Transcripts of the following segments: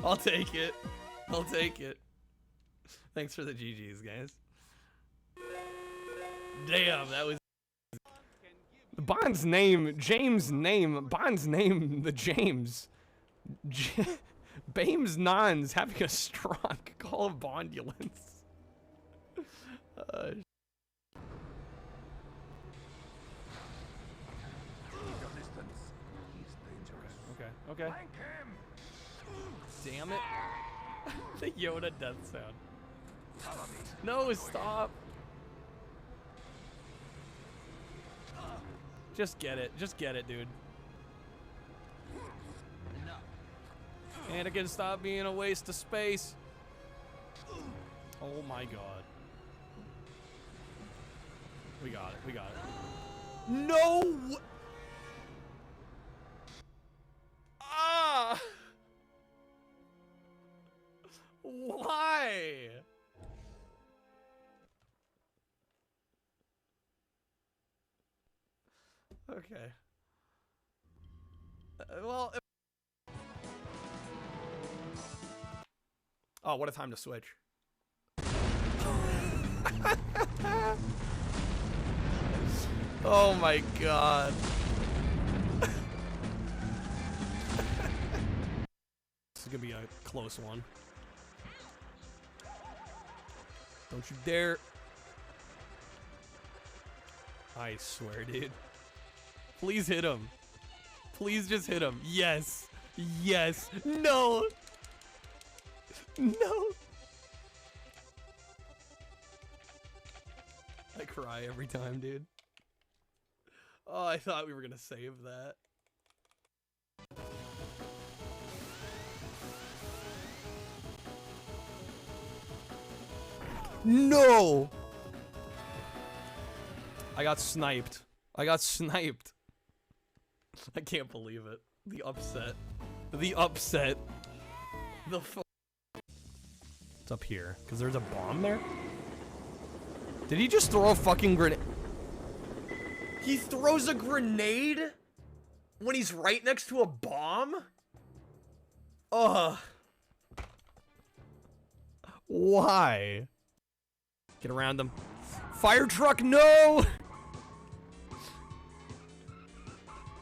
I'll take it. I'll take it. Thanks for the GGs, guys. Damn, that was... Bond's name, James' name, Bond's name, the James. Bames Nons having a stroke. Call a Bondulance. Okay. Damn it. The Yoda death sound. No, stop. Just get it, dude. Anakin, stop being a waste of space. Oh my god. We got it. No! Ah! Why? Okay. Well... Oh, what a time to switch. Oh my god. This is gonna be a close one. Don't you dare. I swear, dude. Please hit him. Please just hit him. Yes. Yes. No. No. I cry every time, dude. Oh, I thought we were gonna save that. No! I got sniped. I can't believe it. The upset. The It's up here, because there's a bomb there? Did he just throw a fucking grenade? He throws a grenade when he's right next to a bomb? Ugh. Why? Get around them. Fire truck, no!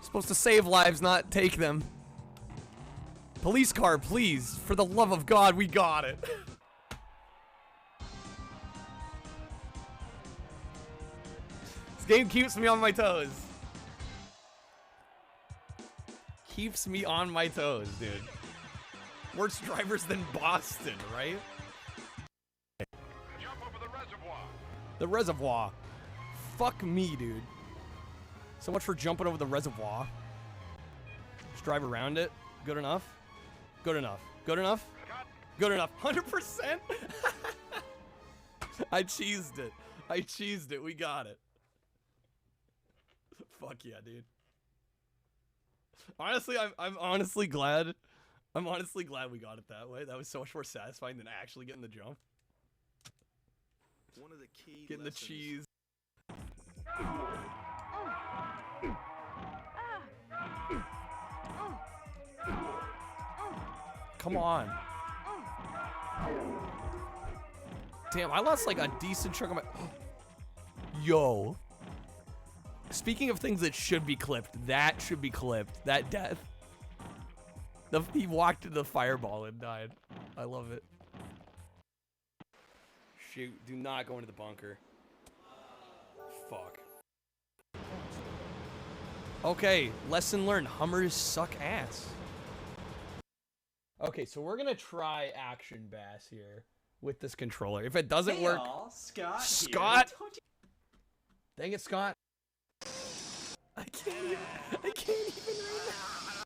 Supposed to save lives, not take them. Police car, please. For the love of God, we got it. This game keeps me on my toes. Keeps me on my toes, dude. Worse drivers than Boston, right? Jump over the reservoir. The reservoir. Fuck me, dude. So much for jumping over the reservoir. Just drive around it. Good enough? Good enough. Good enough? Good enough. 100%? I cheesed it. We got it. Fuck yeah, dude. Honestly, I'm honestly glad. I'm honestly glad we got it that way. That was so much more satisfying than actually getting the jump. One of the key Getting the cheese. Come on. Damn, I lost like a decent chunk of my... Yo. Speaking of things that should be clipped, that should be clipped. That death. He walked into the fireball and died. I love it. Shoot, do not go into the bunker. Fuck. Okay, lesson learned. Hummers suck ass. Okay, so we're gonna try action bass here with this controller. If it doesn't work, Scott. Dang it, Scott. I can't even right now.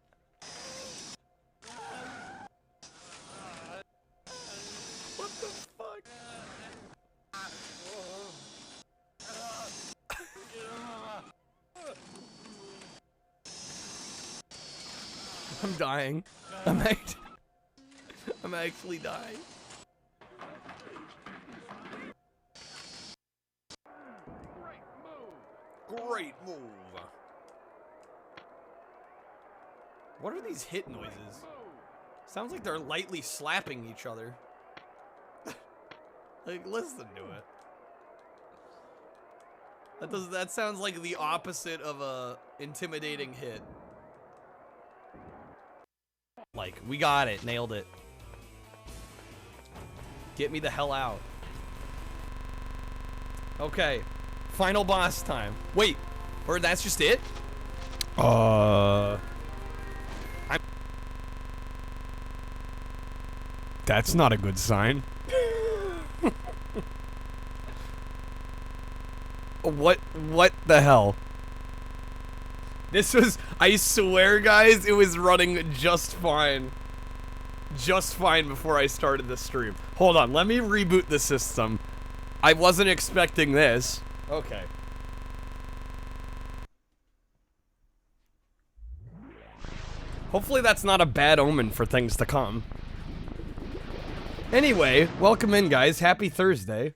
What the fuck? I'm dying. I'm actually dying. Great move. What are these hit noises? Sounds like they're lightly slapping each other. Like, listen to it. That sounds like the opposite of a intimidating hit. Like, we got it. Nailed it. Get me the hell out. Okay. Final boss time. Wait. Or that's just it? That's not a good sign. What the hell? This was, I swear guys, it was running just fine. Just fine before I started the stream. Hold on, let me reboot the system. I wasn't expecting this. Okay. Hopefully that's not a bad omen for things to come. Anyway, welcome in guys, happy Thursday.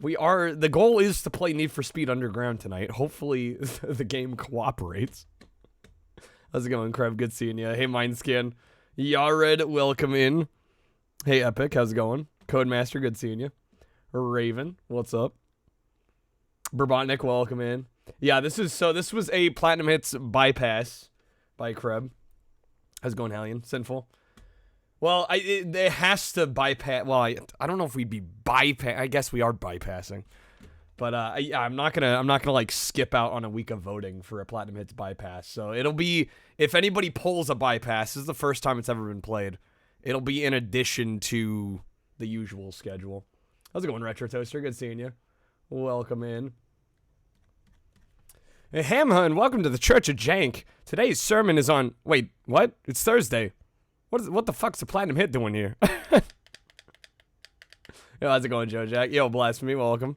The goal is to play Need for Speed Underground tonight. Hopefully the game cooperates. How's it going, Krev? Good seeing you. Hey, Mindscan. Yared, welcome in. Hey, Epic, how's it going? Codemaster, good seeing you. Raven, what's up? Burbotnik, welcome in. Yeah, this was a Platinum Hits bypass by Kreb. How's it going, Hallian? Sinful. Well, it has to bypass. Well, I don't know if we'd be bypass. I guess we are bypassing, but yeah, I'm not gonna like skip out on a week of voting for a Platinum Hits bypass. So it'll be, if anybody pulls a bypass, this is the first time it's ever been played. It'll be in addition to the usual schedule. How's it going, Retro Toaster? Good seeing you. Welcome in. Hey, Hamha, and welcome to the Church of Jank. Today's sermon is on. Wait, what? It's Thursday. What the fuck's the Platinum Hit doing here? Yo, how's it going, Joe Jack? Yo, Blasphemy, welcome.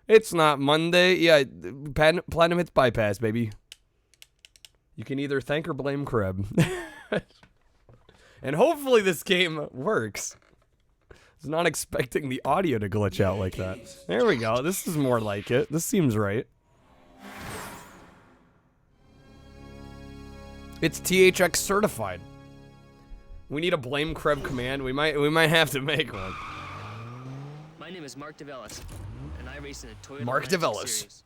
It's not Monday. Yeah, Platinum Hits bypass, baby. You can either thank or blame Kreb. And hopefully this game works. I was not expecting the audio to glitch out like that. There we go. This is more like it. This seems right. It's THX certified. We need a blame Kreb command. We might have to make one. My name is Mark DeVellis, and I race in a Toyota Mark DeVellis. Series.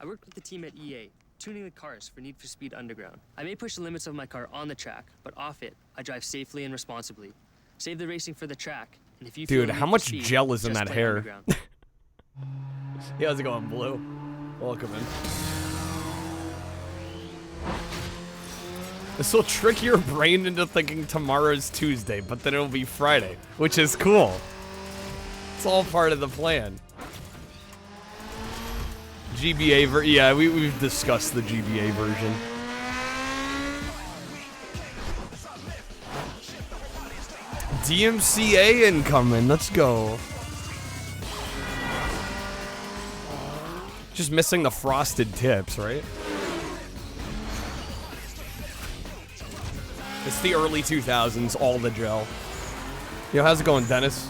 I worked with the team at EA, tuning the cars for Need for Speed Underground. I may push the limits of my car on the track, but off it, I drive safely and responsibly. Save the racing for the track, and if you Dude, feel how much speed, gel is in that hair? Yeah, how's it going, Blue? Welcome in. This will trick your brain into thinking tomorrow's Tuesday, but then it'll be Friday, which is cool. It's all part of the plan. GBA yeah, we've discussed the GBA version. DMCA incoming, let's go. Just missing the frosted tips, right? It's the early 2000s, all the gel. Yo, how's it going, Dennis?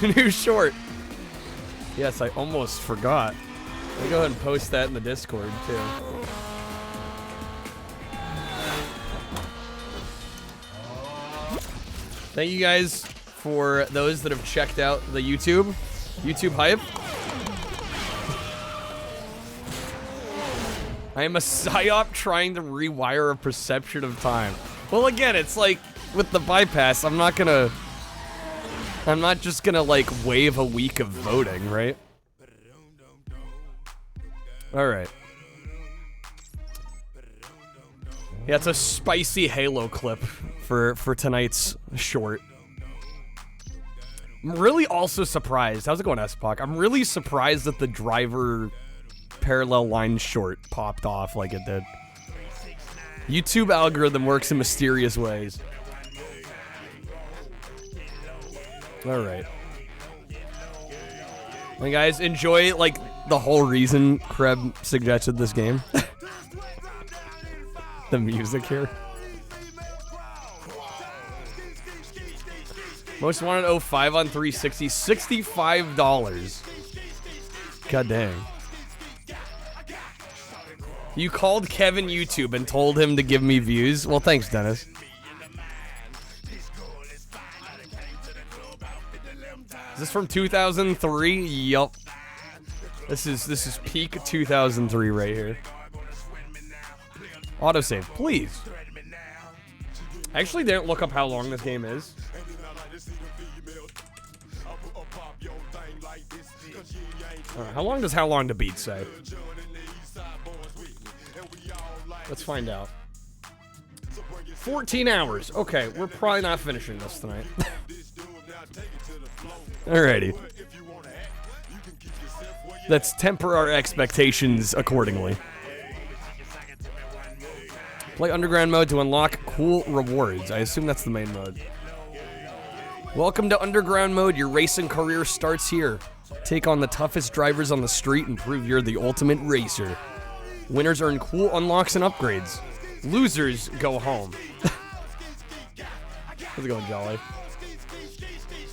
New short. Yes, I almost forgot. Let me go ahead and post that in the Discord, too. Thank you guys for those that have checked out the YouTube hype. I am a psyop trying to rewire a perception of time. Well, again, it's like with the bypass, I'm not just gonna like waive a week of voting, right? Alright. Yeah, it's a spicy Halo clip for tonight's short. I'm really also surprised. How's it going, S-Poc? I'm really surprised that the driver parallel line short popped off like it did. YouTube algorithm works in mysterious ways. Alright. And guys, enjoy like the whole reason Kreb suggested this game. The music here. Most wanted 05 on 360, $65. God dang. You called Kevin YouTube and told him to give me views? Well, thanks, Dennis. Is this from 2003? Yup. This is peak 2003 right here. Autosave, please. I actually didn't look up how long this game is. How long does How Long to Beat say? Let's find out. 14 hours. Okay, we're probably not finishing this tonight. Alrighty. Let's temper our expectations accordingly. Play Underground mode to unlock cool rewards. I assume that's the main mode. Welcome to Underground mode. Your racing career starts here. Take on the toughest drivers on the street and prove you're the ultimate racer. Winners earn cool unlocks and upgrades. Losers go home. How's it going, Jolly?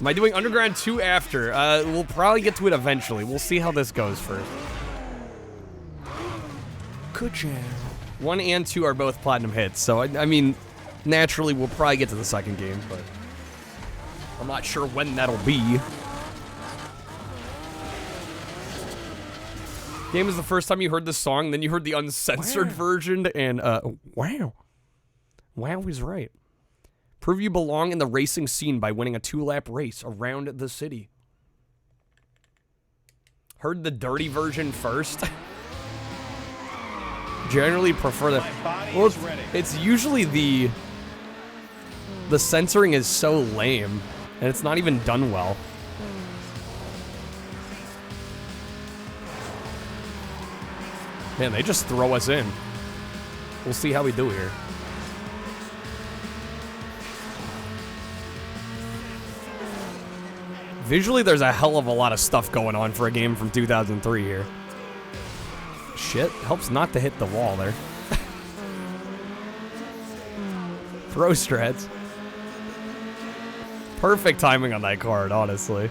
Am I doing Underground 2 after? We'll probably get to it eventually. We'll see how this goes first. Ka-chow. 1 and 2 are both platinum hits, so I mean, naturally we'll probably get to the second game, but I'm not sure when that'll be. Game is the first time you heard the song, then you heard the uncensored version, and wow. Wow is right. Prove you belong in the racing scene by winning a 2-lap race around the city. Heard the dirty version first. Generally prefer the. Well, it's usually the censoring is so lame, and it's not even done well. Man, they just throw us in. We'll see how we do here. Visually, there's a hell of a lot of stuff going on for a game from 2003 here. Shit, helps not to hit the wall there. Throw strats. Perfect timing on that card, honestly.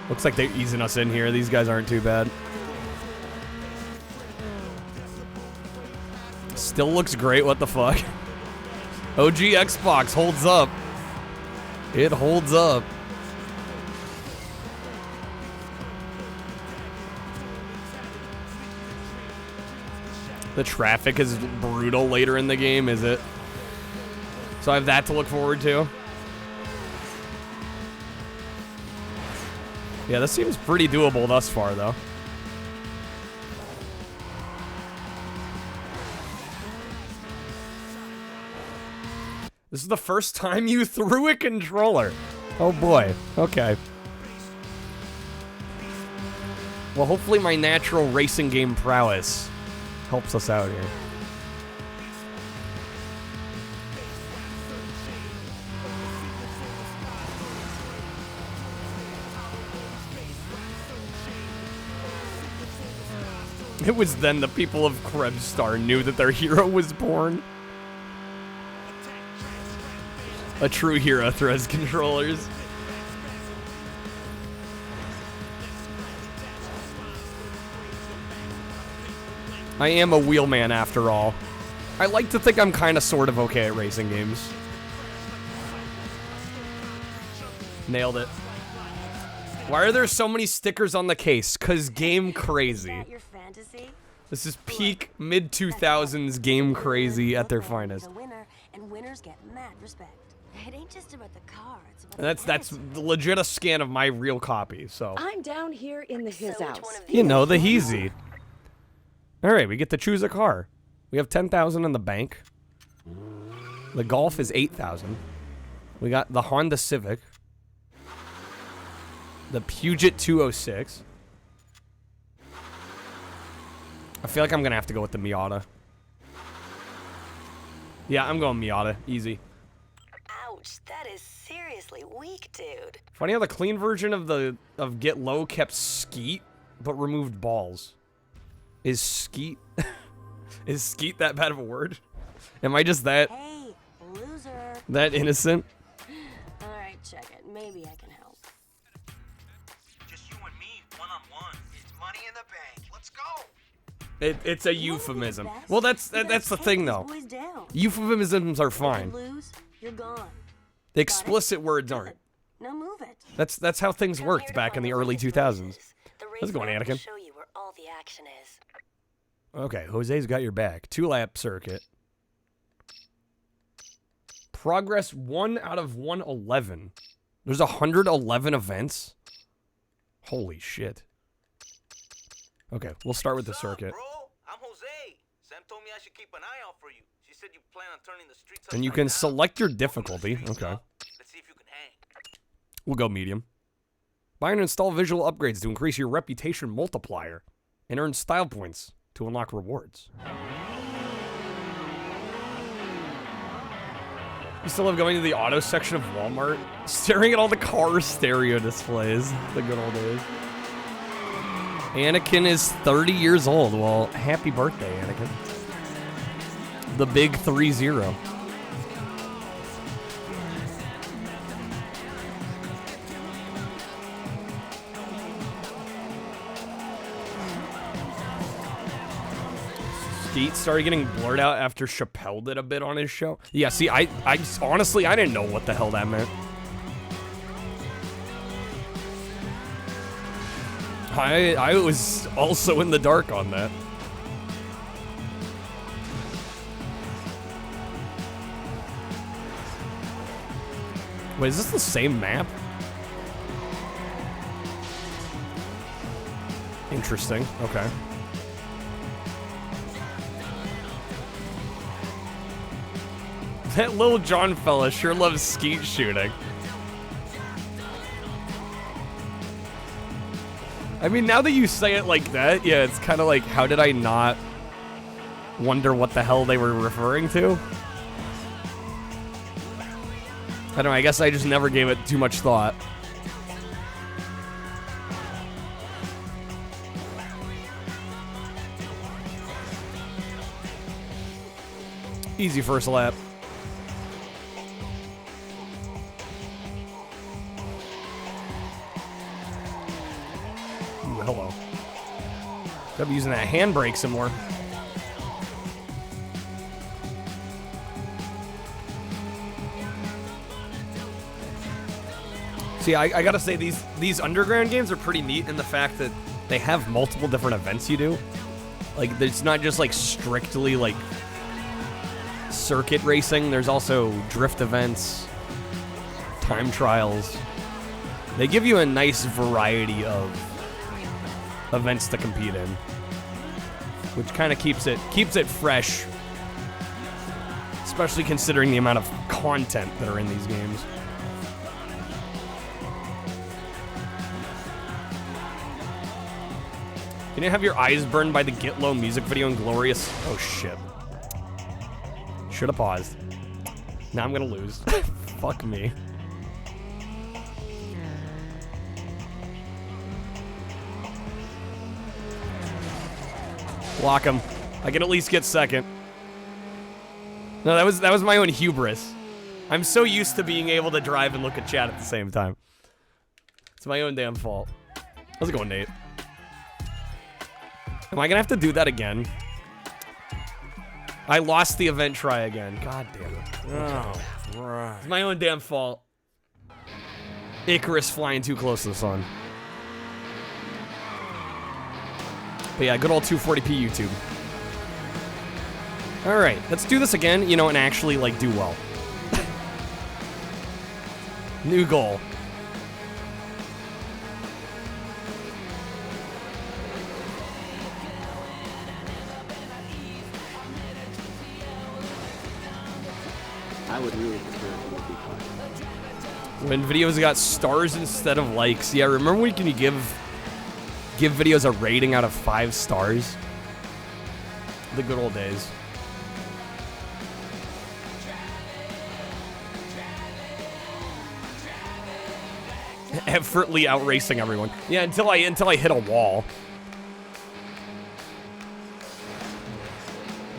Looks like they're easing us in here. These guys aren't too bad. Still looks great, what the fuck? OG Xbox holds up. It holds up. The traffic is brutal later in the game, is it? So I have that to look forward to. Yeah, this seems pretty doable thus far, though. This is the first time you threw a controller. Oh boy. Okay. Well, hopefully my natural racing game prowess helps us out here. It was then the people of Krebstar knew that their hero was born. A true hero throws controllers. I am a wheelman after all. I like to think I'm kind of sort of okay at racing games. Nailed it. Why are there so many stickers on the case? 'Cause game crazy. This is peak mid-2000s game crazy at their finest. And winners get mad respect. It ain't just about the car, it's about That's legit a scan of my real copy, so. I'm down here in the his house. You know, the Heezy. Alright, we get to choose a car. We have 10,000 in the bank. The Golf is 8,000. We got the Honda Civic. The Puget 206. I feel like I'm gonna have to go with the Miata. Yeah, I'm going Miata. Easy. Ouch, that is seriously weak, dude. Funny how the clean version of Get Low kept Skeet, but removed balls. Is Skeet is Skeet that bad of a word? Am I just that Hey, loser. that innocent? Alright, check it. Maybe I can help. Just you and in the bank. Let's go. It's a euphemism. Well, that's the thing though. Boys down. Euphemisms are If fine. you lose, you're gone. The explicit words aren't. Now move it. That's how things worked back in the early 2000s. How's it going, Anakin? Show you where all the action is. Okay, Jose's got your back. 2-lap circuit. Progress 1 out of 111. There's 111 events? Holy shit. Okay, we'll start with the circuit. Bro, I'm Jose. Sam told me I should keep an eye out for you. She said you plan on turning the streets And you upside can down. select your Welcome to the difficulty. streets, Okay. dog. Let's see if you can hang. We'll go medium. Buy and install visual upgrades to increase your reputation multiplier and earn style points to unlock rewards. You still love going to the auto section of Walmart, staring at all the car stereo displays. The good old days. Anakin is 30 years old. Well, happy birthday, Anakin. The big 3-0. Skeet started getting blurred out after Chappelle did a bit on his show. Yeah, see, I honestly, I didn't know what the hell that meant. I was also in the dark on that. Wait, is this the same map? Interesting. Okay. That little John fella sure loves skeet shooting. I mean, now that you say it like that, yeah, it's kind of like, how did I not wonder what the hell they were referring to? I don't know, I guess I just never gave it too much thought. Easy first lap. Ooh, hello. Gotta be using that handbrake some more. See, I gotta say, these underground games are pretty neat in the fact that they have multiple different events you do. Like, it's not just, like, strictly, like, circuit racing. There's also drift events, time trials. They give you a nice variety of events to compete in, which kind of keeps it fresh, especially considering the amount of content that are in these games. You didn't have your eyes burned by the Get Low music video in Glorious? Oh shit. Should have paused. Now I'm gonna lose. Fuck me. Block him. I can at least get second. No, that was my own hubris. I'm so used to being able to drive and look at chat at the same time. It's my own damn fault. How's it going, Nate? Am I gonna have to do that again? I lost the event try again. God damn it. Oh, right. It's my own damn fault. Icarus flying too close to the sun. But yeah, good old 240p YouTube. Alright, let's do this again, you know, and actually, like, do well. New goal. I would really prefer it would be fun. When videos got stars instead of likes. Yeah, remember when can you give videos a rating out of 5 stars? The good old days. Effortly outracing everyone. Yeah, until I hit a wall.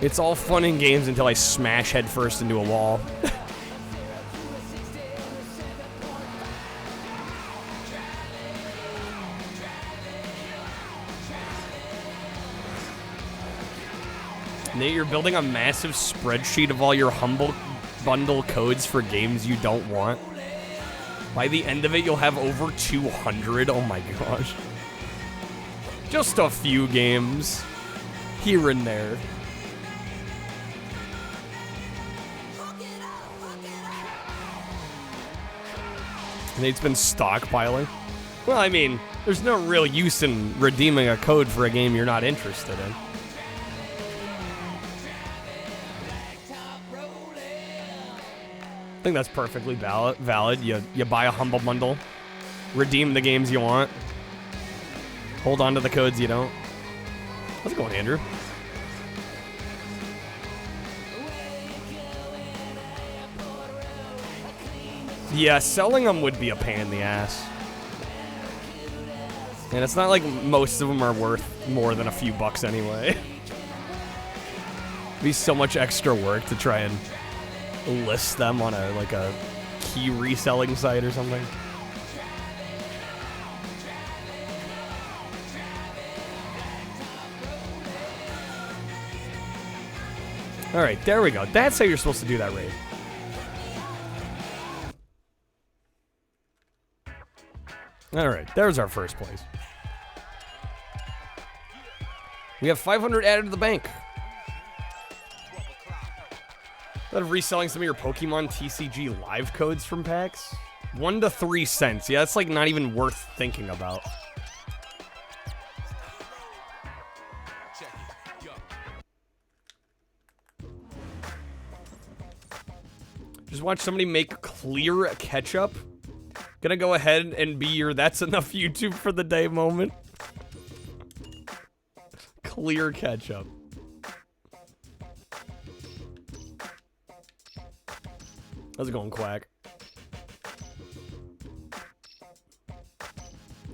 It's all fun and games until I smash headfirst into a wall. Nate, you're building a massive spreadsheet of all your Humble Bundle codes for games you don't want. By the end of it, you'll have over 200. Oh my gosh. Just a few games here and there. Nate's been stockpiling. Well, I mean, there's no real use in redeeming a code for a game you're not interested in. I think that's perfectly valid. You buy a Humble Bundle, redeem the games you want, hold on to the codes you don't. How's it going, Andrew? Yeah, selling them would be a pain in the ass. And it's not like most of them are worth more than a few bucks anyway. It'd be so much extra work to try and list them on a key reselling site or something. All right, there we go. That's how you're supposed to do that raid. All right, there's our first place. We have 500 added to the bank. Instead of reselling some of your Pokemon TCG live codes from packs, 1 to 3 cents. Yeah, that's like not even worth thinking about. Just watch somebody make clear ketchup. Gonna go ahead and be your that's enough YouTube for the day moment. Clear ketchup. How's it going, Quack?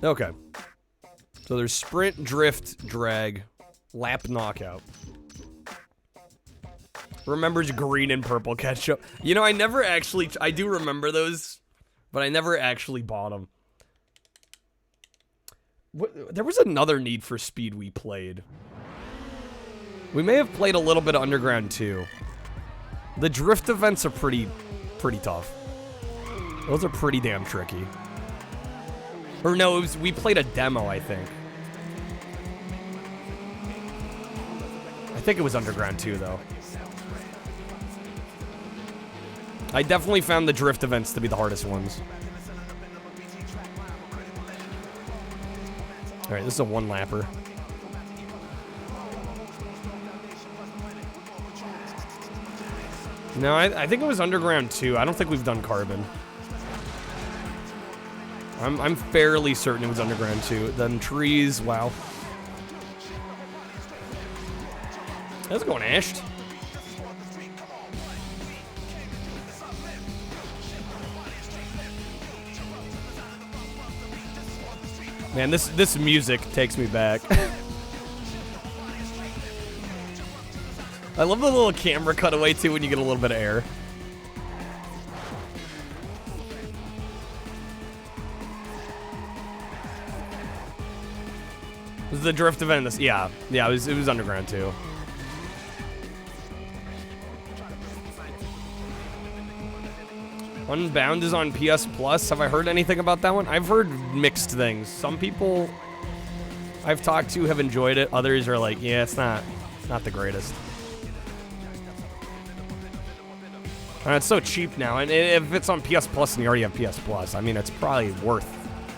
Okay. So there's sprint, drift, drag, lap, knockout. Remembers green and purple ketchup. You know, I do remember those, but I never actually bought them. There was another Need for Speed we played. We may have played a little bit of Underground 2. The drift events are pretty tough. Those are pretty damn tricky. Or no, we played a demo, I think. I think it was Underground 2, though. I definitely found the drift events to be the hardest ones. Alright, this is a one-lapper. No, I think it was Underground 2. I don't think we've done Carbon. I'm fairly certain it was Underground 2. Then Trees, wow. How's it going, Ashed? Man, this music takes me back. I love the little camera cutaway too when you get a little bit of air. Was the drift event this? Yeah, it was Underground 2. Unbound is on PS Plus. Have I heard anything about that one? I've heard mixed things. Some people I've talked to have enjoyed it. Others are like, yeah, it's not the greatest. It's so cheap now, and if it's on PS Plus and you already have PS Plus, I mean, it's probably worth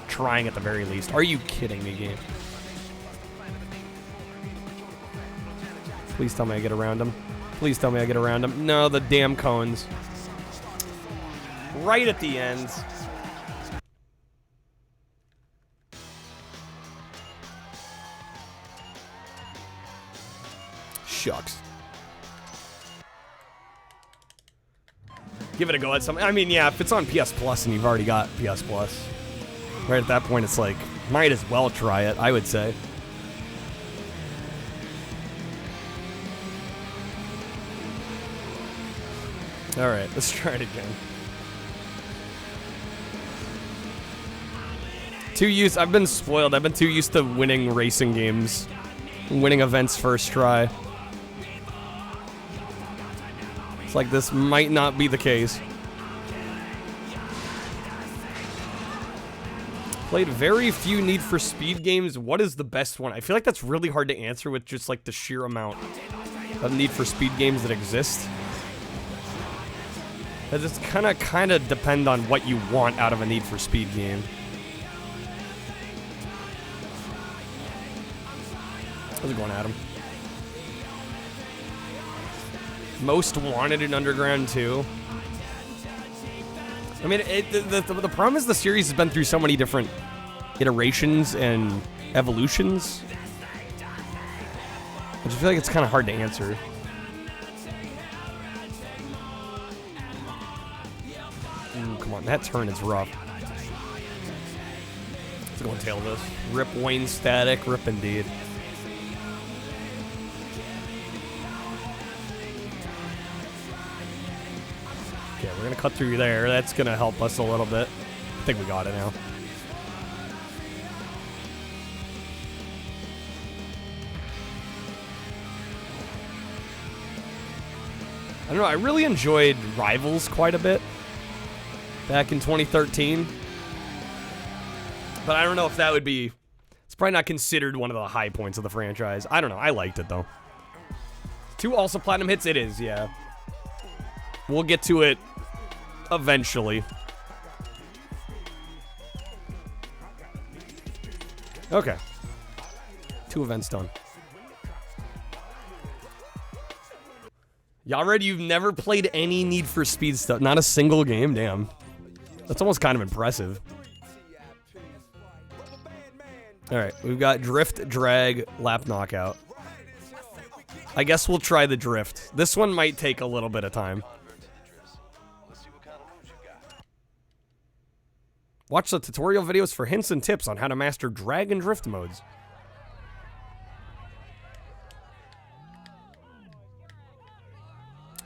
trying at the very least. Are you kidding me, game? Please tell me I get around him. Please tell me I get around him. No, the damn cones. Right at the end. Shucks. Give it a go at something. I mean, yeah, if it's on PS Plus and you've already got PS Plus, right at that point, it's like, might as well try it, I would say. All right, let's try it again. I've been spoiled. I've been too used to winning racing games, winning events first try. It's like this might not be the case. Played very few Need for Speed games. What is the best one? I feel like that's really hard to answer with just like the sheer amount of Need for Speed games that exist. Because it's kind of depend on what you want out of a Need for Speed game. How's it going, Adam? Most Wanted in Underground 2. I mean, the problem is the series has been through so many different iterations and evolutions. I just feel like it's kind of hard to answer. Ooh, come on, that turn is rough. Let's go and tail this. Rip Wayne Static, rip indeed. Okay, we're gonna cut through there. That's gonna help us a little bit. I think we got it now. I don't know, I really enjoyed Rivals quite a bit back in 2013. But I don't know if that would be... It's probably not considered one of the high points of the franchise. I don't know, I liked it though. 2 also platinum hits? It is, yeah. We'll get to it eventually. Okay. 2 events done. Y'all ready? You've never played any Need for Speed stuff? Not a single game? Damn. That's almost kind of impressive. Alright, we've got Drift, Drag, Lap Knockout. I guess we'll try the Drift. This one might take a little bit of time. Watch the tutorial videos for hints and tips on how to master drag and drift modes.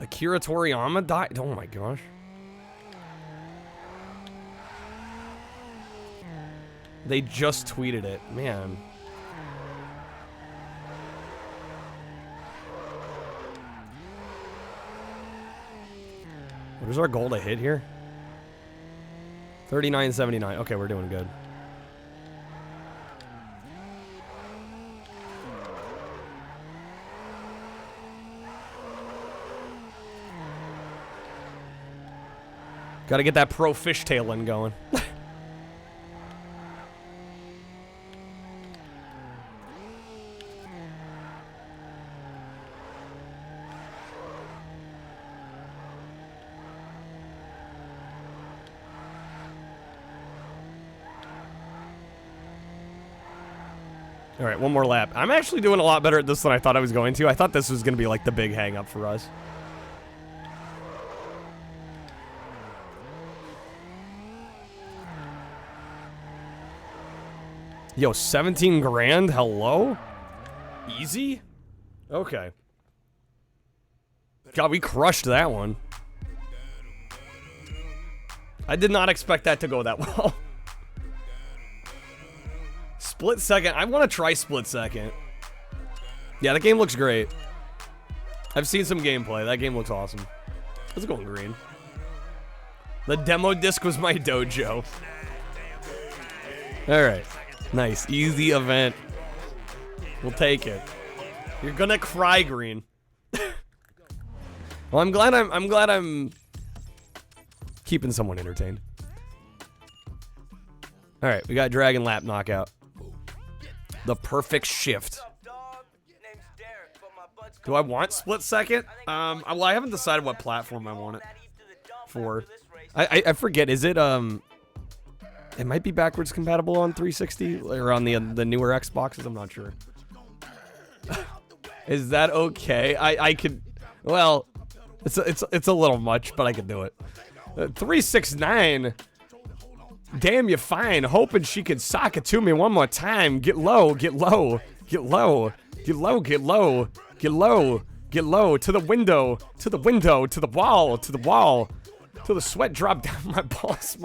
Akira Toriyama died? Oh my gosh. They just tweeted it. Man. What is our goal to hit here? 39.79. Okay, we're doing good. Gotta get that pro fishtailing going. All right, one more lap. I'm actually doing a lot better at this than I thought I was going to. I thought this was going to be like the big hang up for us. Yo, 17 grand? Hello? Easy? Okay. God, we crushed that one. I did not expect that to go that well. Split Second. I want to try Split Second. Yeah, the game looks great. I've seen some gameplay. That game looks awesome. Let's go green. The demo disc was my dojo. Alright. Nice. Easy event. We'll take it. You're gonna cry, green. Well, I'm glad I'm keeping someone entertained. Alright, we got Dragon Lap Knockout. The perfect shift. Do I want Split Second? Well, I haven't decided what platform I want it for. I forget. Is it it might be backwards compatible on 360 or on the newer Xboxes. I'm not sure. Is that okay? I could. Well, it's a little much, but I could do it. 369. Damn you fine. Hoping she could sock it to me one more time. Get low, get low, get low, get low, get low, get low, get low. To the window, to the window, to the wall, to the wall. Till the sweat drop down my balls.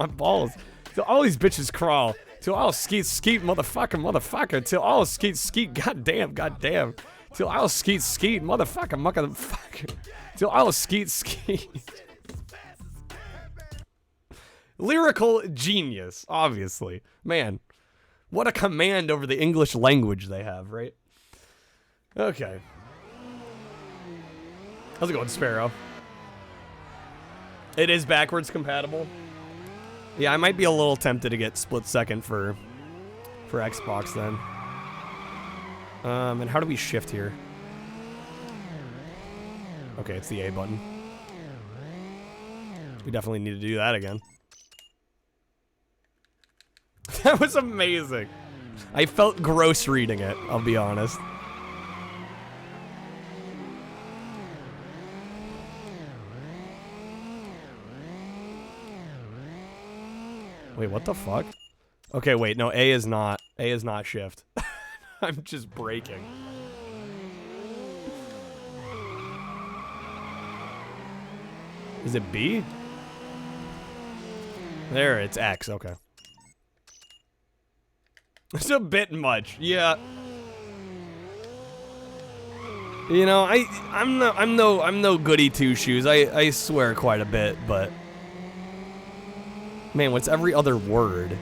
Till all these bitches crawl. Till all skeet, motherfucker. Till all skeet, goddamn. Till I'll skeet, motherfucker, motherfucker. Till I'll skeet. Lyrical genius, obviously. Man, what a command over the English language they have, right? Okay. How's it going, Sparrow? It is backwards compatible. Yeah, I might be a little tempted to get split second for Xbox then. And how do we shift here? Okay, it's the A button. We definitely need to do that again. That was amazing. I felt gross reading it, I'll be honest. Wait, what the fuck? Okay, wait, no, A is not shift. I'm just braking. Is it B? There, it's X, okay. It's a bit much, yeah. You know, I'm no goody two shoes. I swear quite a bit, but man, what's every other word?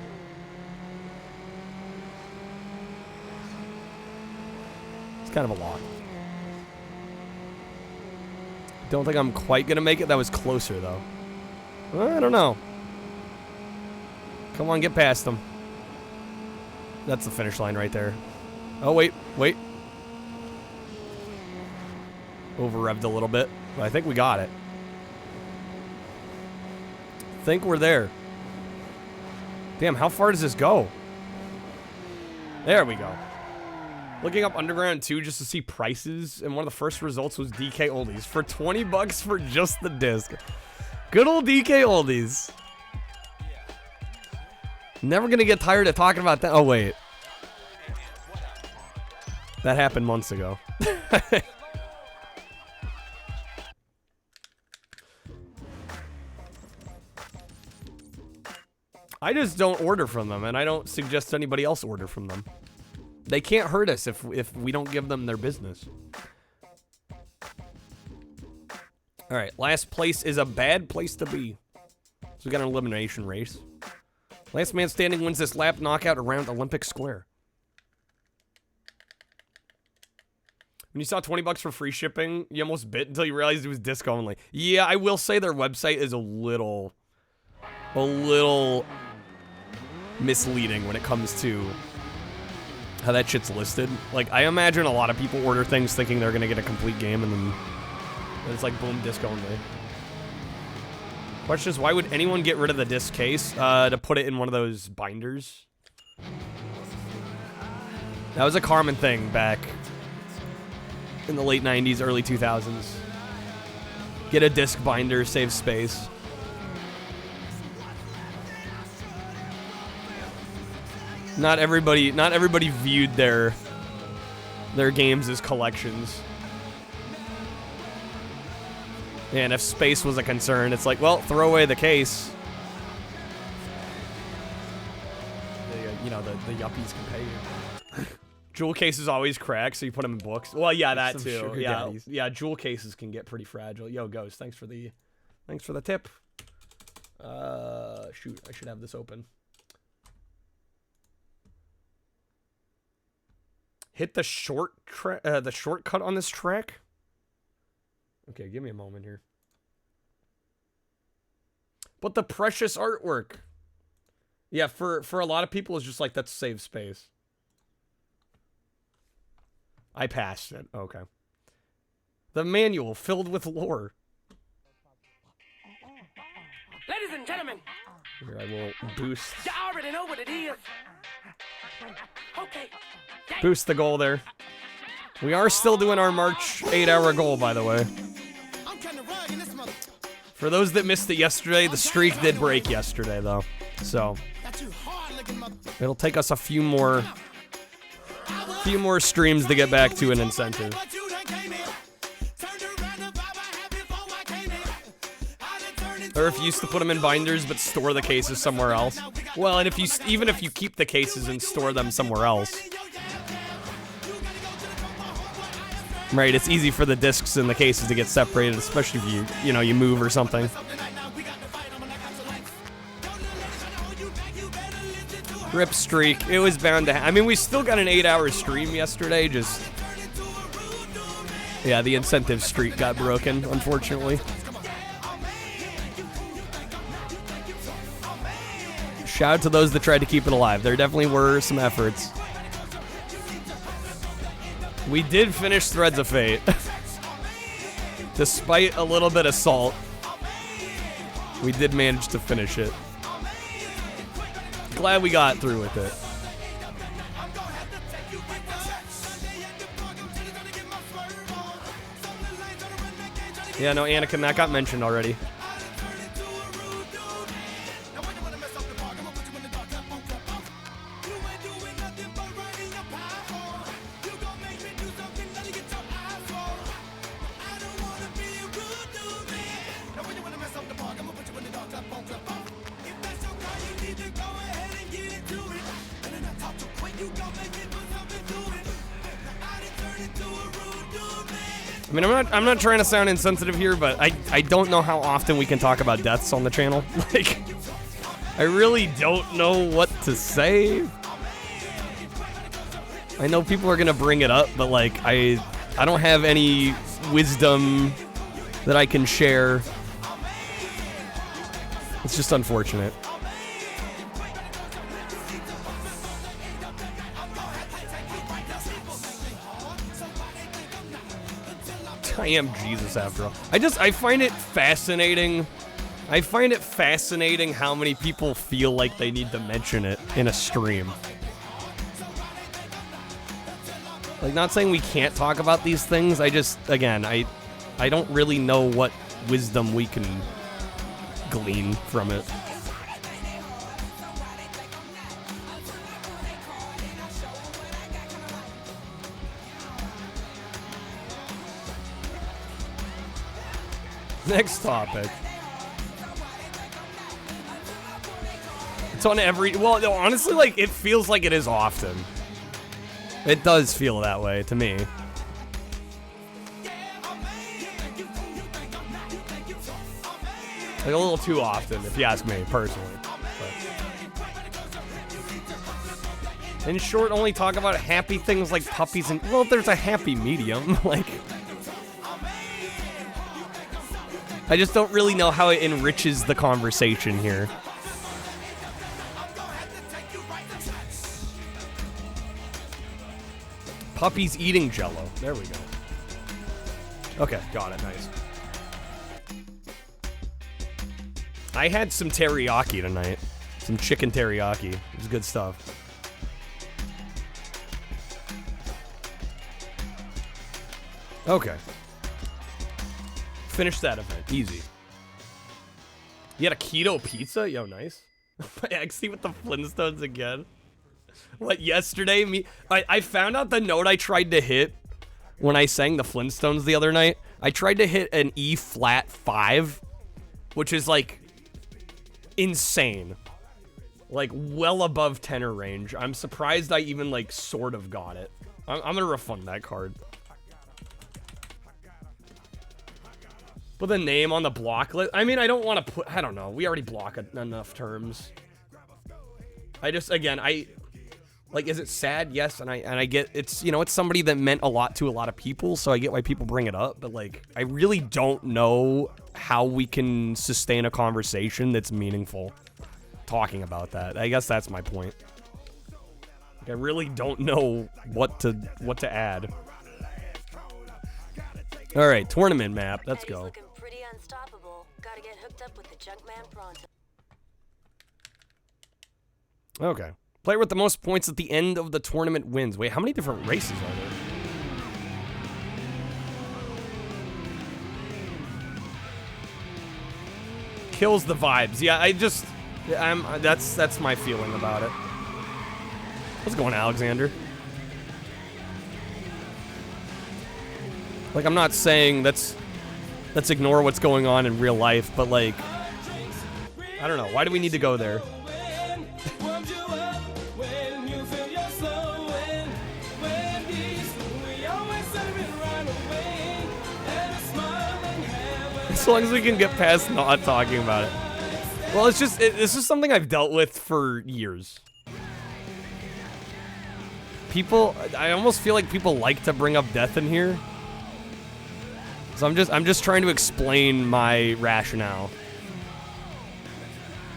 It's kind of a lot. Don't think I'm quite gonna make it. That was closer though. I don't know. Come on, get past them. That's the finish line right there. Oh, wait. Over-revved a little bit, but I think we got it. Think we're there. Damn, how far does this go? There we go. Looking up Underground 2 just to see prices, and one of the first results was DK Oldies for 20 bucks for just the disc. Good old DK Oldies. Never gonna get tired of talking about that. Oh, wait. That happened months ago. I just don't order from them, and I don't suggest anybody else order from them. They can't hurt us if we don't give them their business. All right, last place is a bad place to be. So we got an elimination race. Last man standing wins this lap knockout around Olympic Square. When you saw 20 bucks for free shipping, you almost bit until you realized it was disc only. Yeah, I will say their website is a little misleading when it comes to how that shit's listed. Like, I imagine a lot of people order things thinking they're gonna get a complete game, and then it's like, boom, disc only. Question is, why would anyone get rid of the disc case to put it in one of those binders? That was a common thing back in the late 90s, early 2000s. Get a disc binder, save space. Not everybody viewed their games as collections. And if space was a concern, it's like, well, throw away the case. You know, the yuppies can pay you. Jewel cases always crack, so you put them in books. Well, yeah, that too. Yeah, yeah, jewel cases can get pretty fragile. Yo, Ghost, thanks for the tip. Shoot, I should have this open. Hit the shortcut on this track. Okay, give me a moment here. But the precious artwork. Yeah, for a lot of people, it's just like, that's save space. I passed it. Okay. The manual filled with lore. Ladies and gentlemen. Here, I will boost. You already know what it is. Okay. Boost the goal there. We are still doing our March 8-hour goal, by the way. For those that missed it yesterday, the streak did break yesterday, though. So it'll take us a few more streams to get back to an incentive. I refuse to put them in binders, but store the cases somewhere else. Well, and even if you keep the cases and store them somewhere else, Right, it's easy for the discs and the cases to get separated, especially if you move or something. Rip streak. It was bound to I mean, we still got an 8-hour stream yesterday, just... Yeah, the incentive streak got broken, unfortunately. Shout out to those that tried to keep it alive. There definitely were some efforts. We did finish Threads of Fate. Despite a little bit of salt, we did manage to finish it. Glad we got through with it. Yeah, no, Anakin, that got mentioned already. I mean, I'm not trying to sound insensitive here, but I don't know how often we can talk about deaths on the channel. Like, I really don't know what to say. I know people are gonna bring it up, but like, I don't have any wisdom that I can share. It's just unfortunate. I am Jesus after all. I find it fascinating. I find it fascinating how many people feel like they need to mention it in a stream. Like, not saying we can't talk about these things. I don't really know what wisdom we can glean from it. Next topic. It's on every... Well, no, honestly, like, it feels like it is often. It does feel that way to me. Like, a little too often, if you ask me, personally. But. In short, only talk about happy things like puppies and... Well, there's a happy medium, like... I just don't really know how it enriches the conversation here. Puppies eating Jello. There we go. Okay, got it. Nice. I had some teriyaki tonight. Some chicken teriyaki. It was good stuff. Okay. Finish that event. Easy. You had a keto pizza? Yo, nice. Actually, with the Flintstones again. What, yesterday? I found out the note I tried to hit when I sang the Flintstones the other night. I tried to hit an E flat 5, which is like insane. Like well above tenor range. I'm surprised I even like sort of got it. I'm gonna refund that card. Put the name on the block list. I mean, I don't want to put... I don't know. We already block enough terms. I just... Again, like, is it sad? Yes, and I get... It's, it's somebody that meant a lot to a lot of people, so I get why people bring it up. But, like, I really don't know how we can sustain a conversation that's meaningful talking about that. I guess that's my point. Like, I really don't know what to add. All right, tournament map. Let's go. Pretty unstoppable. Gotta get hooked up with the Junkman pronto. Okay. Player with the most points at the end of the tournament wins. Wait, how many different races are there? Kills the vibes. Yeah, that's my feeling about it. How's it going, Alexander? Like, I'm not saying let's ignore what's going on in real life, but like, I don't know. Why do we need to go there? As long as we can get past not talking about it. Well, it's just, this is something I've dealt with for years. People, I almost feel like people like to bring up death in here. So I'm just trying to explain my rationale.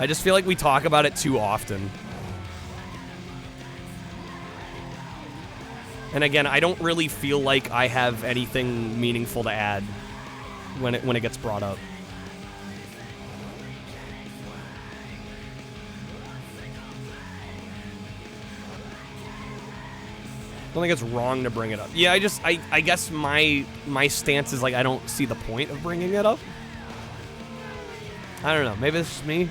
I just feel like we talk about it too often. And again, I don't really feel like I have anything meaningful to add when it gets brought up. I don't think it's wrong to bring it up. Yeah, I guess my stance is like I don't see the point of bringing it up. I don't know. Maybe it's just me.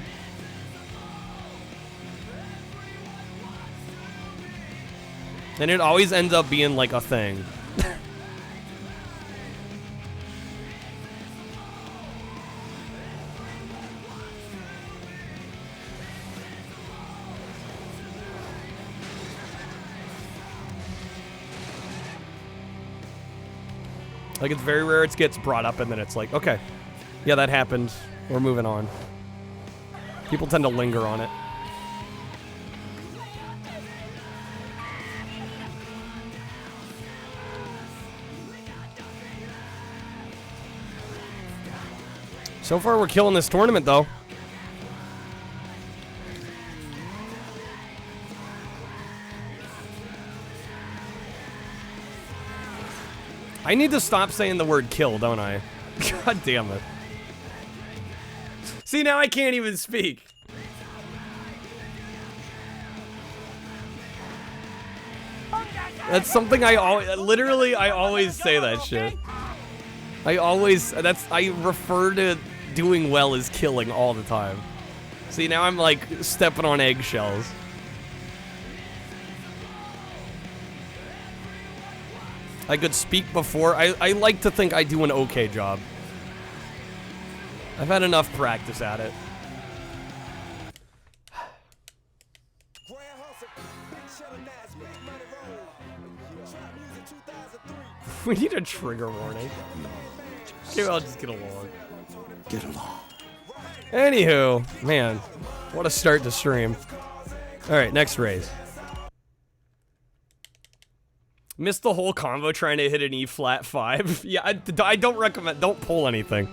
And it always ends up being like a thing. Like, it's very rare it gets brought up and then it's like, okay, yeah, that happened. We're moving on. People tend to linger on it. So far, we're killing this tournament, though. I need to stop saying the word kill, don't I? God damn it. See, now I can't even speak. That's something I always, literally, I always say that shit. I refer to doing well as killing all the time. See, now I'm like stepping on eggshells. I could speak before. I like to think I do an okay job. I've had enough practice at it. We need a trigger warning. Okay, I'll just get along. Get along. Anywho, man, what a start to stream. All right, next raise. Missed the whole combo trying to hit an E flat 5. Yeah, I don't recommend. Don't pull anything.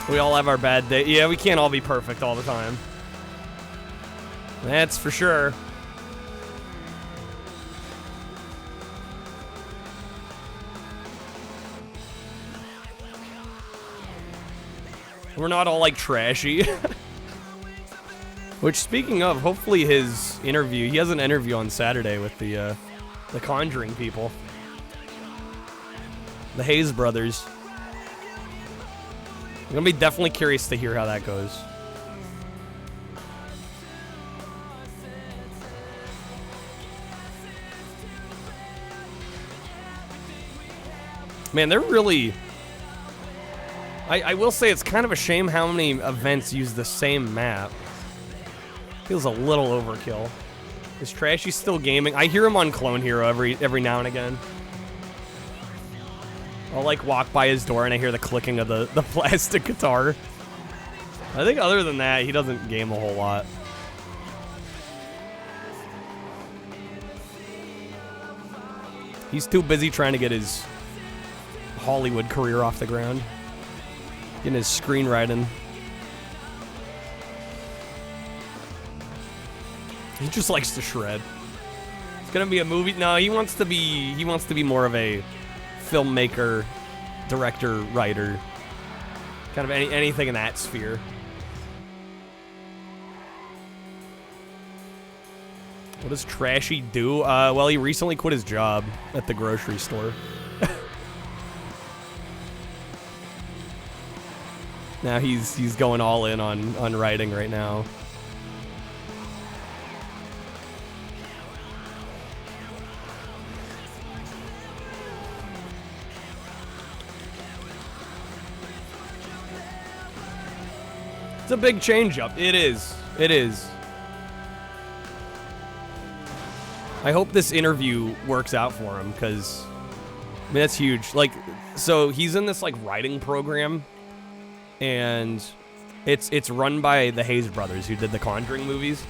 We all have our bad day. Yeah, we can't all be perfect all the time. That's for sure. We're not all like trashy. Which, speaking of, hopefully his interview, he has an interview on Saturday with the Conjuring people. The Hayes brothers. I'm gonna be definitely curious to hear how that goes. Man, they're really... I will say it's kind of a shame how many events use the same map. Feels a little overkill. Is Trashy still gaming? I hear him on Clone Hero every now and again. I'll like walk by his door and I hear the clicking of the plastic guitar. I think other than that, he doesn't game a whole lot. He's too busy trying to get his Hollywood career off the ground. Getting his screenwriting. He just likes to shred. It's gonna be a movie. No, he wants to be more of a filmmaker, director, writer. Kind of anything in that sphere. What does Trashy do? Well, he recently quit his job at the grocery store. Now he's going all in on writing right now. It's a big change up. It is. It is. I hope this interview works out for him, because, I mean, that's huge. Like, so he's in this, like, writing program, and it's run by the Hayes brothers, who did the Conjuring movies.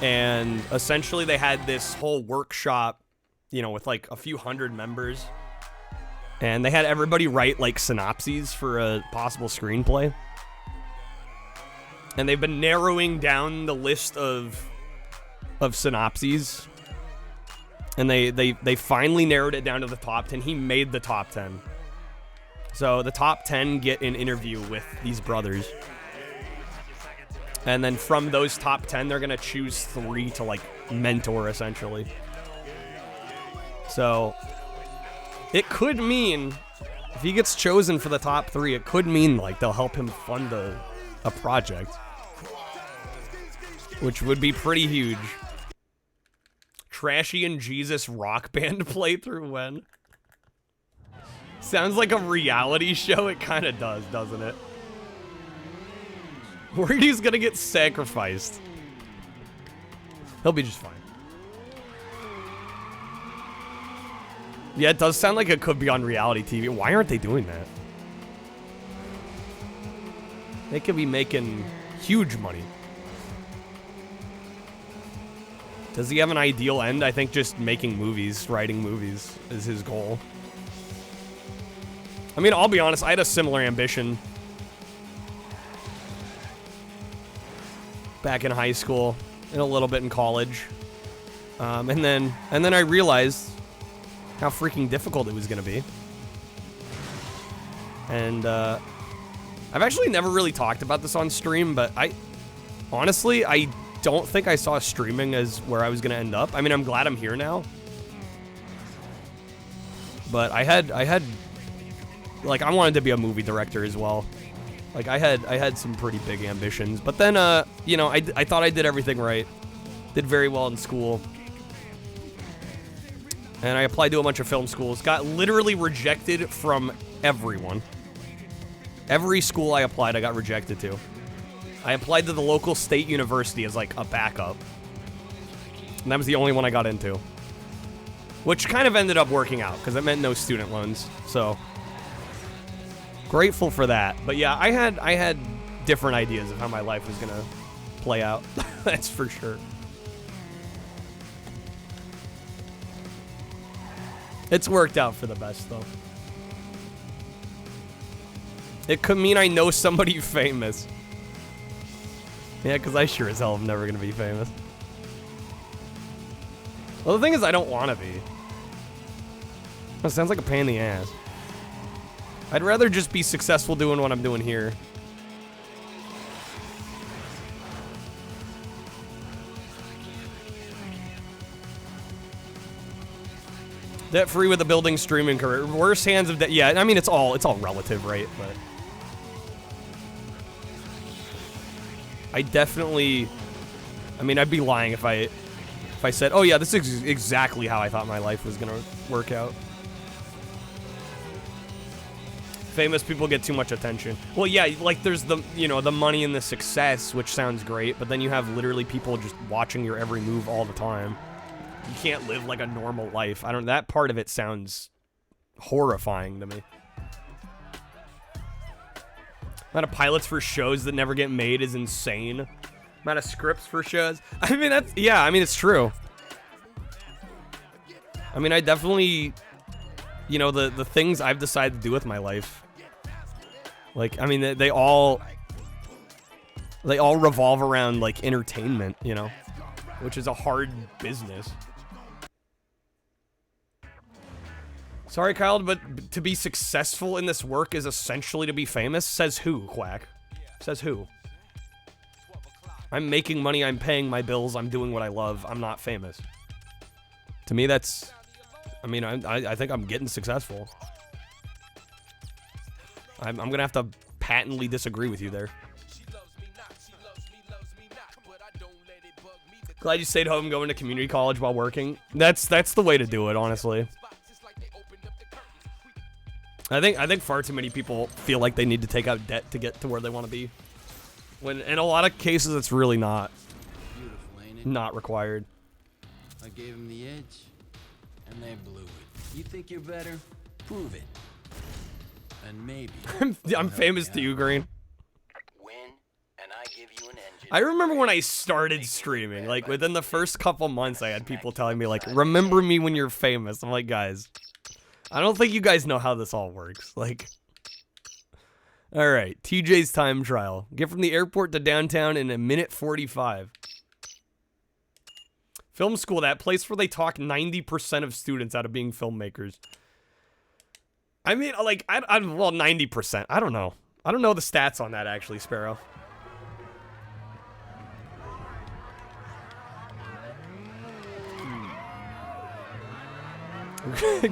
And essentially they had this whole workshop, you know, with like a few hundred members. And they had everybody write like synopses for a possible screenplay. And they've been narrowing down the list of synopses. And they finally narrowed it down to the top 10. He made the top 10. So the top 10 get an interview with these brothers. And then from those top 10, they're going to choose 3 to, like, mentor, essentially. So, it could mean, if he gets chosen for the top 3, it could mean, like, they'll help him fund a project. Which would be pretty huge. Trashy and Jesus rock band playthrough when? Sounds like a reality show. It kind of does, doesn't it? Wordy's gonna get sacrificed. He'll be just fine. Yeah, it does sound like it could be on reality TV. Why aren't they doing that? They could be making huge money. Does he have an ideal end? I think just making movies, writing movies is his goal. I mean, I'll be honest, I had a similar ambition back in high school and a little bit in college. And then I realized how freaking difficult it was going to be. And I've actually never really talked about this on stream, but honestly, I don't think I saw streaming as where I was going to end up. I mean, I'm glad I'm here now. But I had like, I wanted to be a movie director as well. Like, I had some pretty big ambitions. But then, you know, I thought I did everything right. Did very well in school. And I applied to a bunch of film schools. Got literally rejected from everyone. Every school I applied, I got rejected to. I applied to the local state university as, like, a backup. And that was the only one I got into. Which kind of ended up working out, because it meant no student loans. So, grateful for that. But yeah, I had different ideas of how my life was going to play out. That's for sure. It's worked out for the best, though. It could mean I know somebody famous. Yeah, because I sure as hell am never going to be famous. Well, the thing is, I don't want to be. That sounds like a pain in the ass. I'd rather just be successful doing what I'm doing here. Debt free with a building streaming career. Worst hands of debt. Yeah, I mean, it's all relative, right? But I definitely, I mean, I'd be lying if I said, oh yeah, this is exactly how I thought my life was gonna work out. Famous people get too much attention. Well, yeah, like there's the, you know, the money and the success, which sounds great, but then you have literally people just watching your every move all the time. You can't live like a normal life. That part of it sounds horrifying to me. Amount of pilots for shows that never get made is insane. Amount of scripts for shows. I mean, that's, yeah, I mean, it's true. I mean, I definitely, you know, the things I've decided to do with my life. Like, I mean, they all revolve around, like, entertainment, you know, which is a hard business. Sorry, Kyle, but to be successful in this work is essentially to be famous? Says who, Quack? Says who? I'm making money, I'm paying my bills, I'm doing what I love, I'm not famous. To me, that's, I mean, I think I'm getting successful. I'm gonna have to patently disagree with you there. Glad you stayed home going to community college while working. That's the way to do it, honestly. I think far too many people feel like they need to take out debt to get to where they want to be. When in a lot of cases it's really not required. I gave them the edge, and they blew it. You think you're better? Prove it. And maybe I'm famous to you, Green. win, and I give you an engine. I remember when I started streaming, like within the first couple months, I had people telling me like, remember me when you're famous. I'm like, guys, I don't think you guys know how this all works. Like, all right, TJ's time trial. Get from the airport to downtown in a minute 45. Film school, that place where they talk 90% of students out of being filmmakers. I mean, like, well, 90%. I don't know. I don't know the stats on that, actually, Sparrow.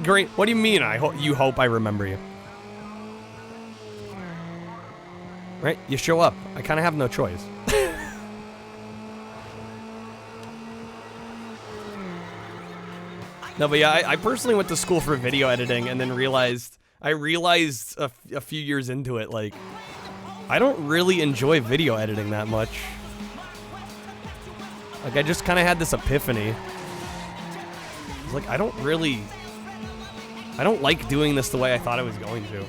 Great. What do you mean? You hope I remember you. Right? You show up. I kind of have no choice. No, but yeah, I personally went to school for video editing and then realized a few years into it, like, I don't really enjoy video editing that much. Like, I just kind of had this epiphany. I was like, I don't like doing this the way I thought I was going to.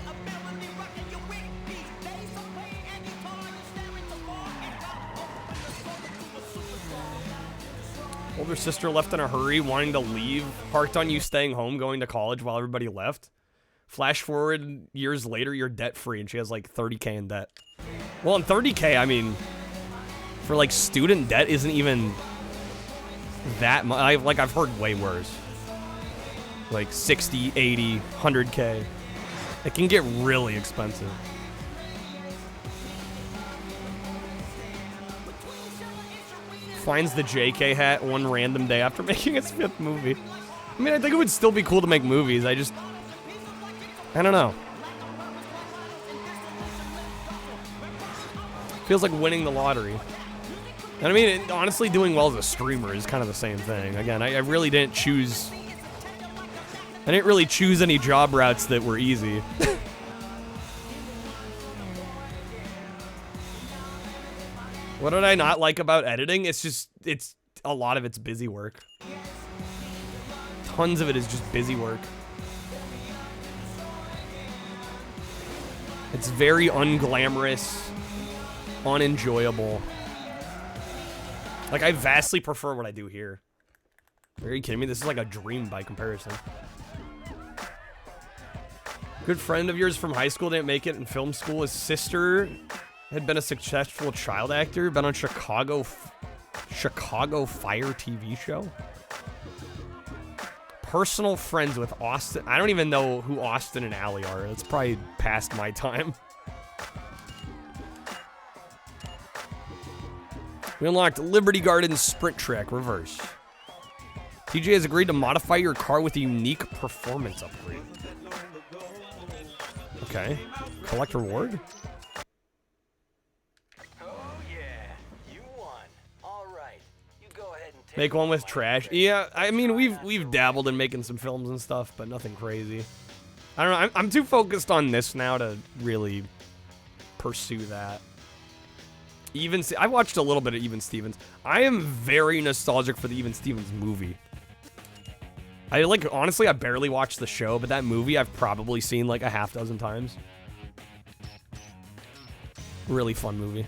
Older sister left in a hurry, wanting to leave, harked on you staying home, going to college while everybody left. Flash forward years later, you're debt-free, and she has like 30K in debt. Well, in 30K, I mean, for like student debt isn't even that much. I've heard way worse. Like 60, 80, 100K. It can get really expensive. Finds the JK hat one random day after making his 5th movie. I mean, I think it would still be cool to make movies. I don't know. Feels like winning the lottery. And I mean, honestly, doing well as a streamer is kind of the same thing. Again, I really didn't choose... I didn't really choose any job routes that were easy. What did I not like about editing? It's a lot of it's busy work. Tons of it is just busy work. It's very unglamorous, unenjoyable. Like, I vastly prefer what I do here. Are you kidding me? This is like a dream by comparison. Good friend of yours from high school didn't make it in film school. His sister had been a successful child actor, been on Chicago Fire TV show. Personal friends with Austin. I don't even know who Austin and Allie are. It's probably past my time. We unlocked Liberty Garden Sprint Track Reverse. TJ has agreed to modify your car with a unique performance upgrade. Okay. Collect reward? Make one with trash. Yeah, I mean, we've dabbled in making some films and stuff, but nothing crazy. I don't know. I'm too focused on this now to really pursue that. I watched a little bit of Even Stevens. I am very nostalgic for the Even Stevens movie. Honestly, I barely watched the show, but that movie I've probably seen like a half dozen times. Really fun movie.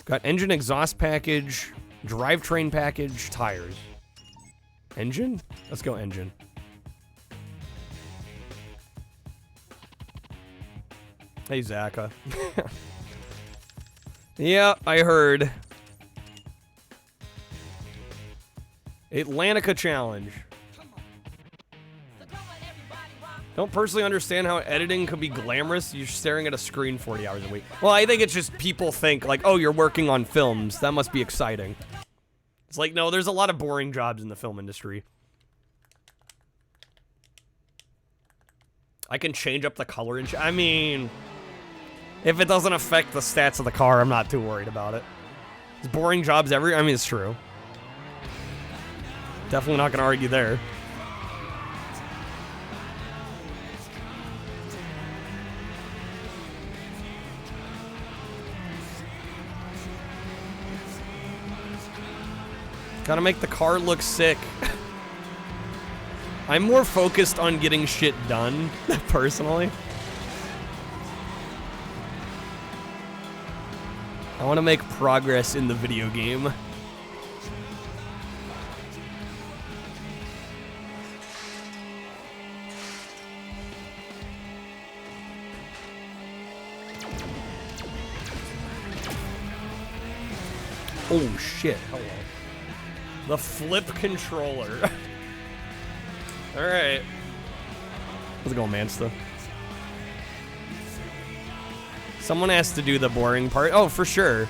Got engine exhaust package, drivetrain package, tires. Engine? Let's go engine. Hey, Zaka. Yeah, I heard. Atlantica Challenge. Don't personally understand how editing could be glamorous. You're staring at a screen 40 hours a week. Well, I think it's just people think, like, oh, you're working on films. That must be exciting. It's like, no, there's a lot of boring jobs in the film industry. I can change up the color and I mean, if it doesn't affect the stats of the car, I'm not too worried about it. There's boring jobs I mean, it's true. Definitely not going to argue there. Gotta make the car look sick. I'm more focused on getting shit done, personally. I want to make progress in the video game. Oh shit, hello. The flip controller. Alright. How's it going, Mansta? Someone has to do the boring part. Oh, for sure.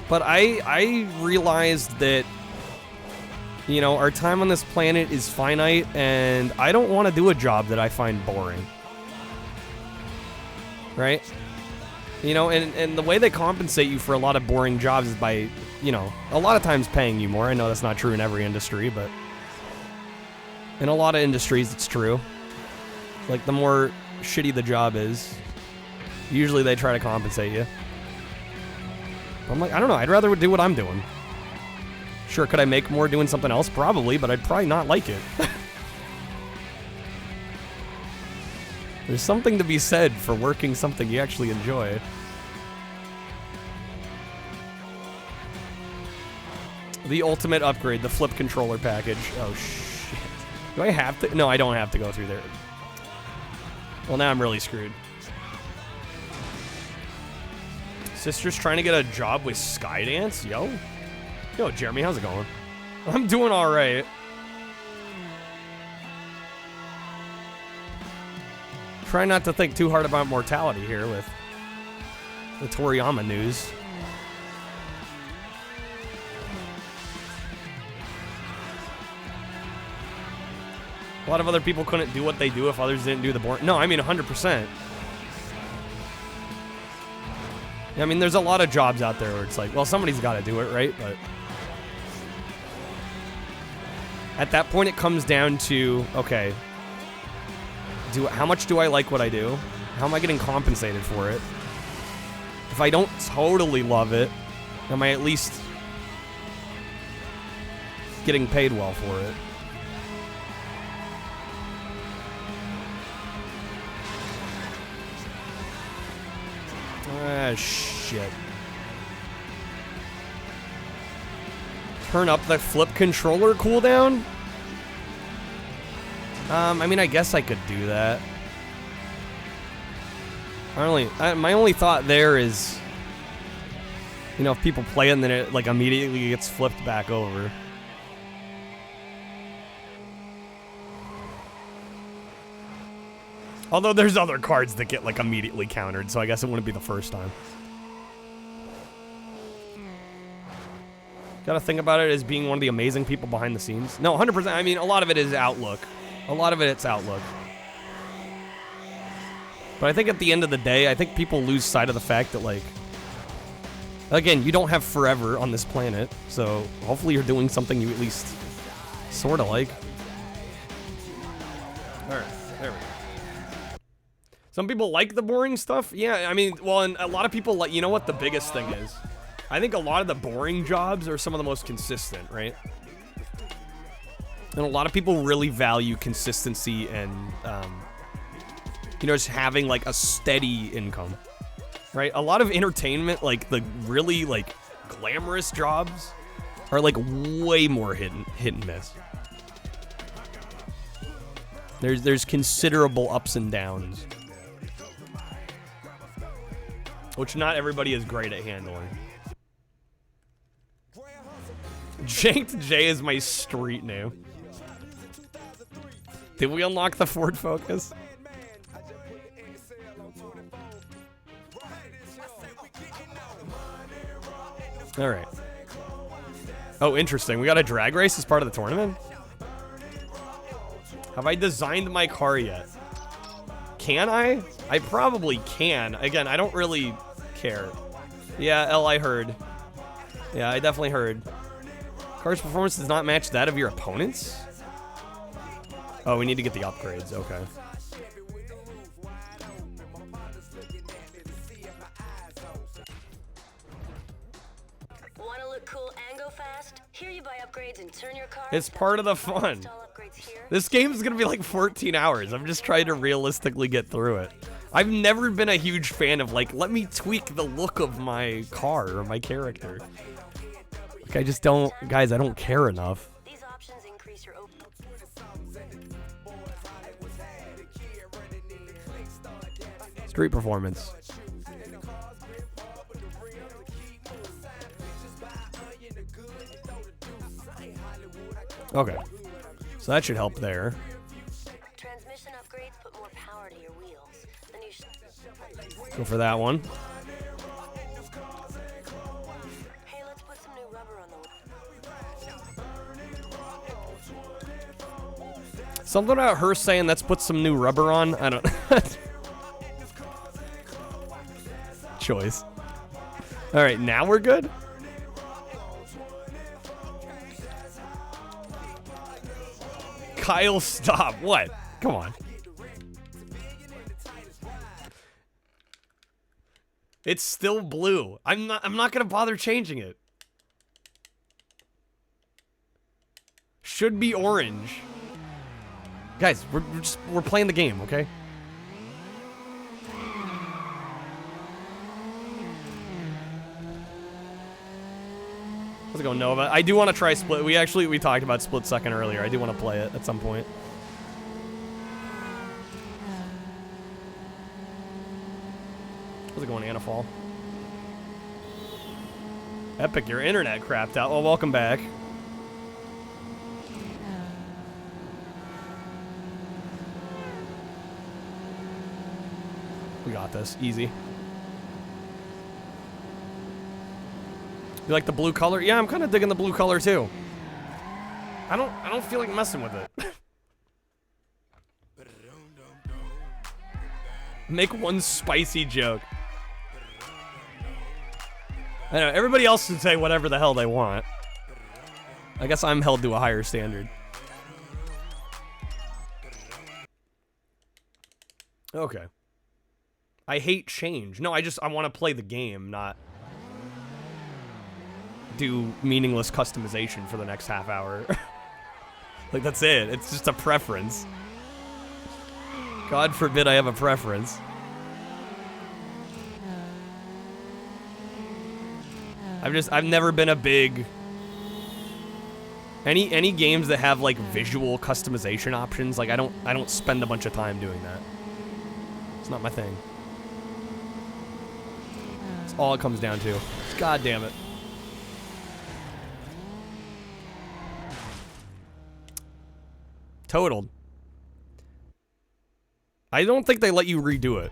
But I realized that, you know, our time on this planet is finite, and I don't want to do a job that I find boring. Right? You know, and the way they compensate you for a lot of boring jobs is by, you know, a lot of times paying you more. I know that's not true in every industry, but in a lot of industries it's true. Like, the more shitty the job is, usually they try to compensate you. But I'm like, I don't know, I'd rather do what I'm doing. Sure, could I make more doing something else? Probably, but I'd probably not like it. There's something to be said for working something you actually enjoy. The ultimate upgrade, the flip controller package. Oh, shit. Do I have to? No, I don't have to go through there. Well, now I'm really screwed. Sister's trying to get a job with Skydance? Yo, Jeremy, how's it going? I'm doing all right. Try not to think too hard about mortality here with the Toriyama news. A lot of other people couldn't do what they do if others didn't do the boring. No, I mean 100%. I mean, there's a lot of jobs out there where it's like, well, somebody's got to do it, right? But at that point, it comes down to, okay, how much do I like what I do? How am I getting compensated for it? If I don't totally love it, am I at least getting paid well for it? Ah, shit. Turn up the flip controller cooldown? I mean, I guess I could do that. My only thought there is, you know, if people play it and then it, like, immediately gets flipped back over. Although there's other cards that get, like, immediately countered, so I guess it wouldn't be the first time. Gotta think about it as being one of the amazing people behind the scenes. No, 100%. I mean, a lot of it is outlook. A lot of it's outlook. But I think at the end of the day, I think people lose sight of the fact that, like, again, you don't have forever on this planet, so hopefully you're doing something you at least sort of like. Alright, there we go. Some people like the boring stuff. Yeah, I mean, well, and a lot of people like, you know what the biggest thing is? I think a lot of the boring jobs are some of the most consistent, right? And a lot of people really value consistency and, you know, just having, like, a steady income, right? A lot of entertainment, like, the really, like, glamorous jobs are, like, way more hit and miss. There's considerable ups and downs, which not everybody is great at handling. Janked J is my street name. Did we unlock the Ford Focus? Alright. Oh, interesting. We got a drag race as part of the tournament? Have I designed my car yet? Can I? I probably can. Again, I don't really care. Yeah, L, I heard. Yeah, I definitely heard. Car's performance does not match that of your opponents? Oh, we need to get the upgrades. Okay. Wanna look cool and go fast? Here you buy upgrades and turn your car. It's part of the fun. Install upgrades here. This game's gonna be like 14 hours. I'm just trying to realistically get through it. I've never been a huge fan of like, let me tweak the look of my car or my character. Like, I just don't, guys, I don't care enough. These options increase your Street performance. Okay. So that should help there. transmission upgrades put more power to your wheels. The new Go for that one. Hey, let's put some new rubber on the Something about her saying let's put some new rubber on. I don't. Choice. All right, now we're good. Kyle, stop. What? Come on. It's still blue. I'm not gonna bother changing it. Should be orange. Guys, we're playing the game, okay? How's it going, Nova? I do want to try Split. We talked about Split Second earlier. I do want to play it at some point. How's it going, Anafall? Epic, your internet crapped out. Well, welcome back. We got this. Easy. You like the blue color? Yeah, I'm kind of digging the blue color too. I don't feel like messing with it. Make one spicy joke. I know, everybody else can say whatever the hell they want. I guess I'm held to a higher standard. Okay. I hate change. No, I want to play the game, not do meaningless customization for the next half hour. Like, that's it. It's just a preference. God forbid I have a preference. I've never been a big... Any games that have, like, visual customization options, like, I don't spend a bunch of time doing that. It's not my thing. That's all it comes down to. God damn it. Totaled. I don't think they let you redo it.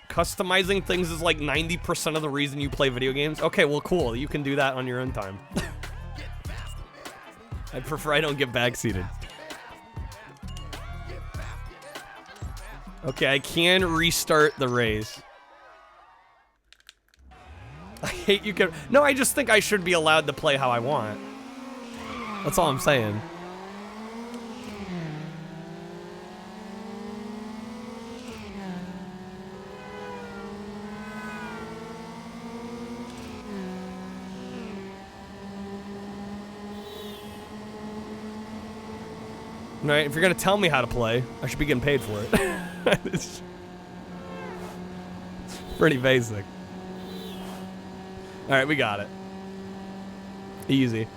Customizing things is like 90% of the reason you play video games. Okay, well, cool. You can do that on your own time. I prefer I don't get backseated. Okay, I can restart the race. I hate you can... No, I just think I should be allowed to play how I want. That's all I'm saying. Right, if you're gonna tell me how to play, I should be getting paid for it. It's pretty basic. Alright, we got it. Easy.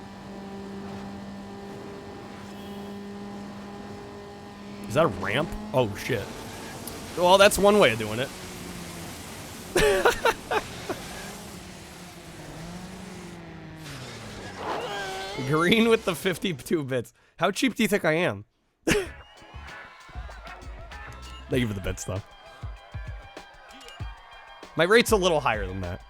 Is that a ramp? Oh, shit. Well, that's one way of doing it. Green with the 52 bits. How cheap do you think I am? Thank you for the bits, though. My rate's a little higher than that.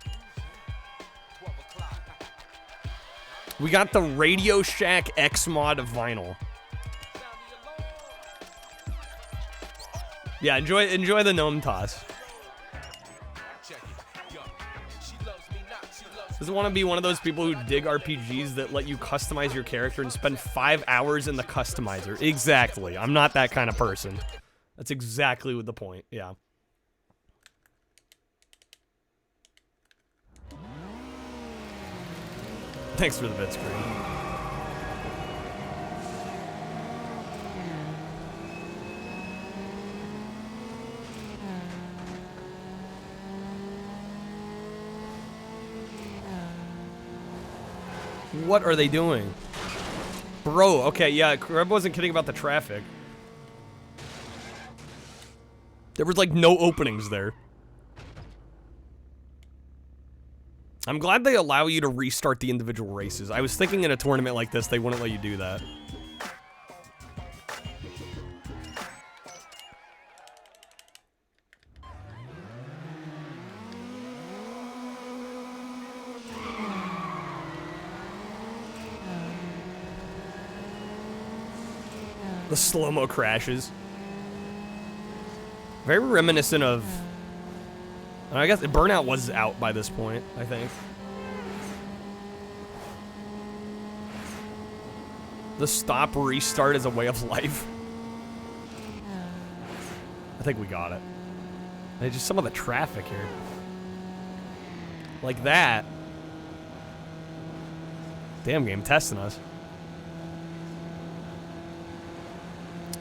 We got the Radio Shack X mod vinyl. Yeah, enjoy the gnome toss. Doesn't want to be one of those people who dig RPGs that let you customize your character and spend 5 hours in the customizer. Exactly. I'm not that kind of person. That's exactly the point. Yeah. Thanks for the bit screen. What are they doing? Bro, okay, yeah, Kreb wasn't kidding about the traffic. There was like no openings there. I'm glad they allow you to restart the individual races. I was thinking in a tournament like this, they wouldn't let you do that. The slow-mo crashes. Very reminiscent of... I guess Burnout was out by this point, I think. The stop restart is a way of life. I think we got it. And just some of the traffic here. Like that. Damn game testing us.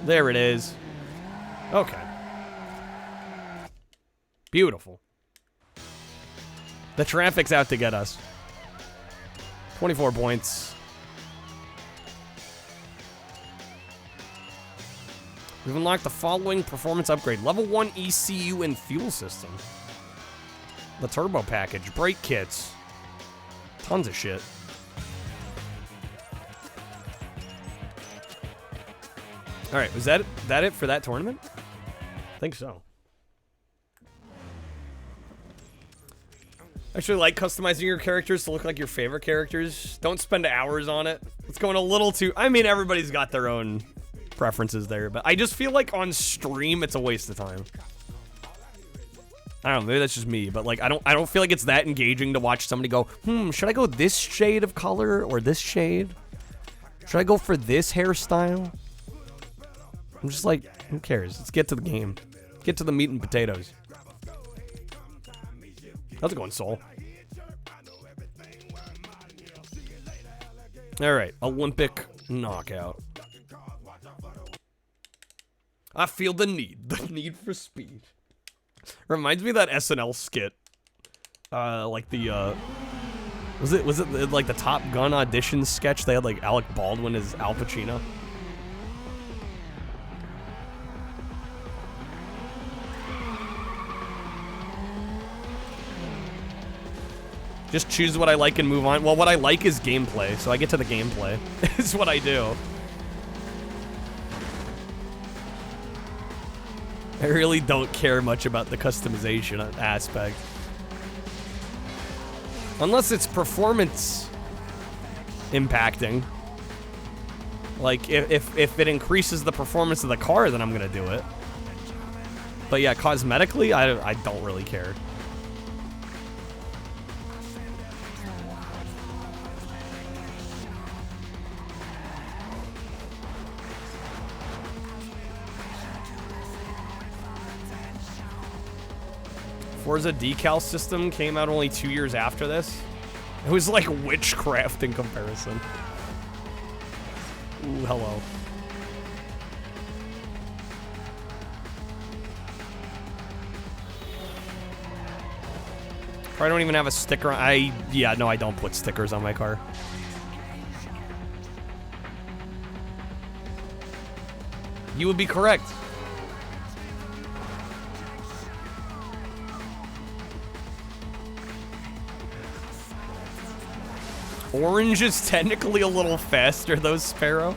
There it is. Okay. Beautiful. The traffic's out to get us. 24 points. We've unlocked the following performance upgrade. Level 1 ECU and fuel system. The turbo package. Brake kits. Tons of shit. Alright, was that it for that tournament? I think so. I actually like customizing your characters to look like your favorite characters. Don't spend hours on it. It's going a little too... I mean, everybody's got their own preferences there, but I just feel like on stream, it's a waste of time. I don't know, maybe that's just me, but like, I don't feel like it's that engaging to watch somebody go, should I go this shade of color or this shade? Should I go for this hairstyle? I'm just like, who cares? Let's get to the game. Get to the meat and potatoes. How's it going, Soul? Alright, Olympic knockout. I feel the need for speed. Reminds me of that SNL skit. Like the, was it like the Top Gun audition sketch? They had like Alec Baldwin as Al Pacino. Just choose what I like and move on. Well, what I like is gameplay, so I get to the gameplay. It's what I do. I really don't care much about the customization aspect. Unless it's performance impacting. Like, if it increases the performance of the car, then I'm gonna do it. But yeah, cosmetically, I don't really care. Forza decal system came out only 2 years after this. It was like witchcraft in comparison. Ooh, hello. I don't even have a sticker. Yeah, no, I don't put stickers on my car. You would be correct. Orange is technically a little faster, though, Sparrow.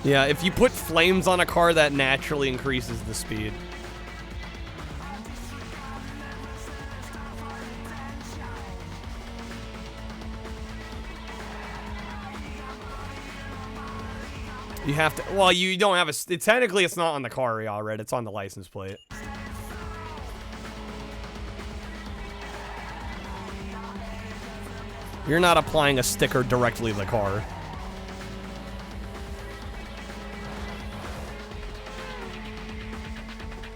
Yeah, if you put flames on a car, that naturally increases the speed. You have to, well, you don't have a, technically it's not on the car, y'all, right? It's on the license plate. You're not applying a sticker directly to the car.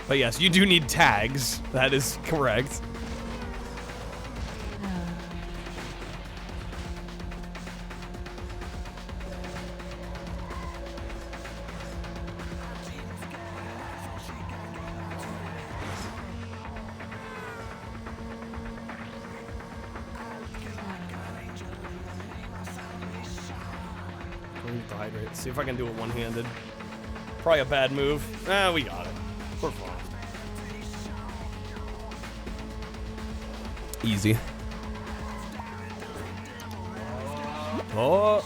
But yes, you do need tags. That is correct. Dehydrate. See if I can do it one-handed. Probably a bad move. Ah, we got it. We're fine. Easy. Oh.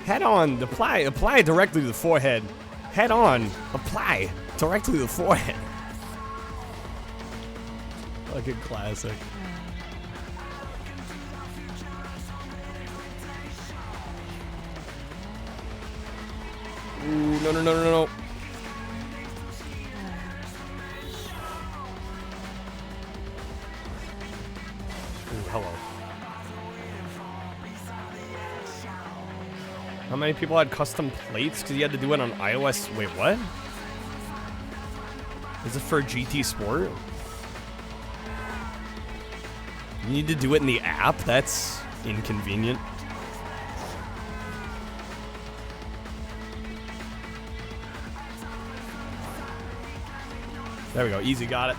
Head on. Apply directly to the forehead. Head on. Apply directly to the forehead. Fucking classic. Ooh, no, no, no, no, no. Ooh, hello. How many people had custom plates? Because you had to do it on iOS. Wait, what? Is it for GT Sport? You need to do it in the app? That's inconvenient. There we go. Easy, got it.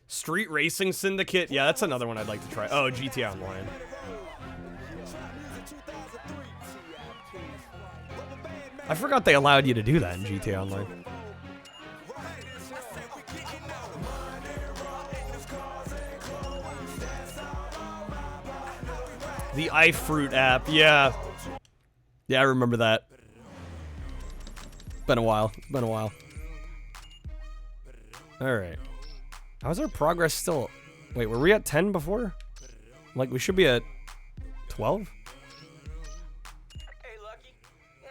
Street Racing Syndicate. Yeah, that's another one I'd like to try. Oh, GTA Online. I forgot they allowed you to do that in GTA Online. The iFruit app, yeah. Yeah, I remember that. Been a while. Been a while. Alright. How's our progress still? Wait, were we at 10 before? Like, we should be at 12?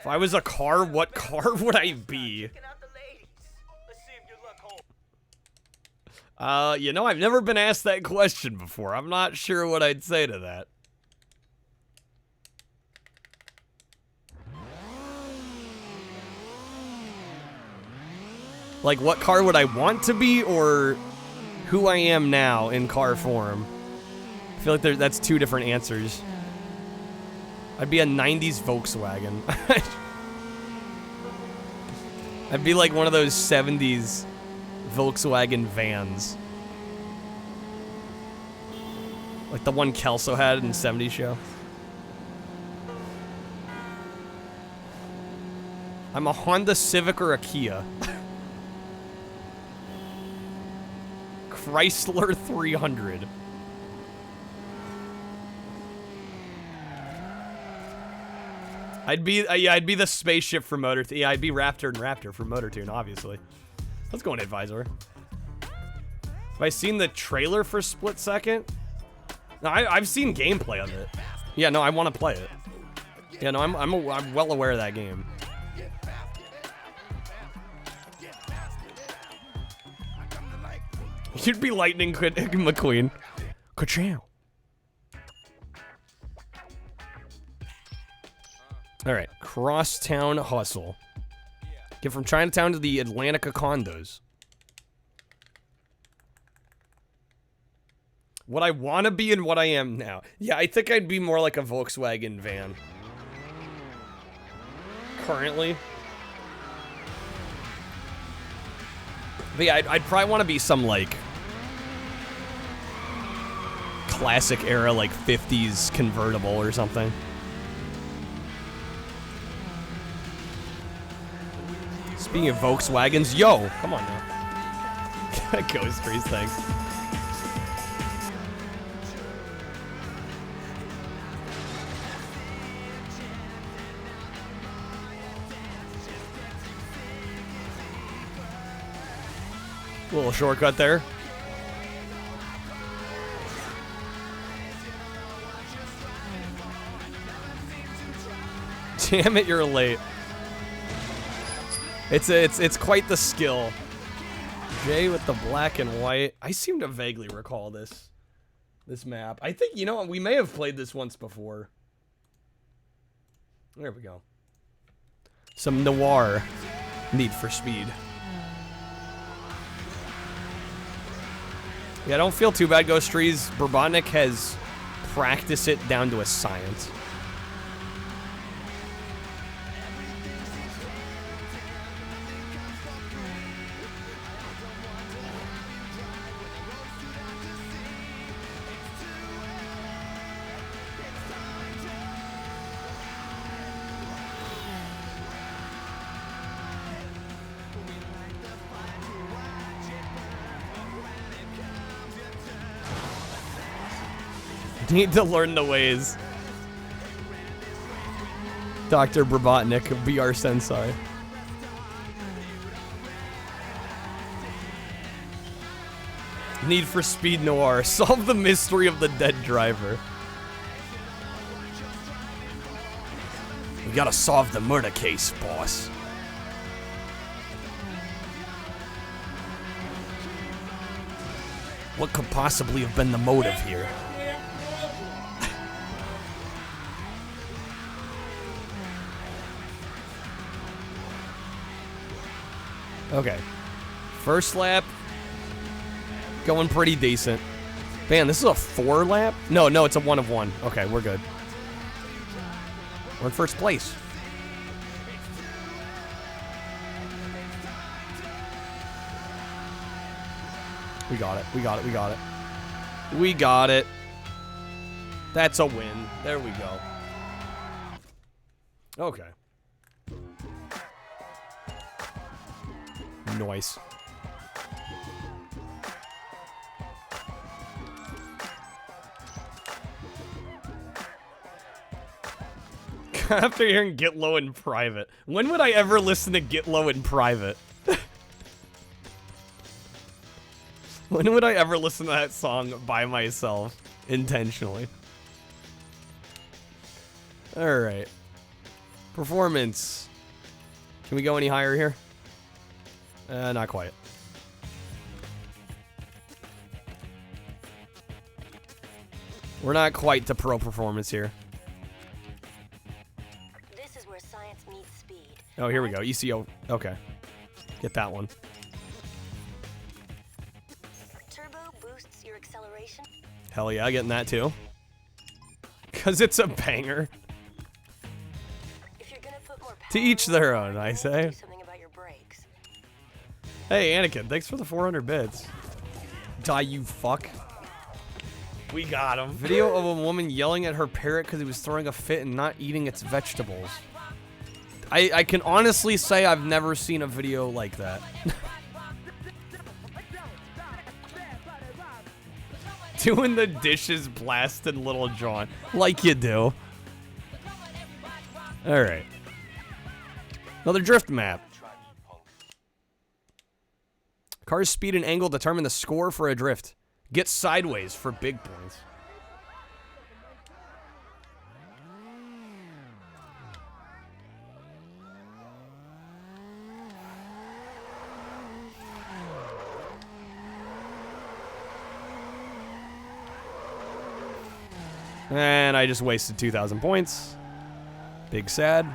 If I was a car, what car would I be? You know, I've never been asked that question before. I'm not sure what I'd say to that. Like, what car would I want to be, or who I am now in car form? I feel like that's two different answers. I'd be a 90s Volkswagen. I'd be like one of those 70s Volkswagen vans. Like the one Kelso had in the 70s show. I'm a Honda Civic or a Kia. Chrysler 300. I'd be I'd be the spaceship for Motor. Yeah, I'd be Raptor and Raptor for Motor Tune, obviously. Let's go on Advisor. Have I seen the trailer for Split Second? No, I've seen gameplay of it. Yeah, no, I want to play it. Yeah, no, I'm well aware of that game. You'd be Lightning McQueen. Ka-chow. Alright, Crosstown Hustle. Get from Chinatown to the Atlantica condos. What I want to be and what I am now. Yeah, I think I'd be more like a Volkswagen van. Currently. But yeah, I'd probably want to be some, like, classic era, like, 50s convertible or something. Speaking of Volkswagens, yo, come on now. Ghost Freeze, thanks. Little shortcut there. Damn it, you're late. It's quite the skill. Jay with the black and white. I seem to vaguely recall this map. I think, you know what, we may have played this once before. There we go. Some noir. Need for Speed. Yeah, don't feel too bad, Ghost Trees. Burbotnik has practiced it down to a science. Need to learn the ways. Dr. Brabotnik, VR Sensei. Need for Speed Noir. Solve the mystery of the dead driver. We gotta solve the murder case, boss. What could possibly have been the motive here? Okay. First lap. Going pretty decent. Man, this is a 4 lap? No, it's a 1 of 1. Okay, we're good. We're in first place. We got it. We got it. We got it. We got it. That's a win. There we go. Okay. Nice. After hearing Get Low in private. When would I ever listen to Get Low in private? When would I ever listen to that song by myself? Intentionally. Alright. Performance. Can we go any higher here? Not quite. We're not quite to pro performance here. This is where science meets speed. Oh, here we go. ECO. Okay. Get that one. Turbo boosts your acceleration. Hell yeah, getting that too. Because it's a banger. If you're gonna put more power To each their own, in, I do say. something about your brakes. Hey, Anakin, thanks for the 400 bits. Die, you fuck. We got him. Video of a woman yelling at her parrot because he was throwing a fit and not eating its vegetables. I can honestly say I've never seen a video like that. Doing the dishes blasting Little John. Like you do. Alright. Another drift map. Car's speed and angle determine the score for a drift. Get sideways for big points. And I just wasted 2,000 points. Big sad.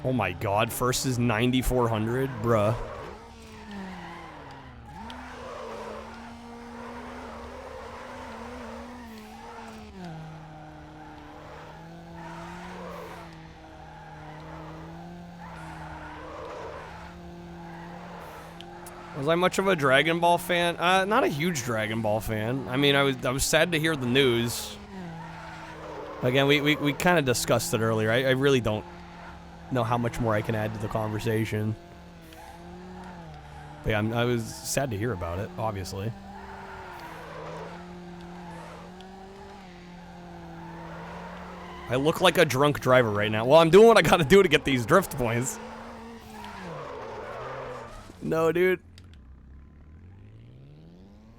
Oh my god, first is 9,400, bruh. Was I much of a Dragon Ball fan? Not a huge Dragon Ball fan. I mean, I was sad to hear the news. Again, we kind of discussed it earlier. I really don't know how much more I can add to the conversation. But yeah, I was sad to hear about it, obviously. I look like a drunk driver right now. Well, I'm doing what I gotta do to get these drift points. No, dude.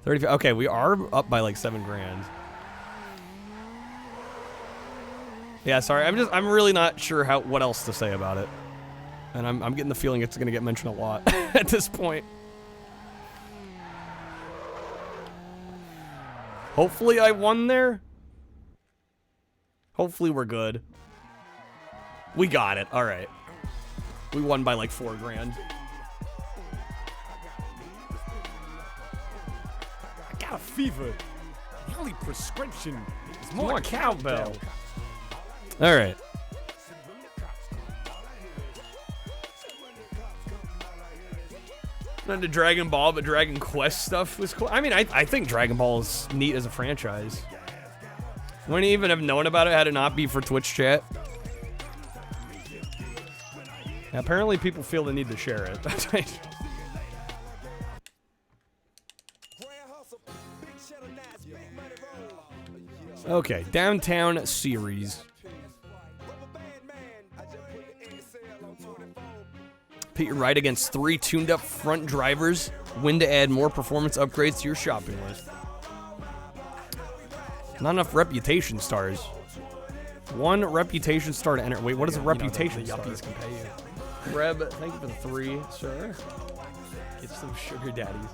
35. Okay, we are up by like 7 grand. Yeah, sorry. I'm really not sure what else to say about it. And I'm getting the feeling it's gonna get mentioned a lot at this point. Hopefully I won there. Hopefully we're good. We got it. All right. We won by like 4 grand. I got a fever. The only prescription is more cowbell. All right. Not the Dragon Ball, but Dragon Quest stuff was cool. I mean, I think Dragon Ball is neat as a franchise. Wouldn't even have known about it had it not be for Twitch chat. Apparently, people feel the need to share it. That's right. Okay, Downtown series. Pit your ride against 3 tuned-up front drivers. Win to add more performance upgrades to your shopping list. Not enough reputation stars. 1 reputation star to enter. Wait, what is a reputation star? Yuppies can pay you. Reb, thank you for the 3, sir. Get some sugar daddies.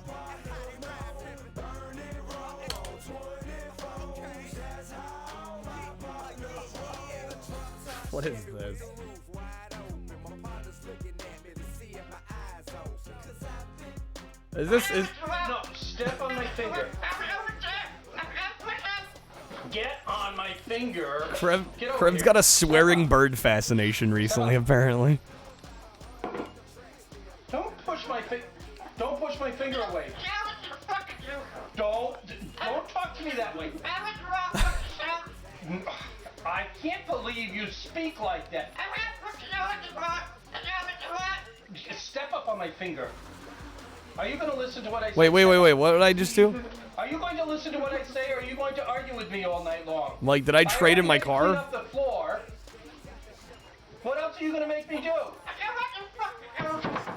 What is this? Is No, step on my finger. Get on my finger. Krev's got a swearing bird fascination recently, apparently. Don't push my finger away. Don't talk to me that way. I can't believe you speak like that. Step up on my finger. Are you going to listen to what I say? Wait. What did I just do? Are you going to listen to what I say, or are you going to argue with me all night long? Like, did I trade in my Clean car? up the floor. What else are you going to make me do?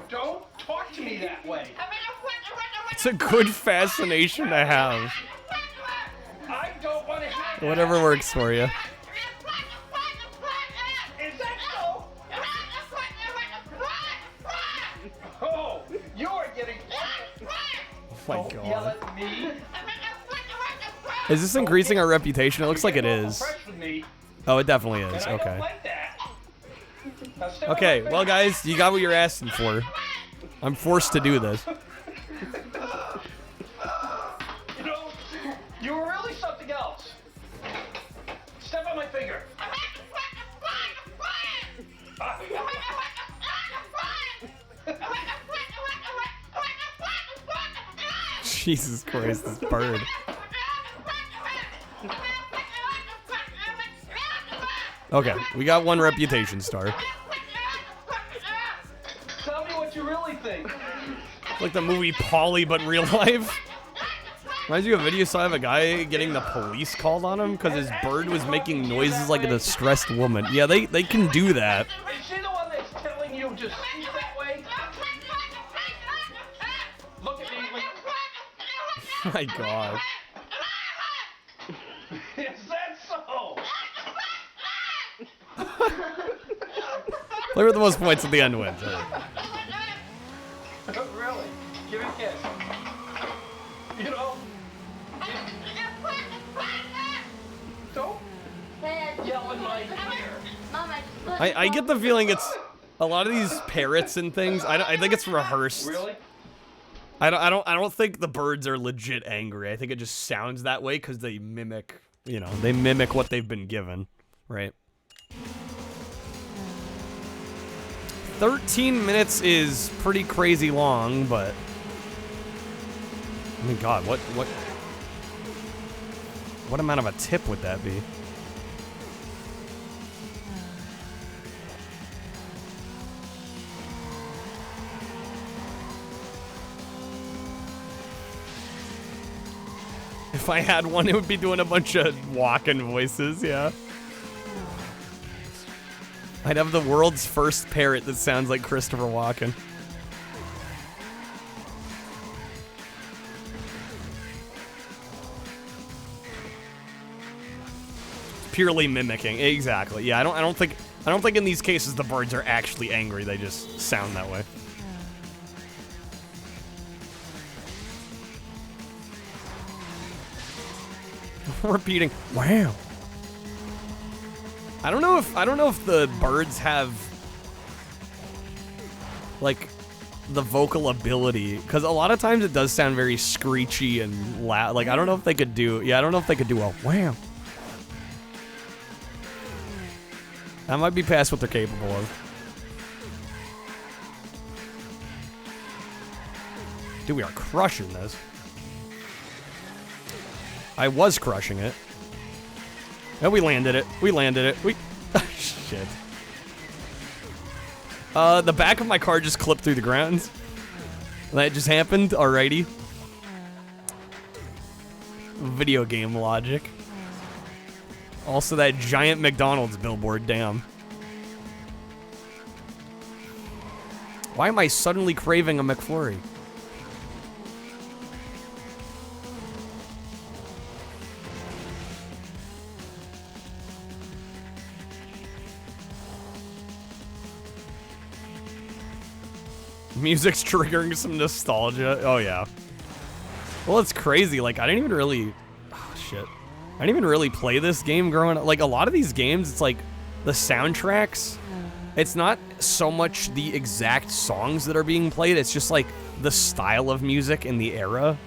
Don't talk to me that way. It's a good fascination to have. I don't want to have that. Whatever works for you. Is that so? Oh, you are getting... Oh my Don't yell god. at me. Is this increasing our reputation? It looks like it You're is. fresh with me, Oh, it definitely is. and I don't Okay. like that. Now step on Okay, my well, finger. guys, you got what you're asking for. I'm forced to do this. You know, you were really something else. Step on my finger. Jesus Christ, this bird. Okay, we got 1 reputation star. Tell me what you really think. Like the movie Polly, but real life. Reminds you of a video saw of a guy getting the police called on him because his bird was making noises like a distressed woman. Yeah, they can do that. Is she the one that's telling you to speak that way? Look at me. My god. Is that so? Whoever the most points at the end wins. Really? Give me a kiss. You know? Don't yell in my ear. I get the feeling it's a lot of these parrots and things. I think it's rehearsed. Really? I don't think the birds are legit angry. I think it just sounds that way because they mimic, you know, they mimic what they've been given, right? 13 minutes is pretty crazy long, but I mean, God, what amount of a tip would that be? If I had one, it would be doing a bunch of walking voices, yeah. I'd have the world's first parrot that sounds like Christopher Walken. Purely mimicking, exactly. Yeah, I don't think in these cases the birds are actually angry. They just sound that way. Repeating, wow. I don't know if the birds have like the vocal ability, because a lot of times it does sound very screechy and loud. Like I don't know if they could do a wow. That might be past what they're capable of. Dude, we are crushing this. I was crushing it. Oh, we landed it. We landed it. We... Shit. The back of my car just clipped through the ground. That just happened. Alrighty. Video game logic. Also, that giant McDonald's billboard. Damn. Why am I suddenly craving a McFlurry? Music's triggering some nostalgia. Oh, yeah. Well, it's crazy. Like, I didn't even really... Oh, shit. I didn't even really play this game growing up. Like, a lot of these games, it's like the soundtracks. It's not so much the exact songs that are being played. It's just, like, the style of music in the era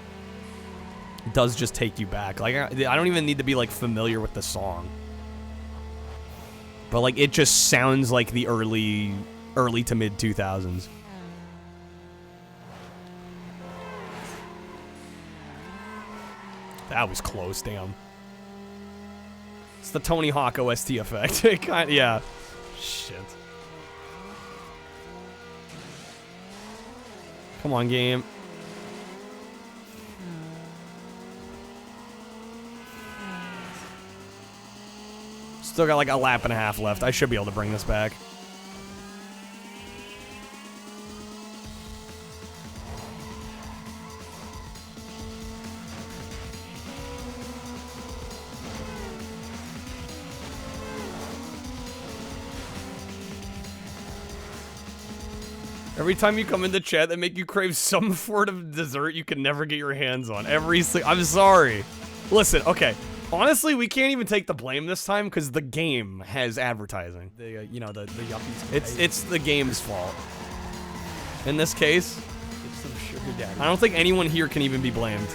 does just take you back. Like, I don't even need to be, like, familiar with the song. But, like, it just sounds like the early to mid 2000s. That was close, damn. It's the Tony Hawk OST effect. It kind of, yeah. Shit. Come on, game. Still got like a lap and a half left. I should be able to bring this back. Every time you come into chat, they make you crave some sort of dessert you can never get your hands on. I'm sorry. Listen, okay. Honestly, we can't even take the blame this time because the game has advertising. The you know, the yuppies. It's the game's fault. In this case, it's some sugar daddy. I don't think anyone here can even be blamed.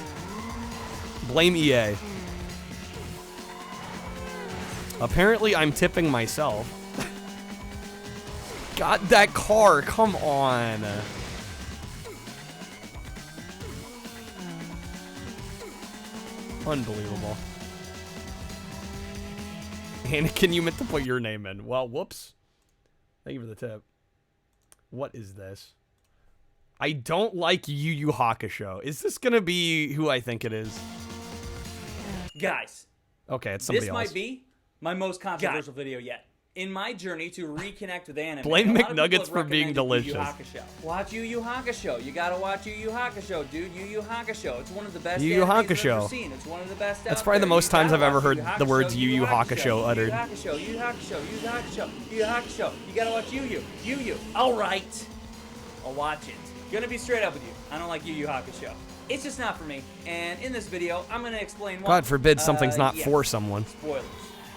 Blame EA. Apparently, I'm tipping myself. God, that car, come on. Unbelievable. Anakin, you meant to put your name in. Well, whoops. Thank you for the tip. What is this? I don't like Yu Yu Hakusho. Is this gonna be who I think it is? Guys. Okay, it's somebody this else. This might be my most controversial video yet. In my journey to reconnect with anime, blame McNuggets for being delicious. Yu Yu Hakusho. Watch Yu Yu Hakusho. You gotta watch Yu Yu Hakusho, dude. Yu Yu Hakusho. It's one of the best Yu Yu animes I've Hakusho. ever seen. It's one of the best. That's probably the most times I've ever heard the words Yu Yu Hakusho uttered. Yu Yu Hakusho. Yu Yu Hakusho. Yu Yu Hakusho. Yu Yu Hakusho. You gotta watch Yu Yu. Yu Yu. All right. I'll watch it. Gonna be straight up with you. I don't like Yu Yu Hakusho. It's just not for me. And in this video, I'm gonna explain why. God forbid something's not for someone. Spoilers.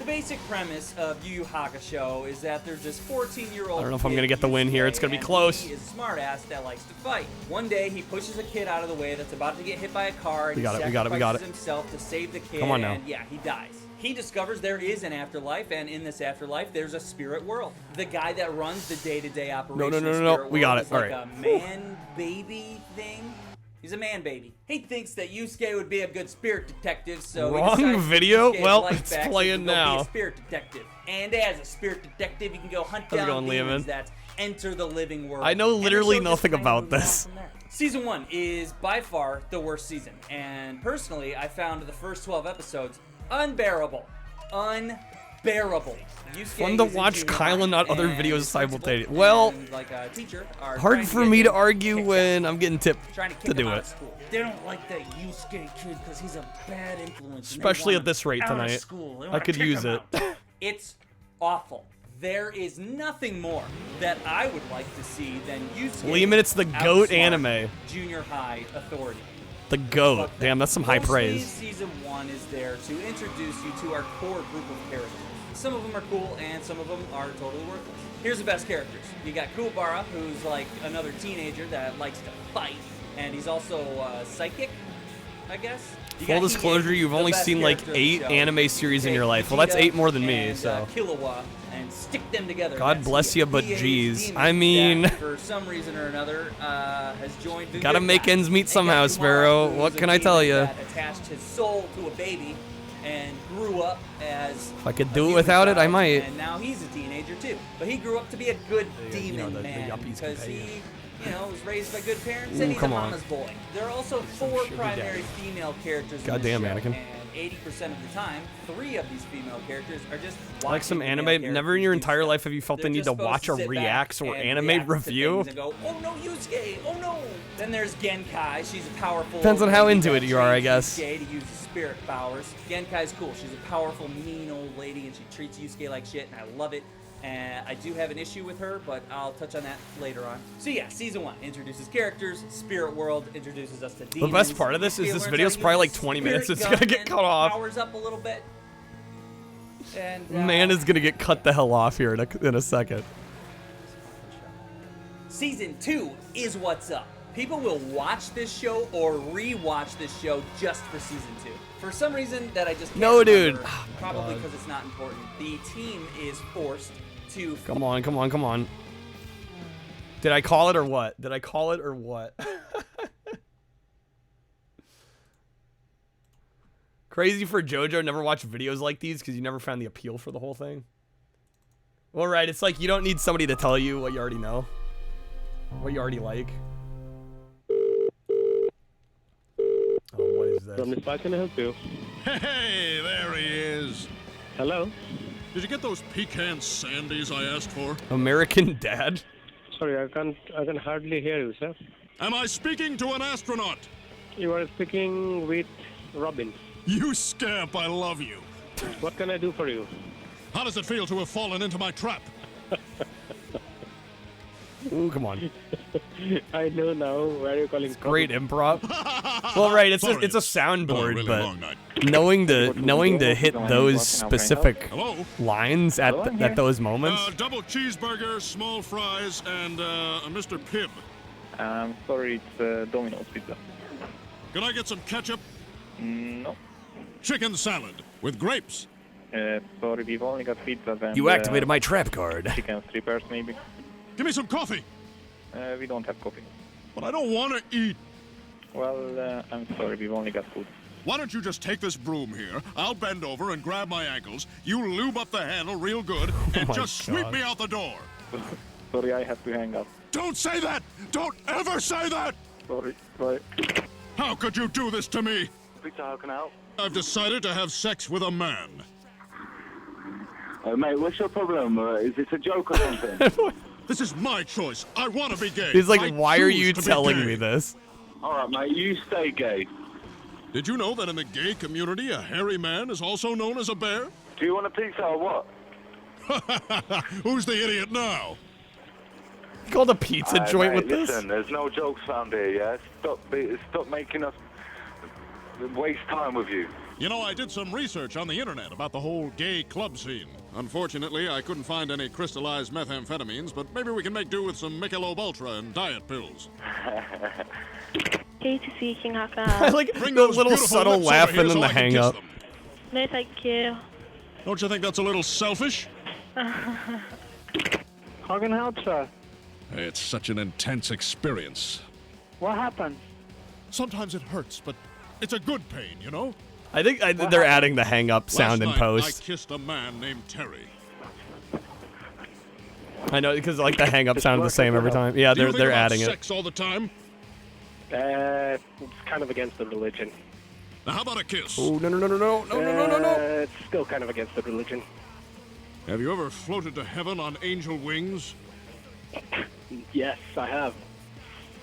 The basic premise of Yu Yu Hakusho is that there's this 14-year-old I don't know if I'm gonna get the win here. It's gonna be close. He is a smartass that likes to fight. One day, he pushes a kid out of the way that's about to get hit by a car, and he sacrifices himself to save the kid. Come on now. And yeah, he dies. He discovers there is an afterlife, and in this afterlife, there's a spirit world. The guy that runs the day-to-day operation. No. We got it. All right. A man-baby thing. He's a man baby. He thinks that Yusuke would be a good spirit detective, so wrong video. Well, it's playing now. Be a spirit detective, and as a spirit detective, you can go hunt down demons that enter the living world. I know literally nothing about this. Season 1 is by far the worst season, and personally, I found the first 12 episodes unbearable. Unbearable. Fun to watch Kyle and not other videos simultaneously. Well, like a teacher hard for me to argue when I'm getting tipped to do it. They don't like that Yusuke kid because he's a bad influence. Especially at this rate tonight. I could use it. It's awful. There is nothing more that I would like to see than Yusuke. Lehman, it's the GOAT anime. Junior high authority. The GOAT. Damn, that's some high praise. Season 1 is there to introduce you to our core group of characters. Some of them are cool, and some of them are totally worthless. Here's the best characters. You got Kuwabara, who's like another teenager that likes to fight, and he's also psychic. I guess. You Full got disclosure, Hiei, you've the only best seen like character of the 8 show. anime series in Take your life. Well, that's Vegeta 8 more than me, and, so. Killua and stick them together. God That's bless you, but Hiei's geez. demon I mean- that, for some reason or another, has joined the Gotta good make guys. ends meet And somehow, Gakumara, Sparrow. who's What a can I tell demon ya? that attached his soul to a baby and grew up as If I could a do it human without it, I child, might. And now he's a teenager too. But he grew up to be a good demon the man yuppies can because pay he, was raised by good parents Ooh, and he's a come on. mama's boy. There are also 4 sugar primary daddy. female characters Goddamn, in this show, Anakin. and 80% of the time, 3 of these female characters are just Like some watching anime. female Never in your characters do entire stuff. life have you felt the They're need just to supposed watch a sit back reacts or and anime react to review. things and go, oh no, Yusuke, oh no. Then there's Genkai. She's a powerful. Depends on how lady into that it you are, I trains guess. Yusuke to use the spirit powers. Genkai's cool. She's a powerful, mean old lady, and she treats Yusuke like shit, and I love it. And I do have an issue with her, but I'll touch on that later on. So yeah, season 1 introduces characters. Spirit World introduces us to demons. The best part of this is Yusuke this learns video's how to probably use like 20 spirit minutes. It's gun gonna get and cut off. Powers up a little bit. And Man is gonna get cut the hell off here in a second. Season 2 is what's up. People will watch this show or re-watch this show just for season 2. For some reason that I just can't No, dude. remember, probably because it's not important. The team is forced to. Come on, come on, come on. Did I call it or what? Did I call it or what? Crazy for JoJo. Never watched videos like these because you never found the appeal for the whole thing. Well, right. It's like you don't need somebody to tell you what you already know. What you already like. Oh, what is this? From the spot, can I help you? Hey, there he is. Hello? Did you get those pecan sandies I asked for? American Dad? Sorry, I can hardly hear you, sir. Am I speaking to an astronaut? You are speaking with Robin. You scamp, I love you. What can I do for you? How does it feel to have fallen into my trap? Ooh, come on. I know now where you're calling from. Great improv. Well, right, it's Sorry, a it's been a soundboard, really but long night. knowing to hit those specific Hello? lines at those moments. Double cheeseburger, small fries, and a Mr. Pibb. Sorry, it's Domino's Pizza. Can I get some ketchup? No. Chicken salad with grapes. Sorry, we've only got pizzas and... You activated my trap card. Chicken strippers, maybe. Give me some coffee. We don't have coffee. But I don't want to eat. Well, I'm sorry, we've only got food. Why don't you just take this broom here? I'll bend over and grab my ankles. You lube up the handle real good and my just sweep God. me out the door. Sorry, I have to hang up. Don't say that! Don't ever say that! Sorry, bye. How could you do this to me? Pizza, how can I help? I've decided to have sex with a man. Mate, what's your problem? Is this a joke or something? This is my choice. I want to be gay. He's like, I why are choose you to be telling gay." me this? Alright, mate, you stay gay. Did you know that in the gay community, a hairy man is also known as a bear? Do you want a pizza or what? Who's the idiot now? You called a pizza Aye, joint mate, with this? listen, there's no jokes found here, yeah? Stop making us waste time with you. You know, I did some research on the internet about the whole gay club scene. Unfortunately, I couldn't find any crystallized methamphetamines, but maybe we can make do with some Michelob Ultra and diet pills. KTC, King I Haka. like Bring the those little beautiful subtle lips over laugh here and then so the I can hang kiss up. them. No, thank you. Don't you think that's a little selfish? How can I help, sir? It's such an intense experience. What happened? Sometimes it hurts, but it's a good pain, you know? I think they're adding the hang up sound in Last night, post. I kissed a man named Terry. I know, because like the hang up It's sounded the same every time. Yeah, Do you think they're about adding it. sex all the time? It's kind of against the religion. Now, how about a kiss? Oh, no. It's still kind of against the religion. Have you ever floated to heaven on angel wings? Yes, I have.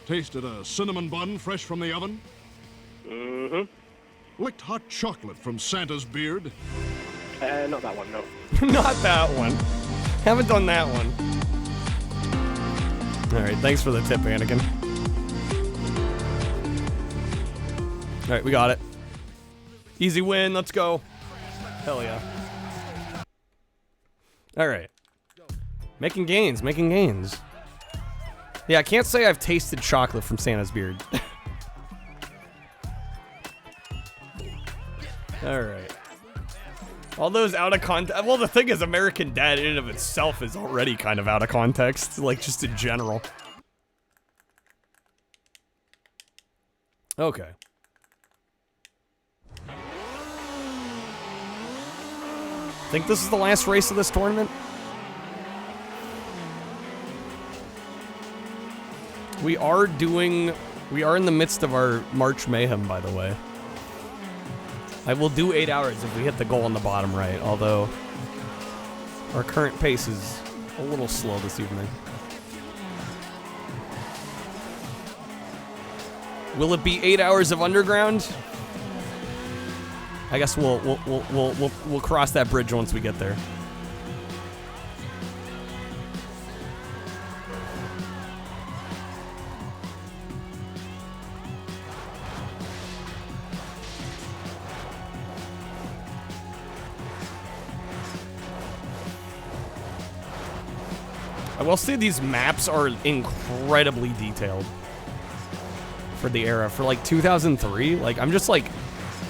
Tasted a cinnamon bun fresh from the oven? Mm-hmm. Licked hot chocolate from Santa's beard? Not that one, no. Not that one. Haven't done that one. Alright, thanks for the tip, Anakin. Alright, we got it. Easy win, let's go. Hell yeah. Alright. Making gains, making gains. Yeah, I can't say I've tasted chocolate from Santa's beard. All right. All those out of context. Well, the thing is, American Dad in and of itself is already kind of out of context, like just in general. Okay. Think this is the last race of this tournament? We are in the midst of our March Mayhem, by the way. I will do 8 hours if we hit the goal on the bottom right, although our current pace is a little slow this evening. Will it be 8 hours of underground? I guess we'll cross that bridge once we get there. I will say these maps are incredibly detailed for the era. For like 2003, like I'm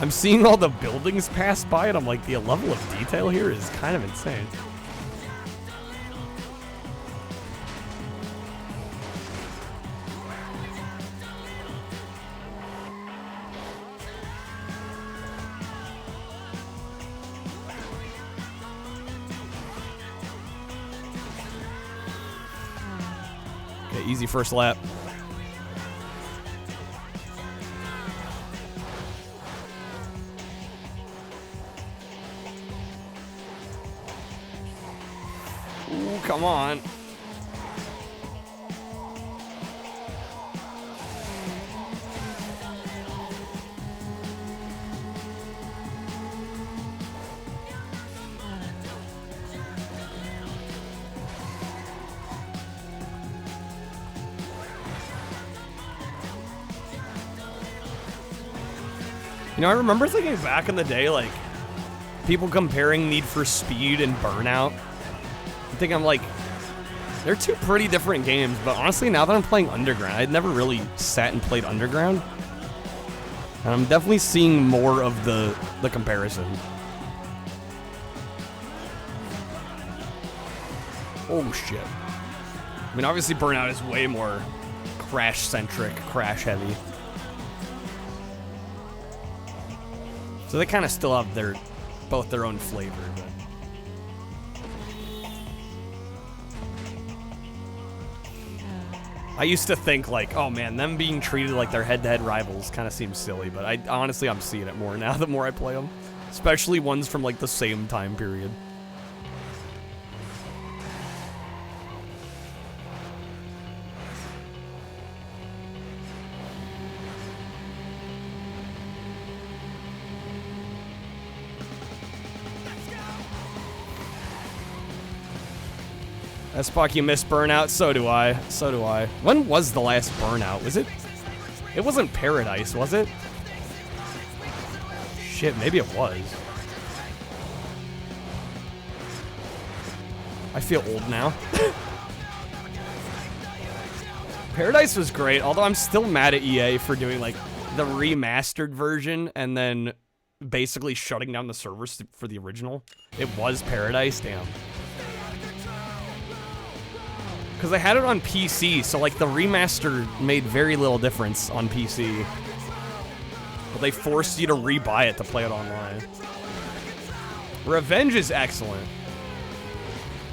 seeing all the buildings pass by and I'm like, the level of detail here is kind of insane. Okay, easy first lap. Ooh, come on. You know, I remember thinking back in the day, like, people comparing Need for Speed and Burnout. I think I'm like, they're two pretty different games, but honestly, now that I'm playing Underground, I'd never really sat and played Underground. And I'm definitely seeing more of the comparison. Oh, shit. I mean, obviously, Burnout is way more crash-centric, crash-heavy. So they kind of still have both their own flavor, but. I used to think like, oh man, them being treated like their head-to-head rivals kind of seems silly, but honestly, I'm seeing it more now the more I play them. Especially ones from like the same time period. Spock, you missed Burnout. So do I. So do I. When was the last Burnout? Was it? It wasn't Paradise, was it? Shit, maybe it was. I feel old now. Paradise was great, although I'm still mad at EA for doing like the remastered version and then basically shutting down the servers for the original. It was Paradise, damn. Because I had it on PC, so like the remaster made very little difference on PC. But they forced you to rebuy it to play it online. Revenge is excellent.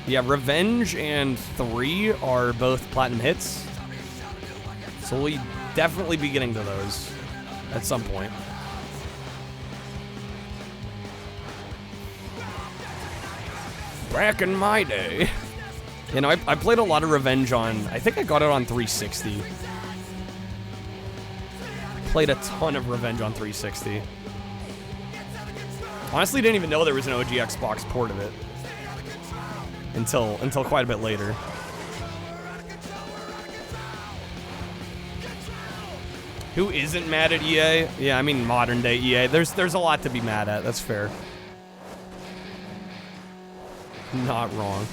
Yeah, Revenge and 3 are both platinum hits. So we'll definitely be getting to those at some point. Back in my day. You know, I played a lot of Revenge on, I think I got it on 360. Played a ton of Revenge on 360. Honestly, didn't even know there was an OG Xbox port of it. Until quite a bit later. Who isn't mad at EA? Yeah, I mean modern day EA. There's a lot to be mad at, that's fair. Not wrong.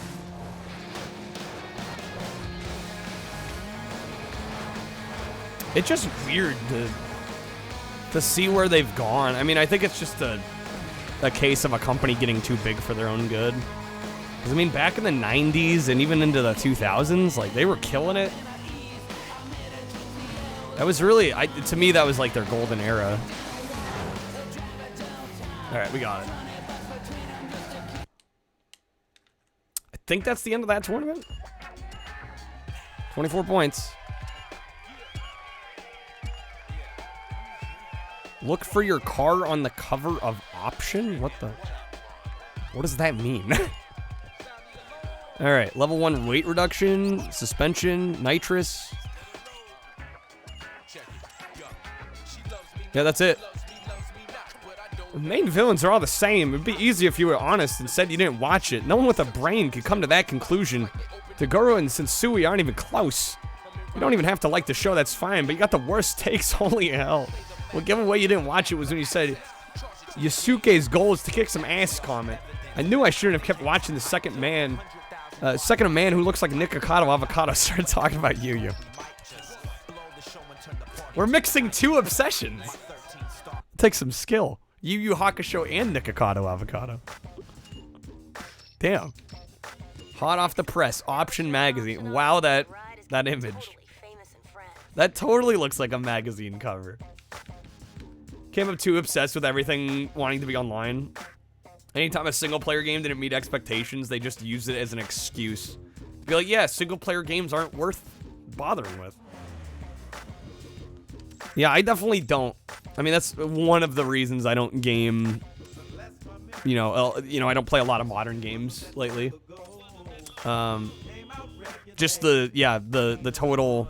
It's just weird to see where they've gone. I mean, I think it's just a case of a company getting too big for their own good. Because, I mean, back in the 90s and even into the 2000s, like, they were killing it. That was really, to me, that was like their golden era. All right, we got it. I think that's the end of that tournament. 24 points. Look for your car on the cover of option? What does that mean? All right, level 1 weight reduction, suspension, nitrous. Yeah, that's it. The main villains are all the same. It'd be easy if you were honest and said you didn't watch it. No one with a brain could come to that conclusion. Toguro and Sensui aren't even close. You don't even have to like the show, that's fine, but you got the worst takes, holy hell. Well, given way you didn't watch it was when you said Yasuke's goal is to kick some ass comment. I knew I shouldn't have kept watching the second a man who looks like Nikocado Avocado started talking about Yu-Yu. We're mixing 2 obsessions. It takes some skill. Yu Yu Hakusho and Nikocado Avocado. Damn. Hot off the press, Option Magazine. Wow, that image. That totally looks like a magazine cover. Came up too obsessed with everything wanting to be online. Anytime a single-player game didn't meet expectations, they just used it as an excuse. To be like, yeah, single-player games aren't worth bothering with. Yeah, I definitely don't. I mean, that's one of the reasons I don't game. I don't play a lot of modern games lately. Just the total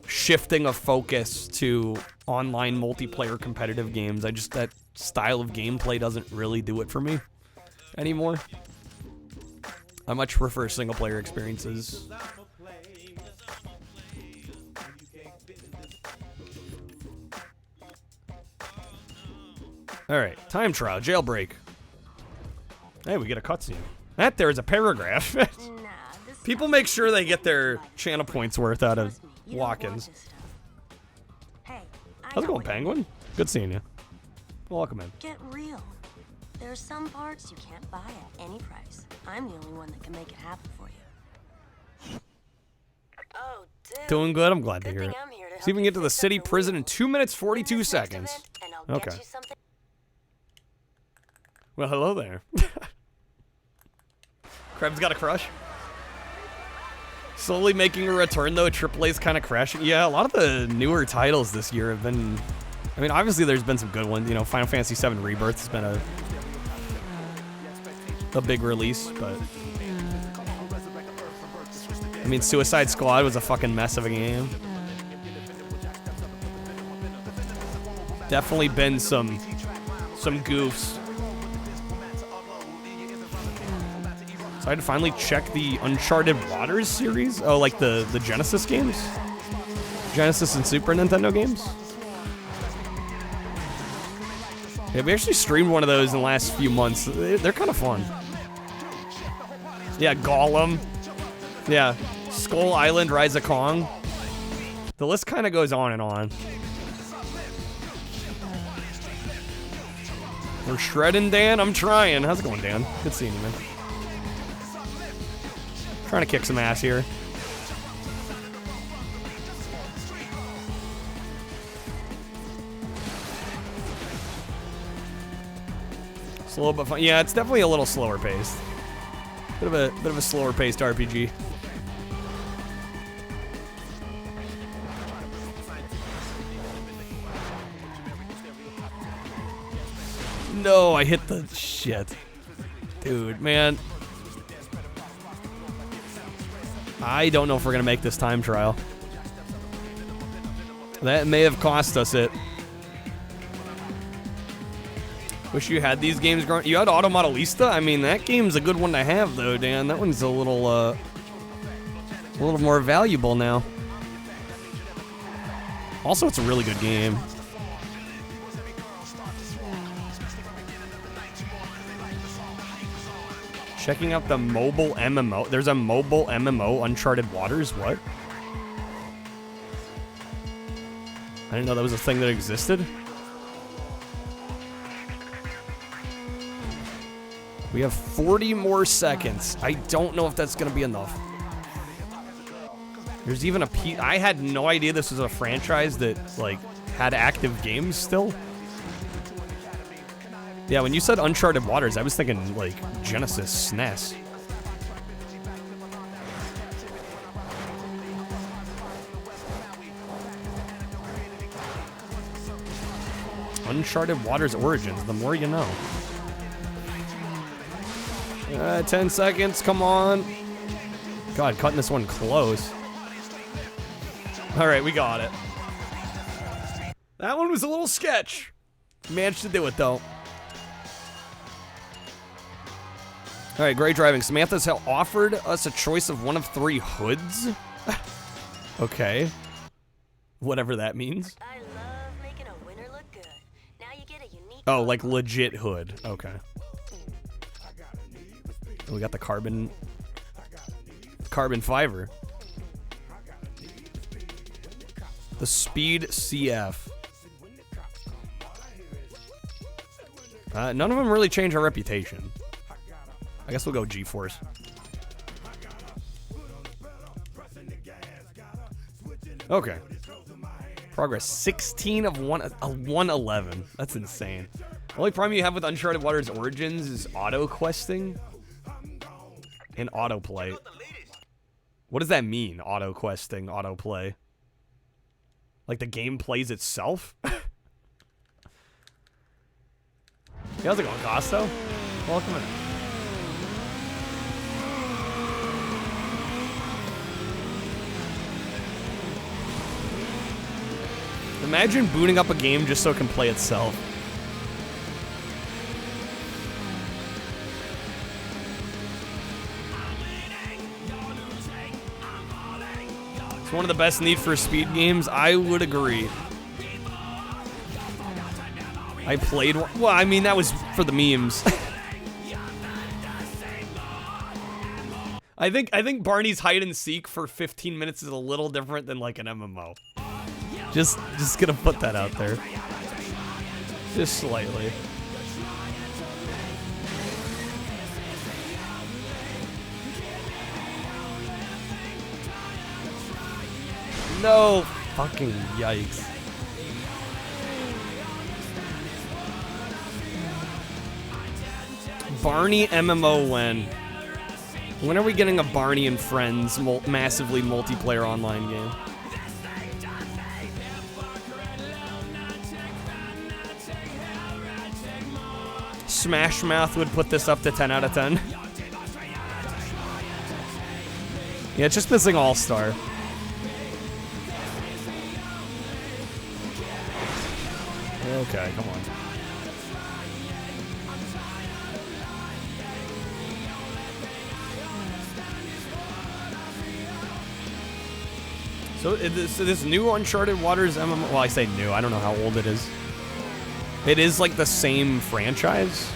shifting of focus to online multiplayer competitive games. That style of gameplay doesn't really do it for me anymore. I much prefer single-player experiences. Alright, time trial, jailbreak. Hey, we get a cutscene. That there is a paragraph. People make sure they get their channel points worth out of walk-ins. How's it going, Penguin? Good seeing you. Welcome in. Get real. There are some parts you can't buy at any price. I'm the only one that can make it happen for you. Oh, dude. Doing good? I'm glad to hear it. See if we can get to the city prison in 2 minutes, 42 seconds. Okay. Well, hello there. Krebs got a crush. Slowly making a return, though. AAA's kind of crashing. Yeah, a lot of the newer titles this year have been... I mean, obviously there's been some good ones. You know, Final Fantasy VII Rebirth has been a big release, but... I mean, Suicide Squad was a fucking mess of a game. Definitely been some goofs. So I had to finally check the Uncharted Waters series. Oh, like the Genesis games? Genesis and Super Nintendo games? Yeah, we actually streamed one of those in the last few months. They're kind of fun. Yeah, Gollum. Yeah, Skull Island, Rise of Kong. The list kind of goes on and on. We're shredding, Dan. I'm trying. How's it going, Dan? Good seeing you, man. Trying to kick some ass here. Slow but fun. Yeah, it's definitely a little slower paced. Bit of a slower paced RPG. No, I hit the shit. Dude, man. I don't know if we're going to make this time trial. That may have cost us it. Wish you had these games growing. You had Automodelista? I mean, that game's a good one to have, though, Dan. That one's a little more valuable now. Also, it's a really good game. Checking out the mobile MMO. There's a mobile MMO, Uncharted Waters. What? I didn't know that was a thing that existed. We have 40 more seconds. I don't know if that's gonna be enough. There's even a I had no idea this was a franchise that, like, had active games still. Yeah, when you said Uncharted Waters, I was thinking, like, Genesis SNES. Uncharted Waters Origins, the more you know. 10 seconds, come on. God, cutting this one close. All right, we got it. That one was a little sketch. Managed to do it, though. All right, great driving. Samantha's offered us a choice of one of 3 hoods. Okay. Whatever that means. I love making a winner look good. Now you get a unique. Oh, like legit hood. Okay. We got the carbon fiber. The Speed CF. None of them really change our reputation. I guess we'll go G-Force. Okay. Progress 16 of 111. That's insane. The only problem you have with Uncharted Waters Origins is auto questing and autoplay. What does that mean? Auto questing, autoplay. Like the game plays itself? Hey, how's it going, Costo? Welcome in. Imagine booting up a game just so it can play itself. It's one of the best Need for Speed games. I would agree. I played one. Well, I mean, that was for the memes. I think Barney's hide and seek for 15 minutes is a little different than like an MMO. Just gonna put that out there. Just slightly. No fucking yikes. Barney MMO when? When are we getting a Barney and Friends massively multiplayer online game? Smash Mouth would put this up to 10 out of 10. Yeah, it's just missing All-Star. Okay, come on. So this new Uncharted Waters MMO, well, I say new, I don't know how old it is. It is like the same franchise.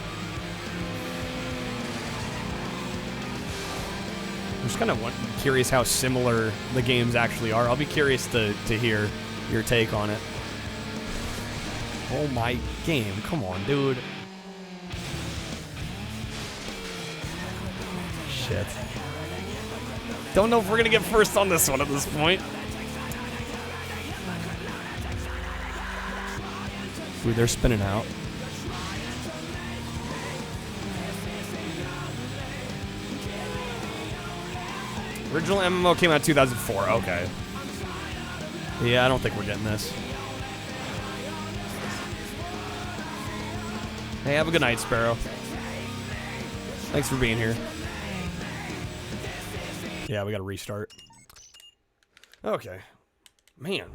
I'm just kind of curious how similar the games actually are. I'll be curious to hear your take on it. Oh my game, come on, dude. Shit. Don't know if we're gonna get first on this one at this point. Ooh, they're spinning out. Original MMO came out 2004. Okay. Yeah, I don't think we're getting this. Hey, have a good night, Sparrow. Thanks for being here. Yeah, we gotta restart. Okay. Man.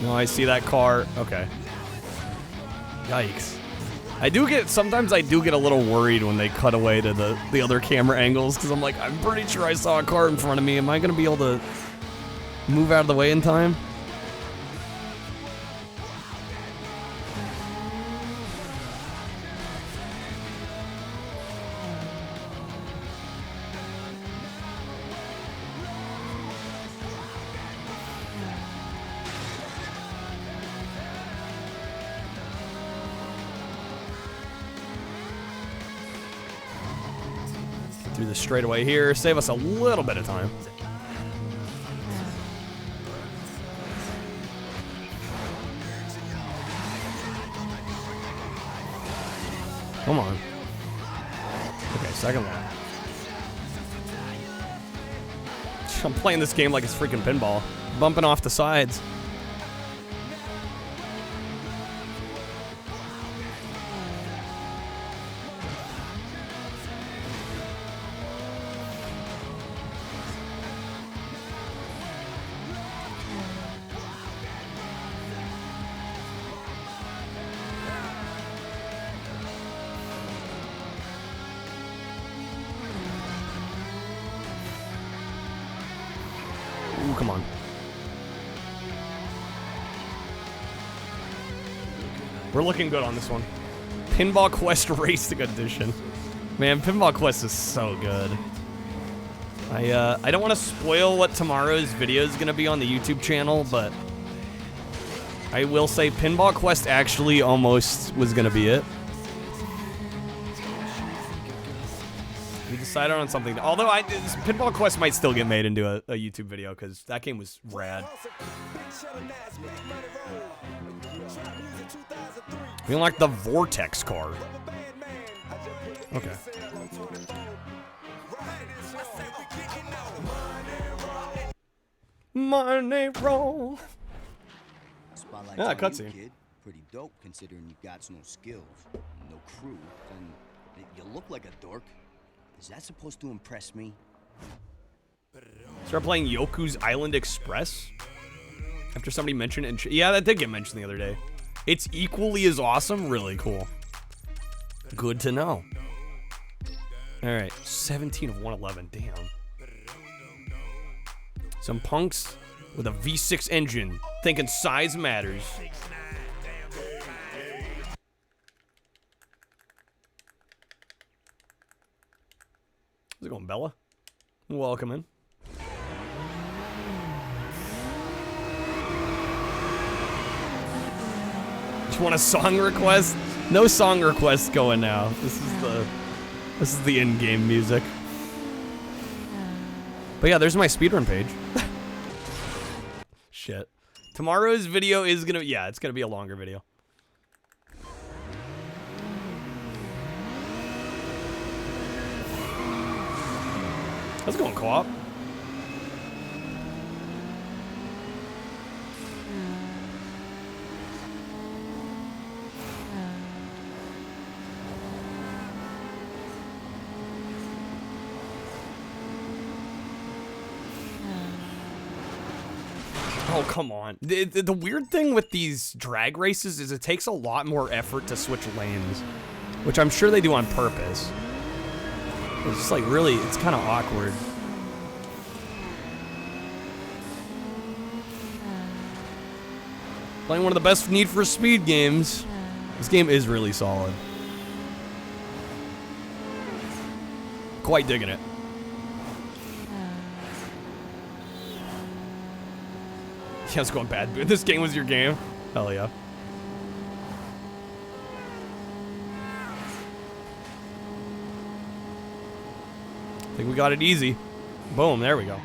No, I see that car. Okay. Yikes. Sometimes I do get a little worried when they cut away to the other camera angles, because I'm like, I'm pretty sure I saw a car in front of me. Am I going to be able to move out of the way in time. Do this straight away here. Save us a little bit of time. Come on. Okay, second one. I'm playing this game like it's freaking pinball. Bumping off the sides. Ooh, come on. We're looking good on this one. Pinball Quest Racing Edition. Man, Pinball Quest is so good. I don't want to spoil what tomorrow's video is going to be on the YouTube channel, but I will say Pinball Quest actually almost was going to be it. We decided on something. Although Pinball Quest might still get made into a YouTube video because that game was rad. We unlocked the Vortex car. Okay. Money roll. Yeah, cutscene. Kid. Pretty dope considering you got no skills, no crew, and you look like a dork. Is that supposed to impress me? Start playing Yoku's Island Express? After somebody mentioned it. Yeah, that did get mentioned the other day. It's equally as awesome. Really cool. Good to know. Alright, 17 of 111. Damn. Some punks with a V6 engine thinking size matters. How's it going, Bella? Welcome in. Just want a song request? No song requests going now. This is the in-game music. But yeah, there's my speedrun page. Shit. Tomorrow's video is gonna, yeah, it's gonna be a longer video. How's it going, co-op? Oh, come on. The weird thing with these drag races is it takes a lot more effort to switch lanes, which I'm sure they do on purpose. It's just like really, it's kind of awkward. Playing one of the best Need for Speed games. This game is really solid. Quite digging it. Yeah, it's going bad. This game was your game? Hell yeah. I think we got it easy. Boom, there we go.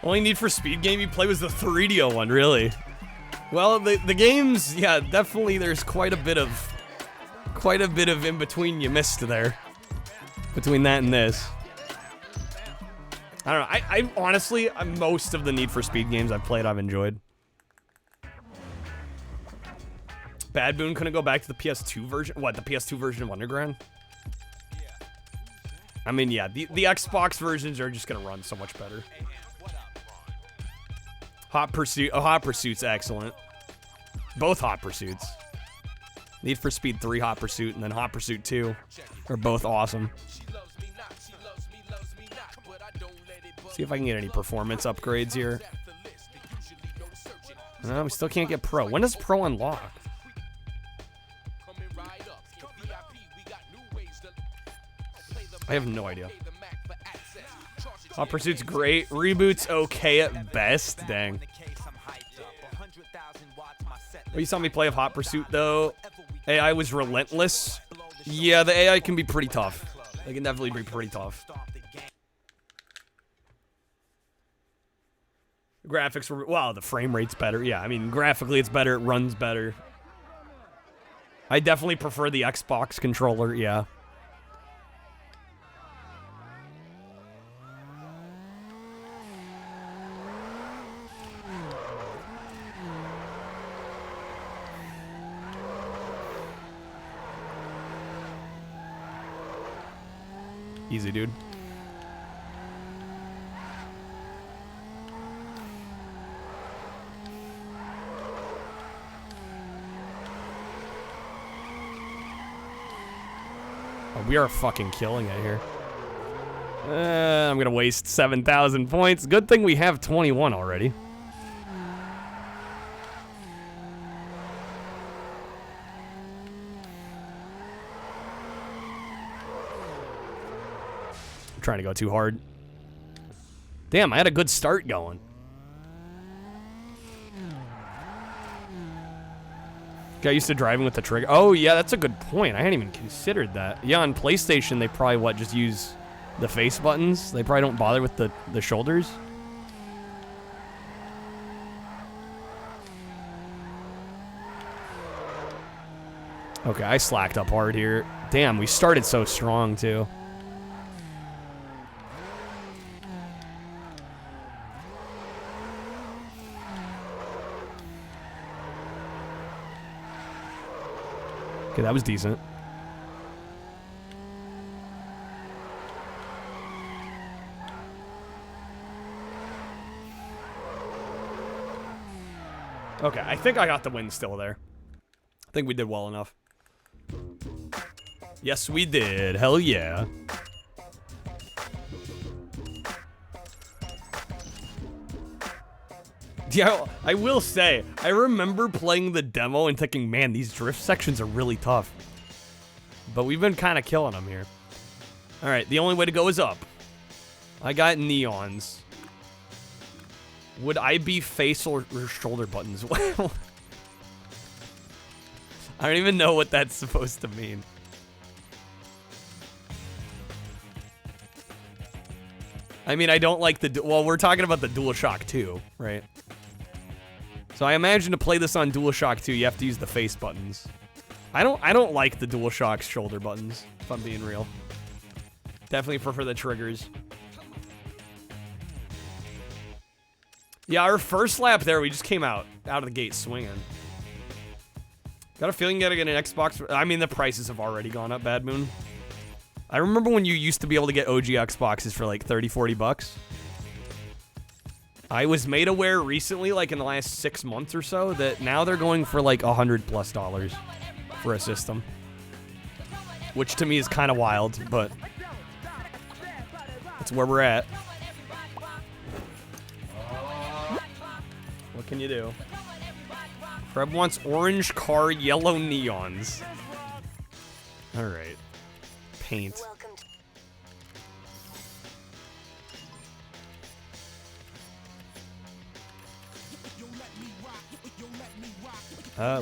Only Need for Speed game you play was the 3DO one, really. Well, the games, yeah, definitely there's quite a bit of in between you missed there. Between that and this. I don't know. I honestly, most of the Need for Speed games I've played, I've enjoyed. Bad Boon couldn't go back to the PS2 version? What, the PS2 version of Underground? I mean, yeah, the Xbox versions are just gonna run so much better. Hot Pursuit's excellent. Both Hot Pursuits. Need for Speed 3 Hot Pursuit and then Hot Pursuit 2 are both awesome. See if I can get any performance upgrades here. No, we still can't get Pro. When does Pro unlock? I have no idea. Hot Pursuit's great. Reboot's okay at best. Dang. Oh, you saw me play of Hot Pursuit, though. AI was relentless. Yeah, the AI can be pretty tough. They can definitely be pretty tough. Graphics were... Wow, the frame rate's better. Yeah, I mean, graphically it's better. It runs better. I definitely prefer the Xbox controller, yeah. Easy, dude. Oh, we are fucking killing it here. I'm gonna waste 7,000 points. Good thing we have 21 already. I'm trying to go too hard. Damn, I had a good start going. Got used to driving with the trigger. Oh, yeah, that's a good point. I hadn't even considered that. Yeah, on PlayStation, they probably, just use the face buttons? They probably don't bother with the shoulders? Okay, I slacked up hard here. Damn, we started so strong, too. Okay, that was decent. Okay, I think I got the win still there. I think we did well enough. Yes, we did. Hell yeah. Yeah, I will say, I remember playing the demo and thinking, man, these drift sections are really tough. But we've been kind of killing them here. All right, the only way to go is up. I got neons. Would I be face or shoulder buttons? Well, I don't even know what that's supposed to mean. I mean, I don't like the... Well, we're talking about the DualShock 2, right? So I imagine to play this on DualShock 2, you have to use the face buttons. I don't like the DualShock's shoulder buttons, if I'm being real. Definitely prefer the triggers. Yeah, our first lap there, we just came out of the gate swinging. Got a feeling you gotta get an Xbox. I mean, the prices have already gone up, Bad Moon. I remember when you used to be able to get OG Xboxes for like 30, 40 bucks. I was made aware recently, like in the last 6 months or so, that now they're going for like $100+ for a system. Which to me is kind of wild, but that's where we're at. What can you do? Creb wants orange car, yellow neons. Alright. Paint.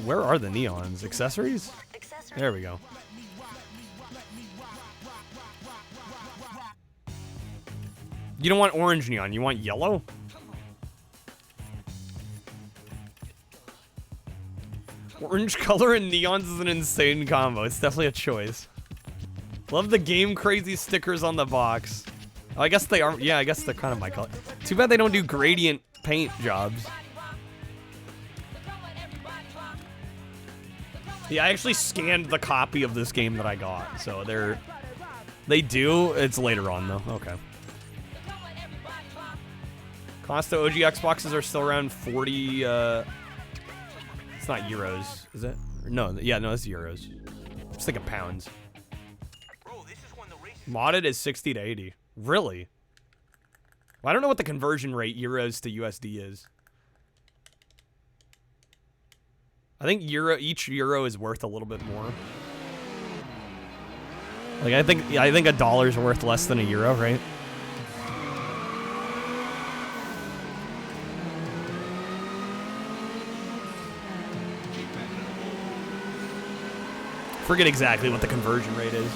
Where are the neons? Accessories? There we go. You don't want orange neon, you want yellow? Orange color and neons is an insane combo. It's definitely a choice. Love the Game Crazy stickers on the box. Oh, I guess they are. Yeah, I guess they're kind of my color. Too bad they don't do gradient paint jobs. Yeah, I actually scanned the copy of this game that I got, so they do. It's later on though. Okay. Costa OG Xboxes are still around 40. It's not euros, is it? No, yeah, no, it's euros. Just thinking pounds. Modded is 60 to 80. Really? Well, I don't know what the conversion rate euros to USD is. I think each euro is worth a little bit more. Like I think a dollar's worth less than a euro, right? Forget exactly what the conversion rate is.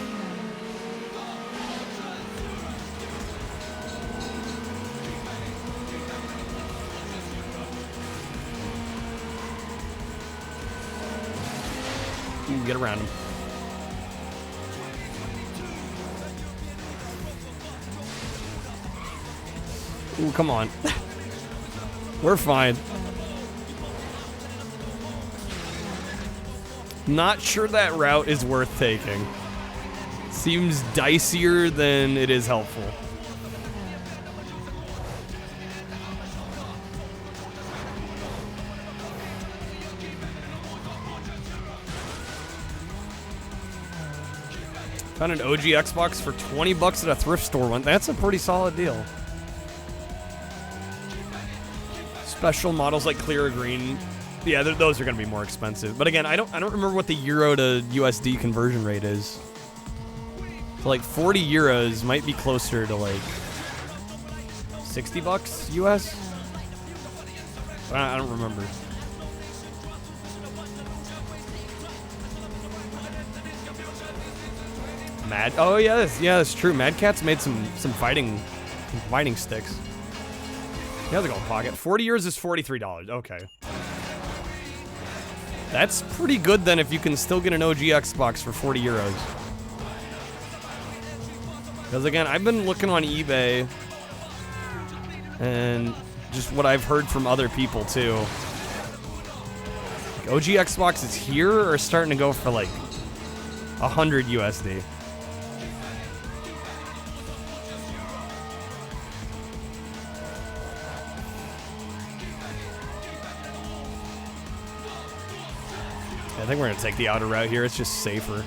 Ooh, get around him. Ooh, come on. We're fine. Not sure that route is worth taking. Seems dicier than it is helpful. Found an OG Xbox for 20 bucks at a thrift store one. That's a pretty solid deal. Special models like clear or green. Yeah, those are going to be more expensive. But again, I don't remember what the euro to USD conversion rate is. So like 40 euros might be closer to like 60 bucks US. I don't remember. Oh yeah, that's true. Mad Catz made some fighting sticks. How's it going, Pocket? 40 euros is $43. Okay. That's pretty good then if you can still get an OG Xbox for 40 euros. Because again, I've been looking on eBay and just what I've heard from other people too. Like OG Xboxes here are starting to go for like 100 USD. I think we're going to take the outer route here. It's just safer.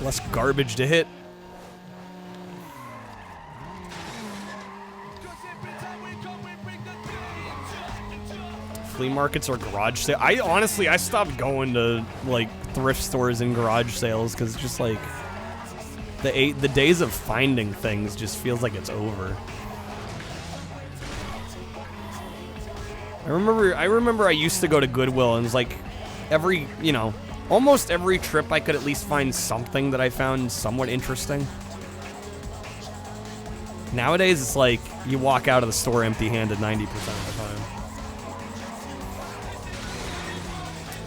Less garbage to hit. Flea markets or garage sales. I stopped going to like thrift stores and garage sales because it's just like the days of finding things just feels like it's over. I remember I used to go to Goodwill and it was like almost every trip I could at least find something that I found somewhat interesting. Nowadays it's like you walk out of the store empty-handed 90% of the time.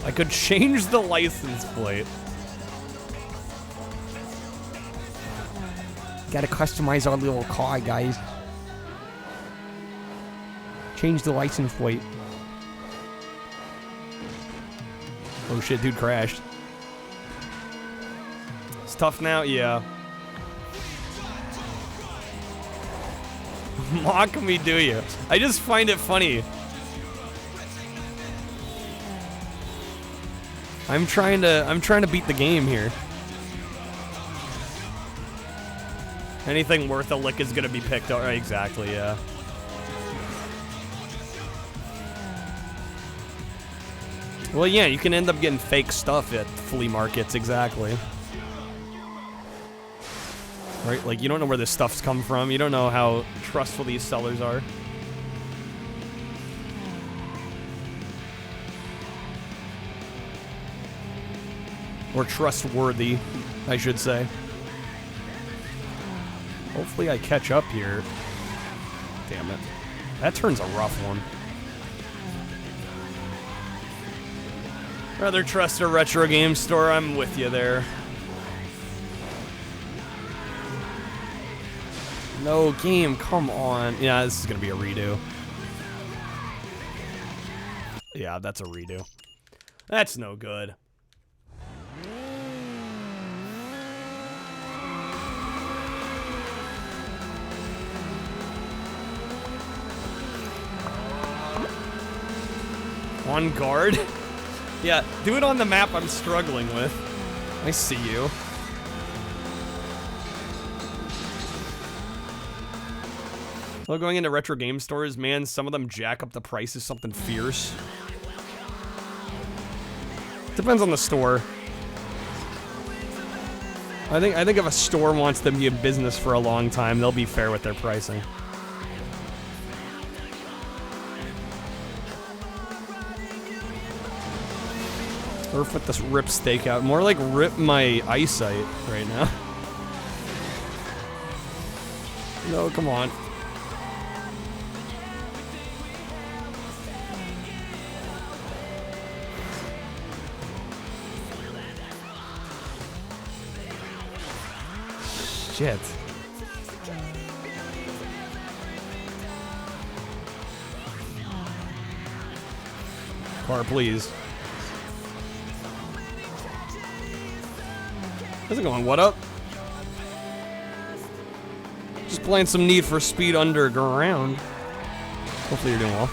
I could change the license plate. Gotta customize our little car, guys. Change the license plate. Oh shit, dude crashed. It's tough now? Yeah. Mock me, do you? I just find it funny. I'm trying to beat the game here. Anything worth a lick is gonna be picked up. Exactly, yeah. Well, yeah, you can end up getting fake stuff at flea markets, exactly. Right? Like, you don't know where this stuff's come from. You don't know how trustful these sellers are. Or trustworthy, I should say. Hopefully I catch up here. Damn it. That turn's a rough one. Rather trust a retro game store. I'm with you there. No game, come on. Yeah, this is gonna be a redo. Yeah, that's a redo. That's no good. On guard? Yeah, do it on the map I'm struggling with. I see you. Well, going into retro game stores, man, some of them jack up the prices something fierce. Depends on the store. I think if a store wants them to be in business for a long time, they'll be fair with their pricing. Or put this rip steak out. More like rip my eyesight right now. No, come on. Shit. Car, please. How's it going? What up? Just playing some Need for Speed Underground. Hopefully you're doing well.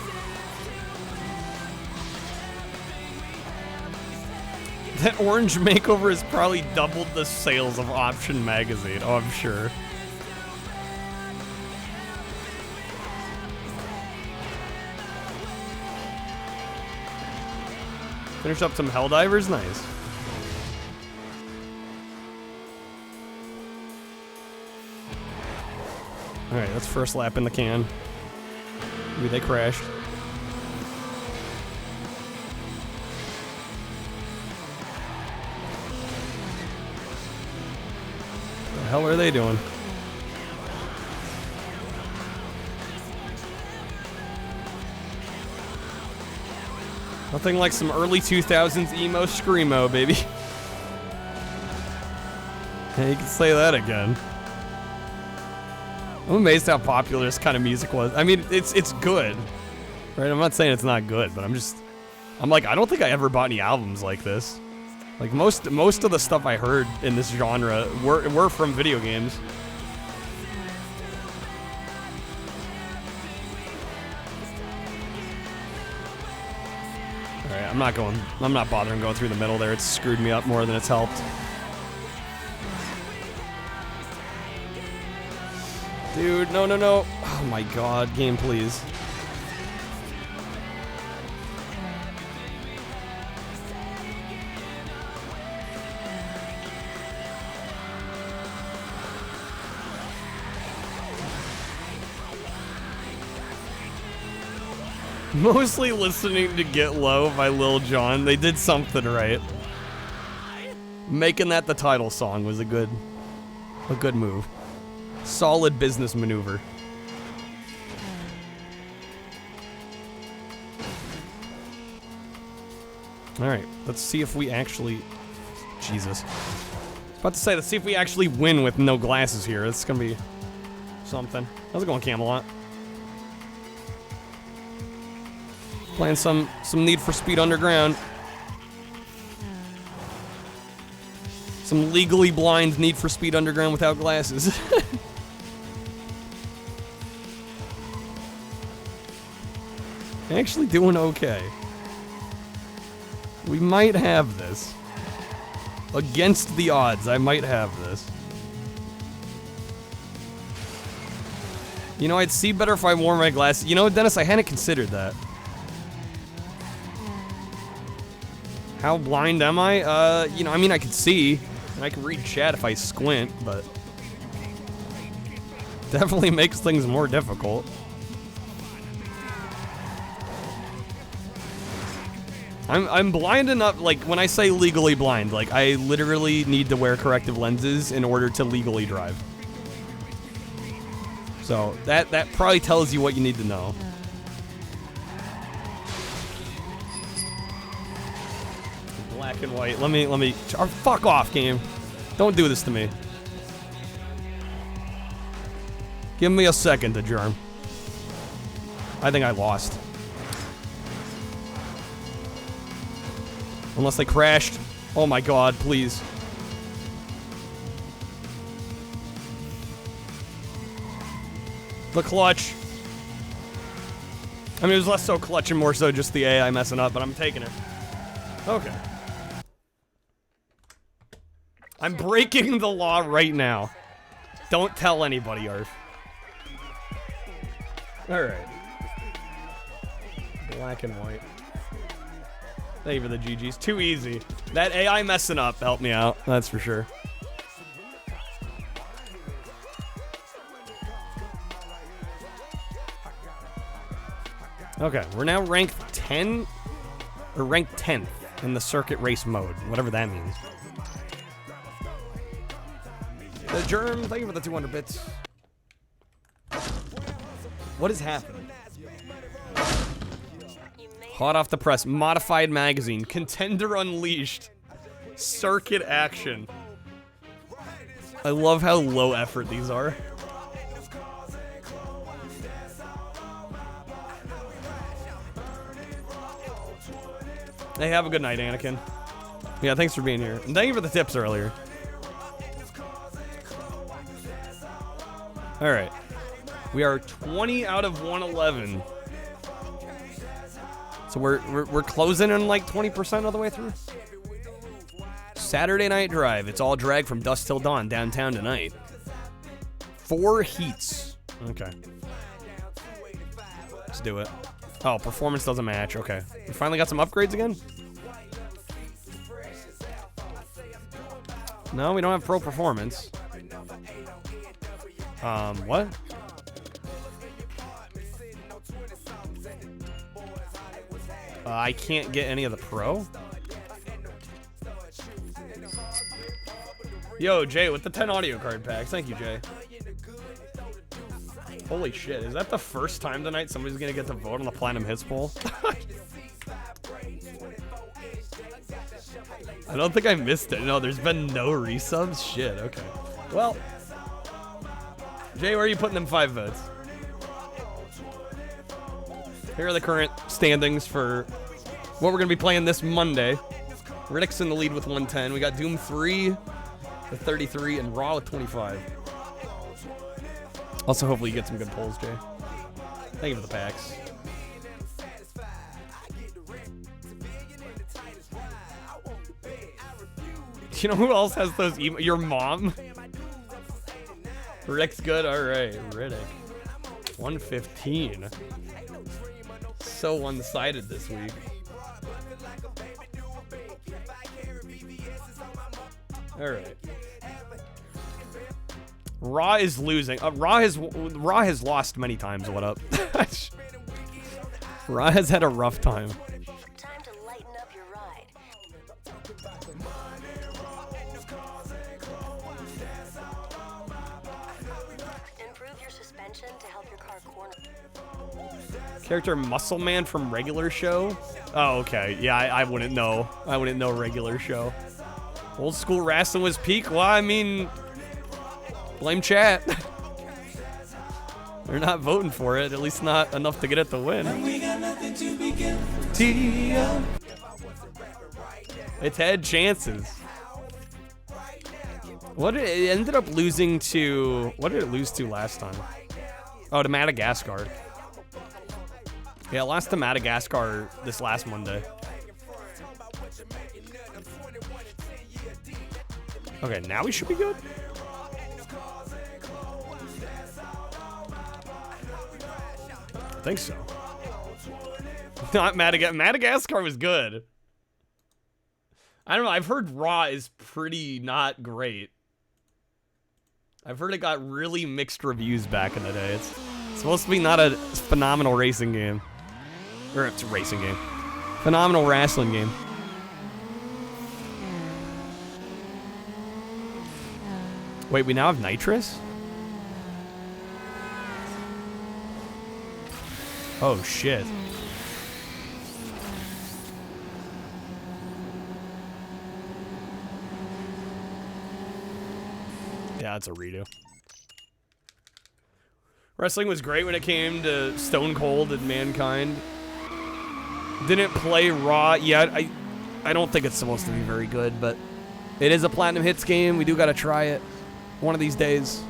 That orange makeover has probably doubled the sales of Option magazine. Oh, I'm sure. Finish up some Helldivers? Nice. Alright, that's first lap in the can. Maybe they crashed. What the hell are they doing? Nothing like some early 2000s emo screamo, baby. Yeah, you can say that again. I'm amazed how popular this kind of music was. I mean, it's good, right? I'm not saying it's not good, but I'm like, I don't think I ever bought any albums like this. Like most of the stuff I heard in this genre were from video games. All right, I'm not bothering going through the middle there. It's screwed me up more than it's helped. Dude, no. Oh my god, game, please. Mostly listening to Get Low by Lil Jon. They did something right. Making that the title song was a good move. Solid business maneuver. Alright, let's see if we actually... Jesus. I was about to say, let's see if we actually win with no glasses here. It's gonna be something. How's it going, Camelot? Playing some Need for Speed Underground. Some legally blind Need for Speed Underground without glasses. Actually doing okay. We might have this. Against the odds, I might have this. You know, I'd see better if I wore my glasses. You know, Dennis, I hadn't considered that. How blind am I? You know, I mean, I can see. And I can read chat if I squint, but... definitely makes things more difficult. I'm blind enough, like, when I say legally blind, like, I literally need to wear corrective lenses in order to legally drive. So, that probably tells you what you need to know. Black and white. Let me, oh, fuck off, game. Don't do this to me. Give me a second to germ. I think I lost. Unless they crashed. Oh my god, please. The clutch. I mean, it was less so clutch and more so just the AI messing up, but I'm taking it. Okay. I'm breaking the law right now. Don't tell anybody, Arf. Alright. Black and white. Thank you for the GGs. Too easy. That AI messing up helped me out. That's for sure. Okay, we're now ranked 10, or ranked 10th in the circuit race mode, whatever that means. The Germ, thank you for the 200 bits. What is happening? Hot off the press, Modified Magazine, Contender Unleashed, Circuit Action. I love how low effort these are. Hey, have a good night, Anakin. Yeah, thanks for being here. And thank you for the tips earlier. Alright. We are 20 out of 111. So we're closing in like 20% of the way through. Saturday Night Drive. It's all drag from dusk till dawn downtown tonight. 4 heats. Okay. Let's do it. Oh, performance doesn't match. Okay. We finally got some upgrades again? No, we don't have pro performance. What? I can't get any of the pro? Yo, Jay, with the 10 audio card packs. Thank you, Jay. Holy shit, is that the first time tonight somebody's gonna get to vote on the Platinum Hits poll? I don't think I missed it. No, there's been no resubs? Shit, okay. Well, Jay, where are you putting them 5 votes? Here are the current standings for what we're gonna be playing this Monday. Riddick's in the lead with 110. We got Doom 3 with 33 and Raw with 25. Also, hopefully you get some good polls, Jay. Thank you for the packs. You know who else has those your mom? Rick's good. All right, Riddick. 115. So one-sided this week. All right. Raw is losing. Raw has lost many times. What up? Raw has had a rough time. Time to lighten up your ride. Improve your suspension to help your car corner. Character Muscle Man from Regular Show. Oh, okay. Yeah, I wouldn't know. I wouldn't know Regular Show. Old school wrestling was peak. Well, I mean, blame chat. They're not voting for it. At least not enough to get it to win. It's had chances. What did it ended up losing to? What did it lose to last time? Oh, to Madagascar. Yeah, it lost to Madagascar this last Monday. Okay, now we should be good. I think so. Not Madagascar. Madagascar was good. I don't know. I've heard Raw is pretty not great. I've heard it got really mixed reviews back in the day. It's supposed to be not a phenomenal racing game. Or it's a racing game. Phenomenal wrestling game. Wait, we now have nitrous? Oh, shit. Yeah, it's a redo. Wrestling was great when it came to Stone Cold and Mankind. Didn't play Raw yet. I don't think it's supposed to be very good, but it is a Platinum Hits game. We do gotta try it one of these days.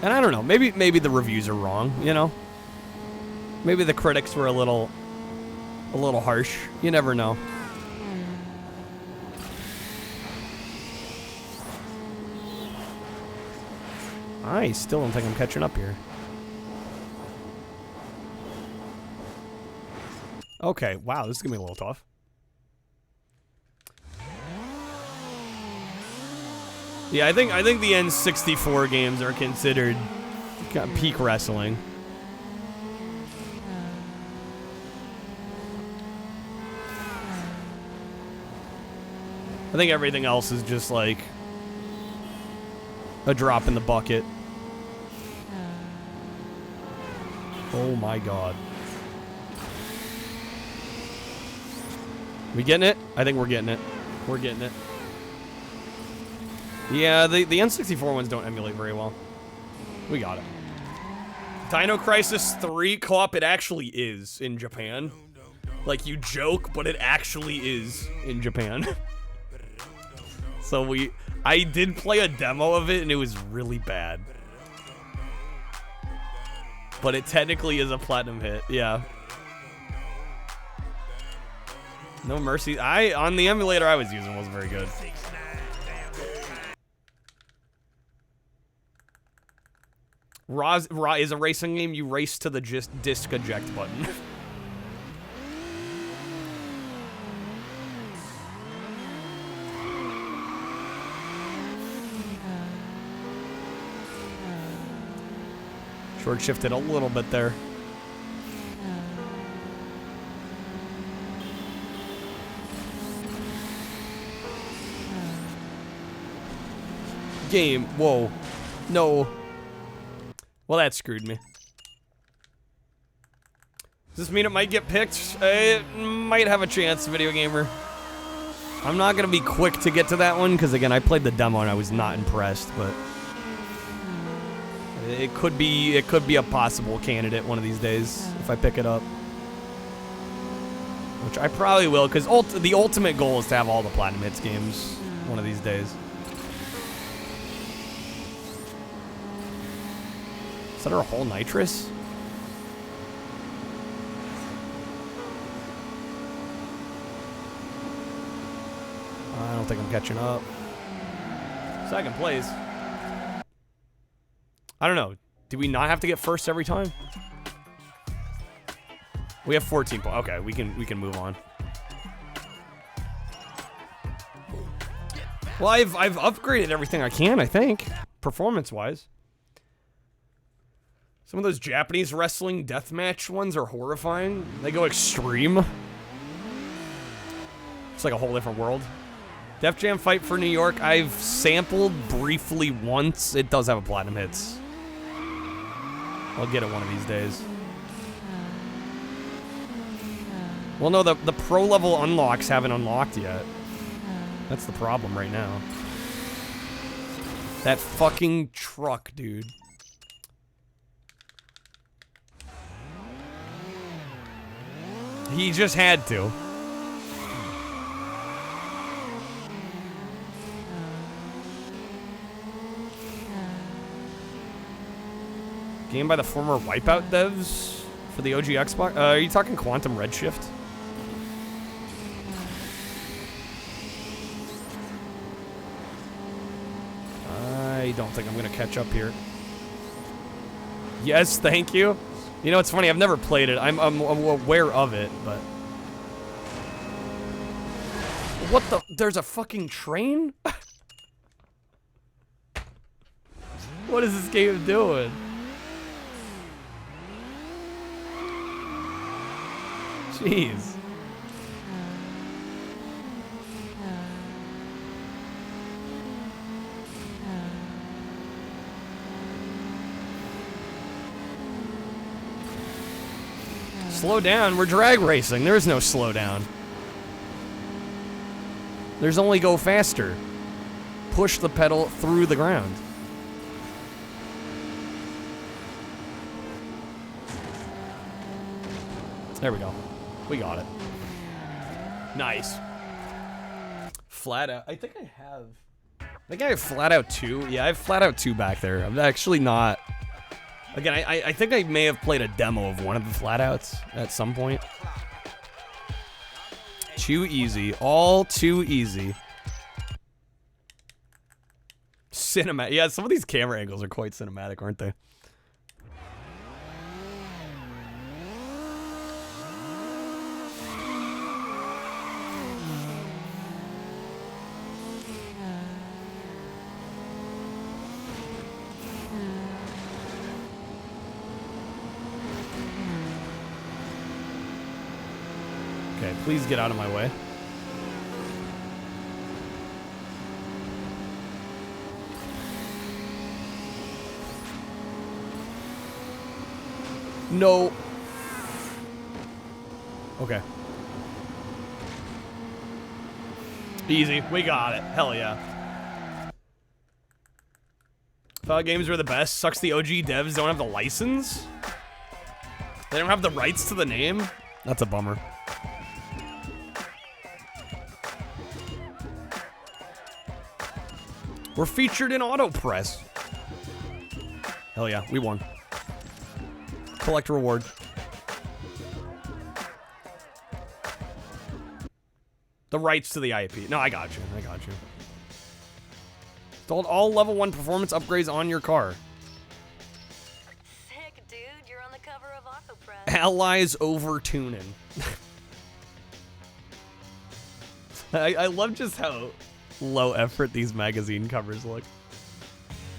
And I don't know, maybe the reviews are wrong, you know? Maybe the critics were a little harsh. You never know. I still don't think I'm catching up here. Okay, wow, this is gonna be a little tough. Yeah, I think the N64 games are considered peak wrestling. I think everything else is just like a drop in the bucket. Oh my god. We getting it? I think we're getting it. We're getting it. Yeah, the N64 ones don't emulate very well. We got it. Dino Crisis 3 co-op, it actually is in Japan. Like, you joke, but it actually is in Japan. So I did play a demo of it, and it was really bad. But it technically is a platinum hit, yeah. No Mercy. On the emulator I was using wasn't very good. Raw is a racing game. You race to the disc eject button. Short shifted a little bit there. Game. Whoa. No. Well, that screwed me. Does this mean it might get picked? It might have a chance, Video Gamer. I'm not going to be quick to get to that one, because, again, I played the demo and I was not impressed, but it could be a possible candidate one of these days if I pick it up. Which I probably will, because the ultimate goal is to have all the Platinum Hits games one of these days. Is that our whole nitrous? I don't think I'm catching up. Second place. I don't know. Do we not have to get first every time? We have 14 points. Okay, we can move on. Well, I've upgraded everything I can, I think, performance-wise. Some of those Japanese wrestling deathmatch ones are horrifying. They go extreme. It's like a whole different world. Def Jam Fight for New York, I've sampled briefly once. It does have a Platinum Hits. I'll get it one of these days. Well, no, the pro level unlocks haven't unlocked yet. That's the problem right now. That fucking truck, dude. He just had to. Game by the former Wipeout devs for the OG Xbox. Are you talking Quantum Redshift? I don't think I'm gonna catch up here. Yes, thank you. You know, it's funny, I've never played it. I'm aware of it, but... What the? There's a fucking train? What is this game doing? Jeez. Slow down, we're drag racing. There's no slow down. There's only go faster. Push the pedal through the ground. There we go. We got it. Nice. Flat Out. I think I have Flat Out 2. Yeah, I have Flat Out 2 back there. I'm actually not Again, I think I may have played a demo of one of the flatouts at some point. Too easy. All too easy. Cinematic. Yeah, some of these camera angles are quite cinematic, aren't they? Okay, please get out of my way. No. Okay. Easy. We got it. Hell yeah. Thought games were the best. Sucks the OG devs don't have the license. They don't have the rights to the name. That's a bummer. We're featured in AutoPress. Hell yeah, we won. Collect reward. The rights to the IP. No, I got you. I got you. Installed all level 1 performance upgrades on your car. Sick, dude. You're on the cover of AutoPress. Allies over tuning. I love just how low effort these magazine covers look.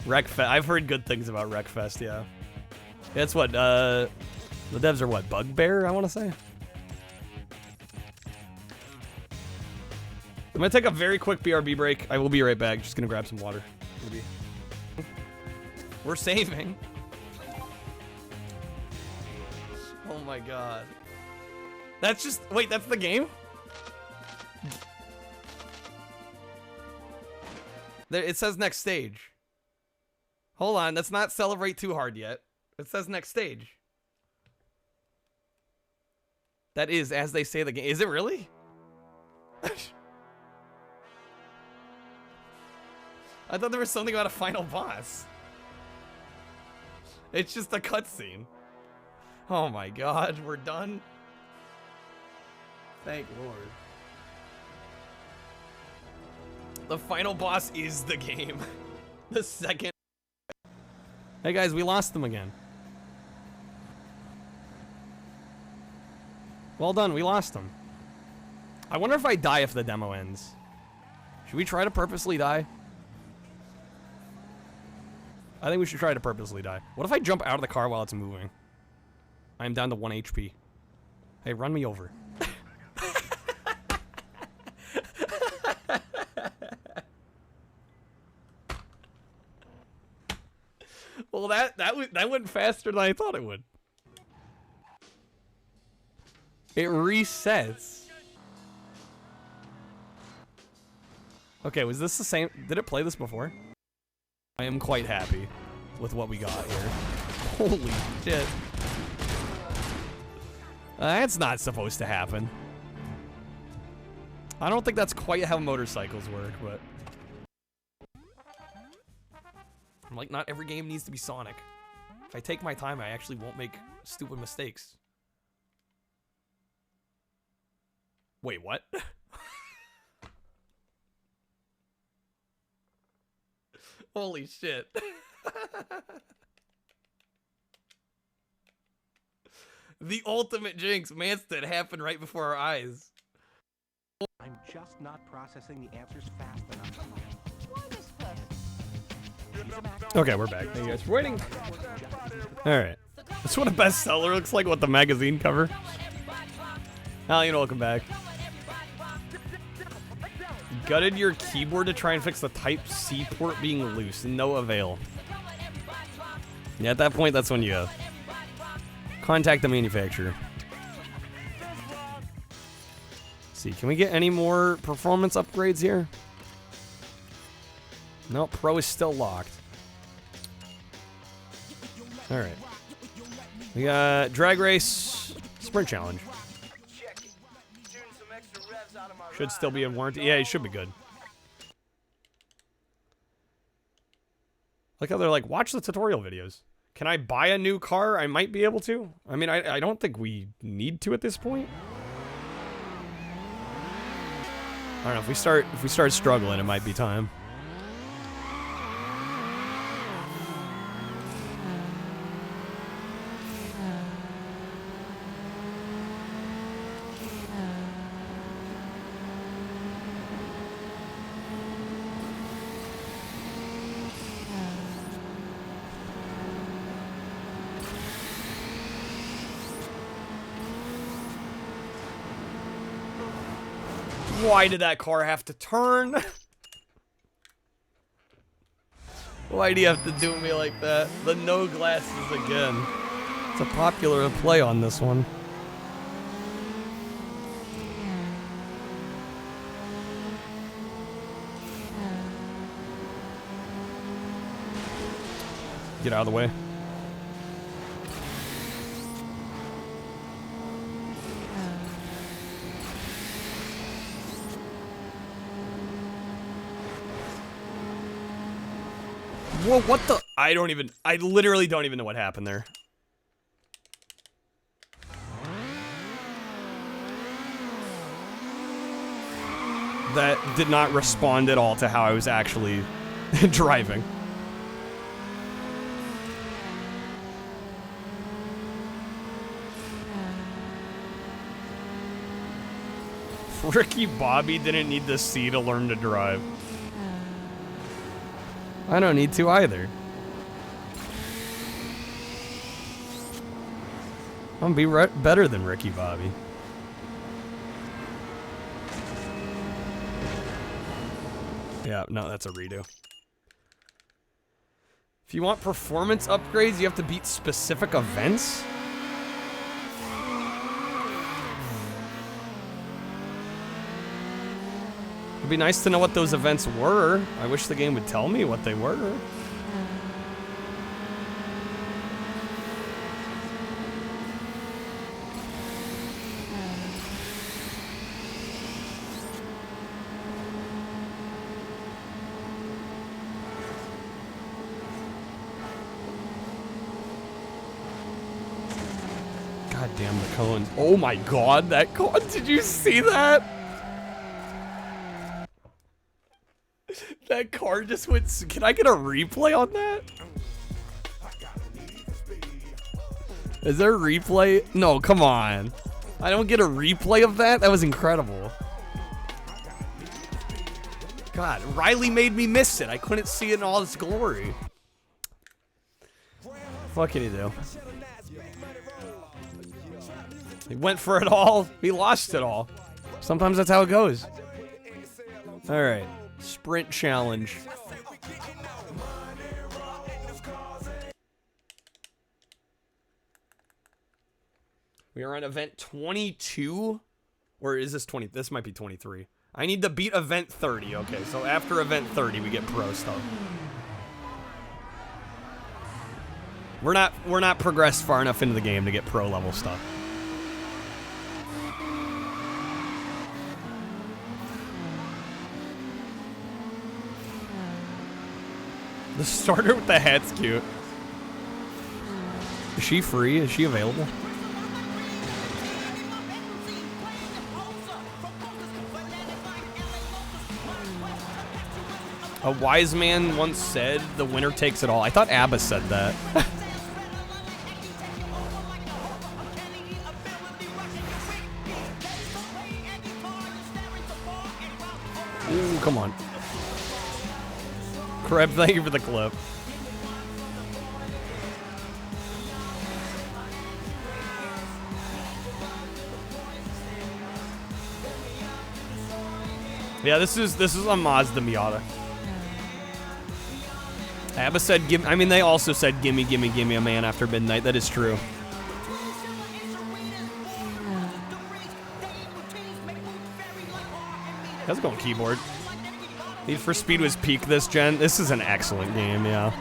Wreckfest. I've heard good things about Wreckfest, yeah. That's what, the devs are what, Bugbear, I want to say? I'm gonna take a very quick BRB break. I will be right back. Just gonna grab some water. Maybe. We're saving. Oh my god. That's just, wait, that's the game? There, it says next stage. Hold on, let's not celebrate too hard yet. It says next stage. That is, as they say the game. Is it really? I thought there was something about a final boss. It's just a cutscene. Oh my god, we're done. Thank Lord. The final boss is the game. The second. Hey guys, we lost them again. Well done, we lost them. I wonder if I die if the demo ends. Should we try to purposely die? I think we should try to purposely die. What if I jump out of the car while it's moving? I'm down to 1 HP. Hey, run me over. Well, that went faster than I thought it would. It resets. Okay, was this the same? Did it play this before? I am quite happy with what we got here. Holy shit. That's not supposed to happen. I don't think that's quite how motorcycles work, but... I'm like, not every game needs to be Sonic. If I take my time, I actually won't make stupid mistakes. Wait, what? Holy shit. The ultimate jinx, Manston, happened right before our eyes. I'm just not processing the answers fast enough. Okay, we're back. Thank you guys for waiting. Alright. That's what a bestseller looks like with the magazine cover. Alien, welcome back. Gutted your keyboard to try and fix the Type-C port being loose. No avail. Yeah, at that point, that's when you contact the manufacturer. Let's see, can we get any more performance upgrades here? No, Pro is still locked. Alright. We got Drag Race Sprint Challenge. Should still be in warranty. Yeah, it should be good. Like how they're like, watch the tutorial videos. Can I buy a new car? I might be able to. I mean, I don't think we need to at this point. I don't know, if we start struggling, it might be time. Why did that car have to turn? Why do you have to do me like that? The no glasses again. It's a popular play on this one. Get out of the way. Whoa, what the? I literally don't even know what happened there. That did not respond at all to how I was actually driving. Ricky Bobby didn't need the C to learn to drive. I don't need to either. I'm gonna be better than Ricky Bobby. Yeah, no, that's a redo. If you want performance upgrades, you have to beat specific events? It'd be nice to know what those events were. I wish the game would tell me what they were. God damn the cones. Oh my god, that cone. Did you see that? That car just went. Can I get a replay on that? Is there a replay? No, come on. I don't get a replay of that? That was incredible. God, Riley made me miss it. I couldn't see it in all its glory. What can you do? He went for it all. He lost it all. Sometimes that's how it goes. All right. Sprint challenge. We are on event 22, or is this 20? This might be 23. I need to beat event 30. Okay, so after event 30, we get pro stuff. We're not progressed far enough into the game to get pro level stuff. The starter with the hat's cute. Is she free? Is she available? A wise man once said, the winner takes it all. I thought ABBA said that. Ooh, come on. Creb, thank you for the clip. Yeah, this is a Mazda Miata. Abba said, I mean, they also said, gimme, gimme, gimme a man after midnight. That is true. How's it going, keyboard? Need for Speed was peak this gen. This is an excellent game, yeah.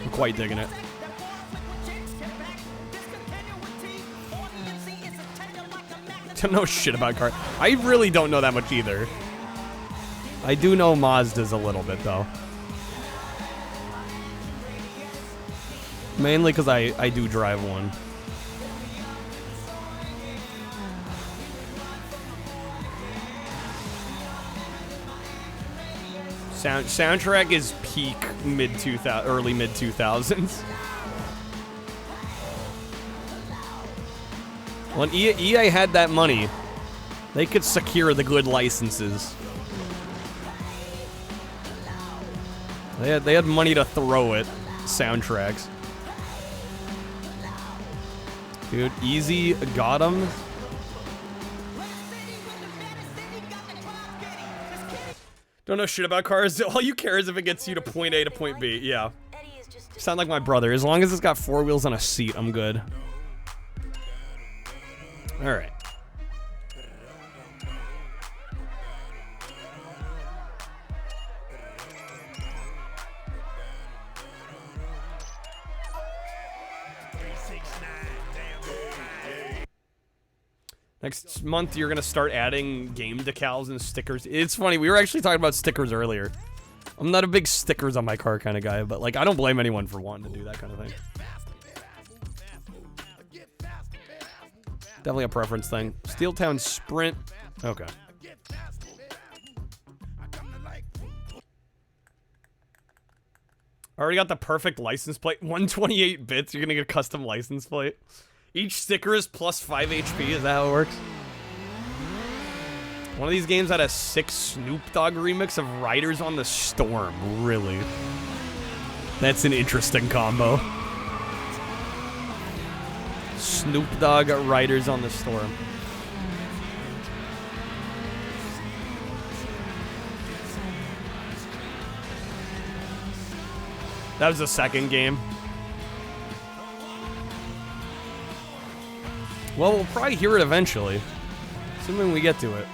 I'm quite digging it. Don't know shit about cars. I really don't know that much either. I do know Mazdas a little bit, though. Mainly because I do drive one. Soundtrack is peak early mid 2000s. When EA had that money, they could secure the good licenses. They had money to throw at soundtracks. Dude, Easy got him. Don't know shit about cars. All you care is if it gets you to point A to point B. Yeah. Sound like my brother. As long as it's got 4 wheels on a seat, I'm good. All right. Next month, you're going to start adding game decals and stickers. It's funny. We were actually talking about stickers earlier. I'm not a big stickers on my car kind of guy, but like I don't blame anyone for wanting to do that kind of thing. Definitely a preference thing. Steeltown Sprint. Okay. Already got the perfect license plate. 128 bits. You're going to get a custom license plate. Each sticker is plus 5 HP. Is that how it works? One of these games had a sick Snoop Dogg remix of Riders on the Storm. Really? That's an interesting combo. Snoop Dogg Riders on the Storm. That was the second game. Well, we'll probably hear it eventually. Assuming we get to it.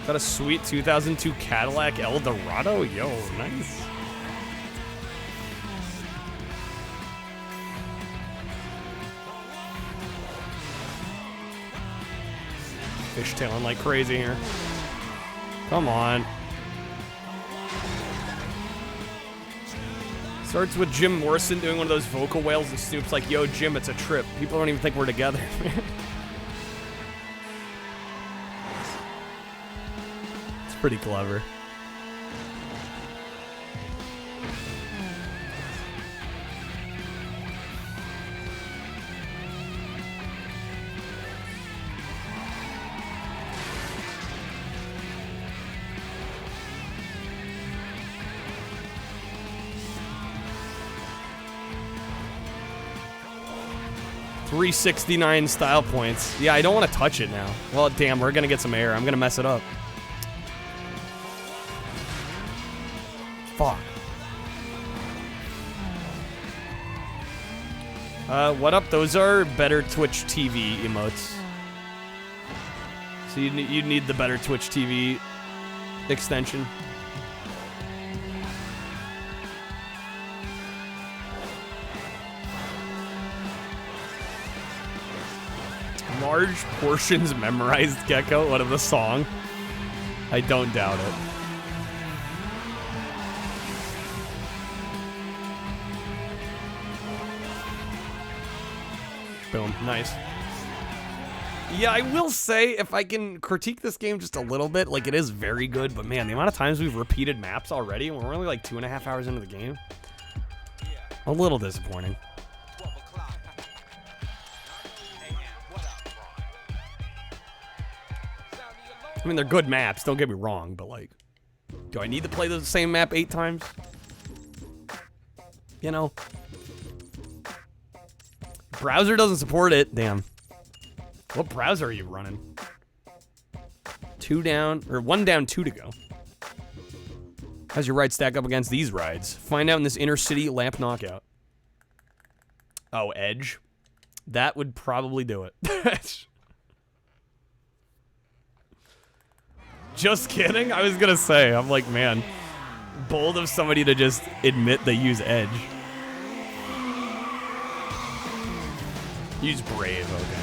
Got a sweet 2002 Cadillac Eldorado. Yo, nice. Fishtailing like crazy here. Come on. Starts with Jim Morrison doing one of those vocal wails, and Snoop's like, yo, Jim, it's a trip. People don't even think we're together, man. Pretty clever. $369 style points. Yeah, I don't want to touch it now. Well, damn, we're gonna get some air. I'm gonna mess it up. Fuck. What up? Those are better Twitch TV emotes. So you need the better Twitch TV extension. Large portions memorized Gecko. What of the song? I don't doubt it. Boom. Nice. Yeah, I will say, if I can critique this game just a little bit, like, it is very good, but man, the amount of times we've repeated maps already, and we're only like 2.5 hours into the game, a little disappointing. I mean, they're good maps, don't get me wrong, but like, do I need to play the same map 8 times? You know? Browser doesn't support it. Damn. What browser are you running? 2 down, or 1 down, 2 to go. How's your ride stack up against these rides? Find out in this inner city lamp knockout. Oh, Edge. That would probably do it. Just kidding. I was gonna say, I'm like, man, bold of somebody to just admit they use Edge. Use Brave, okay.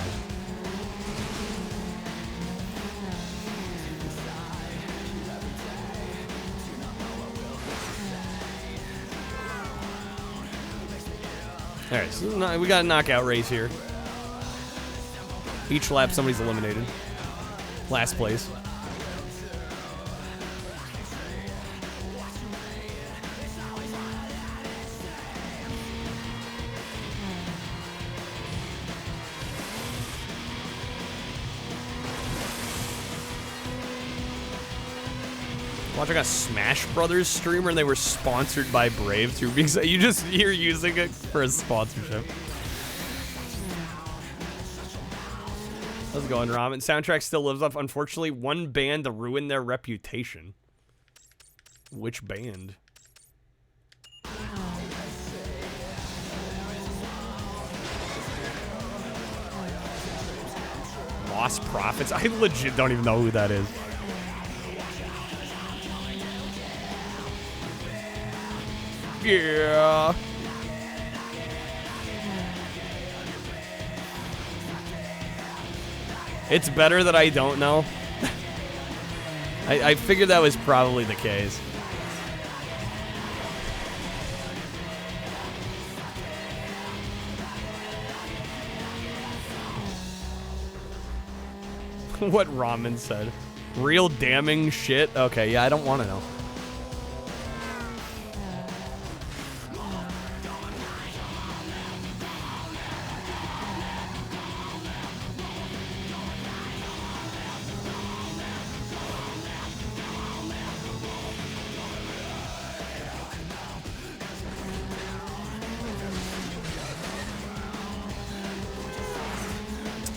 Alright, so we got a knockout race here. Each lap, somebody's eliminated. Last place. Watching a Smash Brothers streamer and they were sponsored by Brave too, because you're using it for a sponsorship. How's it going, Ramen? Soundtrack still lives up. Unfortunately, one band ruined their reputation. Which band? Lost Prophets? I legit don't even know who that is. Yeah. It's better that I don't know. I figured that was probably the case. What Ramen said. Real damning shit? Okay, yeah, I don't want to know.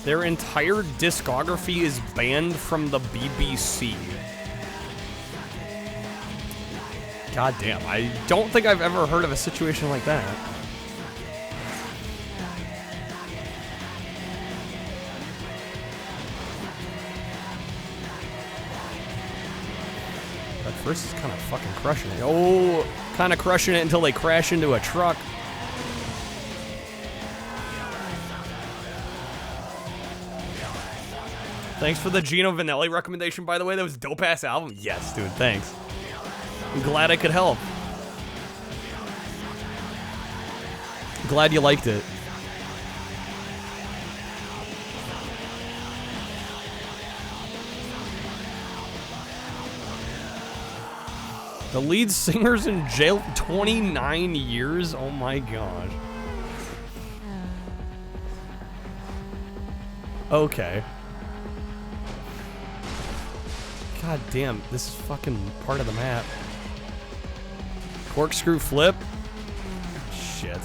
Their entire discography is banned from the BBC. God damn, I don't think I've ever heard of a situation like that. But first is kind of fucking crushing it. Oh, kind of crushing it until they crash into a truck. Thanks for the Gino Vanelli recommendation, by the way. That was a dope-ass album. Yes, dude, thanks. I'm glad I could help. Glad you liked it. The lead singer's in jail for 29 years? Oh my god. Okay. God damn, this is fucking part of the map. Corkscrew flip? Shit.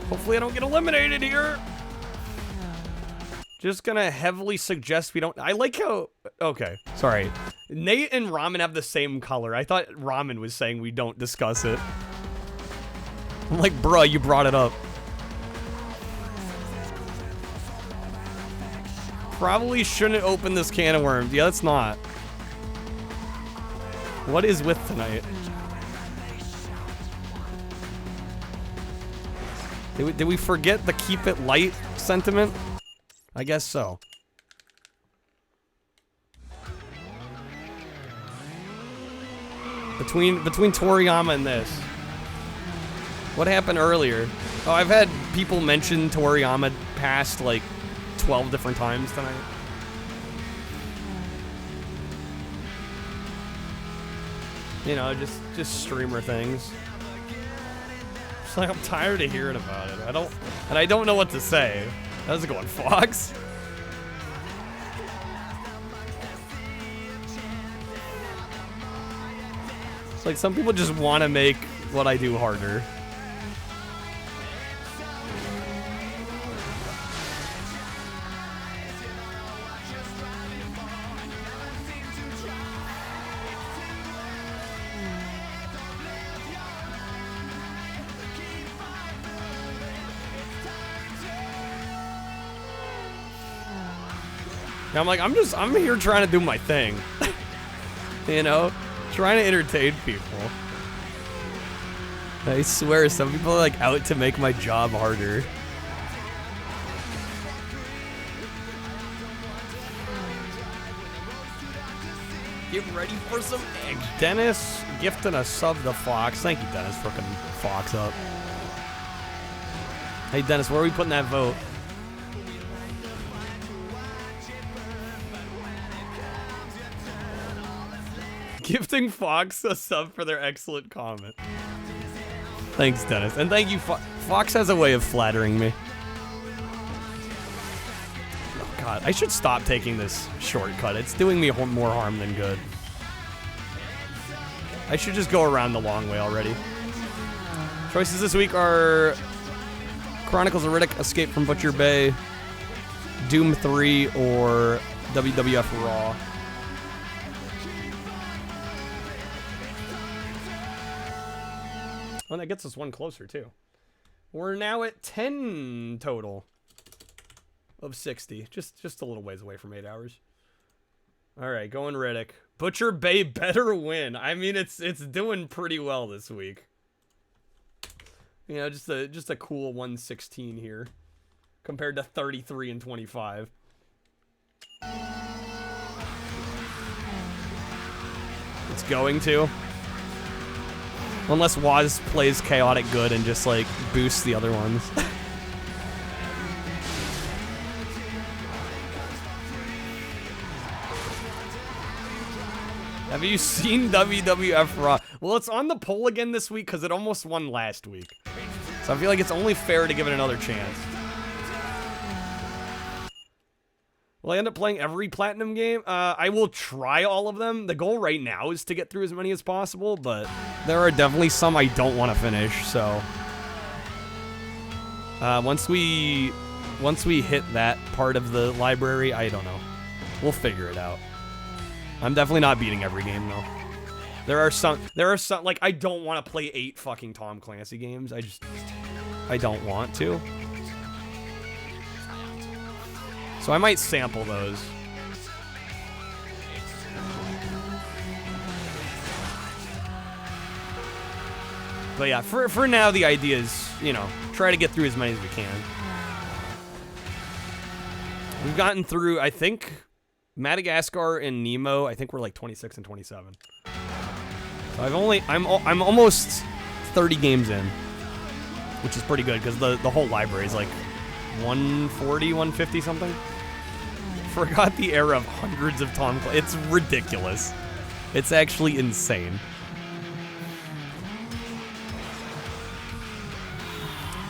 Hopefully I don't get eliminated here. Just gonna heavily suggest we don't... I like how... Okay, sorry. Nate and Ramen have the same color. I thought Ramen was saying we don't discuss it. I'm like, bruh, you brought it up. Probably shouldn't open this can of worms. Yeah, let's not. What is with tonight? Did we forget the keep it light sentiment? I guess so. Between Toriyama and this. What happened earlier? Oh, I've had people mention Toriyama past like 12 different times tonight. You know, just streamer things. It's like I'm tired of hearing about it. I don't know what to say. How's it going, Fox? It's like some people just want to make what I do harder. And I'm like, I'm here trying to do my thing. You know? Trying to entertain people. I swear, some people are like out to make my job harder. Get ready for some eggs. Dennis gifting a sub to Fox. Thank you, Dennis, for hooking Fox up. Hey, Dennis, where are we putting that vote? Gifting Fox a sub for their excellent comment. Thanks, Dennis. And thank you, Fox has a way of flattering me. Oh, God. I should stop taking this shortcut. It's doing me more harm than good. I should just go around the long way already. Choices this week are Chronicles of Riddick, Escape from Butcher Bay, Doom 3, or WWF Raw. Oh, that gets us one closer, too. We're now at 10 total of 60. Just a little ways away from 8 hours. All right, going Riddick. Butcher Bay better win. I mean, it's doing pretty well this week. You know, just a cool 116 here compared to 33 and 25. It's going to. Unless Waz plays chaotic good and just, like, boosts the other ones. Have you seen WWF Raw? Well, it's on the poll again this week because it almost won last week. So I feel like it's only fair to give it another chance. Will I end up playing every Platinum game? I will try all of them. The goal right now is to get through as many as possible, but there are definitely some I don't want to finish, so... Once we hit that part of the library, I don't know. We'll figure it out. I'm definitely not beating every game, though. There are some, like, I don't want to play 8 fucking Tom Clancy games. I don't want to. So I might sample those. But yeah, for now, the idea is, you know, try to get through as many as we can. We've gotten through, I think, Madagascar and Nemo. I think we're like 26 and 27. So I'm almost 30 games in, which is pretty good because the whole library is like 140, 150 something. Forgot the era of hundreds of Tom Clancy. It's ridiculous. It's actually insane.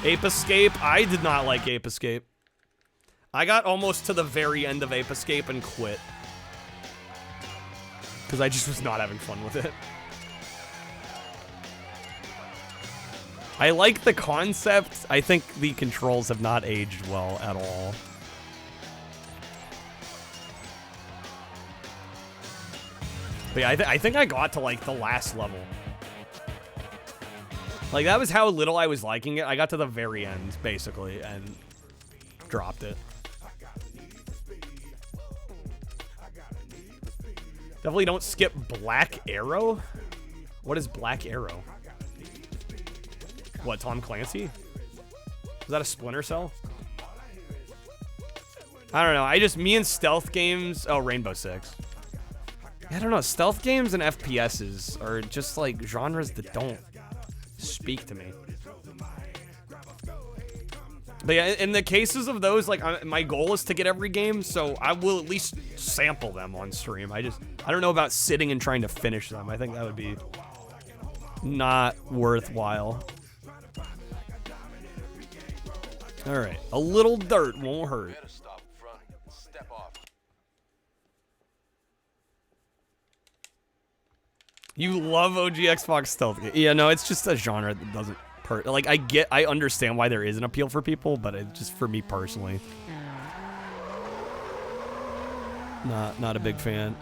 Ape Escape. I did not like Ape Escape. I got almost to the very end of Ape Escape and quit. Because I just was not having fun with it. I like the concept. I think the controls have not aged well at all. But yeah, I think I got to, like, the last level. Like, that was how little I was liking it. I got to the very end, basically, and dropped it. Definitely don't skip Black Arrow? What is Black Arrow? What, Tom Clancy? Is that a Splinter Cell? I don't know. Me and stealth games... Oh, Rainbow Six. I don't know. Stealth games and FPSs are just, like, genres that don't speak to me. But yeah, in the cases of those, like, my goal is to get every game, so I will at least sample them on stream. I don't know about sitting and trying to finish them. I think that would be not worthwhile. All right, a little dirt won't hurt. You love OG Xbox stealth game. Yeah, no, it's just a genre that doesn't like, I understand why there is an appeal for people, but it's just for me personally. Not a big fan.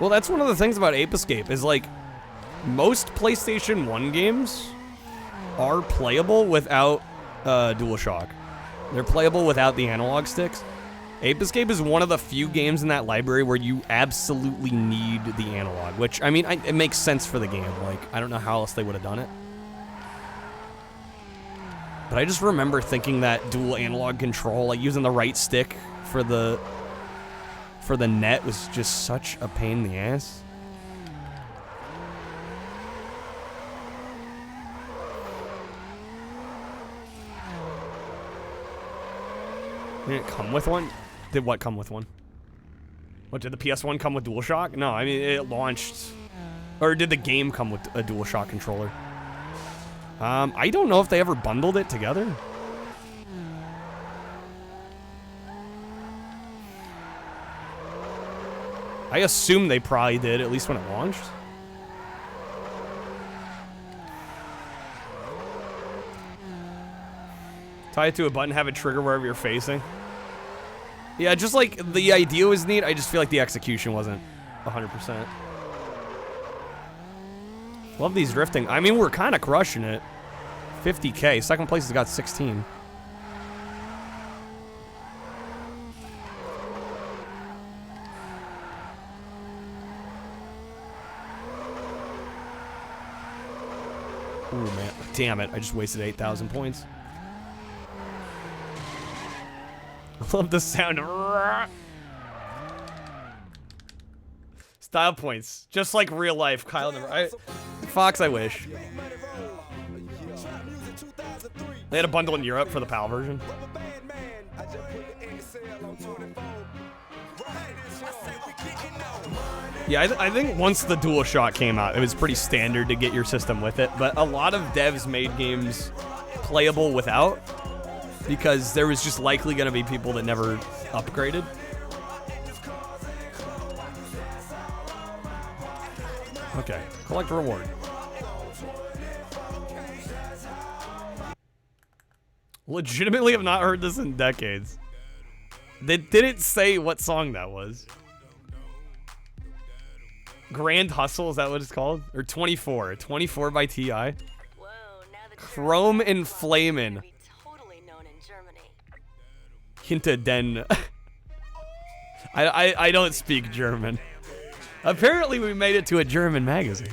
Well, that's one of the things about Ape Escape is like most PlayStation 1 games are playable without DualShock. They're playable without the analog sticks. Ape Escape is one of the few games in that library where you absolutely need the analog, which, I mean, it makes sense for the game. Like, I don't know how else they would have done it. But I just remember thinking that dual analog control, like using the right stick for the net was just such a pain in the ass. Did it come with one? Did what come with one? What, did the PS1 come with DualShock? No, I mean, it launched... Or did the game come with a DualShock controller? I don't know if they ever bundled it together. I assume they probably did, at least when it launched. Tie it to a button, have a trigger wherever you're facing. Yeah, just like the idea was neat, I just feel like the execution wasn't 100%. Love these drifting. I mean, we're kind of crushing it. 50K. Second place has got 16. Ooh, man. Damn it. I just wasted 8,000 points. I love the sound of... Style points. Just like real life. Kyle never... Fox, I wish. They had a bundle in Europe for the PAL version. Yeah, I think once the DualShock came out, it was pretty standard to get your system with it, but a lot of devs made games playable without, because there was just likely going to be people that never upgraded. Okay, collect reward. Legitimately have not heard this in decades. They didn't say what song that was. Grand Hustle, is that what it's called? Or 24. 24 by T.I. Chrome and Flamin'. Hinter den. I don't speak German. Apparently we made it to a German magazine.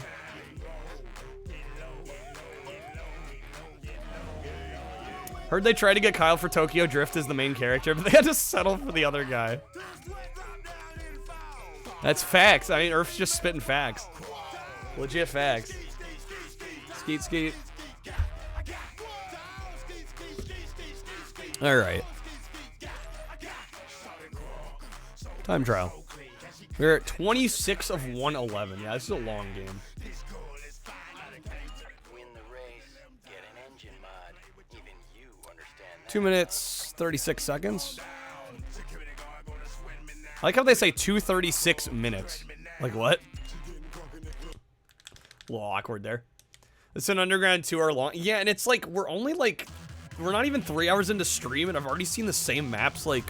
Heard they tried to get Kyle for Tokyo Drift as the main character, but they had to settle for the other guy. That's facts. I mean, Earth's just spitting facts. Legit facts. Skeet, skeet. Alright. Time trial. We're at 26 of 111. Yeah, this is a long game. 2 minutes, 36 seconds. I like how they say 2:36 minutes. Like what? A little awkward there. It's an Underground 2-hour long. Yeah, and it's like, we're not even 3 hours into stream, and I've already seen the same maps like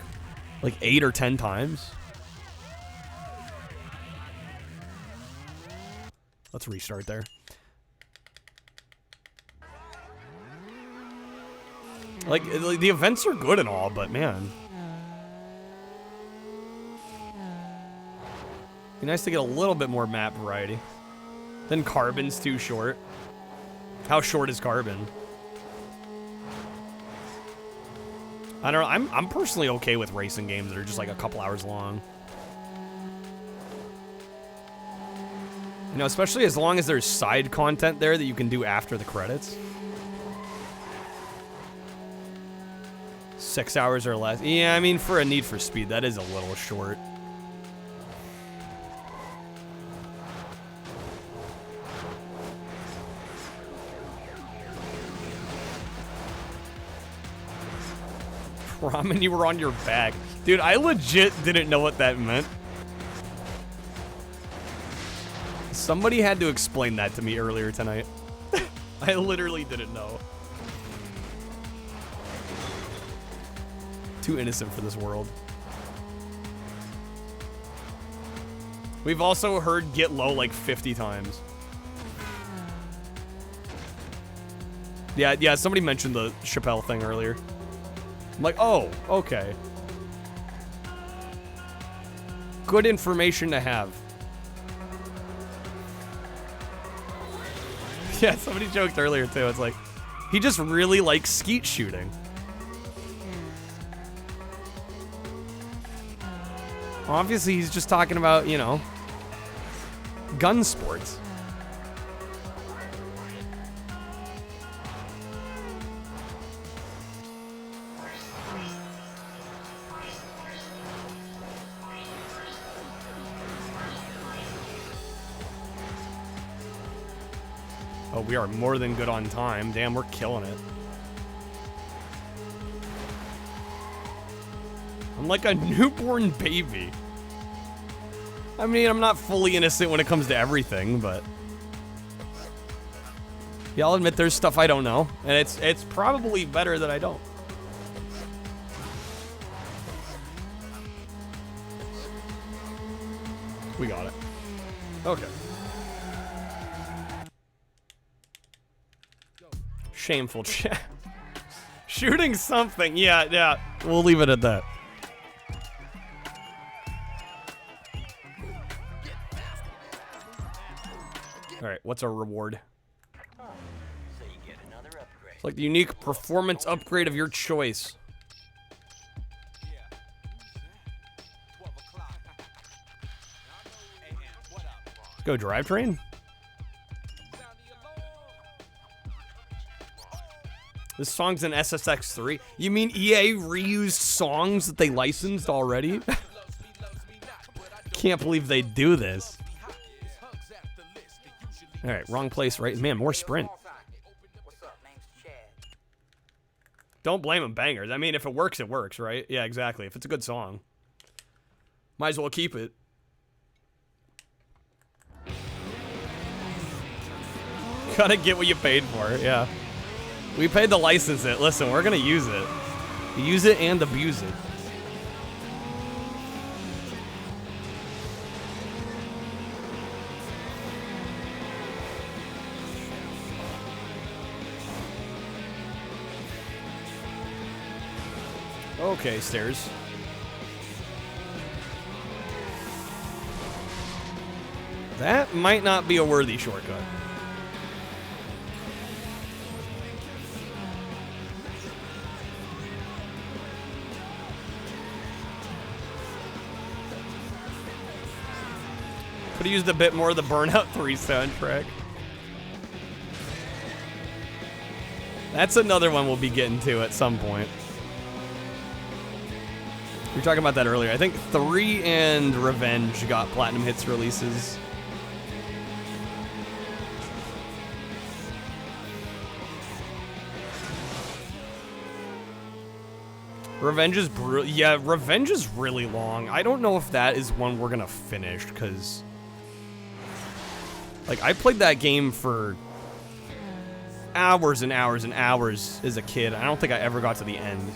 8 or 10 times. Let's restart there. Like, the events are good and all, but man. Be nice to get a little bit more map variety. Then Carbon's too short. How short is Carbon? I don't know. I'm personally okay with racing games that are just like a couple hours long. You know, especially as long as there's side content there that you can do after the credits. 6 hours or less. Yeah, I mean, for a Need for Speed, that is a little short. Ramen, you were on your back. Dude, I legit didn't know what that meant. Somebody had to explain that to me earlier tonight. I literally didn't know. Too innocent for this world. We've also heard Get Low like 50 times. Yeah, somebody mentioned the Chappelle thing earlier. I'm like, oh, okay. Good information to have. Yeah, somebody joked earlier too. It's like, he just really likes skeet shooting. Obviously, he's just talking about, you know, gun sports. Oh, we are more than good on time. Damn, we're killing it. I'm like a newborn baby. I mean, I'm not fully innocent when it comes to everything, but yeah, I'll admit there's stuff I don't know, and it's probably better that I don't. We got it. Okay. Shameful chat. Shooting something. Yeah. We'll leave it at that. Alright, what's our reward? It's like the unique performance upgrade of your choice. Let's go drivetrain. This song's in SSX 3. You mean EA reused songs that they licensed already? Can't believe they do this. Alright, wrong place, right? Man, more sprint. Don't blame them, bangers. I mean, if it works, it works, right? Yeah, exactly. If it's a good song, might as well keep it. Gotta get what you paid for, yeah. We paid to license it. Listen, we're gonna use it. Use it and abuse it. Okay, stairs. That might not be a worthy shortcut. Could have used a bit more of the Burnout 3 soundtrack. That's another one we'll be getting to at some point. We were talking about that earlier. I think 3 and Revenge got Platinum Hits releases. Revenge is yeah, Revenge is really long. I don't know if that is one we're gonna finish, because like, I played that game for hours and hours and hours as a kid. I don't think I ever got to the end.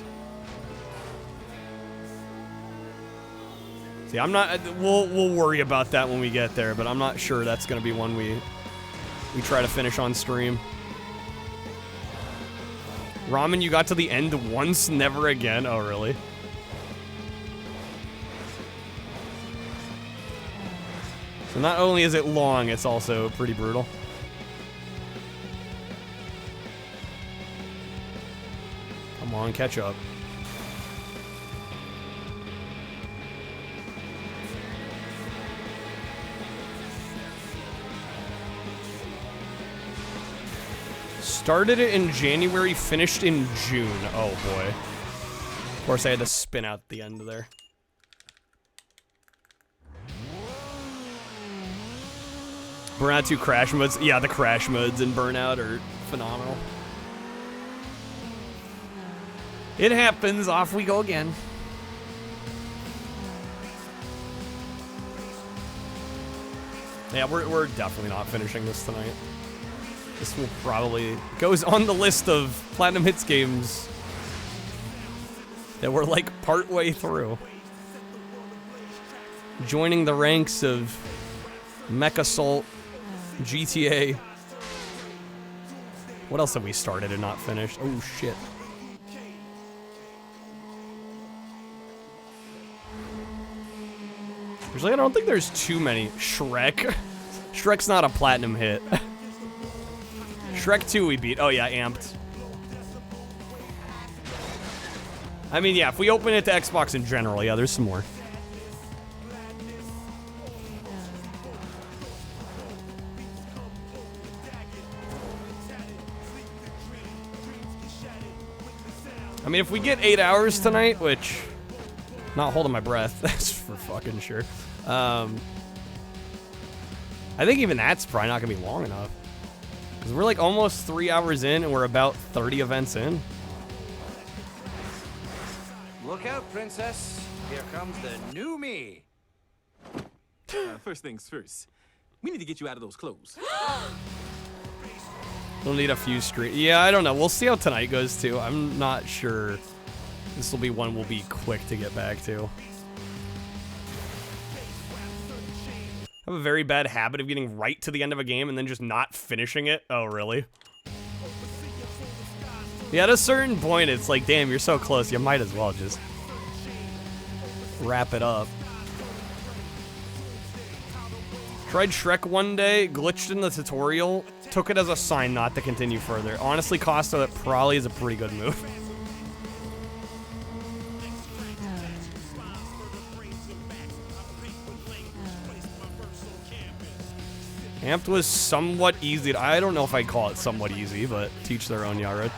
See, I'm not. We'll worry about that when we get there, but I'm not sure that's gonna be one we try to finish on stream. Ramen, you got to the end once, never again. Oh, really? So not only is it long, it's also pretty brutal. Come on, catch up. Started it in January, finished in June. Oh boy. Of course, I had to spin out the end there. Burnout 2 crash modes. Yeah, the crash modes in Burnout are phenomenal. It happens. Off we go again. Yeah, we're definitely not finishing this tonight. This will probably goes on the list of Platinum Hits games that we're like part way through. joining the ranks of Mech Assault, GTA. What else have we started and not finished? Oh, shit. Usually I don't think there's too many. Shrek. Shrek's not a platinum hit. Shrek 2 we beat. Oh yeah, Amped. I mean, yeah, if we open it to Xbox in general, yeah, there's some more. I mean, if we get 8 hours tonight, which... Not holding my breath, that's for fucking sure. I think even that's probably not gonna be long enough. Because we're like almost 3 hours in and we're about 30 events in. Look out, princess. Here comes the new me. First things first. We need to get you out of those clothes. We'll need a few streams. Yeah, I don't know. We'll see how tonight goes too. I'm not sure. This will be one we'll be quick to get back to. I have a very bad habit of getting right to the end of a game and then just not finishing it. Oh, really? Yeah, at a certain point, it's like, damn, you're so close. You might as well just wrap it up. Tried Shrek one day, glitched in the tutorial, took it as a sign not to continue further. Honestly, Costa, that probably is a pretty good move. Amped was somewhat easy. I don't know if I'd call it somewhat easy, but teach their own, Yared.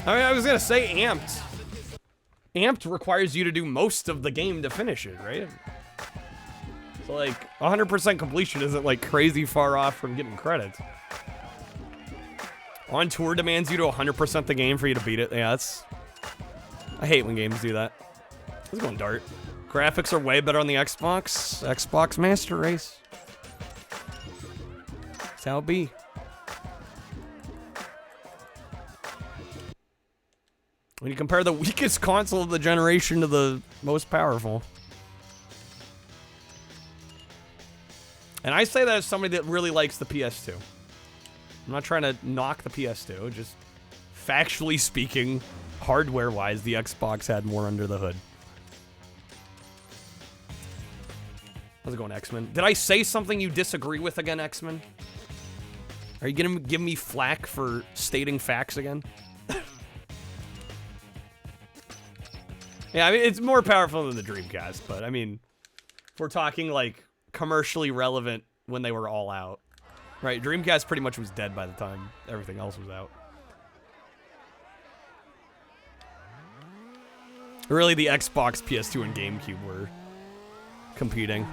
I mean, I was gonna say Amped. Amped requires you to do most of the game to finish it, right? So like, 100% completion isn't like crazy far off from getting credits. On Tour demands you to 100% the game for you to beat it. Yeah, that's... I hate when games do that. Let's go on Dart. Graphics are way better on the Xbox. Xbox Master Race. That's how it be. When you compare the weakest console of the generation to the most powerful. And I say that as somebody that really likes the PS2. I'm not trying to knock the PS2, just factually speaking, hardware-wise, the Xbox had more under the hood. How's it going, X-Men? Did I say something you disagree with again, X-Men? Are you gonna give me flack for stating facts again? Yeah, I mean, it's more powerful than the Dreamcast, but I mean, if we're talking like commercially relevant when they were all out. Right, Dreamcast pretty much was dead by the time everything else was out. Really, the Xbox, PS2, and GameCube were competing.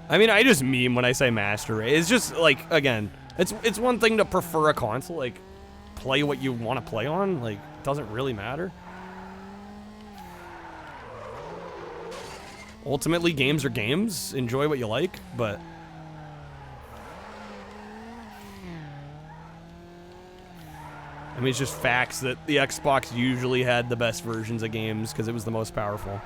I mean, I just meme when I say Master Race. It's just, like, again, it's one thing to prefer a console, like, play what you want to play on, like, doesn't really matter. Ultimately, games are games. Enjoy what you like, but... I mean, it's just facts that the Xbox usually had the best versions of games because it was the most powerful.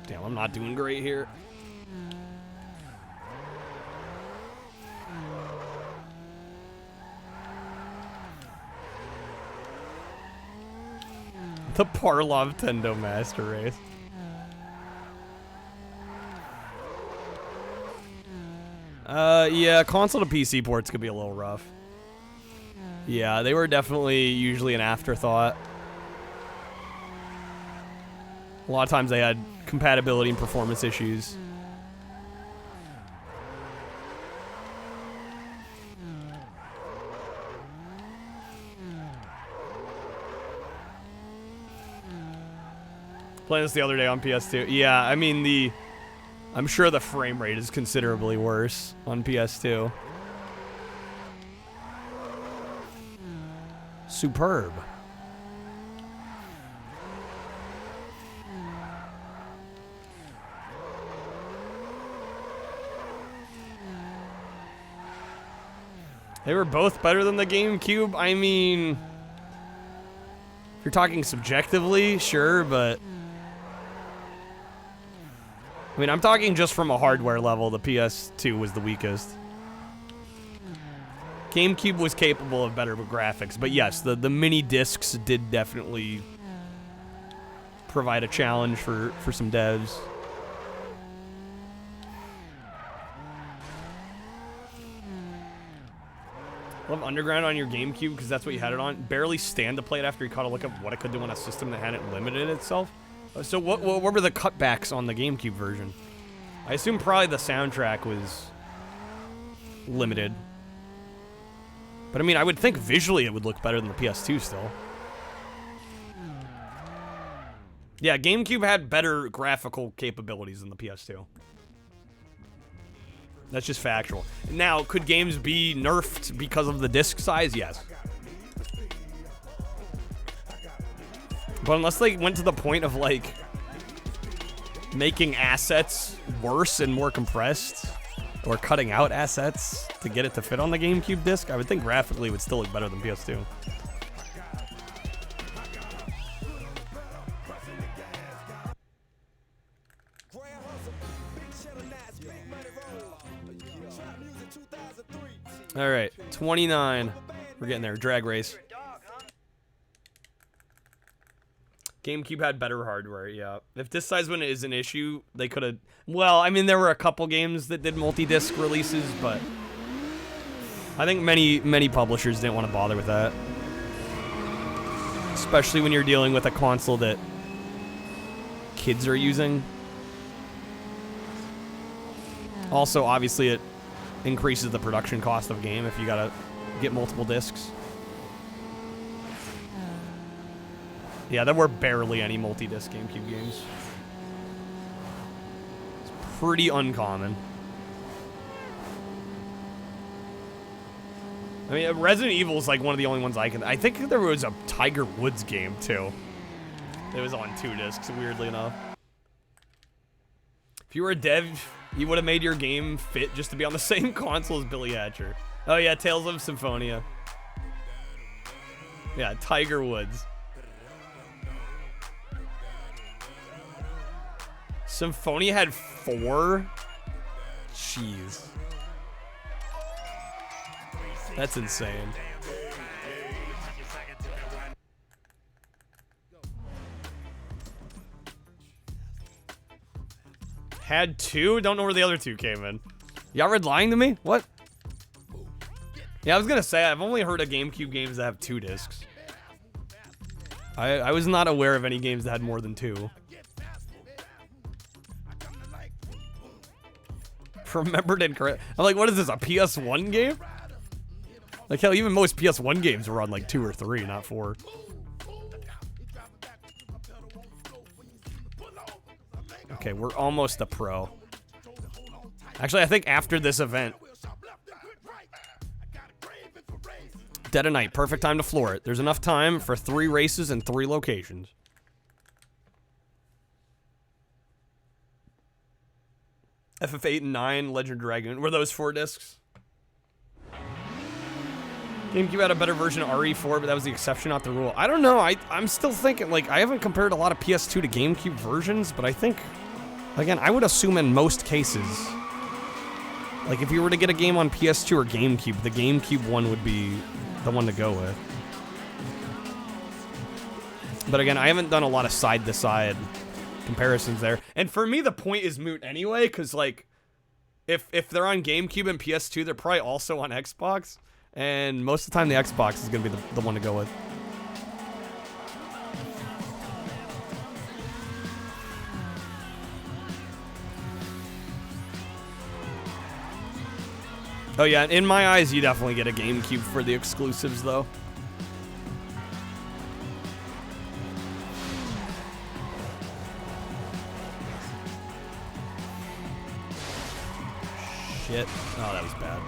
Damn, I'm not doing great here. The Parlov Tendo Master Race. Yeah, console to PC ports could be a little rough. Yeah, they were definitely usually an afterthought. A lot of times they had compatibility and performance issues. Playing this the other day on PS2. Yeah, I mean, the I'm sure the frame rate is considerably worse on PS2. Superb. They were both better than the GameCube. I mean, if you're talking subjectively, sure, but I mean, I'm talking just from a hardware level. The PS2 was the weakest. GameCube was capable of better graphics, but yes, the mini discs did definitely provide a challenge for some devs. Love Underground on your GameCube because that's what you had it on. Barely stand to play it after you caught a look at what it could do on a system that hadn't limited itself. So what were the cutbacks on the GameCube version? I assume probably the soundtrack was limited. But I mean, I would think visually it would look better than the PS2 still. Yeah, GameCube had better graphical capabilities than the PS2. That's just factual. Now, could games be nerfed because of the disc size? Yes. But unless they went to the point of, like, making assets worse and more compressed, or cutting out assets to get it to fit on the GameCube disc, I would think graphically it would still look better than PS2. All right, 29. We're getting there. Drag race. GameCube had better hardware, yeah. If disc size one is an issue, they could have... Well, I mean, there were a couple games that did multi-disc releases, but I think many publishers didn't want to bother with that. Especially when you're dealing with a console that kids are using. Also, obviously, it increases the production cost of a game if you gotta get multiple discs. Yeah, there were barely any multi-disc GameCube games. It's pretty uncommon. I mean, Resident Evil is like one of the only ones I can... I think there was a Tiger Woods game, too. It was on 2 discs, weirdly enough. If you were a dev, you would have made your game fit just to be on the same console as Billy Hatcher. Oh yeah, Tales of Symphonia. Yeah, Tiger Woods. Symphonia had 4? Jeez. That's insane. Had 2? Don't know where the other 2 came in. Y'all were lying to me? What? Yeah, I was gonna say, I've only heard of GameCube games that have 2 discs. I was not aware of any games that had more than 2. Remembered incorrect. I'm like, what is this, a PS1 game? Like, hell, even most PS1 games were on like 2 or 3, not 4. Okay, we're almost a pro. Actually, I think after this event... Dead of Night, perfect time to floor it. There's enough time for 3 races and 3 locations. FF8 and 9, Legend Dragoon. Were those 4 discs? GameCube had a better version of RE4, but that was the exception, not the rule. I don't know. I'm still thinking, like, I haven't compared a lot of PS2 to GameCube versions, but I think, again, I would assume in most cases, like, if you were to get a game on PS2 or GameCube, the GameCube one would be the one to go with. But again, I haven't done a lot of side-to-side comparisons there. And for me, the point is moot anyway, because, like, if they're on GameCube and PS2, they're probably also on Xbox. And most of the time, the Xbox is going to be the one to go with. Oh yeah, in my eyes, you definitely get a GameCube for the exclusives, though. shit. Oh, that was bad.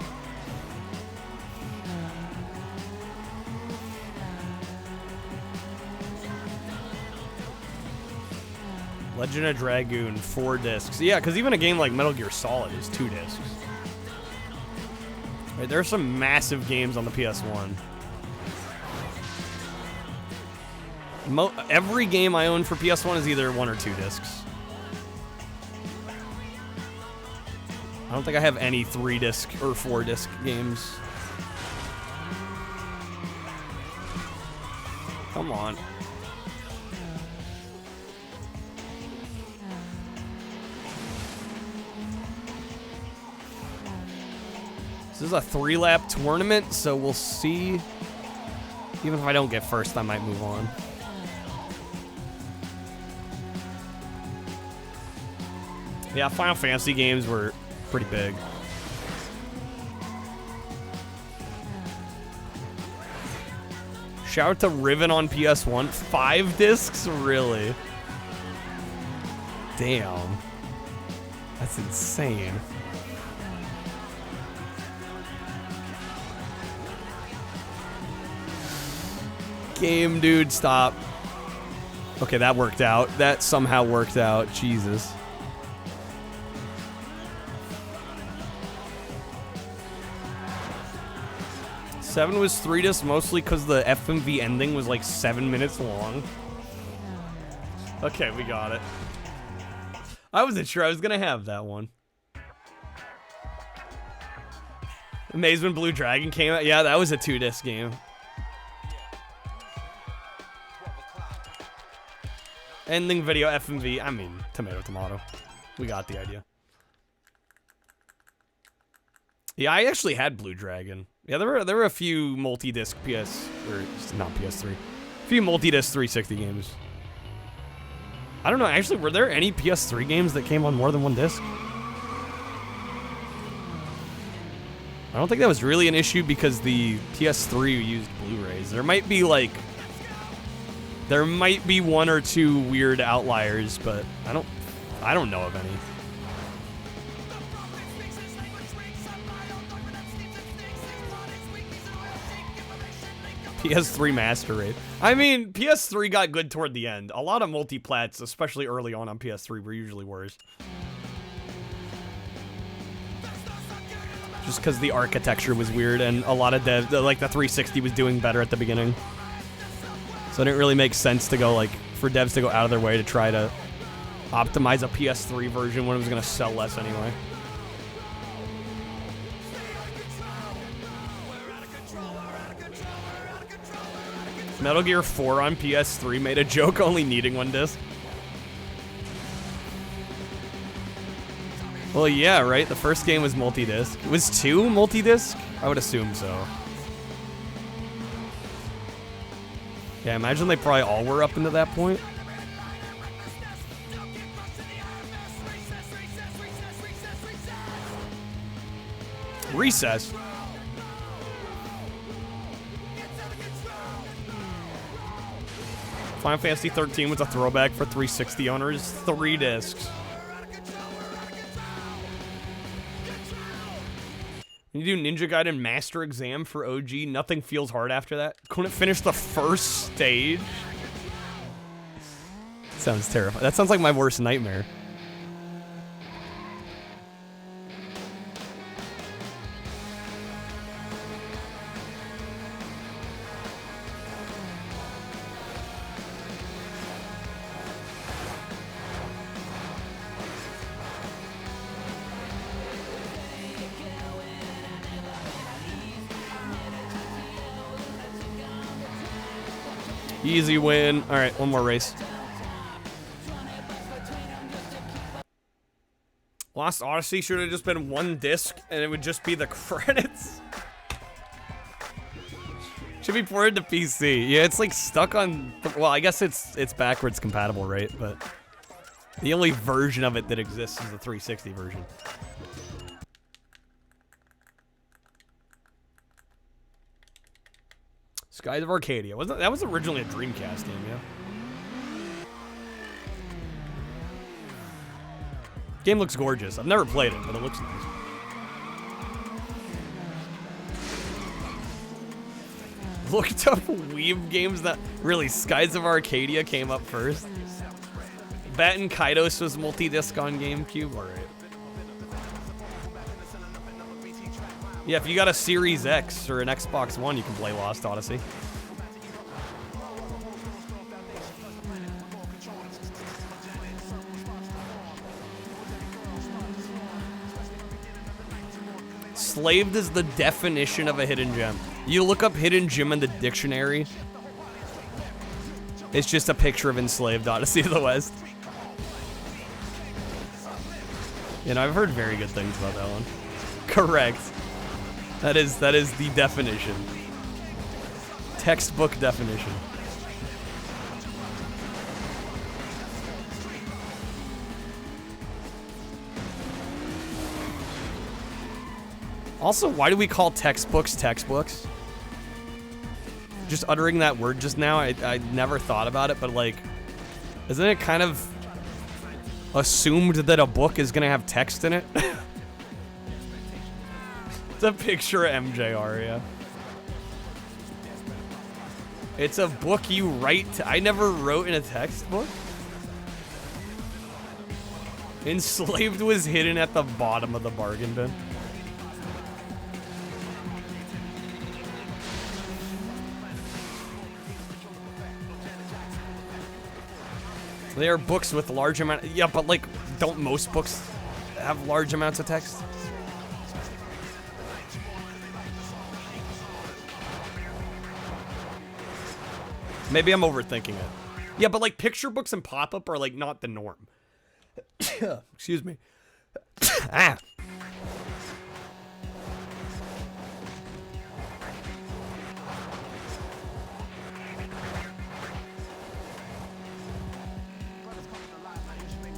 Legend of Dragoon, 4 discs. Yeah, because even a game like Metal Gear Solid is 2 discs. Right, there are some massive games on the PS1. Every game I own for PS1 is either 1 or 2 discs. I don't think I have any 3-disc or 4-disc games. Come on. This is a 3-lap tournament, so we'll see. Even if I don't get first, I might move on. Yeah, Final Fantasy games were pretty big. Shout out to Riven on PS1. 5 discs? Really? Damn. That's insane. Game, dude, stop. Okay, that worked out. That somehow worked out. Jesus. Seven was 3 discs, mostly because the FMV ending was like 7 minutes long. Okay, we got it. I wasn't sure I was gonna have that one. Amazement Blue Dragon came out. Yeah, that was a 2-disc game. Ending video FMV. I mean, tomato, tomato. We got the idea. Yeah, I actually had Blue Dragon. Yeah, there were a few multi-disc not PS3. A few multi-disc 360 games. I don't know, actually, were there any PS3 games that came on more than 1 disc? I don't think that was really an issue because the PS3 used Blu-rays. There might be 1 or 2 weird outliers, but I don't know of any. PS3 Master Race. I mean, PS3 got good toward the end. A lot of multi-plats, especially early on PS3, were usually worse. Just because the architecture was weird and a lot of like the 360 was doing better at the beginning. So it didn't really make sense to go for devs to go out of their way to try to optimize a PS3 version when it was going to sell less anyway. Metal Gear 4 on PS3 made a joke only needing 1 disc. Well, yeah, right? The first game was multi-disc. It was 2 multi-disc? I would assume so. Yeah, imagine they probably all were up into that point. Recess. Final Fantasy 13 was a throwback for 360 owners. 3 discs. You do Ninja Gaiden Master Exam for OG. Nothing feels hard after that. Couldn't finish the first stage. Sounds terrifying. That sounds like my worst nightmare. Easy win. All right, one more race. Lost Odyssey should have just been 1 disc, and it would just be the credits. Should be ported to PC. Yeah, it's stuck on. Well, I guess it's backwards compatible, right? But the only version of it that exists is the 360 version. Skies of Arcadia. That was originally a Dreamcast game, yeah? Game looks gorgeous. I've never played it, but it looks nice. looked up Weeb games that really Skies of Arcadia came up first. Batten Kaidos was multi-disc on GameCube. All right. Yeah, if you got a Series X or an Xbox One, you can play Lost Odyssey. Slaved is the definition of a hidden gem. You look up hidden gem in the dictionary, it's just a picture of Enslaved Odyssey of the West. You know, I've heard very good things about that one. Correct. That is the definition. Textbook definition. Also, why do we call textbooks textbooks? Just uttering that word just now, I never thought about it, but like, isn't it kind of assumed that a book is gonna have text in it? It's a picture of MJR, yeah. It's a book you write. I never wrote in a textbook. Enslaved was hidden at the bottom of the bargain bin. They are books with large amount. Yeah, but like, don't most books have large amounts of text? Maybe I'm overthinking it. Yeah, but like picture books and pop-up are like not the norm. Excuse me. Ah.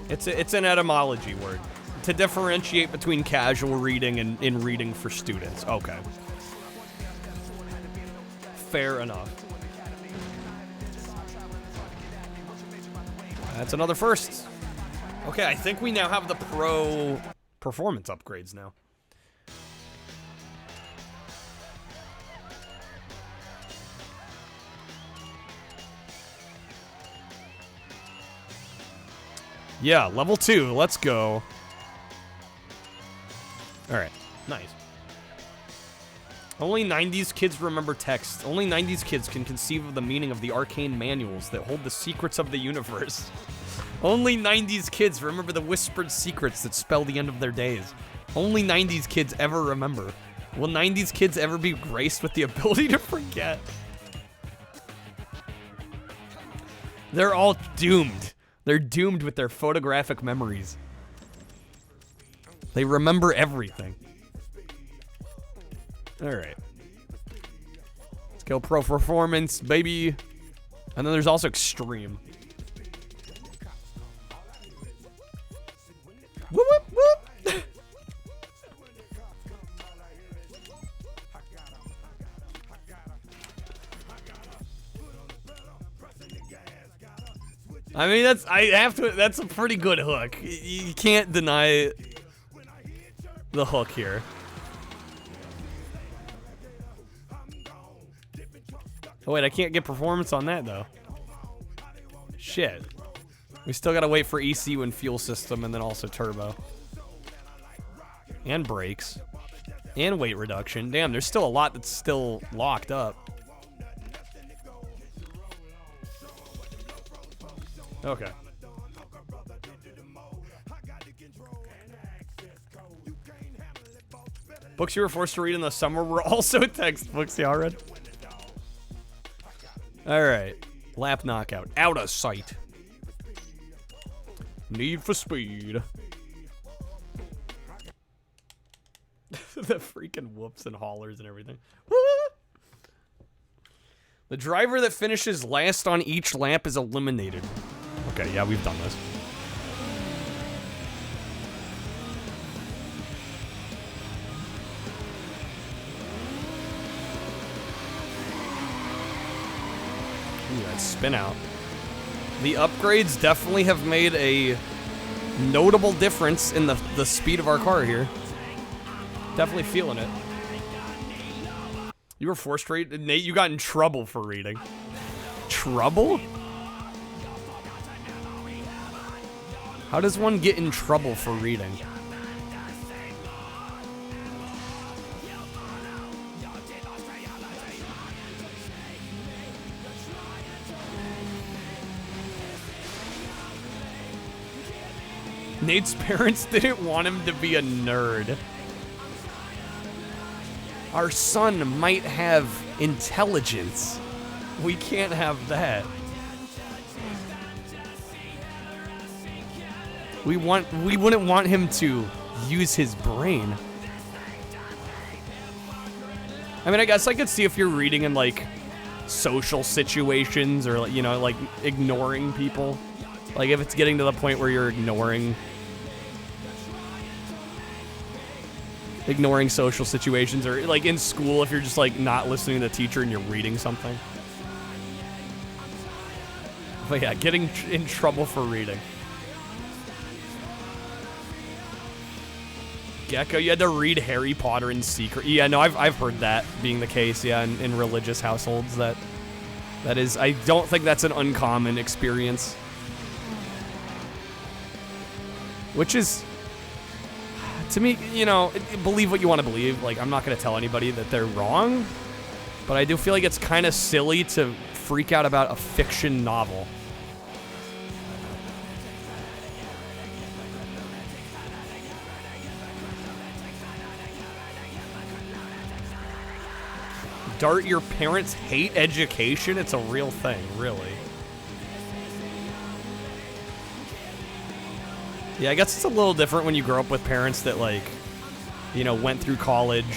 It's an etymology word to differentiate between casual reading and in reading for students. Okay. Fair enough. That's another first. Okay, I think we now have the pro performance upgrades now. Yeah, level 2. Let's go. All right, nice. Only 90s kids remember text. Only 90s kids can conceive of the meaning of the arcane manuals that hold the secrets of the universe. Only 90s kids remember the whispered secrets that spell the end of their days. Only 90s kids ever remember. Will 90s kids ever be graced with the ability to forget? They're all doomed. They're doomed with their photographic memories. They remember everything. All right. Let's go pro performance, baby. And then there's also extreme. Whoop, whoop, whoop. I mean, that's a pretty good hook. You can't deny the hook here. Oh wait, I can't get performance on that though. Shit. We still gotta wait for ECU and fuel system and then also turbo. And brakes. And weight reduction. Damn, there's still a lot that's still locked up. Okay. Books you were forced to read in the summer were also textbooks, yeah, already. Alright. Lap knockout. Out of sight. Need for Speed. The freaking whoops and hollers and everything. The driver that finishes last on each lap is eliminated. Okay, yeah, we've done this. Ooh, that spin out. The upgrades definitely have made a notable difference in the speed of our car here. Definitely feeling it. You were forced to read? Nate, you got in trouble for reading. Trouble? How does one get in trouble for reading? Nate's parents didn't want him to be a nerd. Our son might have intelligence. We can't have that. We wouldn't want him to use his brain. I mean, I guess I could see if you're reading in like social situations or, you know, like ignoring people. Like if it's getting to the point where you're ignoring social situations, or like in school if you're just like not listening to the teacher and you're reading something. But yeah, getting in trouble for reading. Gecko, you had to read Harry Potter in secret. Yeah, no, I've heard that being the case, yeah, in religious households. That is, I don't think that's an uncommon experience. Which is, to me, you know, believe what you want to believe. Like, I'm not going to tell anybody that they're wrong, but I do feel like it's kind of silly to freak out about a fiction novel. Dart, your parents hate education? It's a real thing, really. Yeah, I guess it's a little different when you grow up with parents that, like, you know, went through college.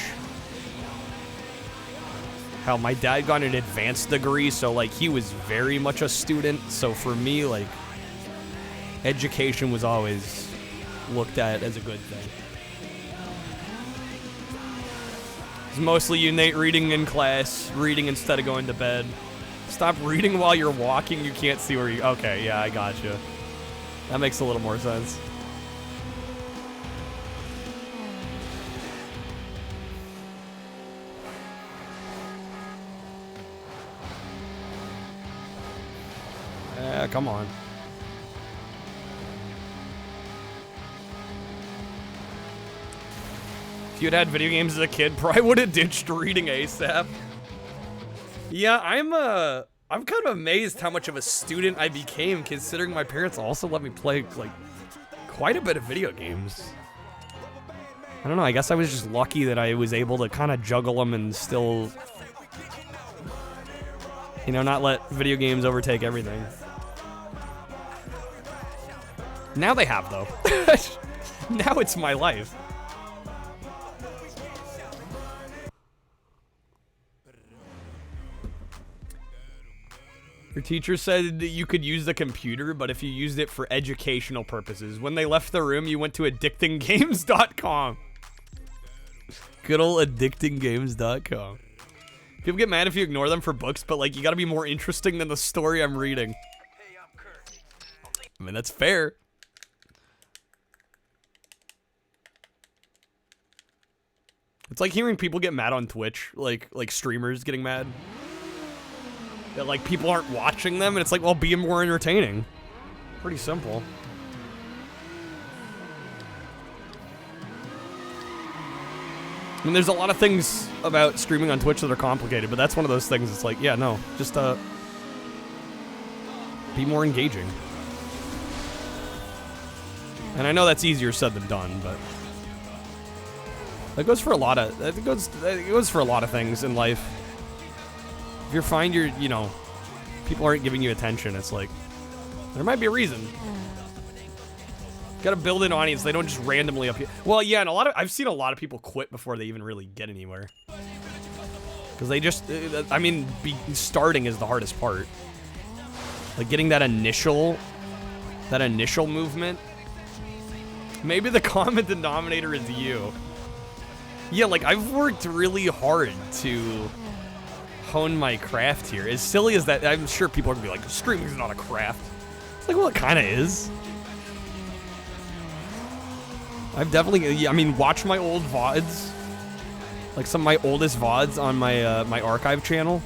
Hell, my dad got an advanced degree, so, like, he was very much a student. So for me, like, education was always looked at as a good thing. It's mostly you, Nate, reading in class, reading instead of going to bed. Stop reading while you're walking, you can't see where you... Okay, yeah, I gotcha. That makes a little more sense. Come on. If you had video games as a kid, probably would have ditched reading ASAP. Yeah, I'm kind of amazed how much of a student I became, considering my parents also let me play, like, quite a bit of video games. I don't know, I guess I was just lucky that I was able to kind of juggle them and still, you know, not let video games overtake everything. Now they have, though. Now it's my life. Your teacher said that you could use the computer, but if you used it for educational purposes. When they left the room, you went to addictinggames.com. Good old addictinggames.com. People get mad if you ignore them for books, but, like, you gotta be more interesting than the story I'm reading. I mean, that's fair. It's like hearing people get mad on Twitch, like streamers getting mad. That, like, people aren't watching them, and it's like, well, be more entertaining. Pretty simple. I mean, there's a lot of things about streaming on Twitch that are complicated, but that's one of those things. It's like, yeah, no, just, be more engaging. And I know that's easier said than done, but that goes for a lot of, it goes for a lot of things in life. If you find you know, people aren't giving you attention, it's like, there might be a reason. Gotta build an audience. They don't just randomly up here. Well, yeah, and I've seen a lot of people quit before they even really get anywhere. Because they just, I mean, starting is the hardest part. Like getting that initial movement. Maybe the common denominator is you. Yeah, like, I've worked really hard to hone my craft here. As silly as that, I'm sure people are gonna be like, streaming is not a craft. It's like, well, it kind of is. I've definitely, yeah, I mean, watch my old VODs. Like some of my oldest VODs on my my archive channel.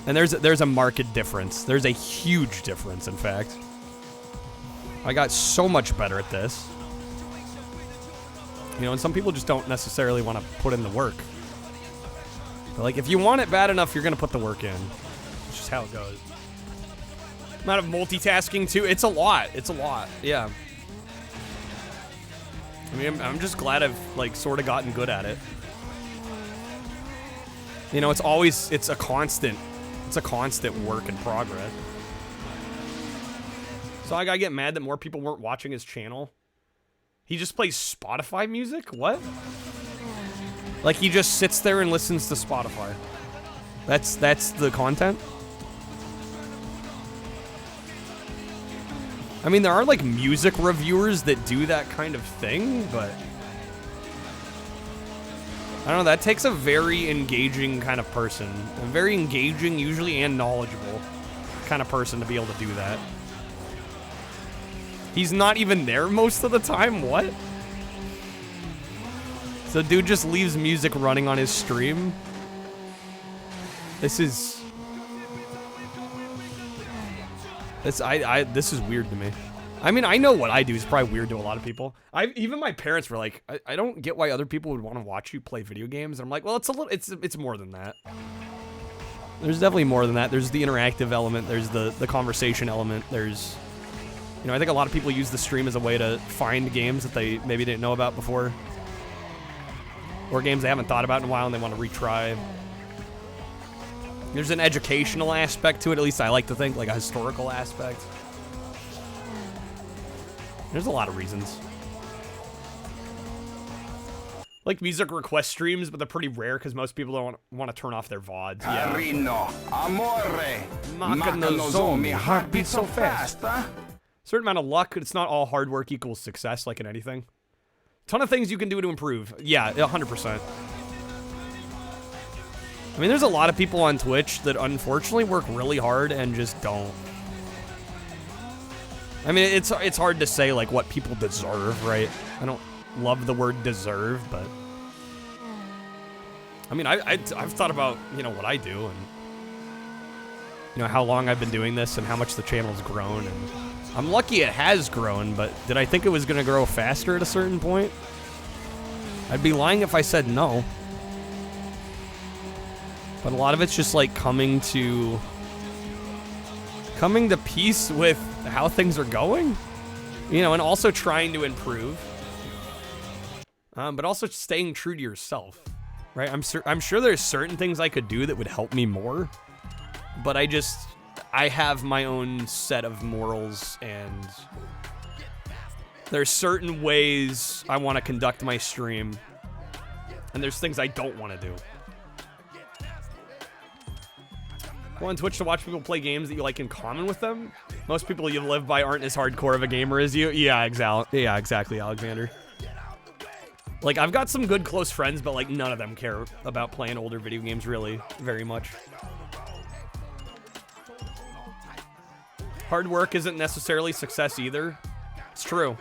And there's a marked difference. There's a huge difference, in fact. I got so much better at this. You know, and some people just don't necessarily want to put in the work. But like, if you want it bad enough, you're gonna put the work in. It's just how it goes. Amount of multitasking too. It's a lot. It's a lot. Yeah. I mean, I'm just glad I've like sort of gotten good at it. You know, it's a constant work in progress. So I gotta get mad that more people weren't watching his channel. He just plays Spotify music? What? Like he just sits there and listens to Spotify. That's the content? I mean, there are like music reviewers that do that kind of thing, but I don't know, that takes a very engaging kind of person. A very engaging, usually, and knowledgeable kind of person to be able to do that. He's not even there most of the time? What? So dude just leaves music running on his stream? This is... This is weird to me. I mean, I know what I do is probably weird to a lot of people. Even my parents were like, I don't get why other people would want to watch you play video games. And I'm like, well, it's more than that. There's definitely more than that. There's the interactive element. There's the conversation element. There's, you know, I think a lot of people use the stream as a way to find games that they maybe didn't know about before. Or games they haven't thought about in a while and they want to retry. There's an educational aspect to it, at least I like to think, like a historical aspect. There's a lot of reasons. Like music request streams, but they're pretty rare because most people don't want to turn off their VODs. Yeah. Carino, amore, Macanozomi, heartbeat so fast. Certain amount of luck, it's not all hard work equals success like in anything. Ton of things you can do to improve. Yeah, 100%. I mean, there's a lot of people on Twitch that unfortunately work really hard and just don't. I mean, it's hard to say, like, what people deserve, right? I don't love the word deserve, but... I mean, I've thought about, you know, what I do and, you know, how long I've been doing this and how much the channel's grown, and I'm lucky it has grown, but did I think it was going to grow faster at a certain point? I'd be lying if I said no. But a lot of it's just like coming to peace with how things are going, you know, and also trying to improve, but also staying true to yourself, right? I'm sure there's certain things I could do that would help me more, but I have my own set of morals, and there's certain ways I want to conduct my stream, and there's things I don't want to do. Go on Twitch to watch people play games that you like in common with them. Most people you live by aren't as hardcore of a gamer as you. Yeah, exactly, Alexander. Like, I've got some good close friends, but like none of them care about playing older video games really very much. Hard work isn't necessarily success either. It's true.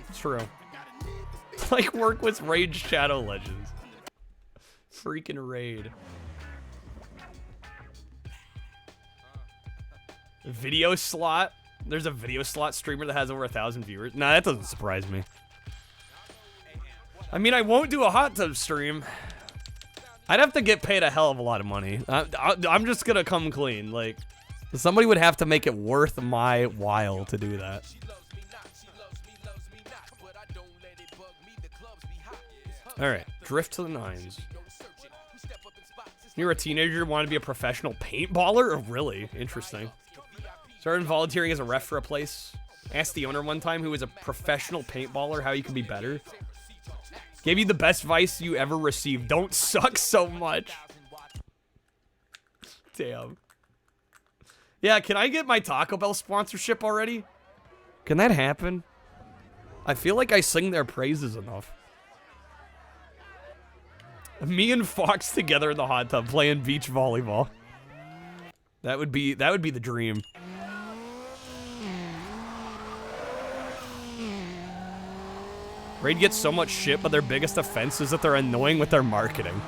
It's true. Like work with Raid Shadow Legends. Freaking Raid. Video slot. There's a video slot streamer that has over 1,000 viewers. Nah, that doesn't surprise me. I mean, I won't do a hot tub stream. I'd have to get paid a hell of a lot of money. I'm just gonna come clean. Like, somebody would have to make it worth my while to do that. Alright, drift to the nines. You're a teenager, want to be a professional paintballer? Oh, really? Interesting. Started volunteering as a ref for a place. Asked the owner one time, who was a professional paintballer, how you can be better. Gave you the best advice you ever received. Don't suck so much. Damn. Yeah, can I get my Taco Bell sponsorship already? Can that happen? I feel like I sing their praises enough. Me and Fox together in the hot tub playing beach volleyball. That would be the dream. Raid gets so much shit, but their biggest offense is that they're annoying with their marketing.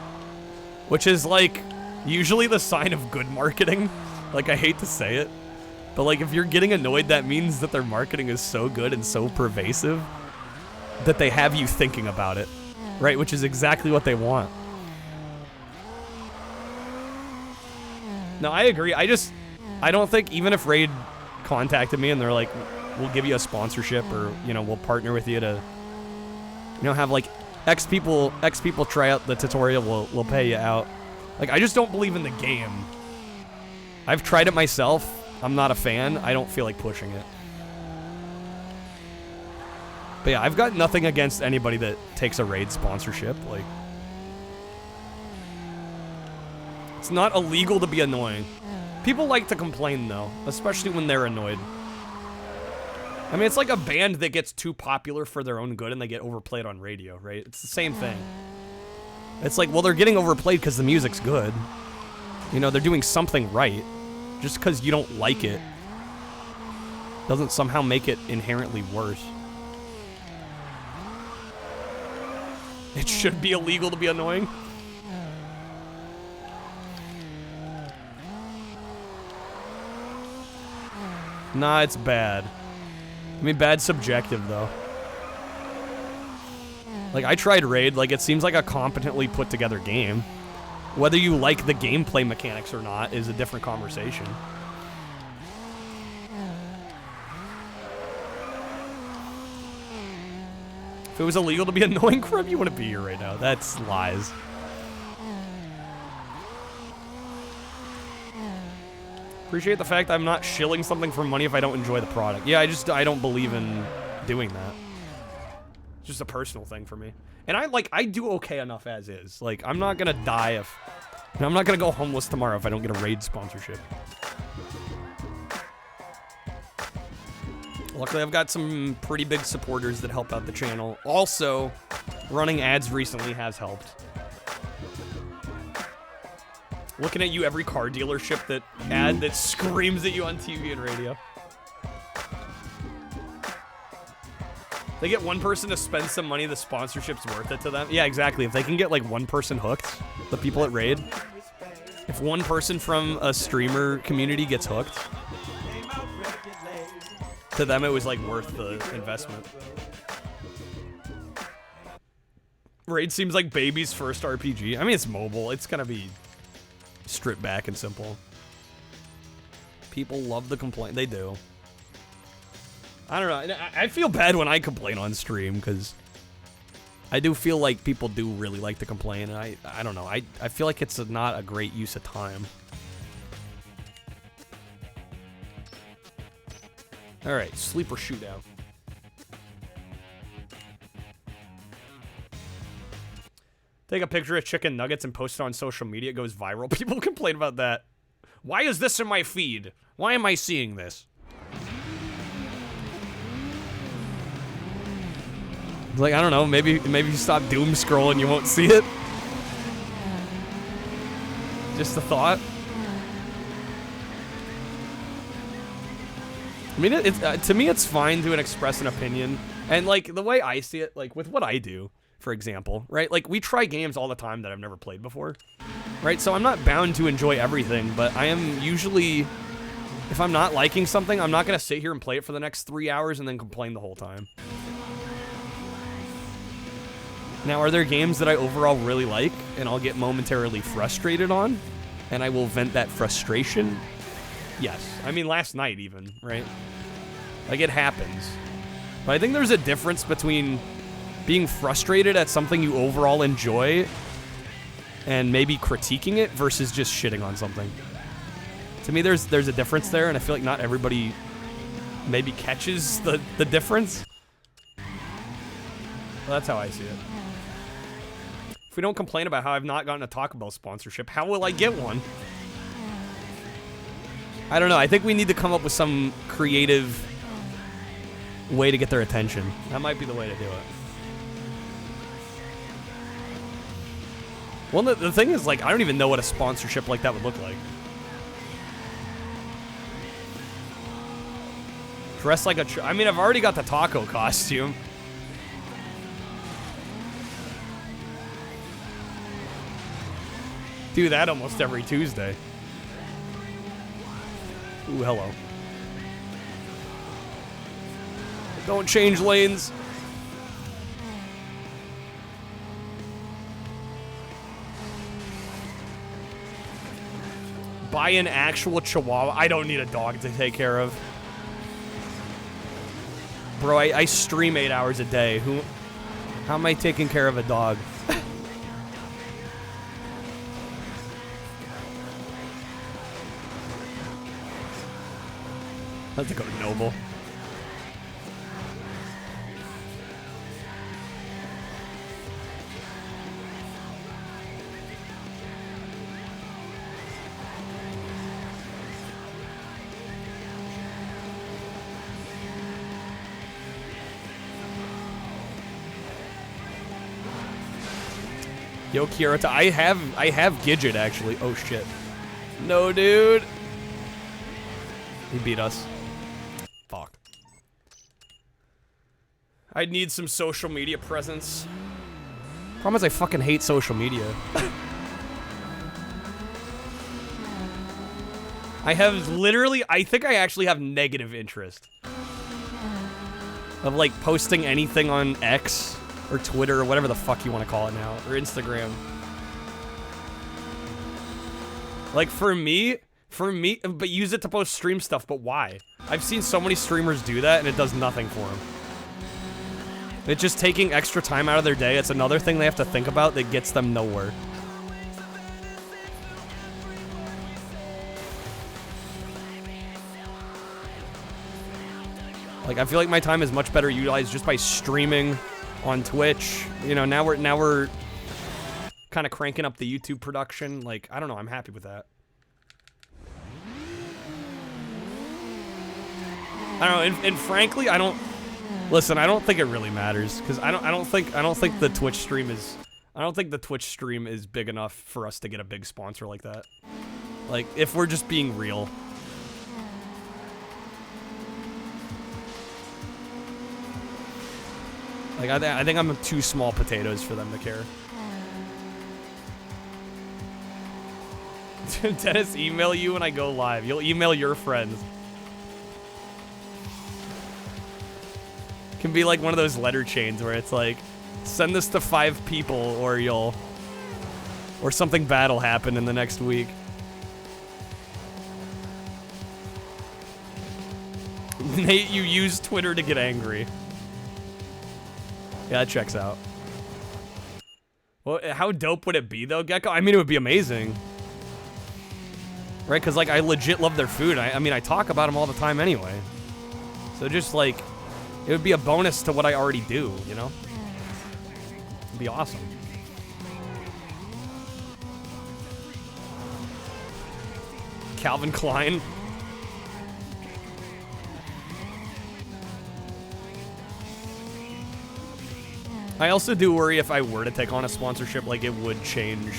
Which is, like, usually the sign of good marketing. Like, I hate to say it. But, like, if you're getting annoyed, that means that their marketing is so good and so pervasive that they have you thinking about it. Right? Which is exactly what they want. No, I agree. I don't think, even if Raid contacted me and they're like, we'll give you a sponsorship or, you know, we'll partner with you to, you know, have like X people try out the tutorial, we'll pay you out. Like, I just don't believe in the game. I've tried it myself. I'm not a fan. I don't feel like pushing it. But yeah, I've got nothing against anybody that takes a Raid sponsorship. Like, it's not illegal to be annoying. People like to complain though, especially when they're annoyed. I mean, it's like a band that gets too popular for their own good and they get overplayed on radio, right? It's the same thing. It's like, well, they're getting overplayed because the music's good. You know, they're doing something right. Just because you don't like it doesn't somehow make it inherently worse. It should be illegal to be annoying. Nah, it's bad. I mean, bad's subjective, though. Like, I tried Raid. Like, it seems like a competently put together game. Whether you like the gameplay mechanics or not is a different conversation. If it was illegal to be annoying, Crumb, you wouldn't be here right now. That's lies. Appreciate the fact I'm not shilling something for money if I don't enjoy the product. Yeah, I don't believe in doing that. It's just a personal thing for me. And I do okay enough as is. Like, I'm not gonna die if... I'm not gonna go homeless tomorrow if I don't get a Raid sponsorship. Luckily, I've got some pretty big supporters that help out the channel. Also, running ads recently has helped. Looking at you, every car dealership that screams at you on TV and radio. They get one person to spend some money, the sponsorship's worth it to them. Yeah, exactly. If they can get like one person hooked, the people at Raid. If one person from a streamer community gets hooked, to them it was like worth the investment. Raid seems like baby's first RPG. I mean, it's mobile. It's gonna be stripped back and simple. People love the complaint. They do. I don't know. I feel bad when I complain on stream because I do feel like people do really like to complain. And I don't know. I feel like it's not a great use of time. All right, sleeper shootout. Take a picture of chicken nuggets and post it on social media. It goes viral. People complain about that. Why is this in my feed? Why am I seeing this? Like, I don't know. Maybe if you stop doom scrolling, you won't see it. Just a thought. I mean, to me, it's fine to express an opinion. And, like, the way I see it, like, with what I do, for example, right? Like, we try games all the time that I've never played before, right? So I'm not bound to enjoy everything, but I am usually, if I'm not liking something, I'm not going to sit here and play it for the next 3 hours and then complain the whole time. Now, are there games that I overall really like and I'll get momentarily frustrated on and I will vent that frustration? Yes. I mean, last night even, right? Like, it happens. But I think there's a difference between being frustrated at something you overall enjoy and maybe critiquing it versus just shitting on something. To me, there's a difference there, and I feel like not everybody maybe catches the difference. Well, that's how I see it. If we don't complain about how I've not gotten a Taco Bell sponsorship, how will I get one? I don't know. I think we need to come up with some creative way to get their attention. That might be the way to do it. Well, the thing is, like, I don't even know what a sponsorship like that would look like. Dress like a... I mean, I've already got the taco costume. Do that almost every Tuesday. Ooh, hello. Don't change lanes. Buy an actual Chihuahua. I don't need a dog to take care of. Bro, I stream 8 hours a day. How am I taking care of a dog? I have to go to Noble. Yo, Kirita, I have Gidget actually. Oh shit. No, dude. He beat us. Fuck. I need some social media presence. Problem is I fucking hate social media. I have literally, I think I actually have negative interest. Of like posting anything on X or Twitter or whatever the fuck you want to call it now, or Instagram. Like for me, but use it to post stream stuff, but why? I've seen so many streamers do that and it does nothing for them. It's just taking extra time out of their day. It's another thing they have to think about that gets them nowhere. Like I feel like my time is much better utilized just by streaming on Twitch. You know, now we're kind of cranking up the YouTube production. Like, I don't know, I'm happy with that. I don't know, and frankly, I don't think it really matters because I don't think the Twitch stream is big enough for us to get a big sponsor like that. Like, if we're just being real. Like, I think I'm too small potatoes for them to care. Dennis, email you when I go live. You'll email your friends. Can be like one of those letter chains where it's like, send this to 5 people or something bad will happen in the next week. Nate, you use Twitter to get angry. Yeah, that checks out. Well, how dope would it be, though, Gecko? I mean, it would be amazing. Right? Because, like, I legit love their food. I mean, I talk about them all the time anyway. So just, like, it would be a bonus to what I already do, you know? It'd be awesome. Calvin Klein. I also do worry if I were to take on a sponsorship, like, it would change.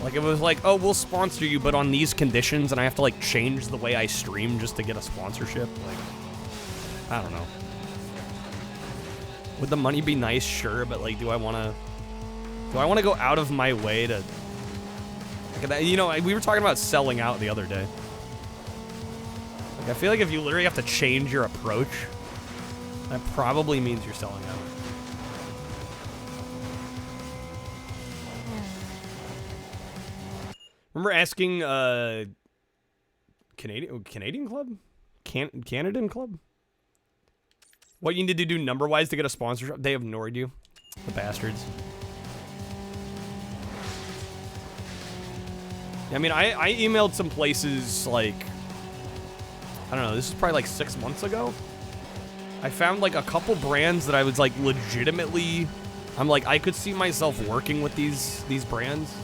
Like, it was like, oh, we'll sponsor you, but on these conditions, and I have to, like, change the way I stream just to get a sponsorship. Like, I don't know. Would the money be nice? Sure, but, like, do I want to go out of my way to... Like, you know, we were talking about selling out the other day. Like, I feel like if you literally have to change your approach... That probably means you're selling out. Remember asking Canadian club? Canadian club? What you need to do number-wise to get a sponsorship? They ignored you. The bastards. I mean, I emailed some places like... I don't know, this is probably like 6 months ago. I found like a couple brands that I was like legitimately, I'm like, I could see myself working with these brands.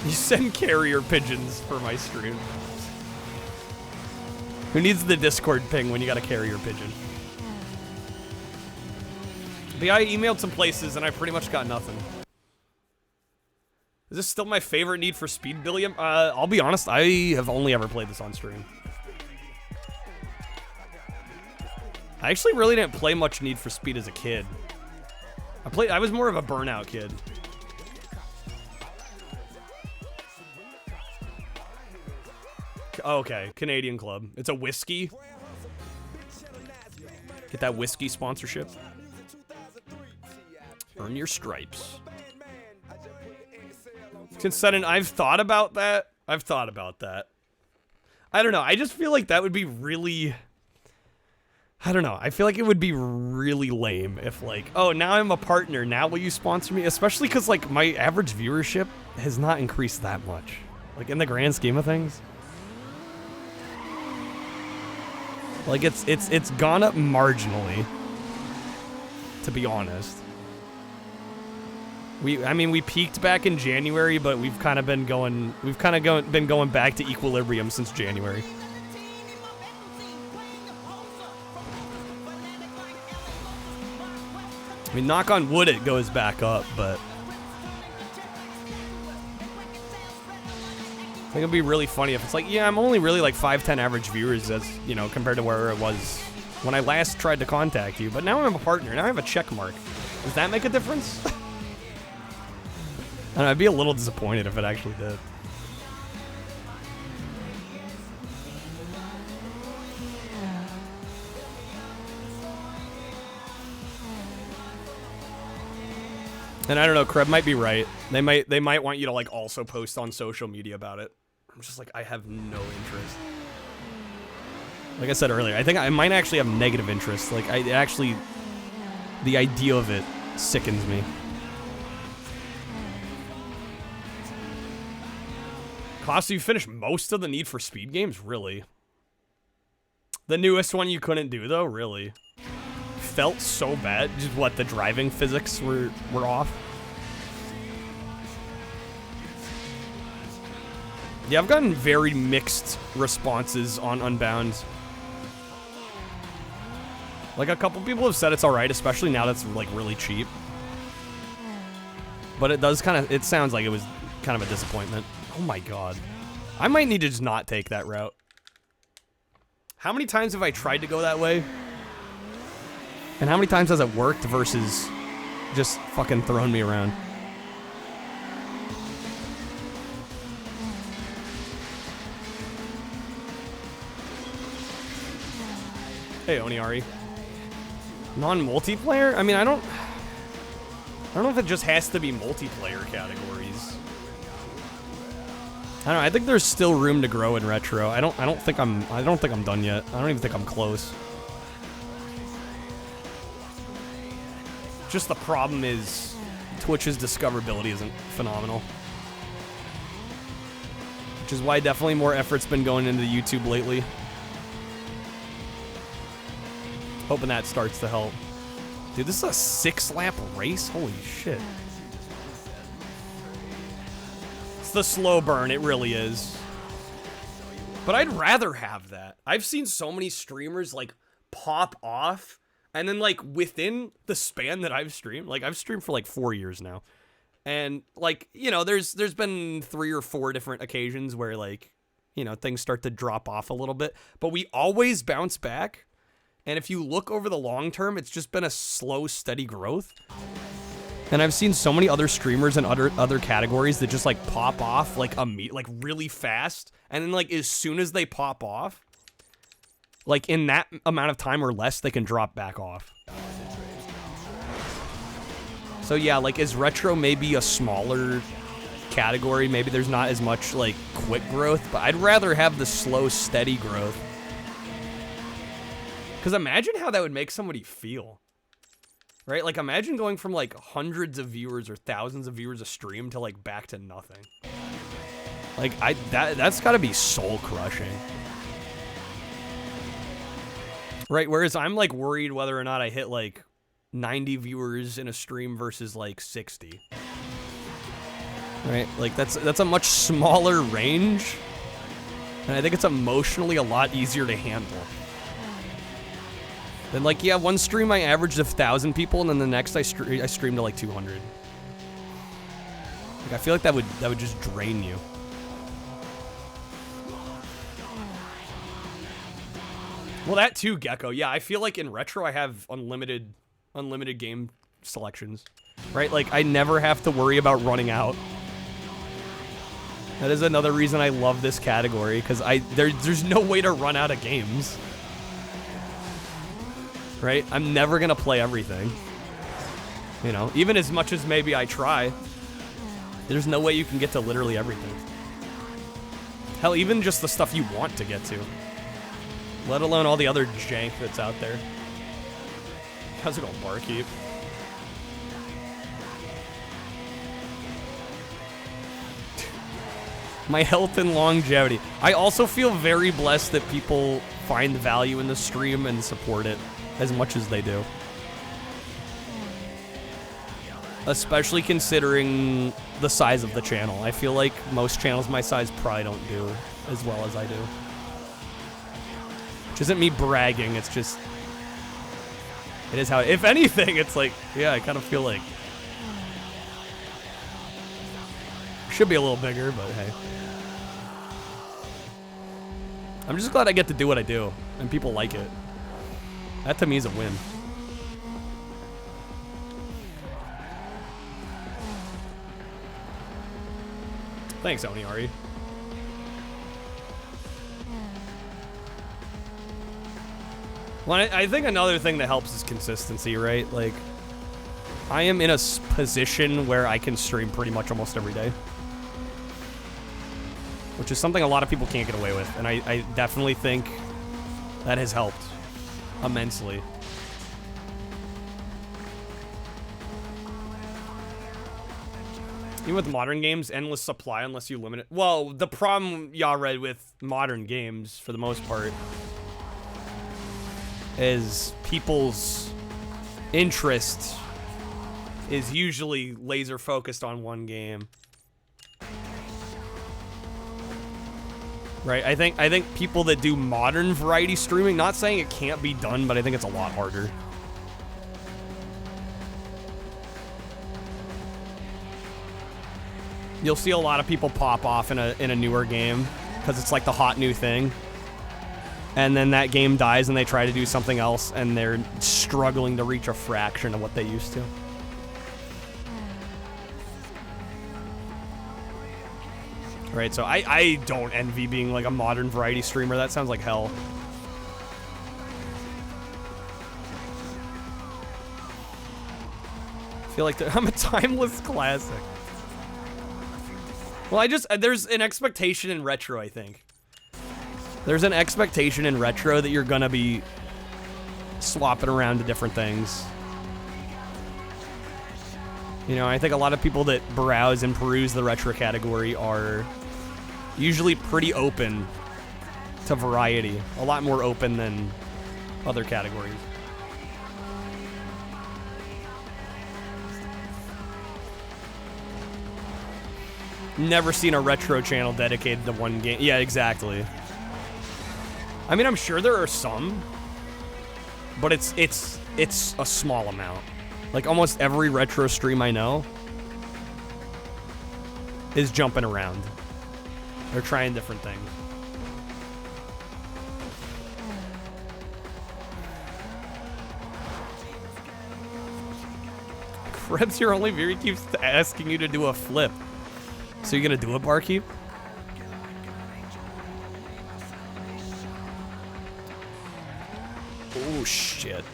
You send carrier pigeons for my stream. Who needs the Discord ping when you got a carrier pigeon? But yeah, I emailed some places and I pretty much got nothing. Is this still my favorite Need for Speed, Billiam? I'll be honest, I have only ever played this on stream. I actually really didn't play much Need for Speed as a kid. I was more of a Burnout kid. Okay, Canadian Club. It's a whiskey. Get that whiskey sponsorship. Earn your stripes. Consent, I've thought about that. I don't know. I just feel like that would be really... I don't know. I feel like it would be really lame if like, oh, now I'm a partner. Now will you sponsor me? Especially because like my average viewership has not increased that much. Like in the grand scheme of things. Like it's gone up marginally. To be honest. I mean we peaked back in January, but we've kind of been going back to equilibrium since January. I mean, knock on wood, it goes back up, but I think it'd be really funny if it's like, yeah, I'm only really like 5-10 average viewers, as you know, compared to where it was when I last tried to contact you. But now I'm a partner. Now I have a check mark. Does that make a difference? I don't know, I'd be a little disappointed if it actually did. And I don't know, Kreb might be right. They might want you to like also post on social media about it. I'm just like, I have no interest. Like I said earlier, I think I might actually have negative interest. Like the idea of it sickens me. Klaus, you finished most of the Need for Speed games? Really? The newest one you couldn't do though? Really? Felt so bad. Just what, the driving physics were off? Yeah, I've gotten very mixed responses on Unbound. Like a couple people have said it's alright, especially now that's like really cheap. But it does it sounds like it was kind of a disappointment. Oh my god. I might need to just not take that route. How many times have I tried to go that way? And how many times has it worked versus just fucking throwing me around? Hey, Oniari. Non-multiplayer? I mean, I don't know if it just has to be multiplayer categories. I don't know, I think there's still room to grow in retro. I don't think I'm done yet. I don't even think I'm close. Just the problem is Twitch's discoverability isn't phenomenal. Which is why definitely more effort's been going into YouTube lately. Hoping that starts to help. Dude, this is a 6-lap race? Holy shit. It's the slow burn, it really is. But I'd rather have that. I've seen so many streamers like pop off. And then, like, within the span that I've streamed, like, I've streamed for, like, 4 years now. And, like, you know, there's been 3 or 4 different occasions where, like, you know, things start to drop off a little bit. But we always bounce back. And if you look over the long term, it's just been a slow, steady growth. And I've seen so many other streamers in other categories that just, like, pop off, like, really fast. And then, like, as soon as they pop off, like, in that amount of time or less, they can drop back off. So, yeah, like, is retro maybe a smaller category? Maybe there's not as much, like, quick growth, but I'd rather have the slow, steady growth. Because imagine how that would make somebody feel. Right? Like, imagine going from, like, hundreds of viewers or thousands of viewers a stream to, like, back to nothing. Like, that's gotta be soul-crushing. Right, whereas I'm, like, worried whether or not I hit, like, 90 viewers in a stream versus, like, 60. Right? Like, that's a much smaller range. And I think it's emotionally a lot easier to handle. Then, like, yeah, one stream I averaged 1,000 people, and then the next I streamed to, like, 200. Like, I feel like that would just drain you. Well, that too, Gecko. Yeah, I feel like in retro I have unlimited game selections, right? Like, I never have to worry about running out. That is another reason I love this category, because there's no way to run out of games. Right? I'm never gonna play everything. You know, even as much as maybe I try, there's no way you can get to literally everything. Hell, even just the stuff you want to get to. Let alone all the other jank that's out there. How's it going, Barkeep? My health and longevity. I also feel very blessed that people find value in the stream and support it as much as they do. Especially considering the size of the channel. I feel like most channels my size probably don't do as well as I do. Which isn't me bragging, it's just... It is how... If anything, it's like... Yeah, I kind of feel like... Should be a little bigger, but hey. I'm just glad I get to do what I do, and people like it. That to me is a win. Thanks, Oniari. Well, I think another thing that helps is consistency, right? Like, I am in a position where I can stream pretty much almost every day. Which is something a lot of people can't get away with. And I definitely think that has helped immensely. Even with modern games, endless supply unless you limit it. Well, the problem, Yared, with modern games, for the most part, is people's interest is usually laser focused on one game. Right, I think people that do modern variety streaming, not saying it can't be done, but I think it's a lot harder. You'll see a lot of people pop off in a newer game because it's like the hot new thing. And then that game dies and they try to do something else and they're struggling to reach a fraction of what they used to. Right, so I don't envy being like a modern variety streamer. That sounds like hell. I feel like I'm a timeless classic. Well, there's an expectation in retro, I think. There's an expectation in retro that you're gonna be swapping around to different things. You know, I think a lot of people that browse and peruse the retro category are usually pretty open to variety. A lot more open than other categories. Never seen a retro channel dedicated to one game. Yeah, exactly. I mean, I'm sure there are some, but it's a small amount. Like almost every retro stream I know is jumping around. They're trying different things. Krebs, your only viewer keeps asking you to do a flip. So you're gonna do a Barkeep? Oh shit.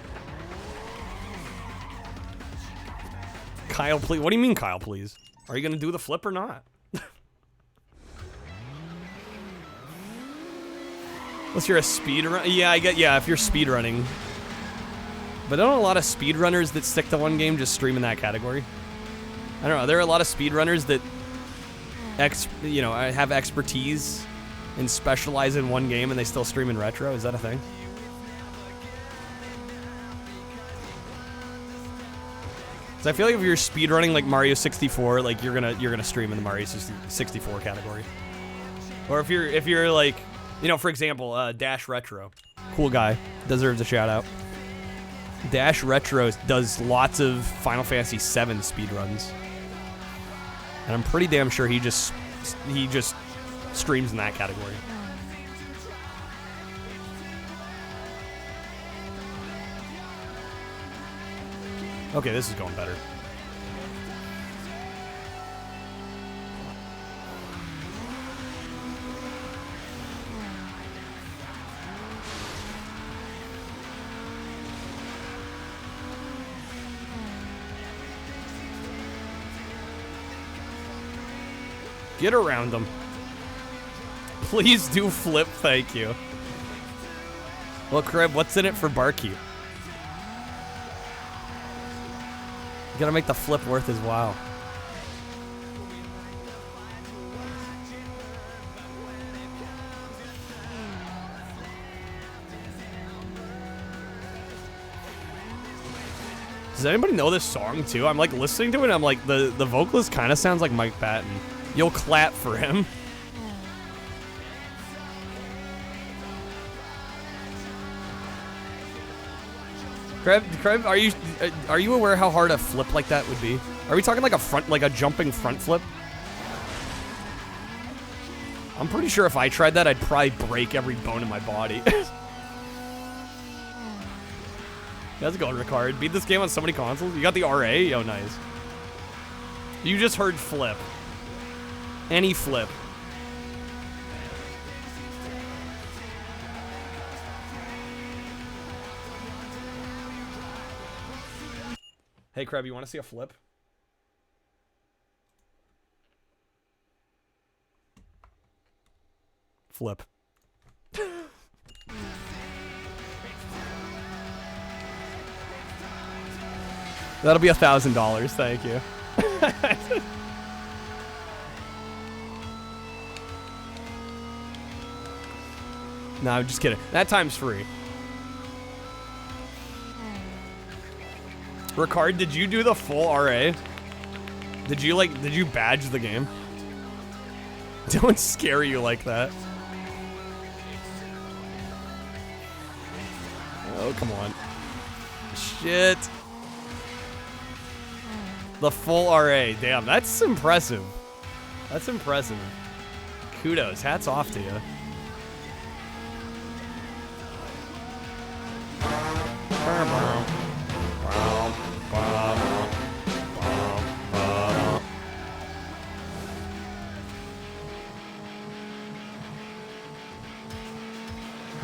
Kyle, please. What do you mean, Kyle, please? Are you gonna do the flip or not? Unless you're a speedrunner. Yeah, I get. Yeah, if you're speedrunning. But don't a lot of speedrunners that stick to one game just stream in that category? I don't know. There are a lot of speedrunners that have expertise and specialize in one game and they still stream in retro. Is that a thing? So I feel like if you're speedrunning like Mario 64, like you're gonna stream in the Mario 64 category. Or if you're like, you know, for example, Dash Retro, cool guy, deserves a shout out. Dash Retro does lots of Final Fantasy VII speedruns, and I'm pretty damn sure he just streams in that category. Okay, this is going better. Get around them. Please do flip, thank you. Well, Crib, what's in it for Barkeep? You gotta make the flip worth his while. Does anybody know this song too? I'm like listening to it and I'm like, the vocalist kind of sounds like Mike Patton. You'll clap for him. Creb, are you aware how hard a flip like that would be? Are we talking like a jumping front flip? I'm pretty sure if I tried that, I'd probably break every bone in my body. How's it going, Ricard? Beat this game on so many consoles? You got the RA? Oh, nice. You just heard flip. Any flip. Hey, Crab, you want to see a flip? Flip. That'll be $1,000, thank you. No, I'm just kidding. That time's free. Ricard, did you do the full RA? Did you badge the game? Don't scare you like that. Oh, come on. Shit. The full RA. Damn, that's impressive. That's impressive. Kudos. Hats off to you.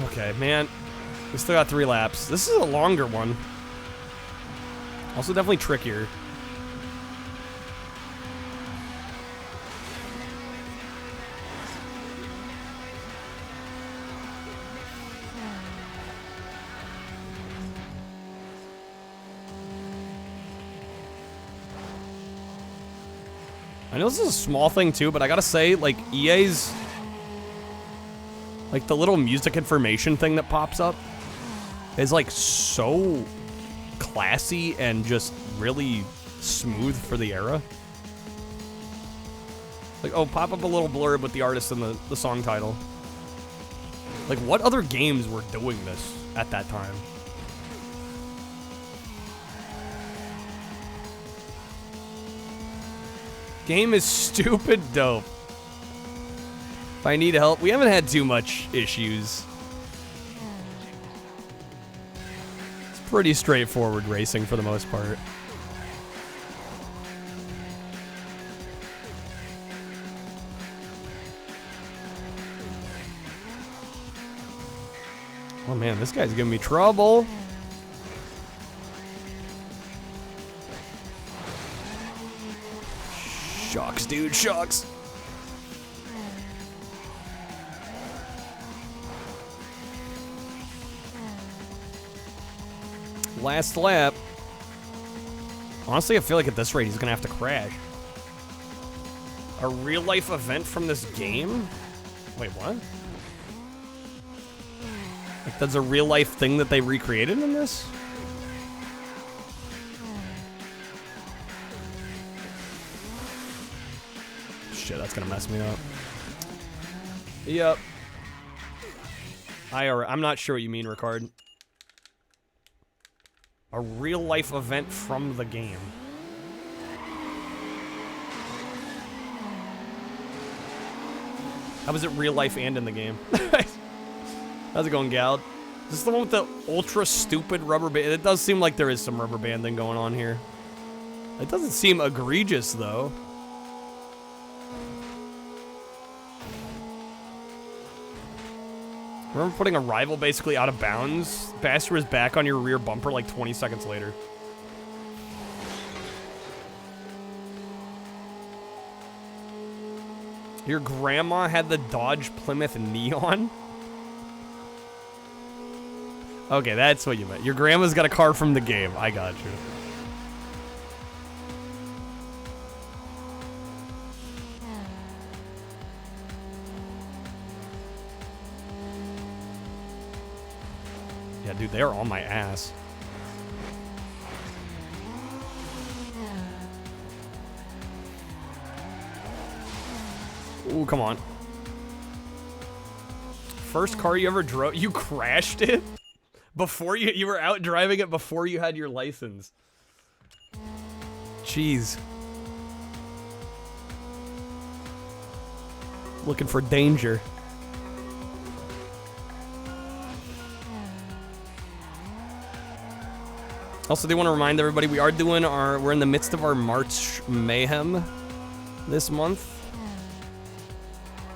Okay, man. We still got 3 laps. This is a longer one. Also definitely trickier. I know this is a small thing too, but I gotta say, like, EA's... like, the little music information thing that pops up is, like, so classy and just really smooth for the era. Like, oh, pop up a little blurb with the artist and the song title. Like, what other games were doing this at that time? Game is stupid dope. If I need help, we haven't had too much issues. It's pretty straightforward racing for the most part. Oh man, this guy's giving me trouble. Shucks, dude, shucks. Last lap. Honestly, I feel like at this rate, he's gonna have to crash. A real-life event from this game? Wait, what? Like, that's a real-life thing that they recreated in this? Shit, that's gonna mess me up. Yep. I'm not sure what you mean, Ricard. A real-life event from the game. How was it real life and in the game? How's it going, Gal? Is this the one with the ultra stupid rubber band? It does seem like there is some rubber banding going on here. It doesn't seem egregious, though. Remember putting a rival basically out of bounds? Bastard was back on your rear bumper like 20 seconds later. Your grandma had the Dodge Plymouth Neon? Okay, that's what you meant. Your grandma's got a car from the game. I got you. Yeah, dude, they're on my ass. Ooh, come on. First car you ever drove, you crashed it? Before you were out driving it before you had your license. Jeez. Looking for danger. Also, do want to remind everybody we are doing we're in the midst of our March Mayhem this month.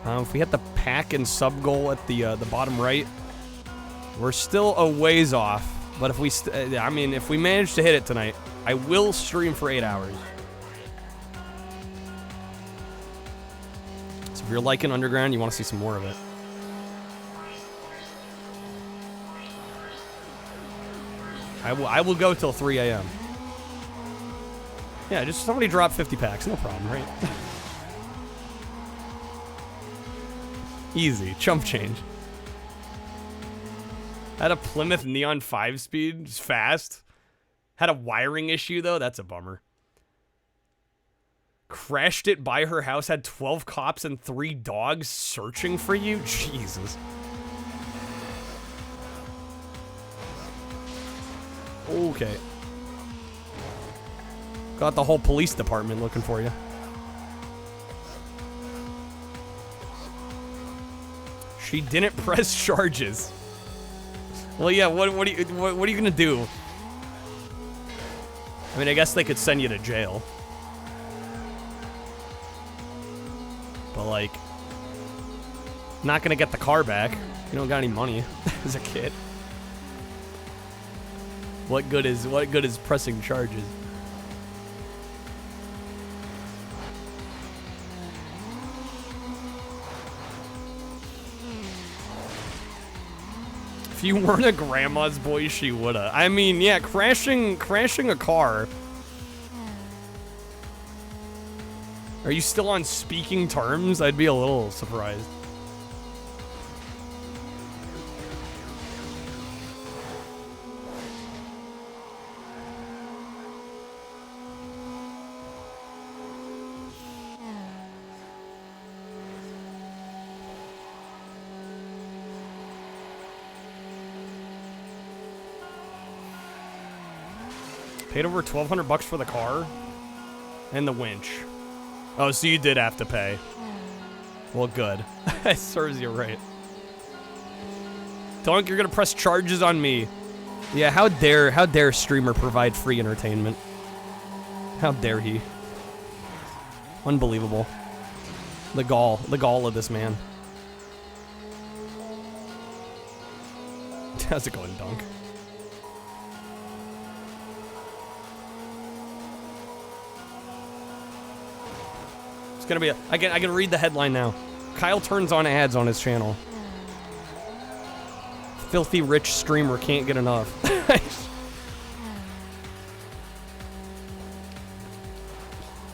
If we hit the pack and sub goal at the bottom right, we're still a ways off. But if we, I mean, if we manage to hit it tonight, I will stream for 8 hours. So if you're liking Underground, you want to see some more of it. I will go till 3 a.m. Yeah, just somebody drop 50 packs, no problem, right? Easy, chump change. Had a Plymouth Neon 5-speed, just fast. Had a wiring issue though, that's a bummer. Crashed it by her house, had 12 cops and 3 dogs searching for you? Jesus. Okay. Got the whole police department looking for you. She didn't press charges. Well, yeah. What are you gonna do? I mean, I guess they could send you to jail. But like, not gonna get the car back. You don't got any money as a kid. What good is pressing charges? If you weren't a grandma's boy, she woulda. I mean, yeah, crashing a car. Are you still on speaking terms? I'd be a little surprised. Paid over $1,200 for the car and the winch. Oh, so you did have to pay. Well, good. That serves you right. Dunk, you're gonna press charges on me. Yeah, how dare streamer provide free entertainment? How dare he? Unbelievable. The gall of this man. How's it going, Dunk? It's gonna be I can read the headline now. Kyle turns on ads on his channel. Filthy rich streamer can't get enough.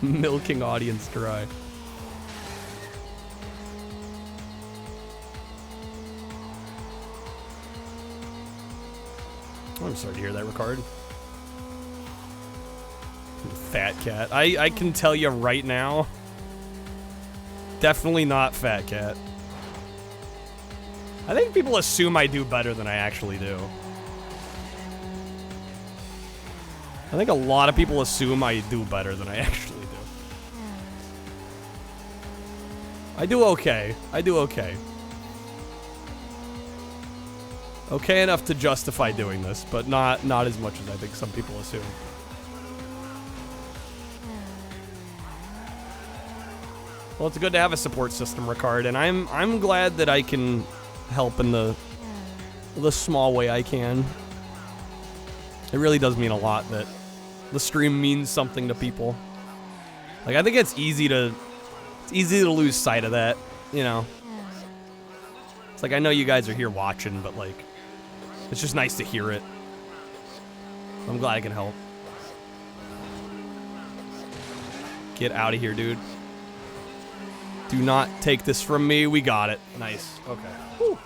Milking audience dry. I'm sorry to hear that, Ricard. Fat cat. I can tell you right now. Definitely not Fat Cat. I think people assume I do better than I actually do. I think a lot of people assume I do better than I actually do. I do okay. I do okay. Okay enough to justify doing this, but not as much as I think some people assume. Well, it's good to have a support system, Ricard, and I'm glad that I can help in the small way I can. It really does mean a lot that the stream means something to people. Like, I think it's easy to lose sight of that, you know. It's like, I know you guys are here watching, but like, it's just nice to hear it. I'm glad I can help. Get out of here, dude. Do not take this from me. We got it. Nice. Okay. Whew.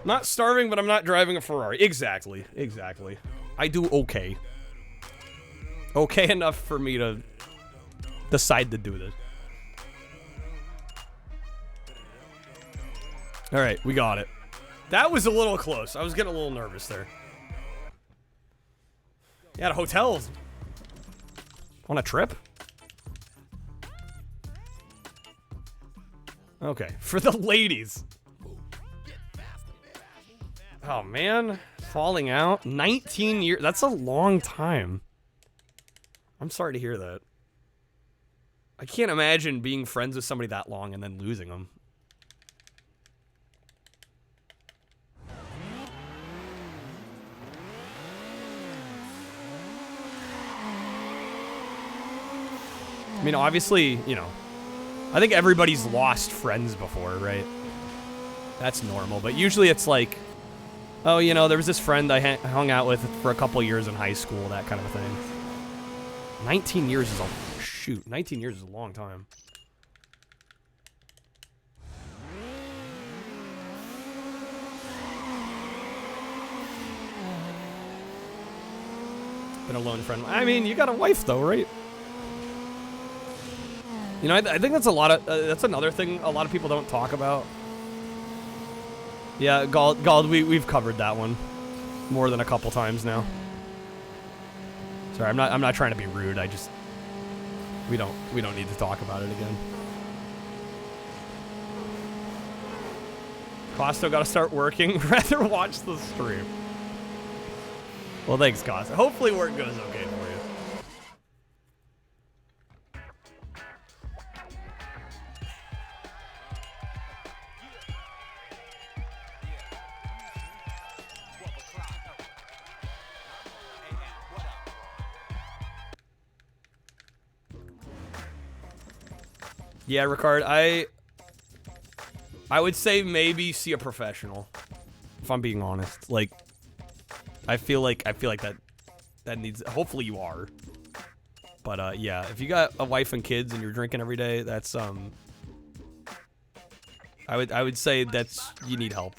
Not starving, but I'm not driving a Ferrari. Exactly. Exactly. I do okay. Okay enough for me to decide to do this. All right, we got it. That was a little close. I was getting a little nervous there. Yeah, the hotels. On a trip? Okay, for the ladies. Oh, man. Falling out. 19 years. That's a long time. I'm sorry to hear that. I can't imagine being friends with somebody that long and then losing them. I mean, obviously, you know, I think everybody's lost friends before, right? That's normal, but usually it's like, oh, you know, there was this friend I hung out with for a couple years in high school, that kind of a thing. 19 years is a, shoot, 19 years is a long time. Been a lone friend. I mean, you got a wife though, right? You know, I think that's a lot of, that's another thing a lot of people don't talk about. Yeah, Gald, we've covered that one more than a couple times now. Sorry, I'm not trying to be rude. I just, we don't need to talk about it again. Costo got to start working. Rather watch the stream. Well, thanks, Costo. Hopefully work goes okay for you. Yeah, Ricard, I would say maybe see a professional, if I'm being honest. Like, I feel like that needs, hopefully you are. But yeah, if you got a wife and kids and you're drinking every day, that's I would say that's, you need help.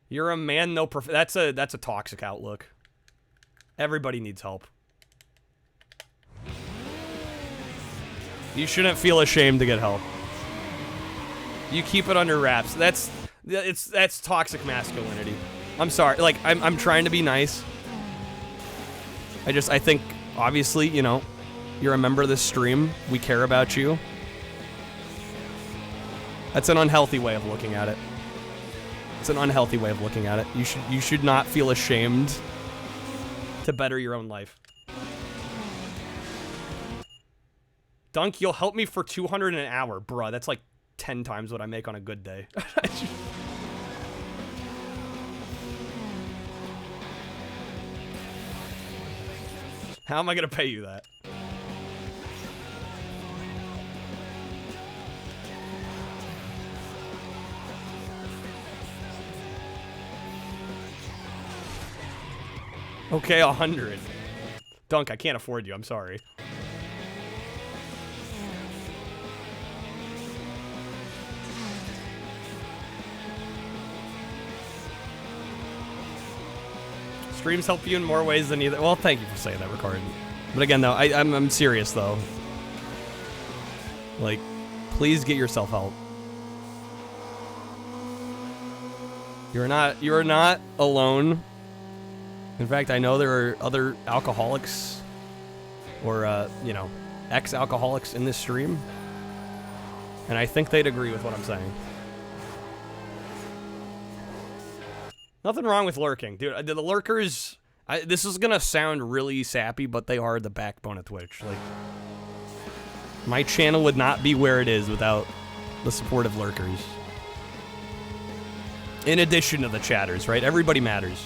You're a man, no that's a toxic outlook. Everybody needs help. You shouldn't feel ashamed to get help. You keep it under wraps. That's toxic masculinity. I'm sorry. Like, I'm trying to be nice. I think, obviously, you know, you're a member of this stream. We care about you. That's an unhealthy way of looking at it. It's an unhealthy way of looking at it. You should not feel ashamed to better your own life. Dunk, you'll help me for 200 an hour. Bruh, that's like 10 times what I make on a good day. How am I gonna pay you that? Okay, 100. Dunk, I can't afford you. I'm sorry. Streams help you in more ways than either. Well, thank you for saying that, Ricard. But again, though, I'm serious, though. Like, please get yourself help. You're not alone. In fact, I know there are other alcoholics or, you know, ex-alcoholics in this stream. And I think they'd agree with what I'm saying. Nothing wrong with lurking, dude. The lurkers. This is gonna sound really sappy, but they are the backbone of Twitch. Like, my channel would not be where it is without the support of lurkers. In addition to the chatters, right? Everybody matters.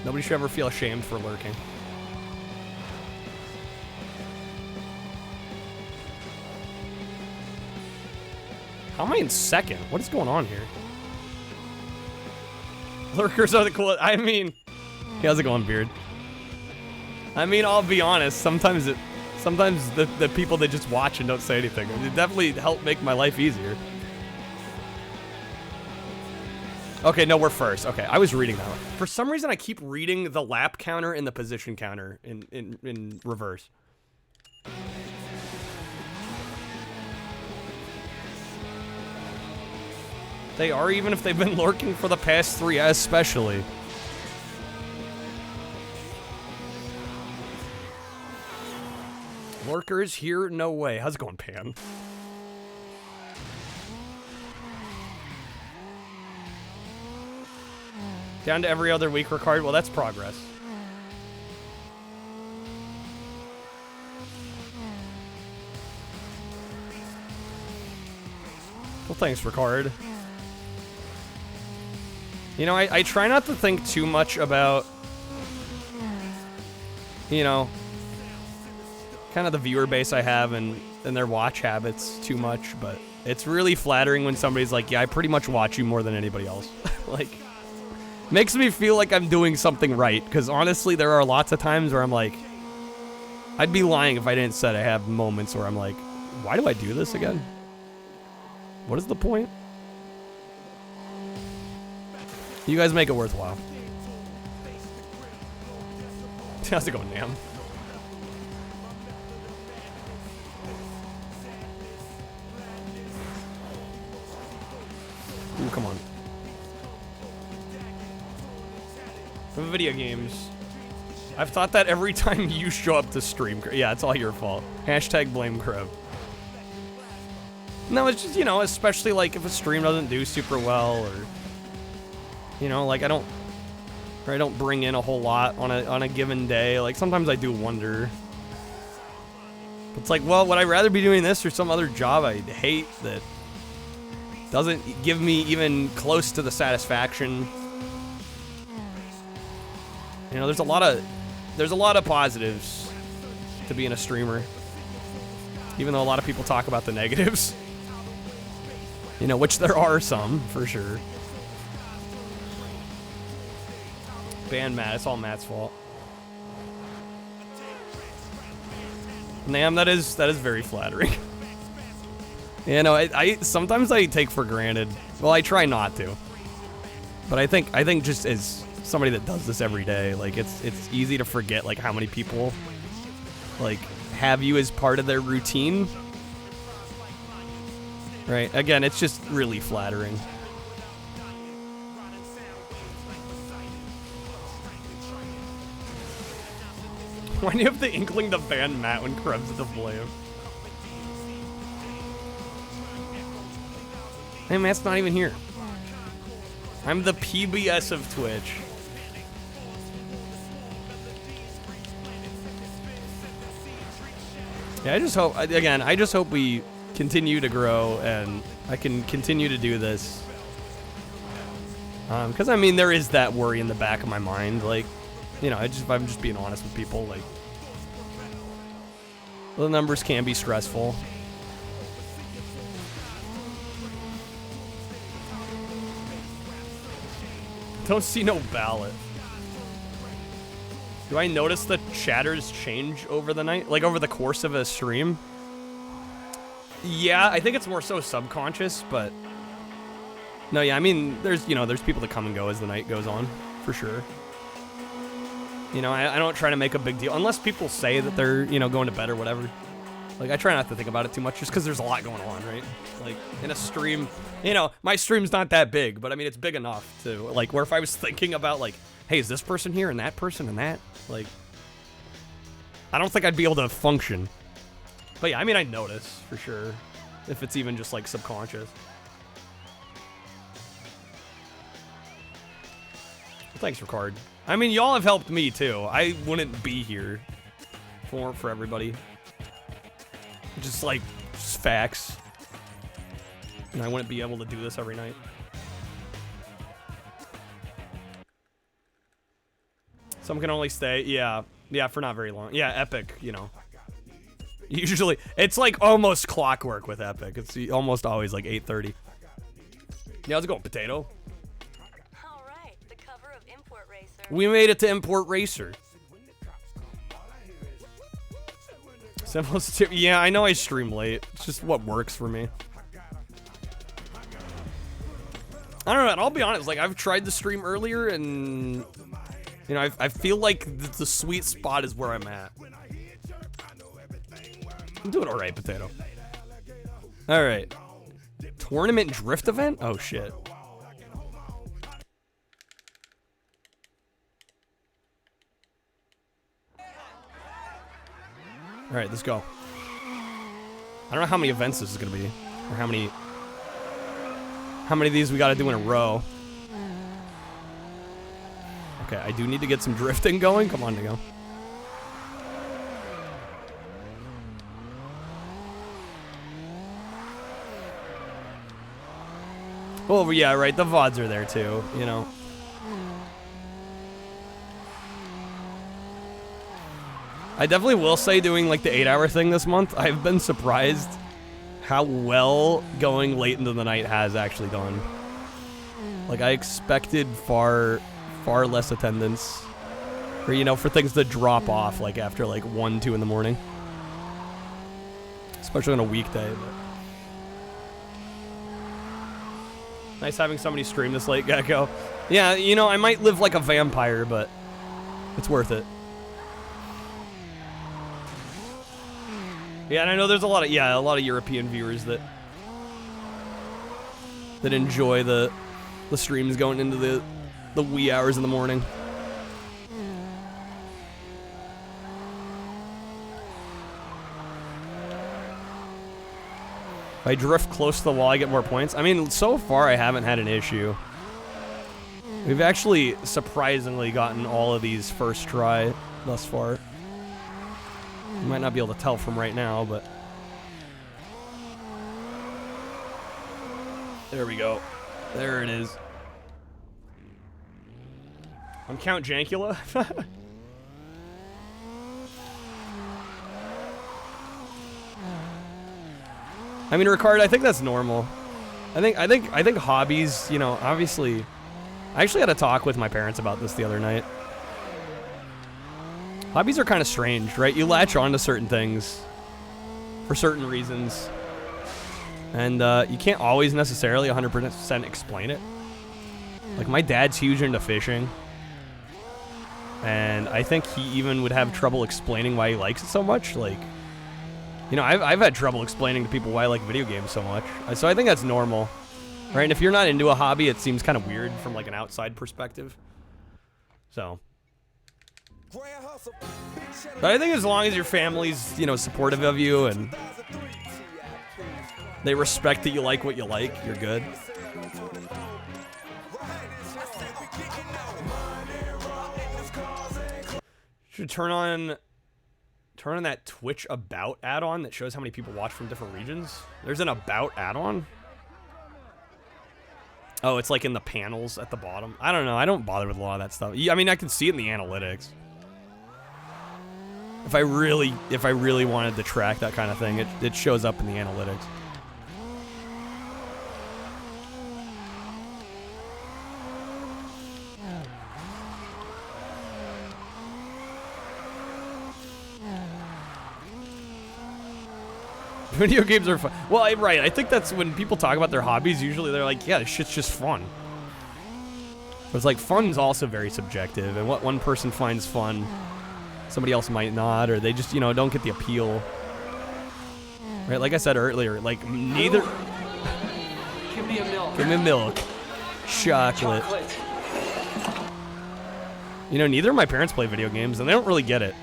Nobody should ever feel ashamed for lurking. How am I in second? What is going on here? Lurkers are the coolest. I mean, how's it going, Beard? I mean, I'll be honest. Sometimes the people that just watch and don't say anything, it definitely help make my life easier. Okay, no, we're first. Okay, I was reading that one. For some reason, I keep reading the lap counter and the position counter in reverse. They are, even if they've been lurking for the past 3, especially. Lurkers here? No way. How's it going, Pan? Down to every other week, Ricard. Well, that's progress. Well, thanks, Ricard. You know, I try not to think too much about, you know, kind of the viewer base I have and their watch habits too much, but it's really flattering when somebody's like, yeah, I pretty much watch you more than anybody else. Like, makes me feel like I'm doing something right, because honestly, there are lots of times where I'm like, I'd be lying if I didn't say I have moments where I'm like, why do I do this again? What is the point? You guys make it worthwhile. How's it going, Nam? Ooh, come on. Video games. I've thought that every time you show up to stream. Yeah, it's all your fault. Hashtag blame Crib. No, it's just, you know, especially like if a stream doesn't do super well, or, you know, like I don't bring in a whole lot on a given day. Like sometimes I do wonder. It's like, well, would I rather be doing this or some other job I hate that doesn't give me even close to the satisfaction? You know, there's a lot of positives to being a streamer, even though a lot of people talk about the negatives. You know, which there are some for sure. Ban Matt, it's all Matt's fault. Nam, that is very flattering. You know, I sometimes I take for granted. Well, I try not to. But I think just as somebody that does this every day, like it's easy to forget like how many people like have you as part of their routine. Right? Again, it's just really flattering. Why do you have the inkling to ban Matt when Krebs to blame? Hey, Matt's not even here. I'm the PBS of Twitch. Yeah, I just hope we continue to grow and I can continue to do this. Because I mean, there is that worry in the back of my mind, like, you know, I'm just being honest with people, like, the numbers can be stressful. Don't see no ballot. Do I notice the chatters change over the night? Like over the course of a stream? Yeah, I think it's more so subconscious, but no, yeah, I mean, there's people that come and go as the night goes on, for sure. You know, I don't try to make a big deal, unless people say that they're, you know, going to bed or whatever. Like, I try not to think about it too much, just because there's a lot going on, right? Like, in a stream, you know, my stream's not that big, but I mean, it's big enough to, like, where if I was thinking about, like, hey, is this person here and that person and that? Like, I don't think I'd be able to function. But yeah, I mean, I notice, for sure, if it's even just, like, subconscious. Thanks, Ricard. I mean, y'all have helped me, too. I wouldn't be here if it weren't for everybody. Just, like, just facts. And I wouldn't be able to do this every night. Some can only stay. Yeah. Yeah, for not very long. Yeah, Epic, you know. Usually, it's like almost clockwork with Epic. It's almost always like 8:30. Yeah, how's it going, Potato? All right, the cover of Import Racer. We made it to Import Racer. Yeah, I know I stream late. It's just what works for me. I don't know, and I'll be honest, like, I've tried to stream earlier, and, you know, I feel like the sweet spot is where I'm at. I'm doing alright, Potato. Alright. Tournament drift event? Oh, shit. Alright, let's go. I don't know how many events this is gonna be, or how many of these we gotta do in a row. Okay, I do need to get some drifting going. Come on, Nigo. Oh, yeah, right, the VODs are there too, you know. I definitely will say, doing like the 8-hour thing this month, I've been surprised how well going late into the night has actually gone. Like, I expected far less attendance, or, you know, for things to drop off like after like 1, 2 in the morning, especially on a weekday. But nice having somebody stream this late, Gecko. Yeah, you know, I might live like a vampire, but it's worth it. Yeah, and I know there's a lot of European viewers that enjoy the streams going into the wee hours in the morning. If I drift close to the wall, I get more points. I mean, so far I haven't had an issue. We've actually surprisingly gotten all of these first try thus far. You might not be able to tell from right now, but there we go. There it is. I'm Count Jankula. I mean, Ricard, I think that's normal. I think hobbies, you know, obviously. I actually had a talk with my parents about this the other night. Hobbies are kind of strange, right? You latch on to certain things for certain reasons, and you can't always necessarily 100% explain it. Like, my dad's huge into fishing, and I think he even would have trouble explaining why he likes it so much. Like, you know, I've had trouble explaining to people why I like video games so much. So I think that's normal, right? And if you're not into a hobby, it seems kind of weird from like an outside perspective. So but I think as long as your family's, you know, supportive of you and they respect that you like what you like, you're good. Should turn on that Twitch About add-on that shows how many people watch from different regions. There's an About add-on? Oh, it's like in the panels at the bottom. I don't know. I don't bother with a lot of that stuff. I mean, I can see it in the analytics. If I really wanted to track that kind of thing, it shows up in the analytics. Video games are fun. Well, right. I think that's when people talk about their hobbies, usually they're like, yeah, this shit's just fun. But it's like, fun's also very subjective, and what one person finds fun, somebody else might not, or they just, you know, don't get the appeal. Right, like I said earlier, like, neither... Give me a milk. Give me milk. Chocolate. You know, neither of my parents play video games, and they don't really get it.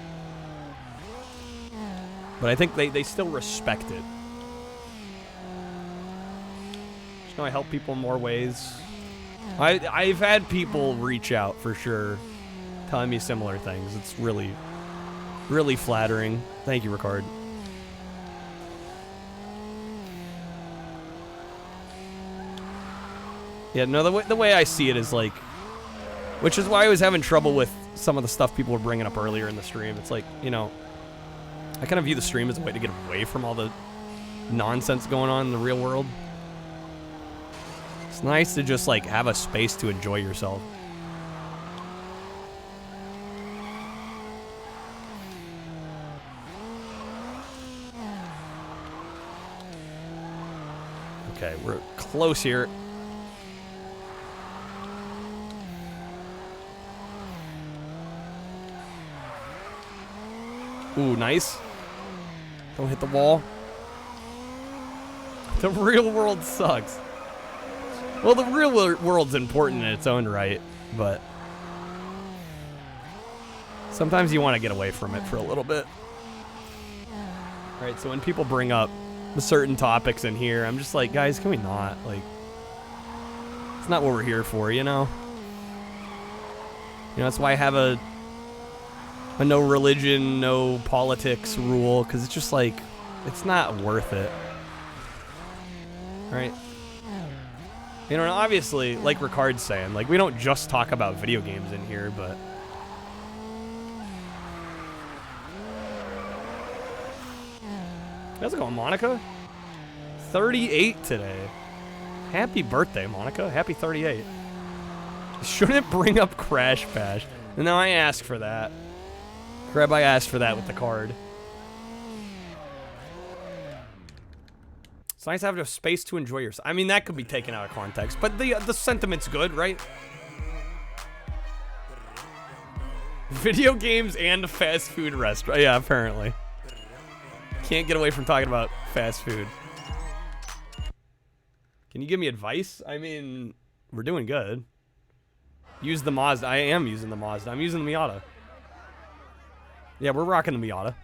But I think they still respect it. Just know I help people in more ways. I've had people reach out for sure, telling me similar things. It's really, really flattering. Thank you, Ricard. Yeah, no, the way I see it is like, which is why I was having trouble with some of the stuff people were bringing up earlier in the stream. It's like, you know, I kind of view the stream as a way to get away from all the nonsense going on in the real world. It's nice to just like have a space to enjoy yourself. Okay, we're close here. Ooh, nice. Don't hit the wall. The real world sucks. Well, the real world's important in its own right, but sometimes you want to get away from it for a little bit. Right, so when people bring up certain topics in here, I'm just like, guys, can we not? Like, it's not what we're here for, you know? You know, that's why I have a no religion, no politics rule, because it's just like, it's not worth it. Right? You know, and obviously, like Ricard's saying, like, we don't just talk about video games in here, but how's it going, Monica? 38 today. Happy birthday, Monica. Happy 38. Shouldn't bring up Crash Bash. No, I asked for that. Crab, I asked for that with the card. It's nice to have a space to enjoy yourself. I mean, that could be taken out of context, but the sentiment's good, right? Video games and fast food restaurant. Yeah, apparently. Can't get away from talking about fast food. Can you give me advice? I mean, we're doing good. Use the Mazda. I am using the Mazda. I'm using the Miata. Yeah, we're rocking the Miata.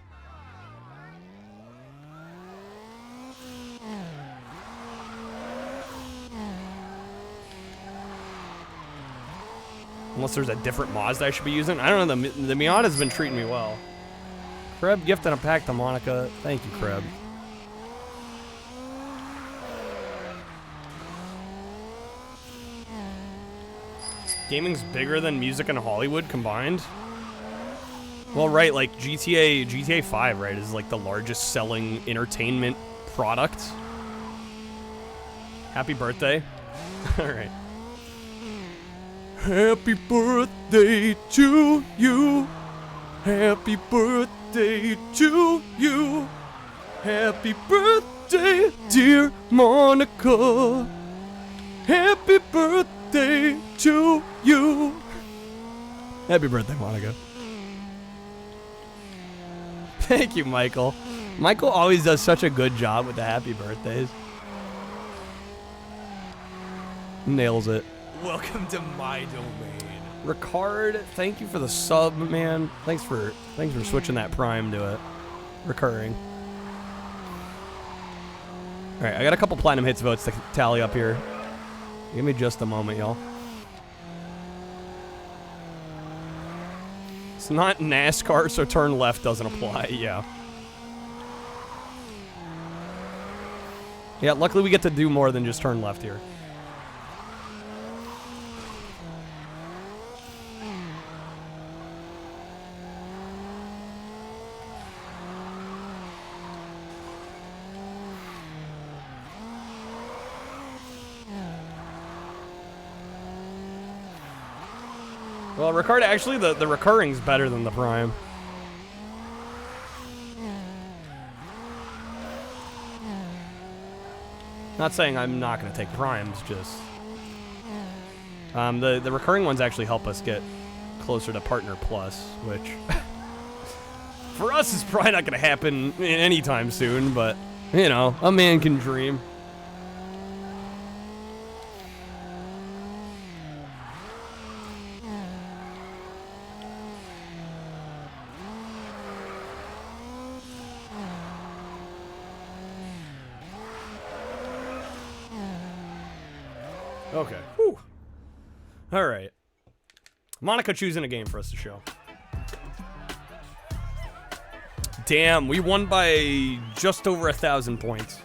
Unless there's a different Mazda I should be using. I don't know. The Miata's been treating me well. Kreb gifting a pack to Monica. Thank you, Kreb. Gaming's bigger than music and Hollywood combined? Well, right, like GTA 5, right, is like the largest selling entertainment product. Happy birthday. All right. Happy birthday to you. Happy birthday to you. Happy birthday, dear Monica. Happy birthday to you. Happy birthday, Monica. Thank you, Michael. Michael always does such a good job with the happy birthdays. Nails it. Welcome to my domain. Ricard, thank you for the sub, man. Thanks for switching that prime to a recurring. All right, I got a couple platinum hits votes to tally up here. Give me just a moment, y'all. It's not NASCAR, so turn left doesn't apply. Yeah. Yeah, luckily we get to do more than just turn left here. Well, Ricard, actually, the recurring's better than the prime. Not saying I'm not going to take primes, just... the recurring ones actually help us get closer to Partner Plus, which... for us is probably not going to happen anytime soon, but, you know, a man can dream. Okay. Whew. All right. Monica choosing a game for us to show. Damn, we won by just over 1,000 points.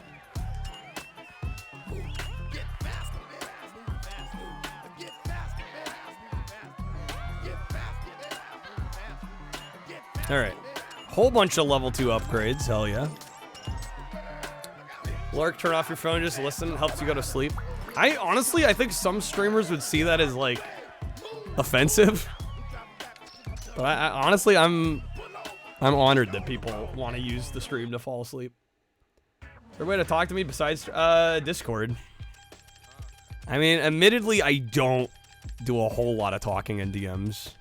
All right. Whole bunch of level 2 upgrades. Hell yeah. Lark, turn off your phone, just listen. Helps you go to sleep. I think some streamers would see that as, like, offensive. But I honestly, I'm honored that people want to use the stream to fall asleep. Is there a way to talk to me besides Discord? I mean, admittedly, I don't do a whole lot of talking in DMs.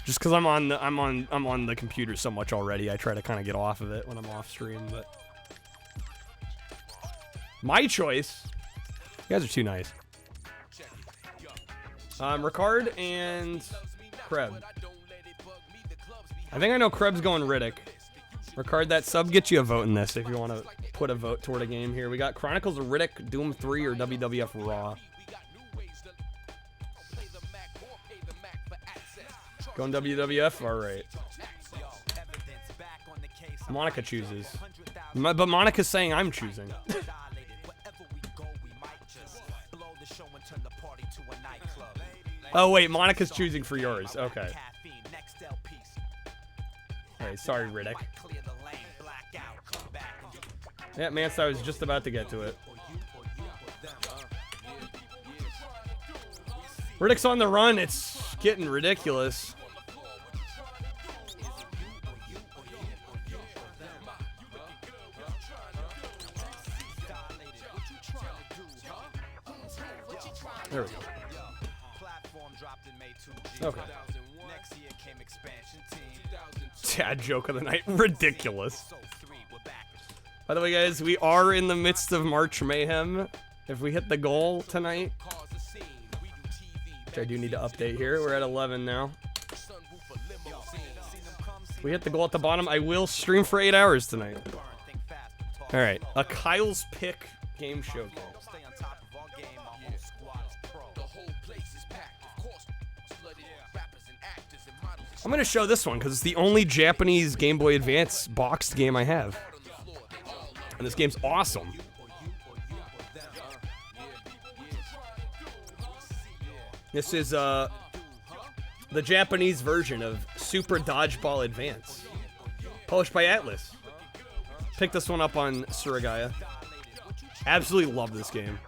Just because I'm on the computer so much already, I try to kind of get off of it when I'm off stream. But my choice. You guys are too nice. Ricard and Kreb. I think I know Kreb's going Riddick. Ricard, that sub gets you a vote in this if you want to put a vote toward a game here. We got Chronicles of Riddick, Doom 3, or WWF Raw. Going WWF? Alright. Monica chooses. But Monica's saying I'm choosing. Oh, wait. Monica's choosing for yours. Okay. Alright, sorry, Riddick. Yeah, Mance, I was just about to get to it. Riddick's on the run. It's getting ridiculous. There we go. Okay. Dad joke of the night. Ridiculous. By the way, guys, we are in the midst of March Mayhem. If we hit the goal tonight, which I do need to update here, we're at 11 now. If we hit the goal at the bottom, I will stream for 8 hours tonight. Alright, a Kyle's Pick game showcase. I'm going to show this one because it's the only Japanese Game Boy Advance boxed game I have. And this game's awesome. This is the Japanese version of Super Dodgeball Advance. Published by Atlas. Picked this one up on Suragaya. Absolutely love this game.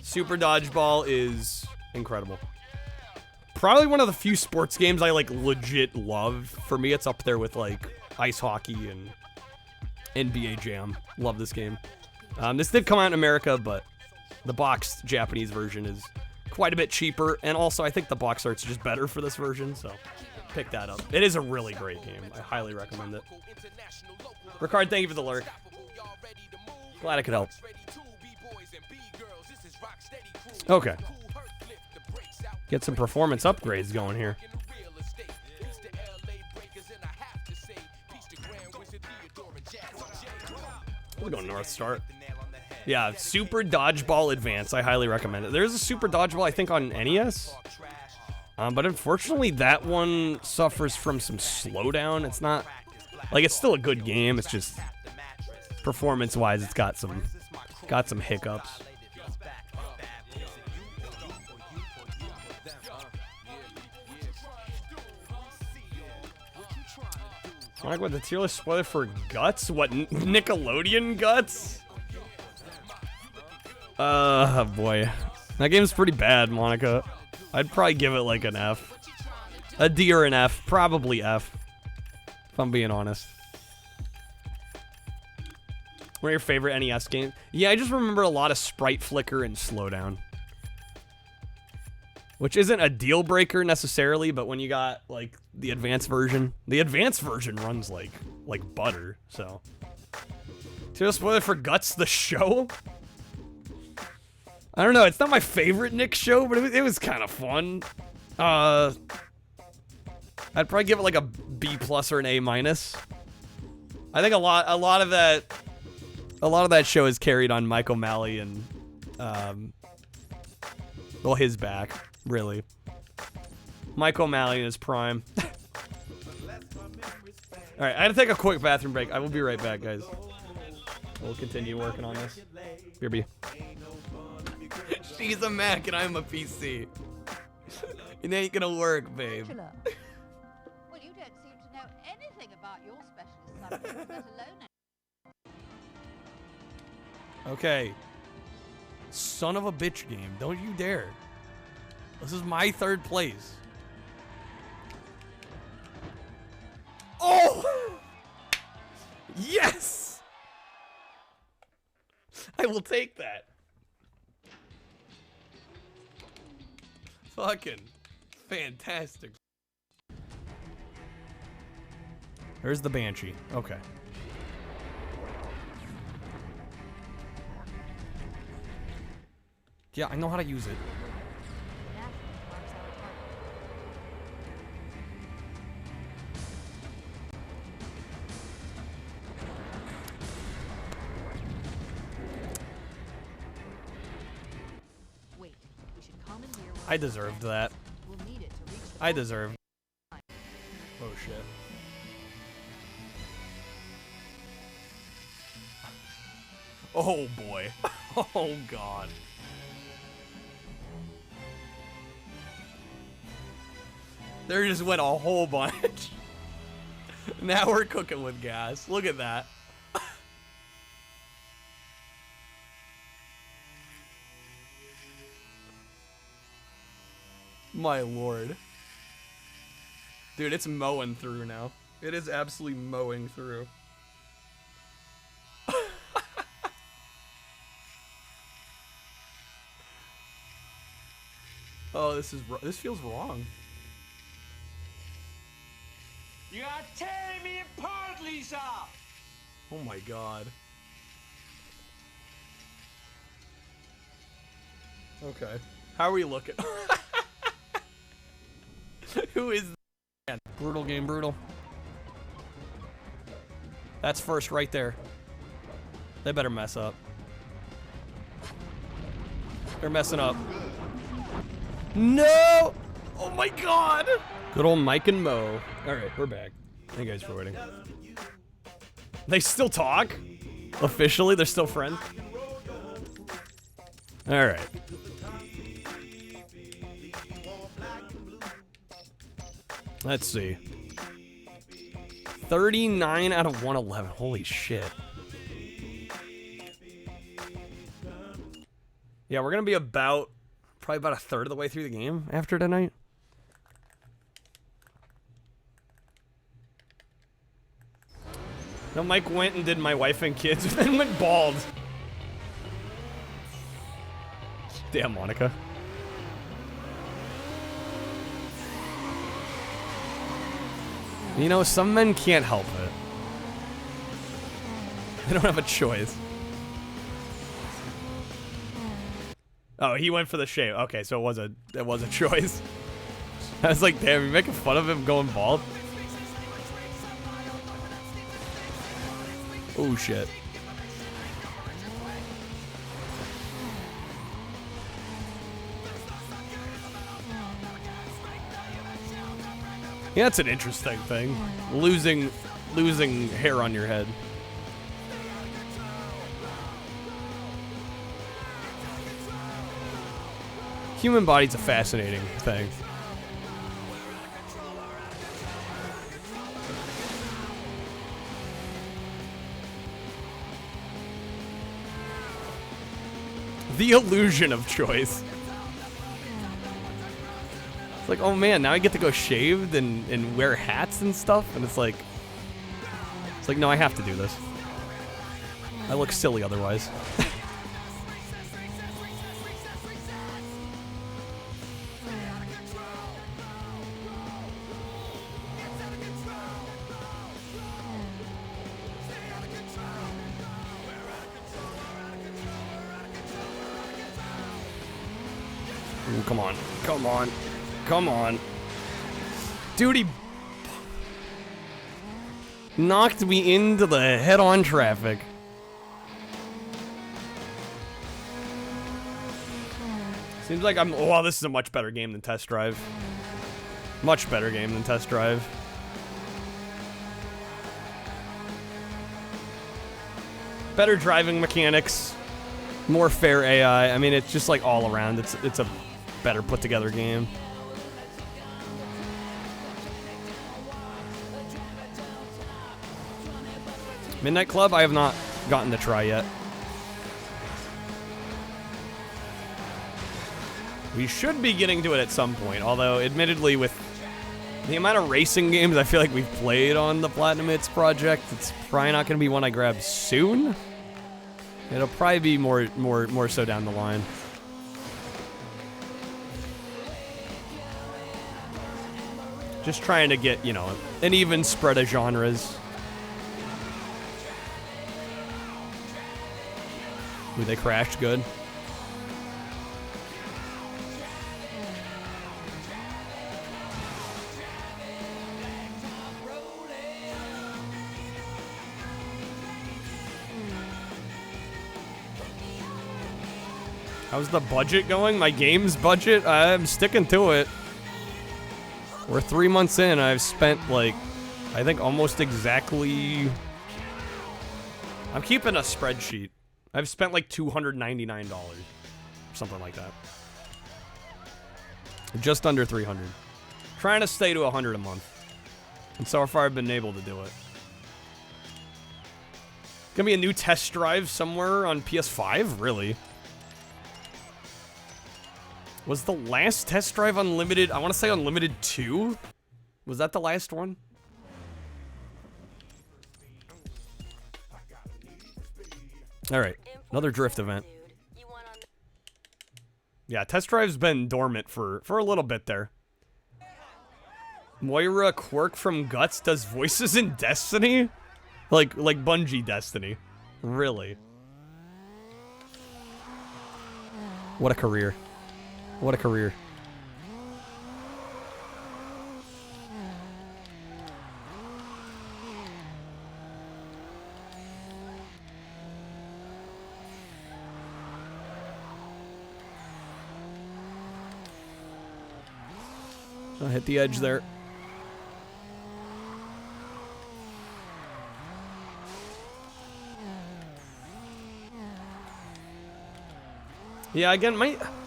Super Dodgeball is incredible. Probably one of the few sports games I, like, legit love. For me, it's up there with, like, ice hockey and NBA Jam. Love this game. This did come out in America, but the boxed Japanese version is quite a bit cheaper. And also, I think the box art's just better for this version, so pick that up. It is a really great game. I highly recommend it. Ricard, thank you for the lurk. Glad I could help. Okay. Get some performance upgrades going here. We'll go North Start. Yeah, Super Dodgeball Advance. I highly recommend it. There's a Super Dodgeball, I think, on NES. But unfortunately, that one suffers from some slowdown. It's not... Like, it's still a good game. It's just... Performance-wise, it's got some hiccups. Like what, the tier list spoiler for Guts? What, Nickelodeon Guts? Boy. That game's pretty bad, Monica. I'd probably give it like an F. A D or an F. Probably F. If I'm being honest. What are your favorite NES games? Yeah, I just remember a lot of Sprite Flicker and Slowdown. Which isn't a deal breaker necessarily, but when you got, like, the advanced version runs like butter, so. Tier spoiler for Guts, the show? I don't know, it's not my favorite Nick show, but it was kind of fun. I'd probably give it like a B+ or an A-. I think a lot of that show is carried on Mike O'Malley and Well, his back, really. Mike O'Malley in his prime. Alright, I gotta take a quick bathroom break. I will be right back, guys. We'll continue working on this. Here, B. She's a Mac and I'm a PC. It ain't gonna work, babe. Well, you don't seem to know anything about your specialist subject, let alone. Okay. Son of a bitch game. Don't you dare. This is my 3rd place. Oh! Yes! I will take that. Fucking fantastic. There's the Banshee. Okay. Yeah, I know how to use it. Wait, we should commandeer. I deserved that. We'll need it to reach the I deserved. Oh shit. Oh boy. Oh god. There just went a whole bunch. Now we're cooking with gas. Look at that. My lord. Dude, it's mowing through now. It is absolutely mowing through. Oh, this feels wrong. You are tearing me apart, Lisa! Oh my god. Okay. How are we looking? Who is that? Brutal game, brutal. That's first right there. They better mess up. They're messing up. No! Oh my god! Good old Mike and Mo. Alright, we're back. Thank you guys for waiting. They still talk? Officially, they're still friends? Alright. Let's see. 39 out of 111. Holy shit. Yeah, we're gonna be probably about a third of the way through the game after tonight. No, Mike went and did My Wife and Kids and then went bald. Damn, Monica. You know, some men can't help it. They don't have a choice. Oh, he went for the shave. Okay, so it was a choice. I was like, damn, you're making fun of him going bald? Oh, shit. Yeah, that's an interesting thing. Losing hair on your head. Human body's a fascinating thing. The illusion of choice. It's like, oh man, now I get to go shaved and wear hats and stuff, and it's like, no, I have to do this. I look silly otherwise. Ooh, come on. Come on. Come on. Dude, he knocked me into the head-on traffic. Seems like I'm... Oh, this is a much better game than Test Drive. Much better game than Test Drive. Better driving mechanics. More fair AI. I mean, it's just like all around. It's a better put together game. Midnight Club, I have not gotten to try yet. We should be getting to it at some point, although admittedly with the amount of racing games I feel like we've played on the Platinum Hits project, it's probably not going to be one I grab soon. It'll probably be more so down the line. Just trying to get, you know, an even spread of genres. Ooh, they crashed good. How's the budget going? My game's budget? I'm sticking to it. We're 3 months in. I've spent, like, I think almost exactly... I'm keeping a spreadsheet. I've spent, like, $299. Something like that. Just under 300. Trying to stay to 100 a month. And so far, I've been able to do it. Gonna be a new Test Drive somewhere on PS5? Really? Was the last Test Drive Unlimited, I want to say Unlimited 2? Was that the last one? Alright, another drift event. Yeah, Test Drive's been dormant for a little bit there. Moira Quirk from Guts does voices in Destiny? Like Bungie Destiny. Really? What a career. What a career. I hit the edge there. Yeah, again,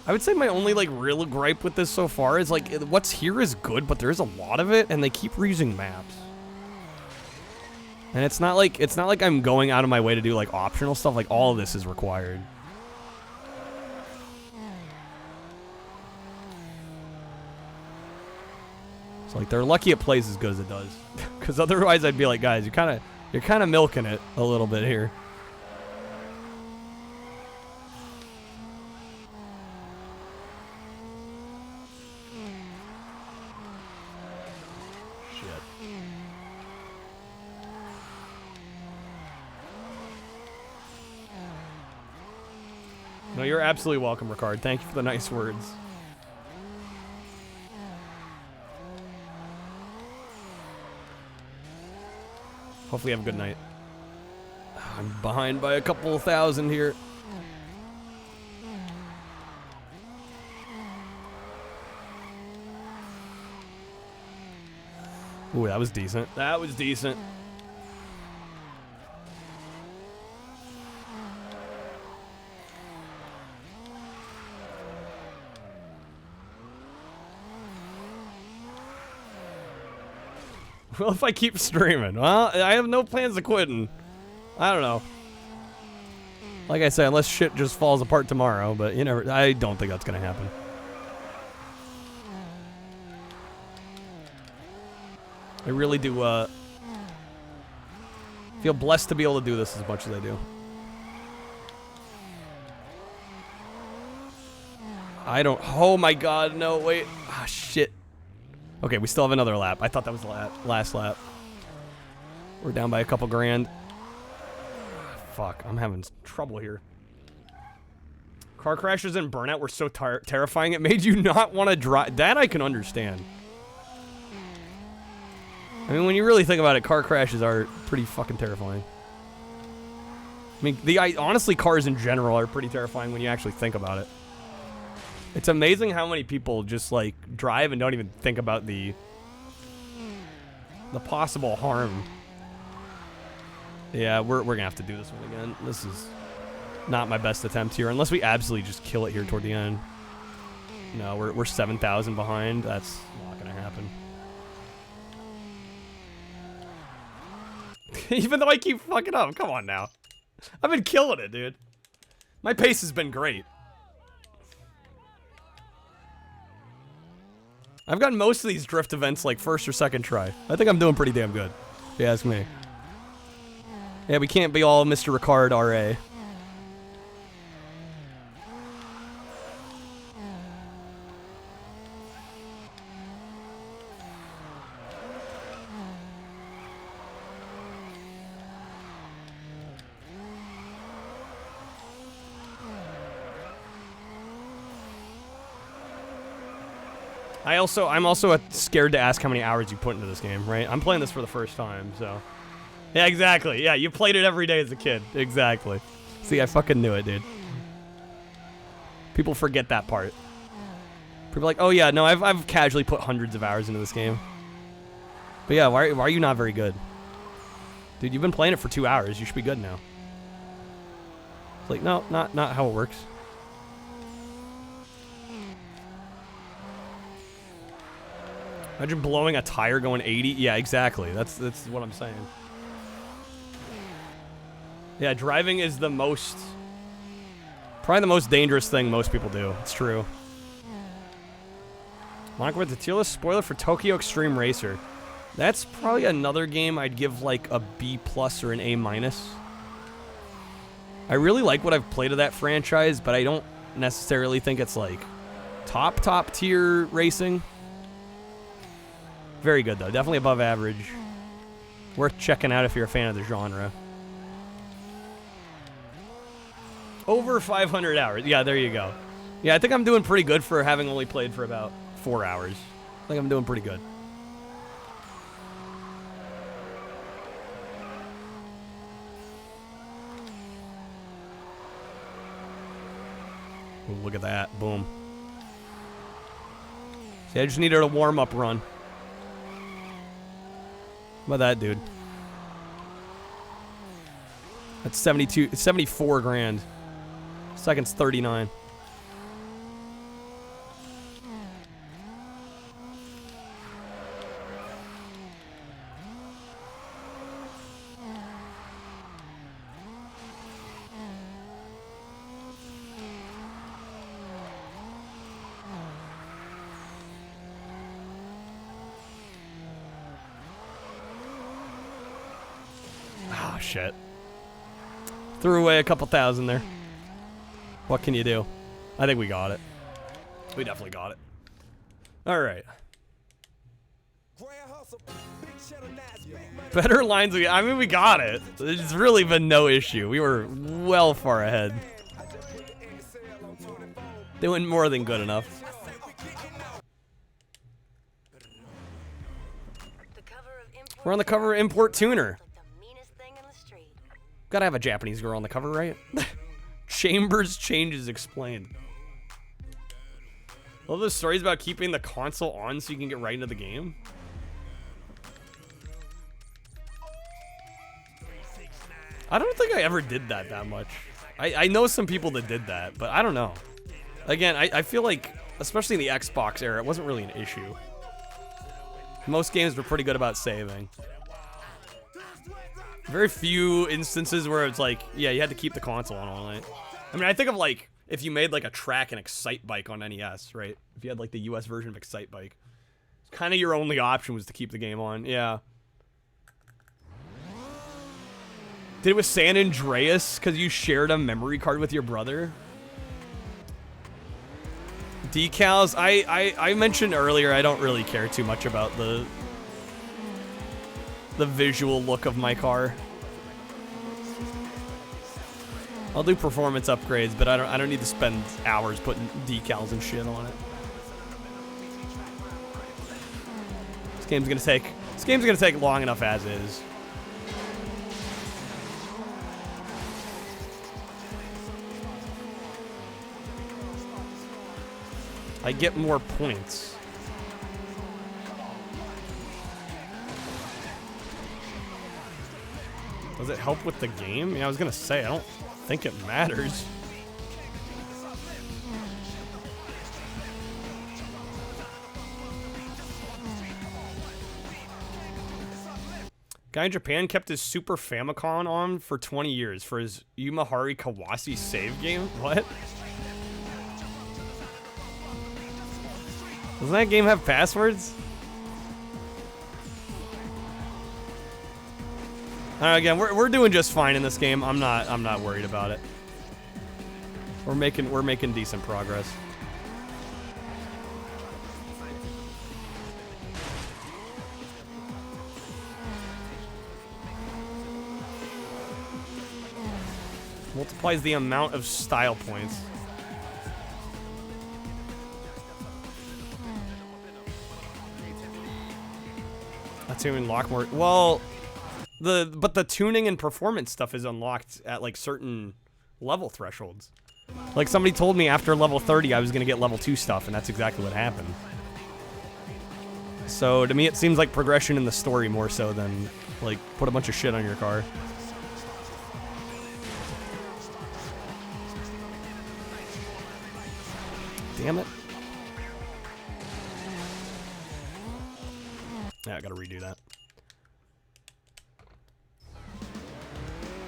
I would say my only, like, real gripe with this so far is, like, what's here is good, but there's a lot of it, and they keep reusing maps. And it's not like I'm going out of my way to do, like, optional stuff. Like, all of this is required. So, like, they're lucky it plays as good as it does. Because otherwise I'd be like, guys, you're kind of milking it a little bit here. No, you're absolutely welcome, Ricard. Thank you for the nice words. Hopefully you have a good night. I'm behind by a couple thousand here. Ooh, that was decent. That was decent. Well, if I keep streaming. Well, I have no plans of quitting. I don't know. Like I said, unless shit just falls apart tomorrow, but you never. I don't think that's gonna happen. I really do feel blessed to be able to do this as much as I do. I don't. Oh my god, no, wait. Ah, shit. Okay, we still have another lap. I thought that was the last lap. We're down by a couple grand. Fuck, I'm having trouble here. Car crashes and Burnout were so terrifying, it made you not want to drive. That I can understand. I mean, when you really think about it, car crashes are pretty fucking terrifying. I mean, honestly, cars in general are pretty terrifying when you actually think about it. It's amazing how many people just like drive and don't even think about the possible harm. Yeah, we're gonna have to do this one again. This is not my best attempt here, unless we absolutely just kill it here toward the end. No, we're 7,000 behind. That's not gonna happen. Even though I keep fucking up, come on now. I've been killing it, dude. My pace has been great. I've gotten most of these drift events like first or second try. I think I'm doing pretty damn good, if you ask me. Yeah, we can't be all Mr. Ricard RA. I'm also scared to ask how many hours you put into this game, right? I'm playing this for the first time, so. Yeah, exactly. Yeah, you played it every day as a kid. Exactly. See, I fucking knew it, dude. People forget that part. People are like, oh yeah, no, I've casually put hundreds of hours into this game. But yeah, why are you not very good? Dude, you've been playing it for 2 hours. You should be good now. It's like, no, not how it works. Imagine blowing a tire going 80. Yeah, exactly. That's what I'm saying. Yeah, driving is probably the most dangerous thing most people do. It's true. Monaco with the tier list spoiler for Tokyo Extreme Racer. That's probably another game I'd give like a B+ or an A-. I really like what I've played of that franchise, but I don't necessarily think it's like top tier racing. Very good though, definitely above average. Worth checking out if you're a fan of the genre. Over 500 hours. Yeah, there you go. Yeah, I think I'm doing pretty good for having only played for about 4 hours. I think I'm doing pretty good. Ooh, look at that. Boom. See, I just needed a warm-up run. How about that, dude? That's 74 grand. Second's 39. Oh, shit. Threw away a couple thousand there. What can you do? I think we got it. We definitely got it. All right. Better lines. I mean, we got it. There's really been no issue. We were well far ahead. Doing more than good enough. We're on the cover of Import Tuner. Gotta have a Japanese girl on the cover, right? Chambers changes explained. All those stories about keeping the console on so you can get right into the game. I don't think I ever did that much. I know some people that did that, but I don't know. Again, I feel like, especially in the Xbox era, it wasn't really an issue. Most games were pretty good about saving. Very few instances where it's like, yeah, you had to keep the console on all night. I mean, I think of like, if you made like a track and Excite Bike on NES, right? If you had like the US version of Excite Bike. Kind of your only option was to keep the game on, yeah. Did it with San Andreas because you shared a memory card with your brother? Decals, I mentioned earlier I don't really care too much about the visual look of my car. I'll do performance upgrades, but I don't need to spend hours putting decals and shit on it. This game's gonna take long enough as is. I get more points. Does it help with the game? Yeah, I was gonna say, I don't think it matters. Guy in Japan kept his Super Famicom on for 20 years for his Yumahari Kawase save game? What? Doesn't that game have passwords? Again, we're doing just fine in this game. I'm not worried about it. We're making decent progress. Multiplies the amount of style points. That's even unlock more. Well, but the tuning and performance stuff is unlocked at like certain level thresholds. Like somebody told me after level 30 I was gonna get level 2 stuff, and that's exactly what happened. So to me it seems like progression in the story more so than like put a bunch of shit on your car. Damn it. Yeah, I gotta redo that.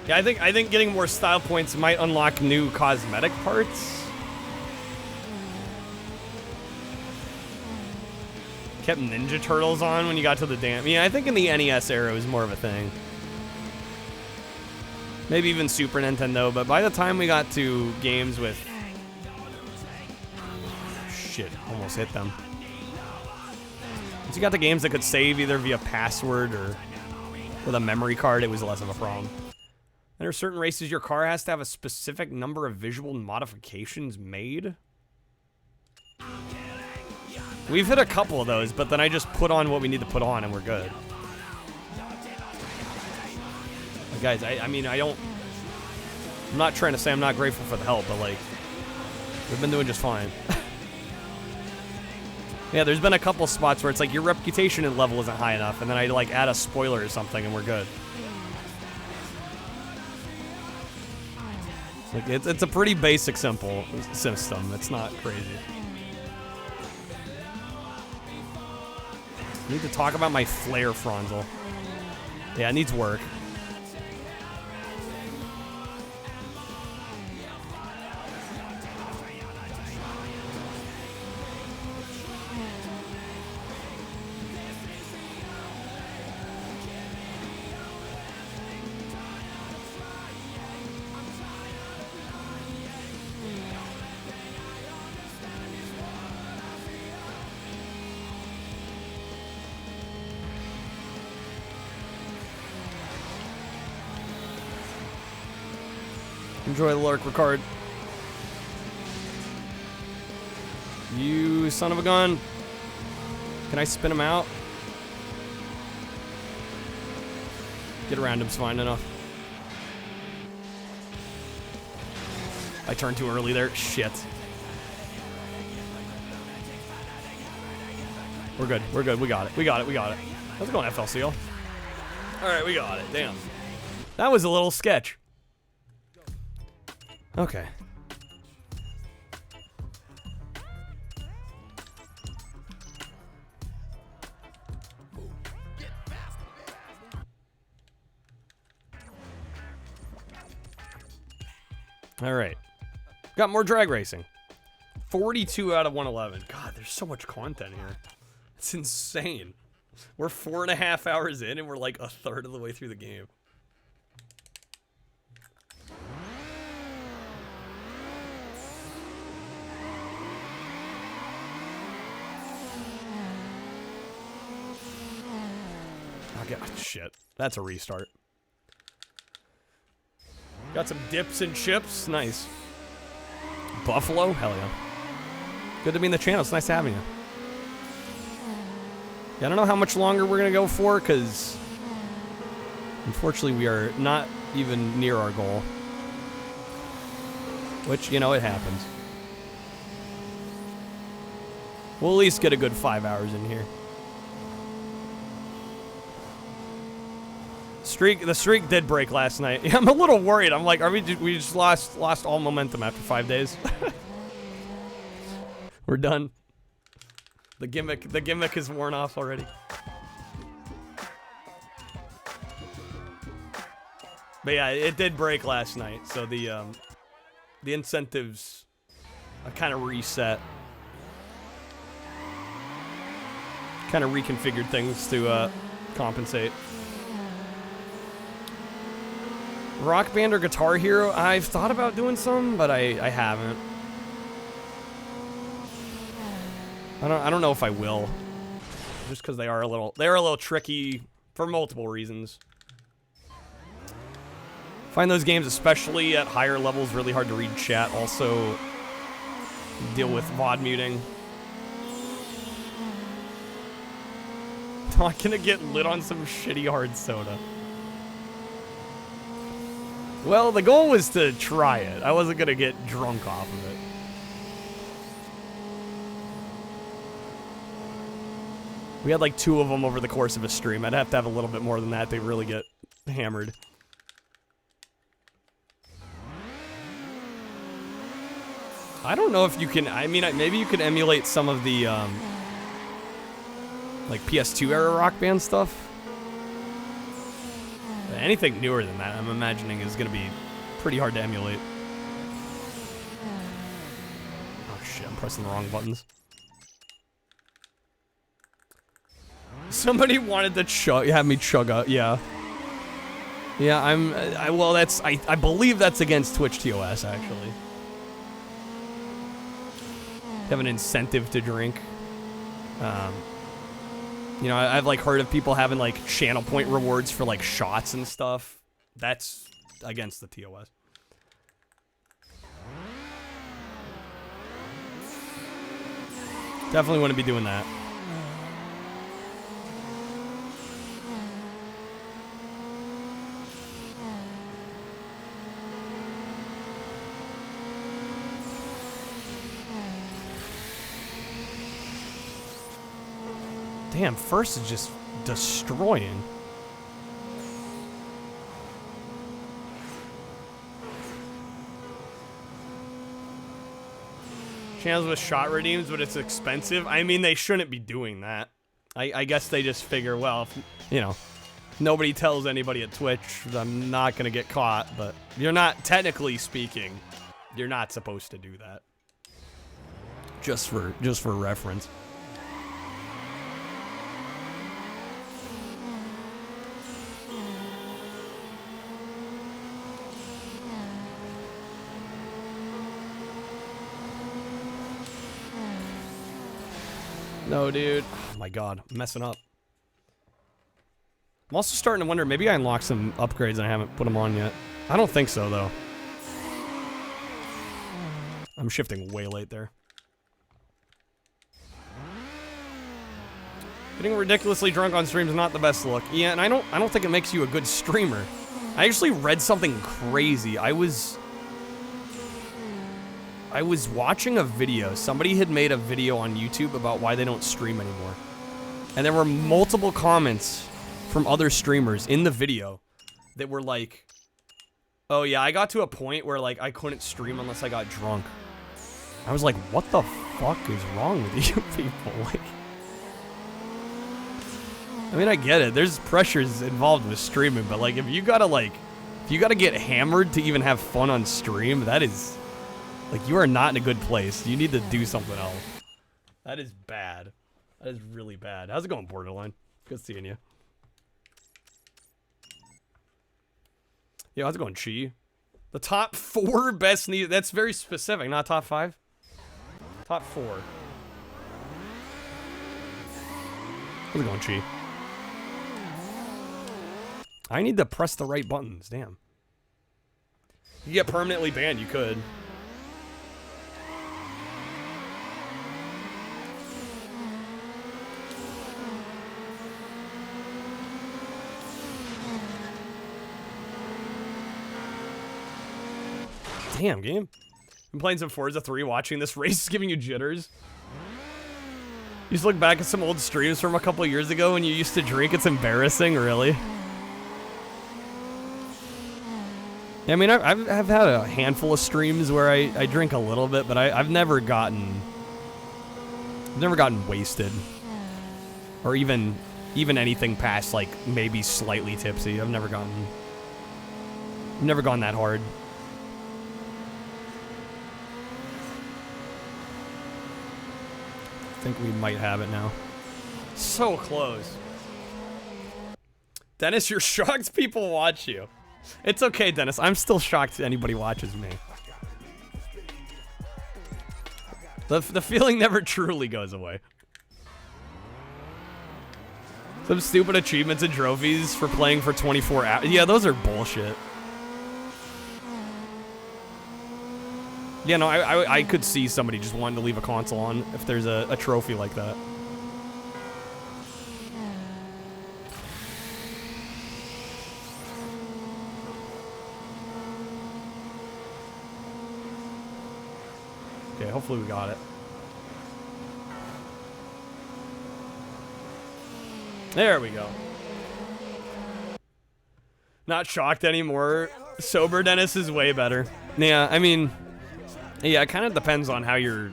Yeah, I think getting more style points might unlock new cosmetic parts. Kept Ninja Turtles on when you got to the damn. Yeah, I think in the NES era it was more of a thing. Maybe even Super Nintendo, but by the time we got to games with... Shit, almost hit them. Once you got the games that could save either via password or with a memory card, it was less of a problem. There are certain races your car has to have a specific number of visual modifications made. We've hit a couple of those, but then I just put on what we need to put on and we're good. But guys, I mean, I'm not trying to say I'm not grateful for the help, but like, we've been doing just fine. Yeah, there's been a couple spots where it's like your reputation and level isn't high enough, and then I like add a spoiler or something and we're good. Like it's a pretty basic, simple system. It's not crazy. I need to talk about my flare frontal. Yeah, it needs work. Enjoy the lurk, Ricard. You son of a gun. Can I spin him out? Get around him's fine enough. I turned too early there. Shit. We're good. We're good. We got it. We got it. We got it. How's it going, FLCL? Alright, we got it. Damn. That was a little sketch. Okay. All right. Got more drag racing. 42 out of 111. God, there's so much content here. It's insane. We're 4.5 hours in and we're like a third of the way through the game. Oh, shit. That's a restart. Got some dips and chips. Nice. Buffalo? Hell yeah. Good to be in the channel. It's nice having you. Yeah, I don't know how much longer we're going to go for, because unfortunately we are not even near our goal. Which, you know, it happens. We'll at least get a good 5 hours in here. The streak did break last night. Yeah, I'm a little worried. I'm like, we just lost all momentum after 5 days. We're done. The gimmick is worn off already. But yeah, it did break last night, so the incentives kind of reset. Kind of reconfigured things to compensate. Rock Band or Guitar Hero? I've thought about doing some, but I haven't. I don't know if I will. Just because they are a little tricky for multiple reasons. Find those games, especially at higher levels, really hard to read chat. Also, deal with VOD muting. Not gonna get lit on some shitty hard soda. Well, the goal was to try it. I wasn't gonna get drunk off of it. We had like 2 of them over the course of a stream. I'd have to have a little bit more than that to really get hammered. I don't know if you can, I mean, maybe you could emulate some of the, like PS2 era Rock Band stuff. But anything newer than that, I'm imagining, is gonna be pretty hard to emulate. Oh shit, I'm pressing the wrong buttons. Somebody wanted to have me chug out, yeah. Yeah, well, that's, I believe that's against Twitch TOS, actually. Have an incentive to drink. You know, I've like heard of people having like channel point rewards for like shots and stuff. That's against the TOS. Definitely wouldn't be doing that. Damn, first is just destroying. Channels with shot redeems, but it's expensive. I mean, they shouldn't be doing that. I guess they just figure, well, if, you know, nobody tells anybody at Twitch, I'm not gonna get caught. But you're not, technically speaking, you're not supposed to do that. Just for reference. No, dude. Oh my god, I'm messing up. I'm also starting to wonder, maybe I unlocked some upgrades and I haven't put them on yet. I don't think so, though. I'm shifting way late there. Getting ridiculously drunk on stream is not the best look. Yeah, and I don't think it makes you a good streamer. I actually read something crazy. I was watching a video. Somebody had made a video on YouTube about why they don't stream anymore. And there were multiple comments from other streamers in the video that were like, oh yeah, I got to a point where like I couldn't stream unless I got drunk. I was like, what the fuck is wrong with you people? Like, I mean, I get it. There's pressures involved with streaming, but like if you gotta get hammered to even have fun on stream, that is, like, you are not in a good place. You need to do something else. That is bad. That is really bad. How's it going, Borderline? Good seeing you. Yeah, how's it going, Chi? The top 4 best needed. That's very specific, not top 5. Top 4. How's it going, Chi? I need to press the right buttons. Damn. You get permanently banned. You could. Damn, game. I'm playing some Forza 3, watching this race is giving you jitters. You just look back at some old streams from a couple years ago when you used to drink. It's embarrassing, really. Yeah, I mean, I've had a handful of streams where I drink a little bit, but I've never gotten wasted, or even anything past like maybe slightly tipsy. I've never gone that hard. I think we might have it now. So close. Dennis, you're shocked people watch you. It's okay, Dennis. I'm still shocked anybody watches me. The feeling never truly goes away. Some stupid achievements and trophies for playing for 24 hours. Yeah, those are bullshit. Yeah, no, I could see somebody just wanting to leave a console on if there's a trophy like that. Okay, hopefully we got it. There we go. Not shocked anymore. Sober Dennis is way better. Yeah, I mean, yeah, it kind of depends on how your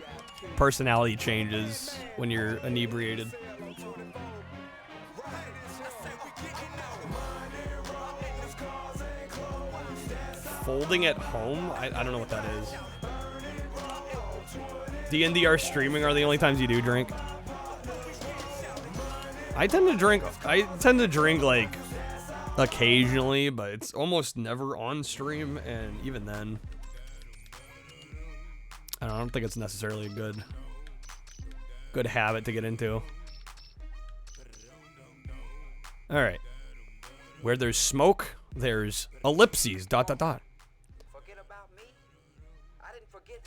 personality changes when you're inebriated. Folding at home? I don't know what that is. D&D streaming are the only times you do drink. I tend to drink like occasionally, but it's almost never on stream, and even then I don't think it's necessarily a good habit to get into. All right. Where there's smoke, there's ellipses, ... Forget about me? I didn't forget.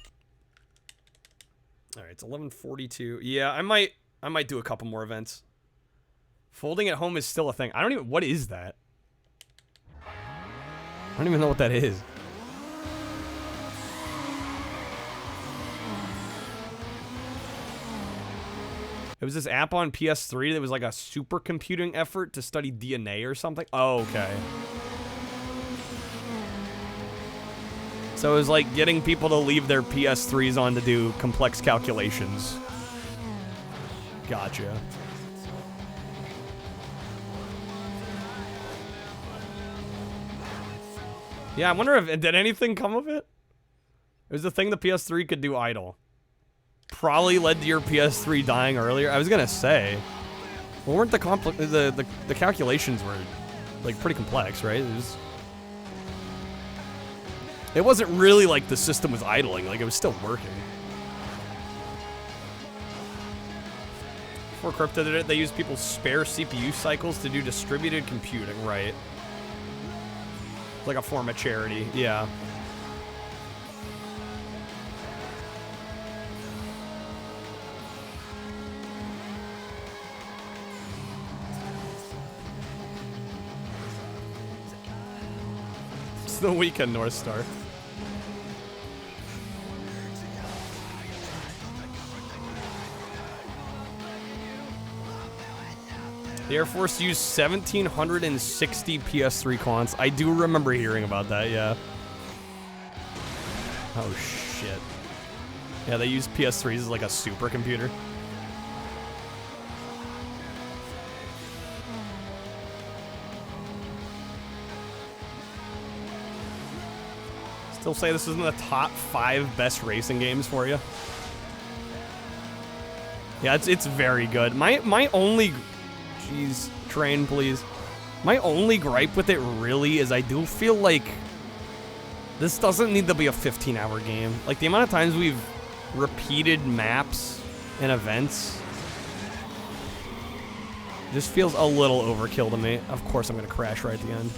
All right, it's 11:42. Yeah, I might do a couple more events. Folding at home is still a thing. What is that? I don't even know what that is. It was this app on PS3 that was like a supercomputing effort to study DNA or something. Oh, okay. So it was like getting people to leave their PS3s on to do complex calculations. Gotcha. Yeah, I wonder if did anything come of it? It was the thing the PS3 could do idle. Probably led to your PS3 dying earlier. I was gonna say, well, weren't the calculations were like pretty complex, right? It wasn't really like the system was idling, like it was still working. Before Crypto did it, they used people's spare CPU cycles to do distributed computing, right? Like a form of charity, yeah. It's the weekend North Star. The Air Force used 1,760 PS3 cons. I do remember hearing about that, yeah. Oh, shit. Yeah, they use PS3s as like a supercomputer. Still say this is in the top 5 best racing games for you. Yeah, it's very good. My only... Jeez, train, please. My only gripe with it really is I do feel like this doesn't need to be a 15-hour game. Like, the amount of times we've repeated maps and events just feels a little overkill to me. Of course I'm going to crash right at the end.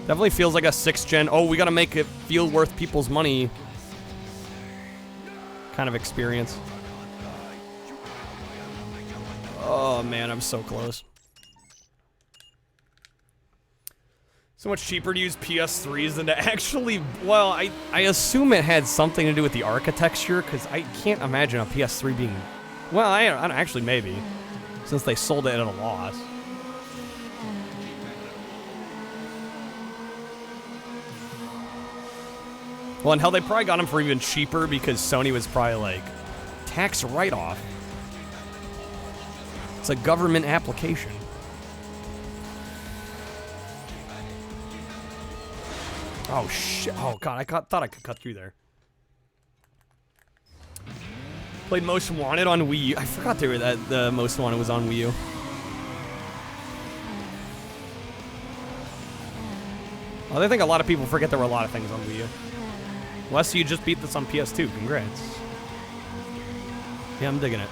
Definitely feels like a 6th gen, oh, we got to make it feel worth people's money kind of experience. Oh man, I'm so close. So much cheaper to use PS3s than to actually... Well, I assume it had something to do with the architecture, because I can't imagine a PS3 being... Well, I don't actually, maybe. Since they sold it at a loss. Well, and hell, they probably got them for even cheaper because Sony was probably like, tax write-off. It's a government application. Oh, shit. Oh, God, I thought I could cut through there. Played Most Wanted on Wii U. I forgot that the Most Wanted was on Wii U. Well, I think a lot of people forget there were a lot of things on Wii U. Unless you just beat this on PS2. Congrats. Yeah, I'm digging it.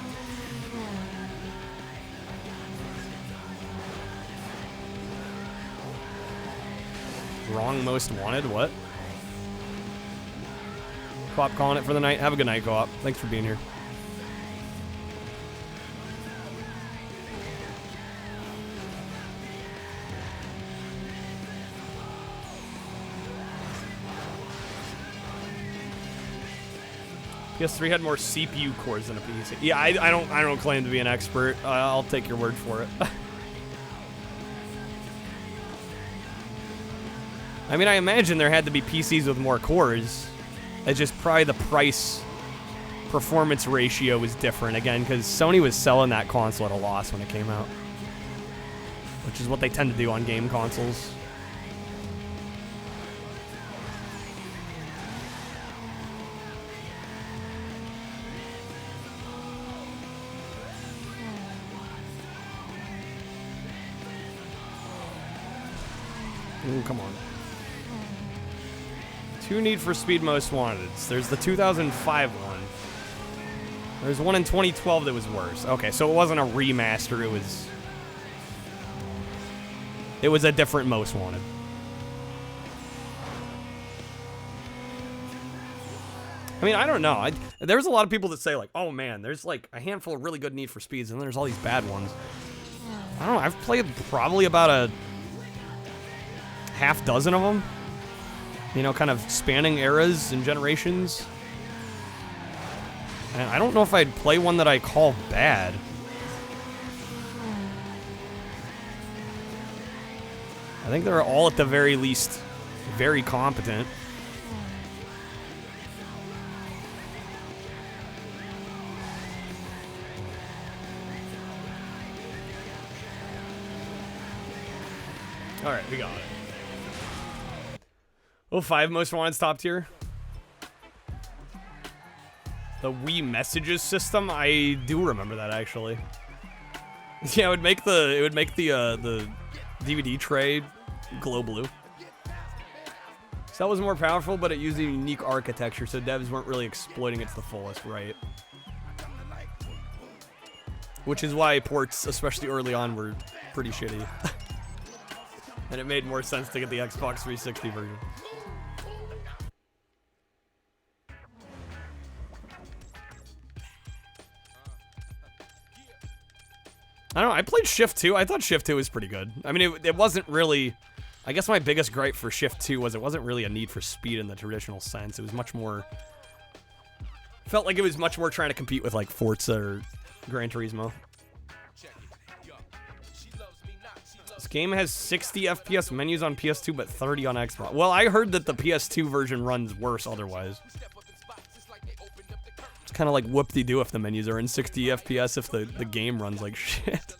Wrong Most Wanted? What? Co-op calling it for the night. Have a good night, Co-op. Thanks for being here. PS3 had more CPU cores than a PC. Yeah, I don't claim to be an expert. I'll take your word for it. I mean, I imagine there had to be PCs with more cores. It's just probably the price performance ratio was different again, because Sony was selling that console at a loss when it came out, which is what they tend to do on game consoles. Ooh, come on. 2 Need for Speed Most Wanteds. There's the 2005 one. There's one in 2012 that was worse. Okay, so it wasn't a remaster, it was a different Most Wanted. I mean, I don't know. There's a lot of people that say, like, oh man, there's like a handful of really good Need for Speeds, and then there's all these bad ones. I don't know, I've played probably about a half dozen of them. You know, kind of spanning eras and generations. And I don't know if I'd play one that I call bad. I think they're all at the very least very competent. All right, we got it. Oh, 5 Most Wanted's top tier. The Wii Messages system, I do remember that actually. Yeah, it would make the DVD tray glow blue. So that was more powerful, but it used a unique architecture, so devs weren't really exploiting it to the fullest, right? Which is why ports, especially early on, were pretty shitty. And it made more sense to get the Xbox 360 version. I don't know, I played Shift 2. I thought Shift 2 was pretty good. I mean, it wasn't really... I guess my biggest gripe for Shift 2 was it wasn't really a Need for Speed in the traditional sense. It was much more... Felt like it was much more trying to compete with, like, Forza or Gran Turismo. This game has 60 FPS menus on PS2, but 30 on Xbox. Well, I heard that the PS2 version runs worse otherwise. It's kind of like whoop-de-doo if the menus are in 60 FPS if the game runs like shit.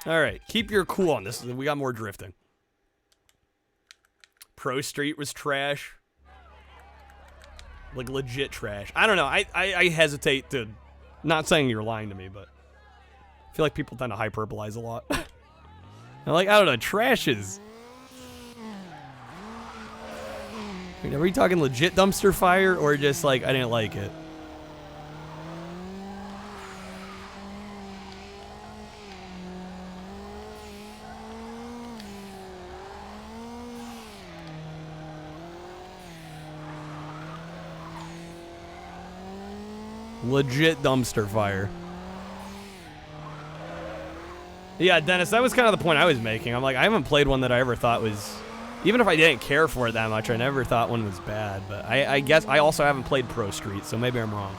Alright, keep your cool on this. We got more drifting. Pro Street was trash. Like, legit trash. I don't know. I hesitate to... Not saying you're lying to me, but... I feel like people tend to hyperbolize a lot. I'm like, I don't know. Trash is... Wait, are we talking legit dumpster fire, or just, like, I didn't like it? Legit dumpster fire. Yeah, Dennis, that was kind of the point I was making. I'm like, I haven't played one that I ever thought was, even if I didn't care for it that much, I never thought one was bad. But I guess I also haven't played Pro Street, so maybe I'm wrong.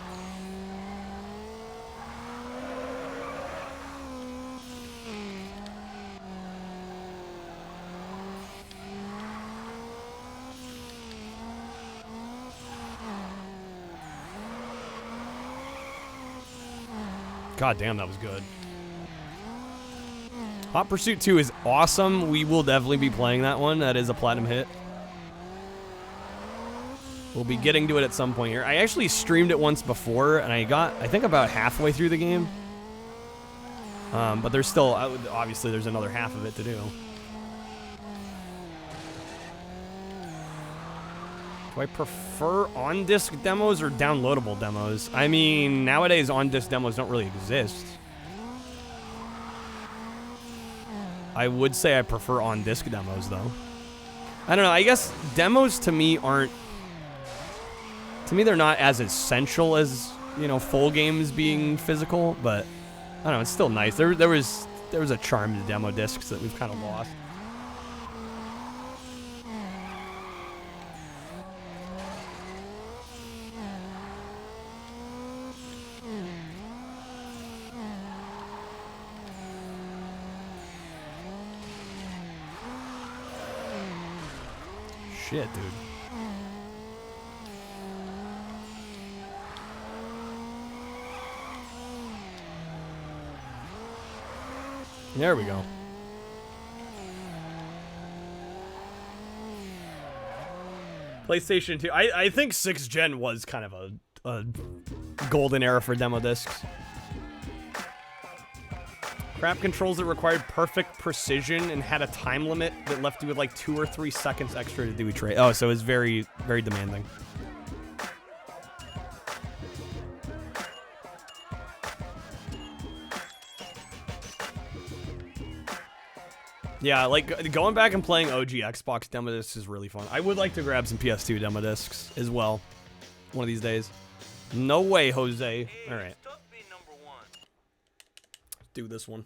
God damn, that was good. Hot Pursuit 2 is awesome. We will definitely be playing that one. That is a platinum hit. We'll be getting to it at some point here. I actually streamed it once before, and I got, I think, about halfway through the game. But there's still, obviously, there's another half of it to do. Do I prefer on-disc demos or downloadable demos? I mean, nowadays on-disc demos don't really exist. I would say I prefer on-disc demos, though. I don't know, I guess demos to me aren't... To me, they're not as essential as, you know, full games being physical, but I don't know, it's still nice. There was a charm to demo discs that we've kind of lost. Shit, dude. There we go. PlayStation 2. I think 6th gen was kind of a golden era for demo discs. Crap controls that required perfect precision and had a time limit that left you with like 2 or 3 seconds extra to do each race. Oh, so it's very, very demanding. Yeah, like going back and playing OG Xbox demo discs is really fun. I would like to grab some PS2 demo discs as well, one of these days. No way, Jose. All right. Do this one.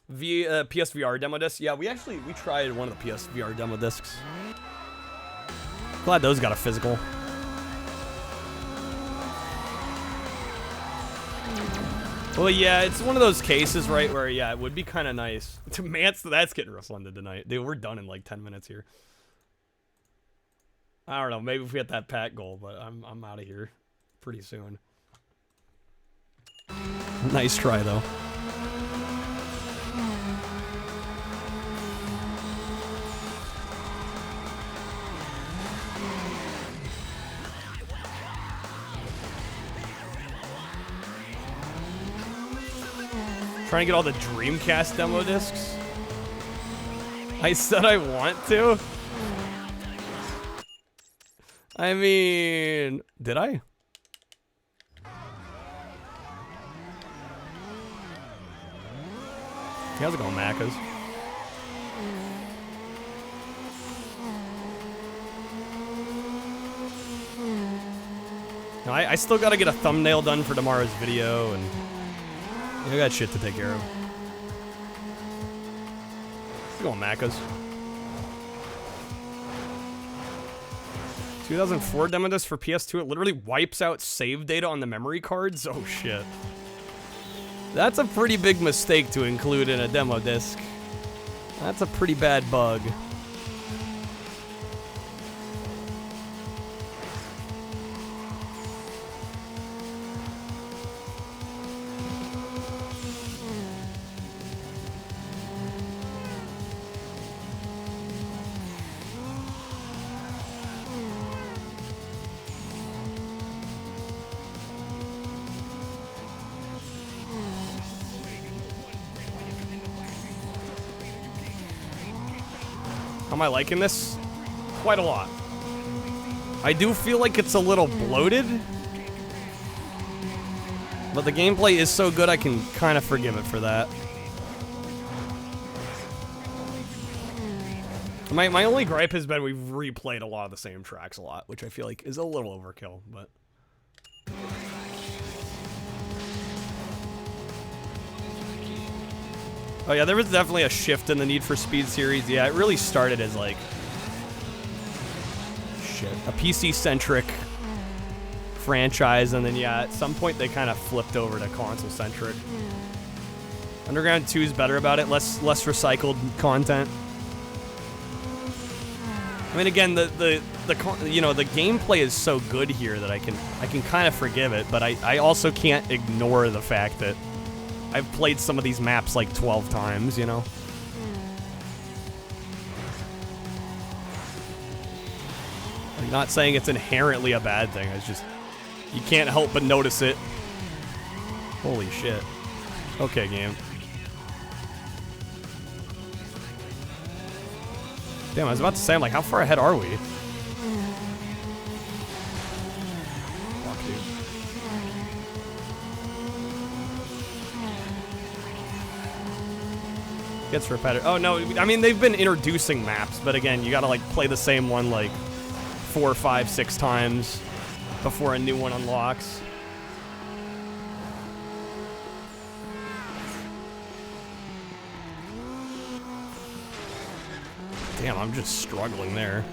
PSVR demo discs. Yeah, we tried one of the PSVR demo discs. Glad those got a physical. Well, yeah, it's one of those cases, right, where, yeah, it would be kind of nice. That's getting refunded tonight. Dude, we're done in like 10 minutes here. I don't know, maybe if we hit that pack goal, but I'm out of here pretty soon. Nice try, though. Trying to get all the Dreamcast demo discs. I said I want to. I mean, did I? How's it going, Macas? No, I still gotta get a thumbnail done for tomorrow's video, and I got shit to take care of. How's it going, Macas? 2004 demo disc for PS2. It literally wipes out save data on the memory cards. Oh shit. That's a pretty big mistake to include in a demo disc. That's a pretty bad bug. Am I liking this? Quite a lot. I do feel like it's a little bloated, but the gameplay is so good I can kind of forgive it for that. My only gripe has been we've replayed a lot of the same tracks a lot, which I feel like is a little overkill, but... Oh yeah, there was definitely a shift in the Need for Speed series. Yeah, it really started as like a PC-centric franchise, and then yeah, at some point they kind of flipped over to console-centric. Underground 2 is better about it, less recycled content. I mean, again, the gameplay is so good here that I can kind of forgive it, but I also can't ignore the fact that I've played some of these maps like 12 times, you know? I'm not saying it's inherently a bad thing, it's just, you can't help but notice it. Holy shit. Okay, game. Damn, I was about to say, I'm like, how far ahead are we? Fuck, dude. Gets repetitive. Oh, no, I mean, they've been introducing maps, but again, you gotta, like, play the same one, like, 4, 5, 6 times before a new one unlocks. Damn, I'm just struggling there.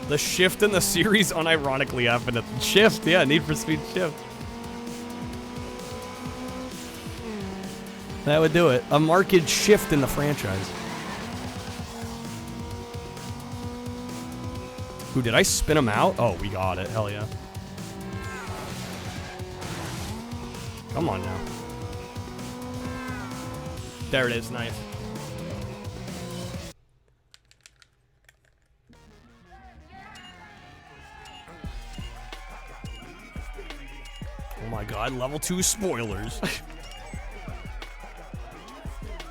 The shift in the series unironically happened at Shift, yeah, Need for Speed Shift. That would do it. A marked shift in the franchise. Ooh, did I spin him out? Oh, we got it. Hell yeah. Come on now. There it is, nice. Oh my god, level 2 spoilers.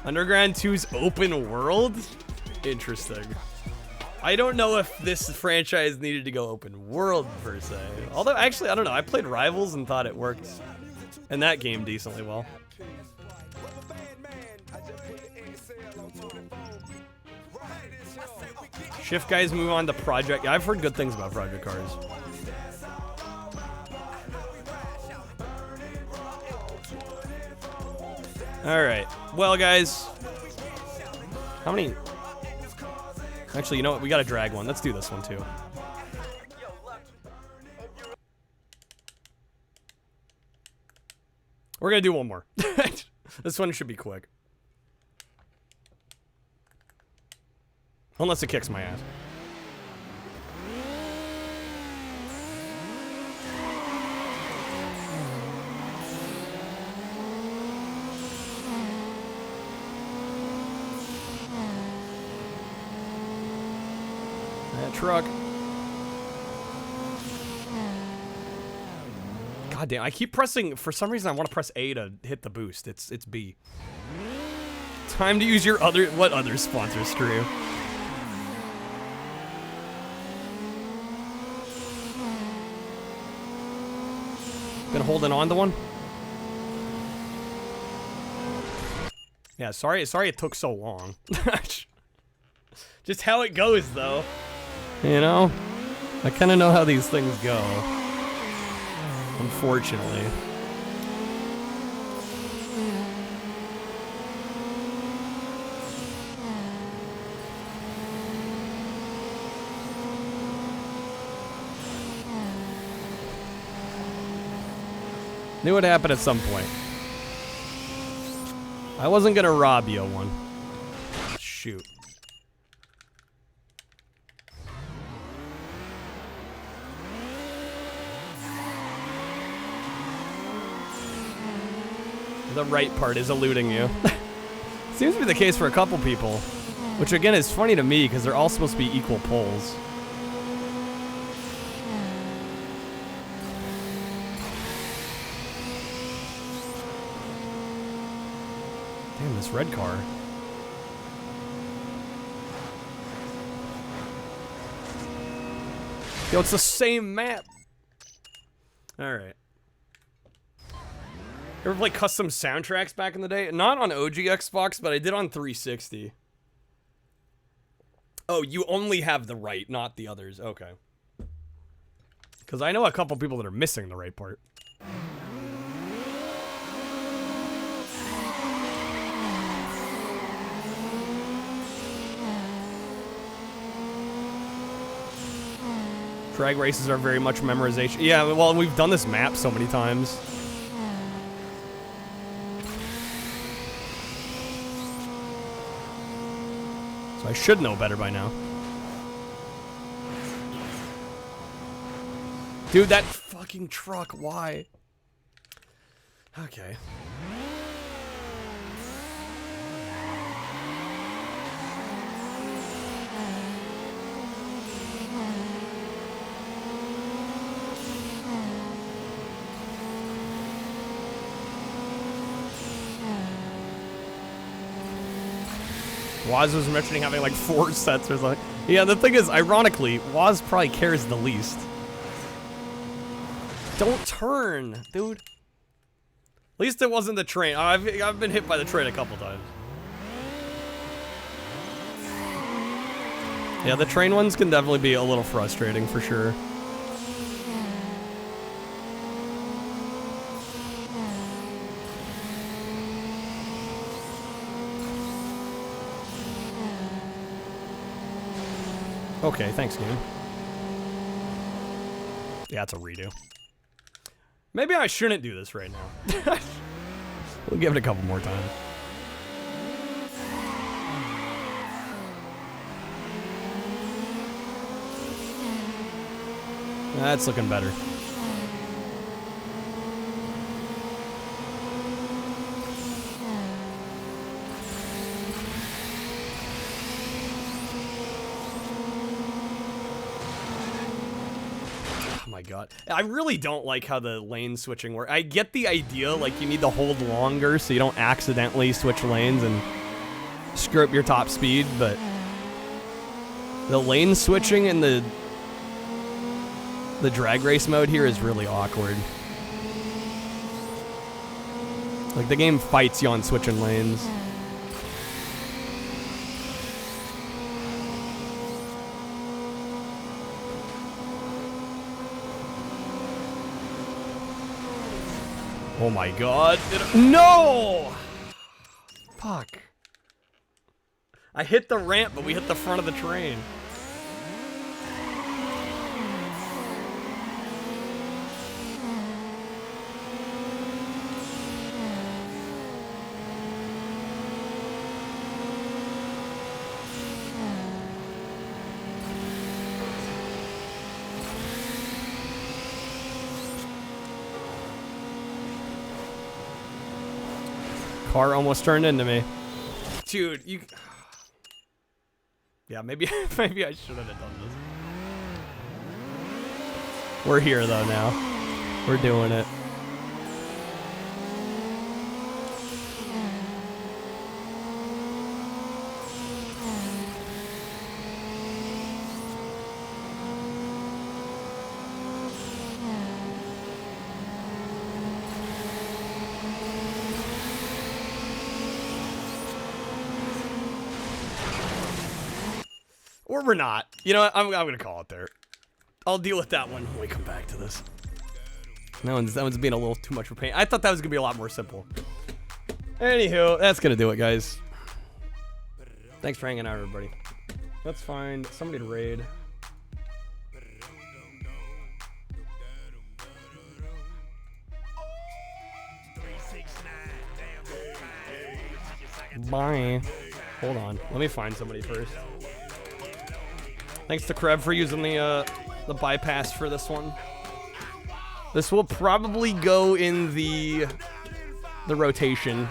Underground 2's open world? Interesting. I don't know if this franchise needed to go open world per se. Although, actually, I don't know. I played Rivals and thought it worked in that game decently well. Shift guys move on to Project. Yeah, I've heard good things about Project Cars. Alright. Well, guys. How many... Actually, you know what? We gotta drag one. Let's do this one, too. We're gonna do one more. This one should be quick. Unless it kicks my ass. That truck. God damn, I keep pressing, for some reason I want to press A to hit the boost. It's B. Time to use your what other sponsor stream? Been holding on to one? Yeah, sorry it took so long. Just how it goes, though. You know? I kind of know how these things go. Unfortunately. Knew it happened at some point. I wasn't gonna rob you one. Shoot. The right part is eluding you. Seems to be the case for a couple people. Which again is funny to me because they're all supposed to be equal poles. Damn, this red car. Yo, it's the same map. Alright. Ever play custom soundtracks back in the day? Not on OG Xbox, but I did on 360. Oh, you only have the right, not the others. Okay. Because I know a couple people that are missing the right part. Drag races are very much memorization. Yeah, well, we've done this map so many times. So I should know better by now. Dude, that fucking truck, why? Okay. Waz was mentioning having like 4 sets or something. Yeah, the thing is, ironically, Waz probably cares the least. Don't turn, dude. At least it wasn't the train. I've been hit by the train a couple times. Yeah, the train ones can definitely be a little frustrating for sure. Okay, thanks, game. Yeah, it's a redo. Maybe I shouldn't do this right now. We'll give it a couple more times. That's looking better. God. I really don't like how the lane switching works. I get the idea, like you need to hold longer so you don't accidentally switch lanes and screw up your top speed, but the lane switching in the drag race mode here is really awkward. Like the game fights you on switching lanes. Oh my god. No! Fuck. I hit the ramp, but we hit the front of the train. Car almost turned into me. Dude, you... Yeah, maybe I shouldn't have done this. We're here, though, now. We're doing it. Or we're not. You know what? I'm gonna call it there. I'll deal with that one when we come back to this. That one's being a little too much for pain. I thought that was gonna be a lot more simple. Anywho, that's gonna do it, guys. Thanks for hanging out, everybody. Let's find somebody to raid. Bye. Hold on. Let me find somebody first. Thanks to Kreb for using the bypass for this one. This will probably go in the rotation.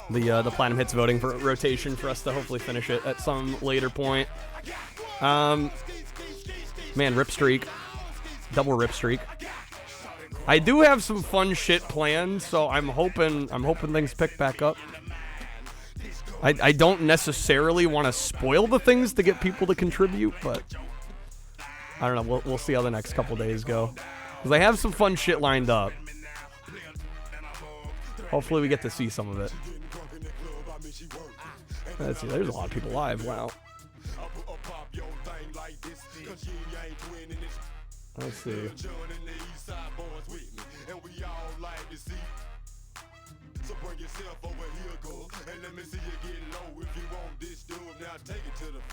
The Platinum Hits voting for rotation for us to hopefully finish it at some later point. Man, rip streak. Double rip streak. I do have some fun shit planned, so I'm hoping things pick back up. I don't necessarily want to spoil the things to get people to contribute, but I don't know. We'll see how the next couple days go. Because I have some fun shit lined up. Hopefully we get to see some of it. Let's see. There's a lot of people live. Wow. Let's see.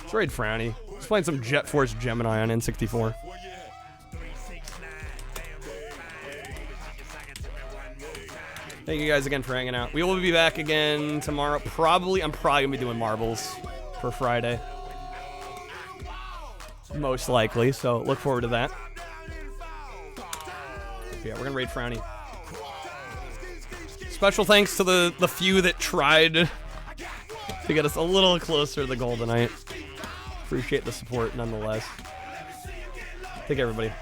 Let's raid Frowny. Let's find some Jet Force Gemini on N64. Thank you guys again for hanging out. We will be back again tomorrow. I'm probably gonna be doing marbles for Friday. Most likely, so look forward to that. Yeah, we're gonna raid Frowny. Special thanks to the few that tried to get us a little closer to the Goldenite. Appreciate the support nonetheless. Take care, everybody.